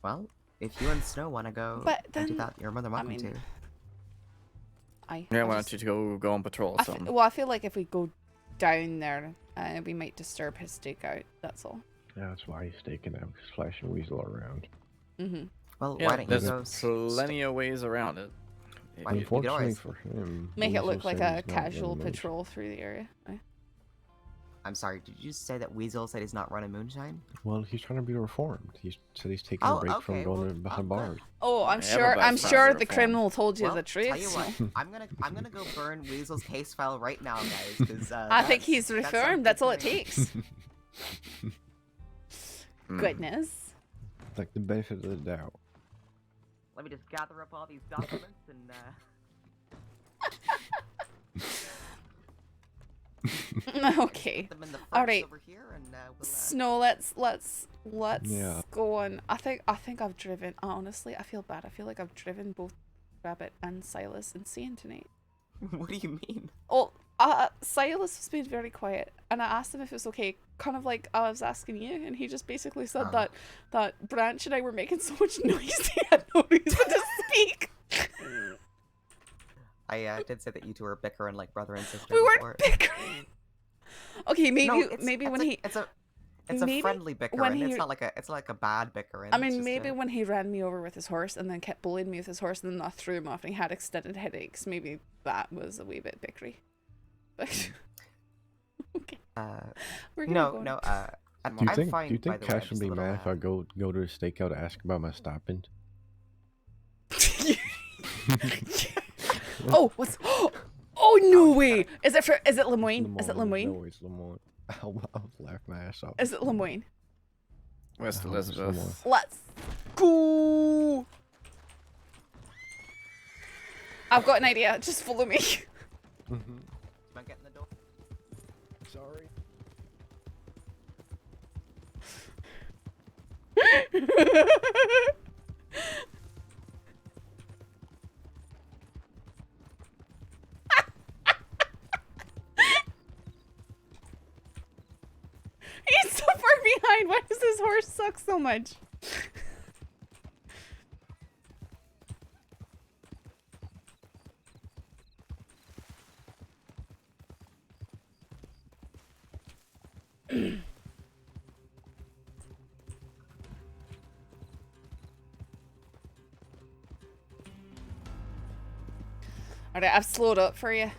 Well, if you and Snow want to go But and do then, that, you're more than welcome to. Yeah, why don't you go on patrol or something? Well, I feel like if we go down there, we might disturb his stakeout. That's all. Yeah, that's why he's staking out, because Flash and Weasel are around. Well, Yeah, why don't you there's go? plenty of ways around it. Why don't you Unfortunately always for him, Make it Weasel look like said a he's not casual running patrol through the area. I'm sorry, did you say that Weasel said he's not running moonshine? Well, he's trying to be reformed. He said he's taking Oh, a break okay, from going well, behind bars. Oh, I'm Yeah, sure. I'm everybody's trying sure to the reform. criminal told you Well, the truth. tell you what, I'm gonna go burn Weasel's case file right now, guys. Because I think he's reformed. That's all it takes. Hmm. Goodness. Like the benefit of the doubt. Let me just gather up all these documents and. Okay. Them in the All furnace right. over here and, we'll, Snow, let's Yeah. go on. I think I've driven. Honestly, I feel bad. I feel like I've driven both Rabbit and Silas insane tonight. What do you mean? Oh, Silas was being very quiet, and I asked him if it was okay, kind of like I was asking you, and he just basically said that Branch and I were making so much noise he had no reason to speak. I did say that you two were bickering like brother and sister. We weren't before. bickering. Okay, maybe No, it's when a, he it's a maybe friendly bickering. when he- It's not like a bad bickering. I it's mean, just maybe a- when he ran me over with his horse and then kept bullying me with his horse and then I threw him off and he had extended headaches, maybe that was a wee bit bickery. But we're gonna no, go on. no. I'm Do you think? fine. Do you by think the way, I'm Cash would just a be little, mad if I go to a stakeout to ask about my stopping? Oh, what's? Oh no way! Is it Lemoyne? Is it Lemoyne? No, it's Lemoyne. I'll laugh my ass off. Is it Lemoyne? West I hope it's Elizabeth. Lemoyne. Let's go! I've got an idea. Just follow me. Am I getting the door? Sorry. He's so far behind. Why does his horse suck so much? Alright, I've slowed up for you.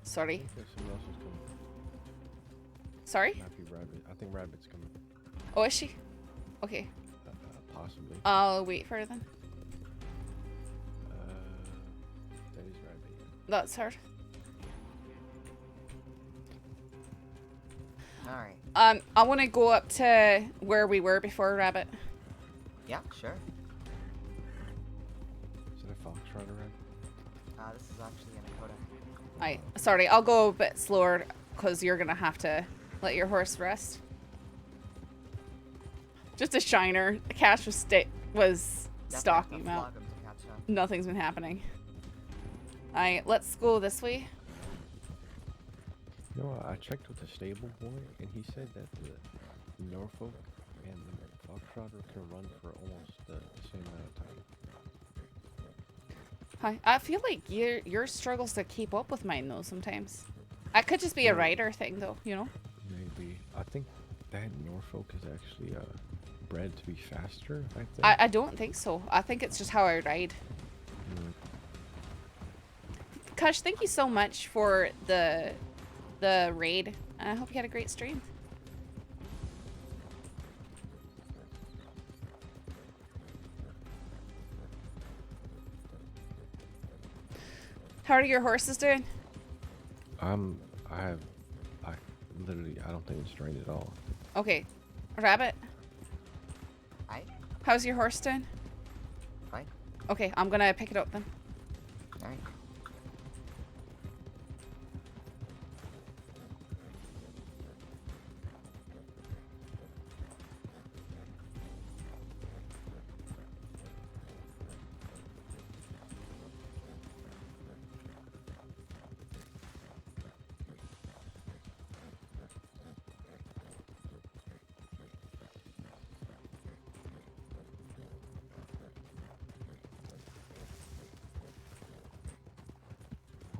Sorry. Sorry? Might be Rabbit. I think Rabbit's coming. Oh, is she? Okay. Possibly. I'll wait for her then. That is Rabbit. That's her. Alright. I want to go up to where we were before Rabbit. Yeah, sure. Yeah, sure. Alright, I'm gonna go up to where we were before Rabbit. Alright. Alright, I'm gonna go up to where we were before Rabbit. Alright. Alright. Yeah, sure. actually in a coda. Sorry, I'll go a bit slower because you're gonna have to let your horse rest. Just a shiner. The cash was stalking him out. Nothing's been happening. Alright, let's go this way. You know, I checked with the stable boy, and he said that the Norfolk and the Foxtrotter can run for almost the same amount of time. Hi. I feel like your struggles to keep up with mine though sometimes. That could just be a rider thing though, you know? Maybe. I think that Norfolk is actually bred to be faster, I think. I don't think so. I think it's just how I ride. Kush, thank you so much for the raid. I hope you had a great stream. How are your horses doing? I literally, I don't think it's drained at all. Okay. Rabbit? Hi. How's your horse doing? Fine. Okay, I'm gonna pick it up then. Alright.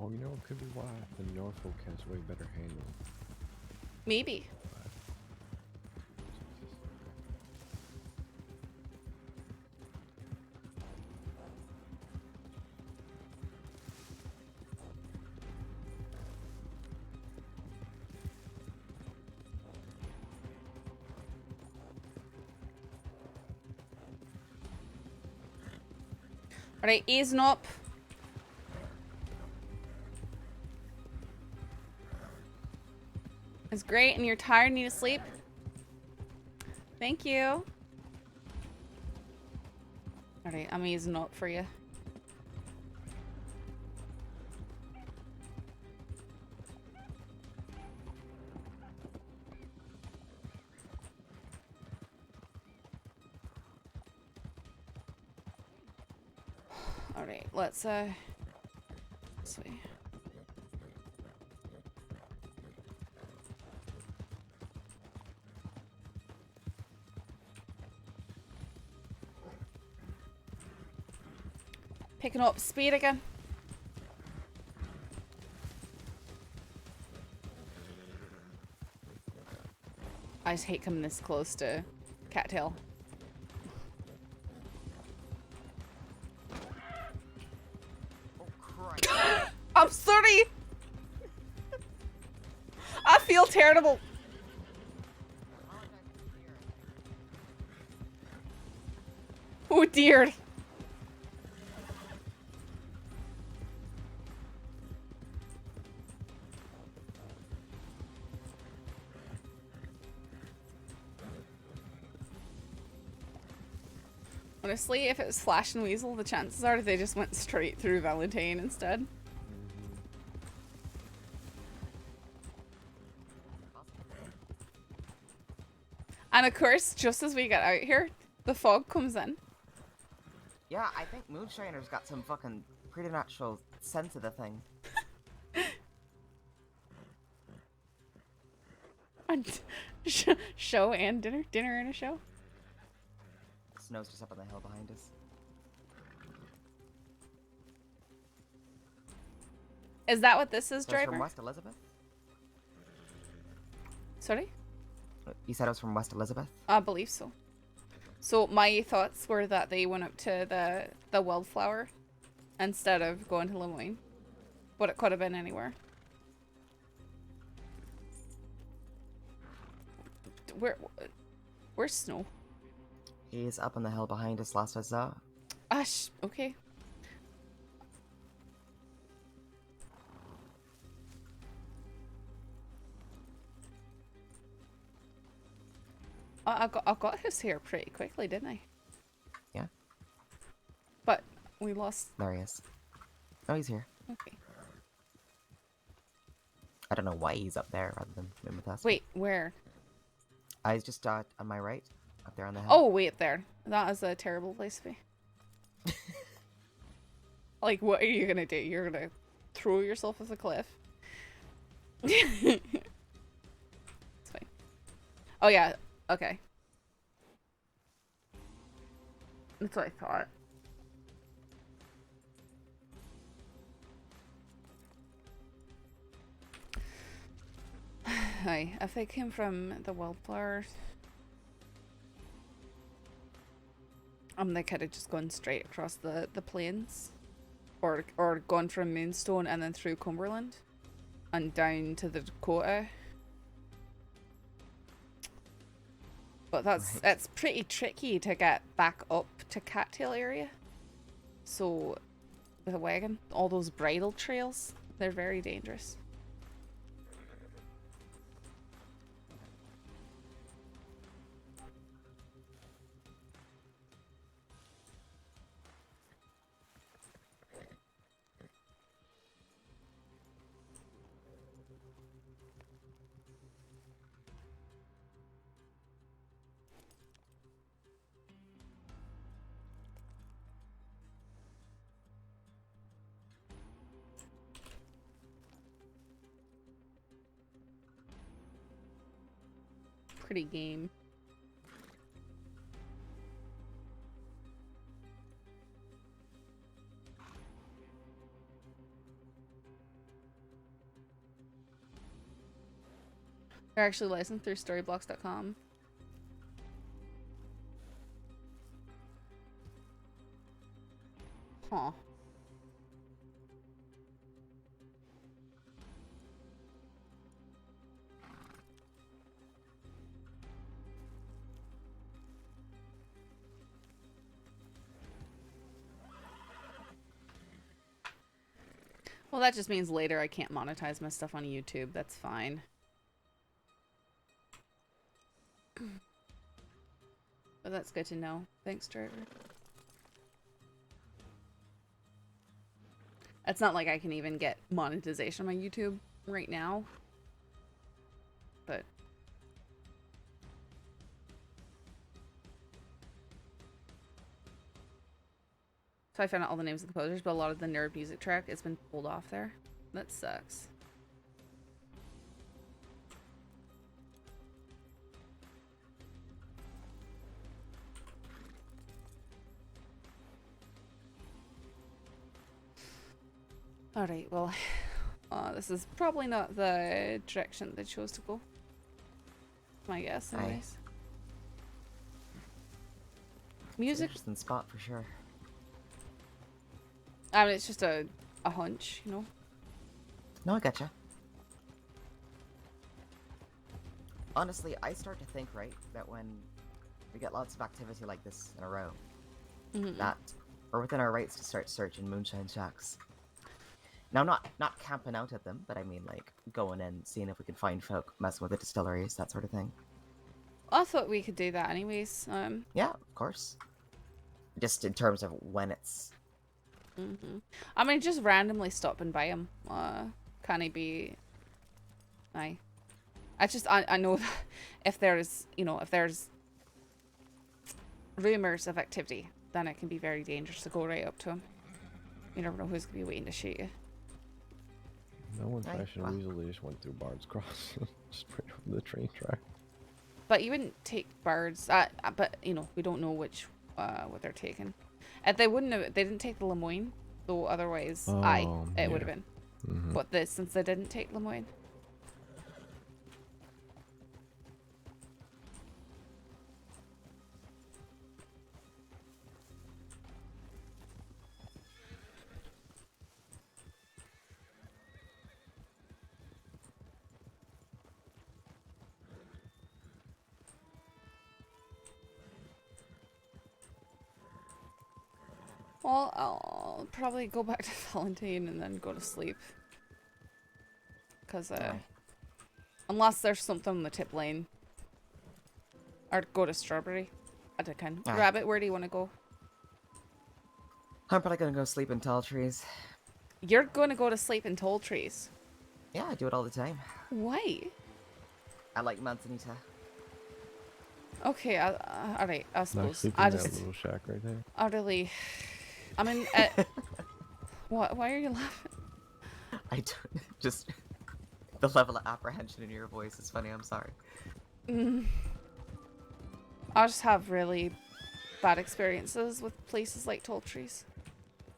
Oh, you know, it could be why the Norfolk has way better handling. Maybe. Alright, easing up. It's great, and you're tired, need to sleep? Thank you. Alright, I'm easing up for you. Alright, let's see. Picking up speed again. I just hate coming this close to Cattail. I'm sorry. I feel terrible. Oh dear. Honestly, if it was Flash and Weasel, the chances are they just went straight through Valentine instead. And of course, just as we get out here, the fog comes in. Yeah, I think Moonshiner's got some fucking preternatural sense of the thing. And show and dinner? Dinner and a show? Snow's just up on the hill behind us. Is that what this is, So it's driver? from West Elizabeth? Sorry? You said it was from West Elizabeth? I believe so. So my thoughts were that they went up to the Wildflower instead of going to Lemoyne. But it could have been anywhere. Where's Snow? He's up on the hill behind us last I saw. Okay. I got his hair pretty quickly, didn't I? Yeah. But we lost. There he is. Oh, he's here. Okay. I don't know why he's up there rather than moving with us. Wait, where? I was just on my right, up there on the hill. Oh, wait there. That is a terrible place to be. Like, what are you gonna do? You're gonna throw yourself off a cliff? It's fine. Oh yeah. Okay. That's what I thought. Hi. If they came from the wildflowers, they could have just gone straight across the plains, or gone from Moonstone and then through Cumberland, and down to the Dakota. But it's pretty tricky to get back up to Cattail area. So, with a wagon, all those bridle trails, they're very dangerous. Pretty game. They're actually licensed through storyblocks.com. Huh. Well, that just means later I can't monetize my stuff on YouTube. That's fine. But that's good to know. Thanks, Trevor. It's not like I can even get monetization on my YouTube right now. But... So I found out all the names of the composers, but a lot of the nerd music track has been pulled off there. That sucks. Alright, well, this is probably not the direction they chose to go. My guess, anyways. Music. Interesting spot for sure. I mean, it's just a hunch, you know? No, I gotcha. Honestly, I start to think, right, that when we get lots of activity like this in a row, that we're within our rights to start searching moonshine shacks. Now, not camping out at them, but I mean, like, going in, seeing if we can find folk, messing with the distilleries, that sort of thing. I thought we could do that anyways. Yeah, of course. Just in terms of when it's... I mean, just randomly stopping by him. Can he be... Aye. I know that if there's, you know, if there's rumours of activity, then it can be very dangerous to go right up to him. You never know who's going to be waiting to shoot you. No one fashion weaselly just went through Bard's Cross, straight over the train track. But you wouldn't take birds. But you know, we don't know which what they're taking. If they wouldn't have, they didn't take the Lemoyne, though. Otherwise, it would have been. But since they didn't take Lemoyne. Well, I'll probably go back to Valentine and then go to sleep. Because, unless there's something on the tip lane. Or go to Strawberry. I can. Rabbit, where do you want to go? I'm probably gonna go sleep in tall trees. You're gonna go to sleep in tall trees. Yeah, I do it all the time. Why? I like Manzanita. Okay, alright, I suppose. sleep I in that just... little shack right there. I really... I mean, what? Why are you laughing? I don't... Just... The level of apprehension in your voice is funny, I'm sorry. I just have really bad experiences with places like tall trees.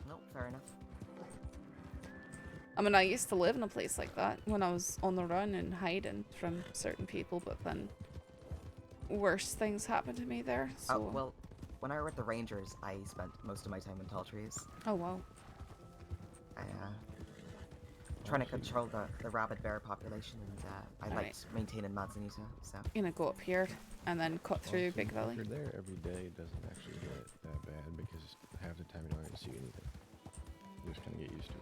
No, fair enough. I mean, I used to live in a place like that when I was on the run and hiding from certain people, but then worse things happened to me there, so... Well, when I were with the Rangers, I spent most of my time in tall trees. Oh, wow. Trying to control the rabid bear population, and I liked maintaining Manzanita, so... Gonna go up here and then cut through Big Valley. If you're there every day, it doesn't actually get that bad because half the time you don't even see anything. You just kind of get used to it.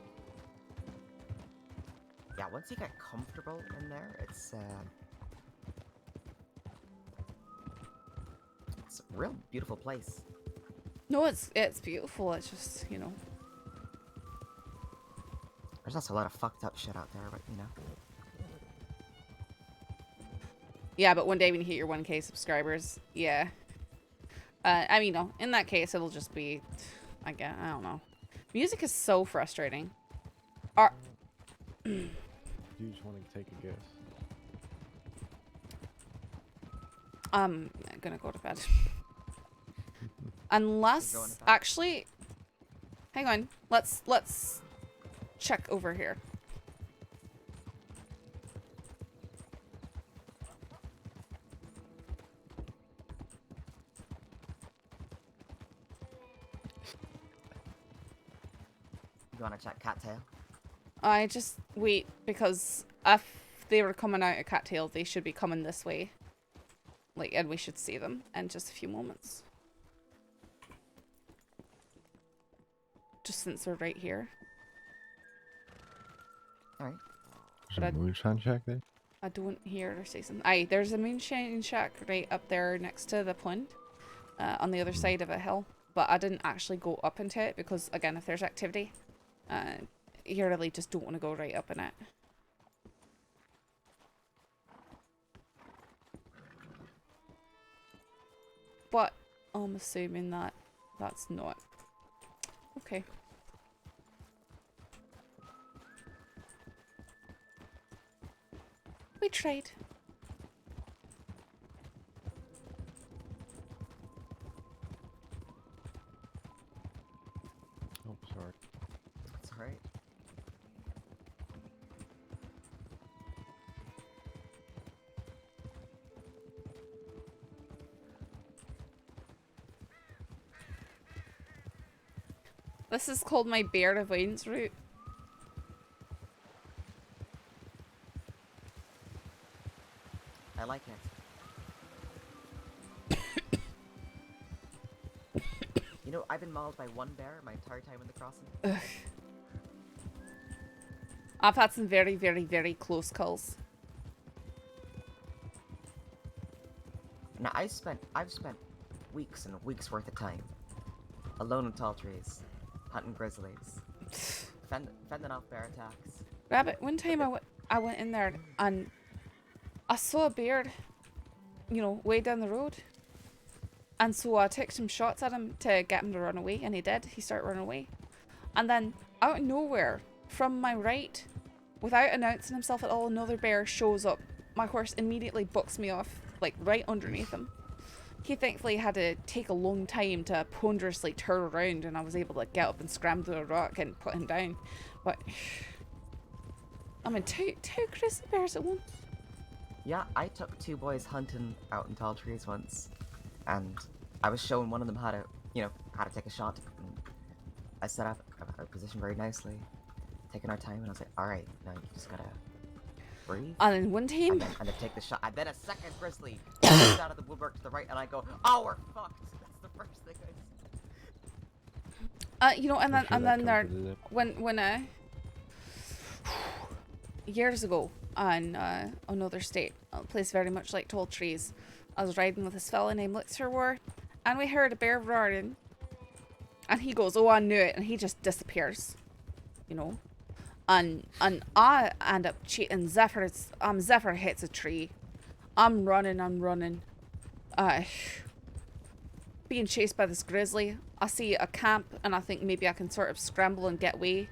Yeah, once you get comfortable in there, it's a real beautiful place. No, it's beautiful. It's just, you know. There's also a lot of fucked up shit out there, but you know. Yeah, but one day when you hit your 1K subscribers, yeah. I mean, no, in that case, it'll just be, I don't know. Music is so frustrating. Do you just want to take a guess? I'm gonna go to bed. Unless, actually, hang on. Let's check over here. You wanna check Cattail? I just wait because if they were coming out of Cattail, they should be coming this way. Like, and we should see them in just a few moments. Just since they're right here. Alright. There's a moonshine shack there? I don't hear or say something. Aye, there's a moonshine shack right up there next to the pond. On the other side of a hill. But I didn't actually go up into it because, again, if there's activity, you really just don't want to go right up in it. But I'm assuming that that's not. Okay. We tried. Oh, sorry. It's alright. This is called my bear avoidance route. I like it. You know, I've been mauled by one bear my entire time in the crossing. Ugh. I've had some very, very, very close calls. Now I've spent weeks and weeks worth of time alone in tall trees, hunting grizzlies, fending off bear attacks. Rabbit, one time I went in there and I saw a bear, you know, way down the road. And so I took some shots at him to get him to run away, and he did. He started running away. And then, out of nowhere, from my right, without announcing himself at all, another bear shows up. My horse immediately bucks me off, like, right underneath him. He thankfully had to take a long time to ponderously turn around, and I was able to get up and scramble a rock and put him down. But, I mean, two grizzly bears at once. Yeah, I took two boys hunting out in tall trees once, and I was showing one of them how to, you know, how to take a shot. And I set up our position very nicely, taking our time, and I was like, all right, now you just gotta breathe. And then one time, and then take the shot. And then a second grizzly comes out of the woodwork to the right, and I go, oh, we're fucked. That's the first thing I you know, and then there, when years ago on another state, a place very much like tall trees, I was riding with this fella named Lixerwar, and we heard a bear roaring, and he goes, oh, I knew it, and he just disappears, you know. and I end up cheating. Zephyr hits a tree. I'm running. Being chased by this grizzly. I see a camp and I think maybe I can sort of scramble and get away.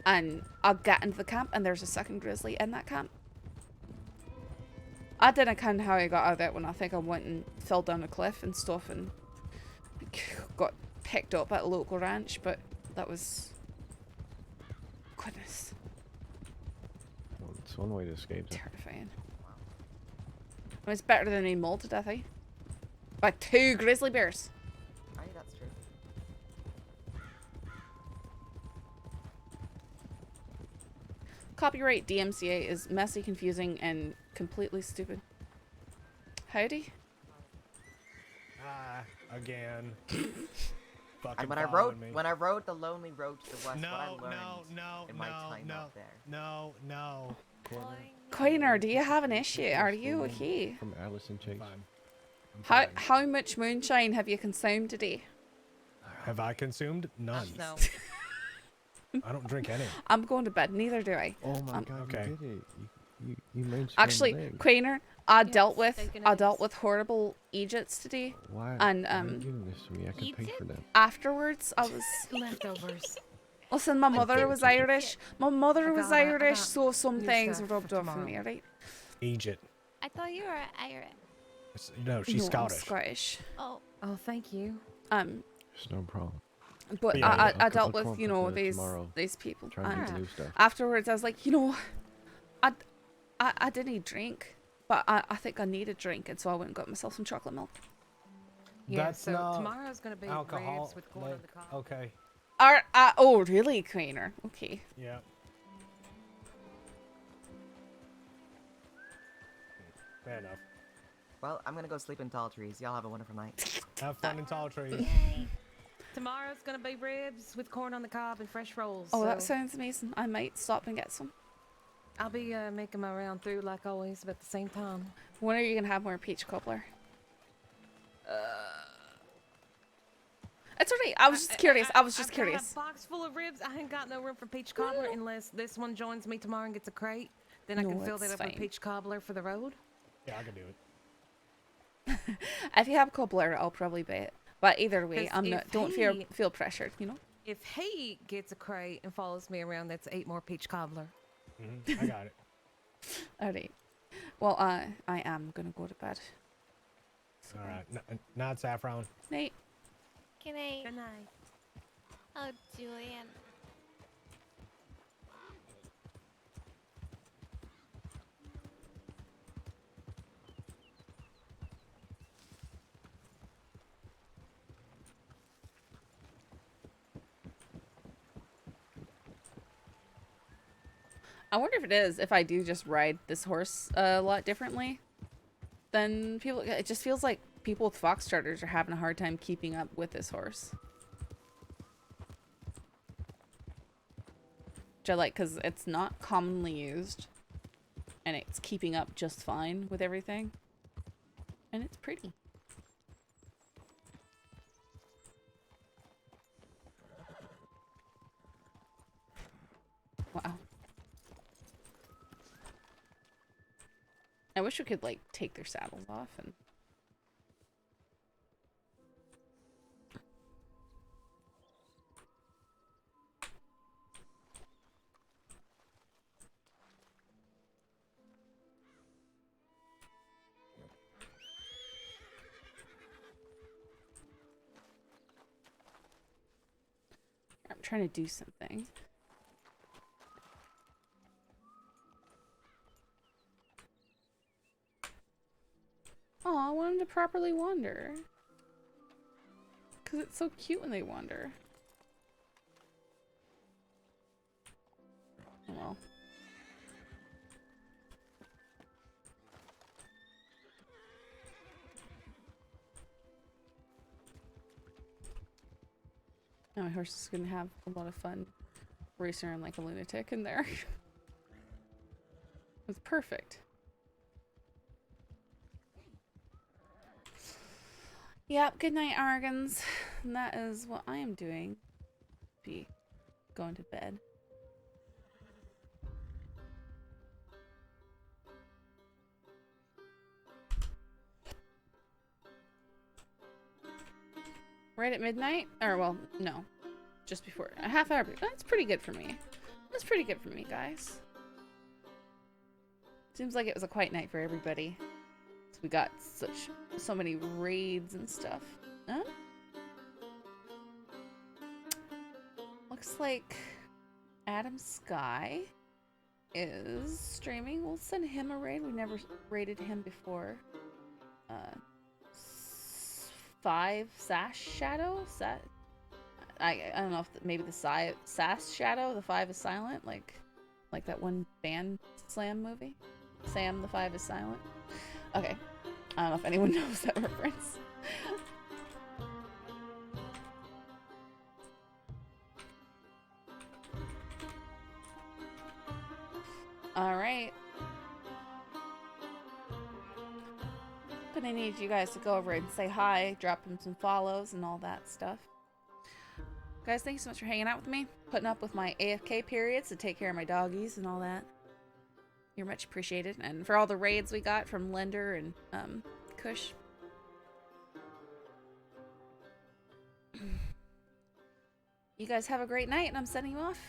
And I'll get into the camp and there's a second grizzly in that camp. I didn't count how I got out of that when I think I went and fell down a cliff and stuff and got picked up at a local ranch, but that was... Goodness. Well, it's one way to escape it. Terrifying. It's better than being mauled to death, eh? By 2 grizzly bears. Aye, that's true. Copyright DMCA is messy, confusing, and completely stupid. Howdy? Again. And when I rode the lonely road to the west, what I learned in my time out there. No. Coiner, do you have an issue? Are you okay? From Allison Chase. How much moonshine have you consumed today? Have I consumed? None. No. I don't drink any. I'm going to bed. Neither do I. Oh my god, okay. you did it. You mainstreamed Actually, the leg. Quainer, I dealt with horrible Egypts today. Why And are you giving this to me? I can pay for them. afterwards I was leftovers. Listen, my mother was Irish. My mother was Irish, got so some new things stuff rubbed for off on me, tomorrow. right? Egypt. I thought you were Irish. No, she's No, I'm Scottish. Scottish. Oh, thank you. It's no problem. But Yeah, I I'll dealt come with, up you know, with it tomorrow. these people. Try and do And the new stuff. afterwards, I was like, you know, I didn't drink, but I think I need a drink, and so I went and got myself some chocolate milk. Yeah, That's so not tomorrow's gonna be alcohol. ribs with corn on the cob. Okay. Oh, really, Quainer? Okay. Yeah. Fair enough. Well, I'm gonna go sleep in tall trees. Y'all have a wonderful night. Have fun in tall trees. Tomorrow's gonna be ribs with corn on the cob and fresh rolls. Oh, that so sounds amazing. I might stop and get some. I'll be making my round through like always, but at the same time. When are you gonna have more peach cobbler? It's alright. I was just curious. I was just curious. I've got a box full of ribs. I ain't got no room for peach cobbler unless this one joins me tomorrow and gets a crate. Then I No, can fill it's that up with fine. peach cobbler for the road. Yeah, I can do it. If you have cobbler, I'll probably buy it. But either way, 'Cause I'm not. if Don't he- feel pressured. You know. If he gets a crate and follows me around, that's 8 more peach cobbler. I got it. Alright. Well, I am gonna go to bed. All right. Not Saffron. Night. Good night. Good night. Oh, Julian. I wonder if it is if I do just ride this horse a lot differently than people. It just feels like people with fox starters are having a hard time keeping up with this horse. Which I like because it's not commonly used and it's keeping up just fine with everything. And it's pretty. Wow. I wish we could, like, take their saddles off and... I'm trying to do something. Oh, I want them to properly wander. Because it's so cute when they wander. Oh well. Now my horse is going to have a lot of fun racing around like a lunatic in there. It's perfect. Yep, good night, Argons. And that is what I am doing. Be going to bed. right at midnight. Or, well, no. Just before. A half hour. That's pretty good for me. That's pretty good for me, guys. Seems like it was a quiet night for everybody. So we got so many raids and stuff. Huh? Looks like Adam Sky is streaming. We'll send him a raid. We never raided him before. 5 Sash Shadow? I don't know if maybe the Sass Shadow, the 5 is silent, like that one band slam movie. Sam the 5 is silent. Okay. I don't know if anyone knows that reference. Alright. Gonna need you guys to go over and say hi, drop him some follows and all that stuff. Guys, thank you so much for hanging out with me, putting up with my AFK periods to take care of my doggies and all that. You're much appreciated. And for all the raids we got from Lender and Kush. You guys have a great night, and I'm sending you off.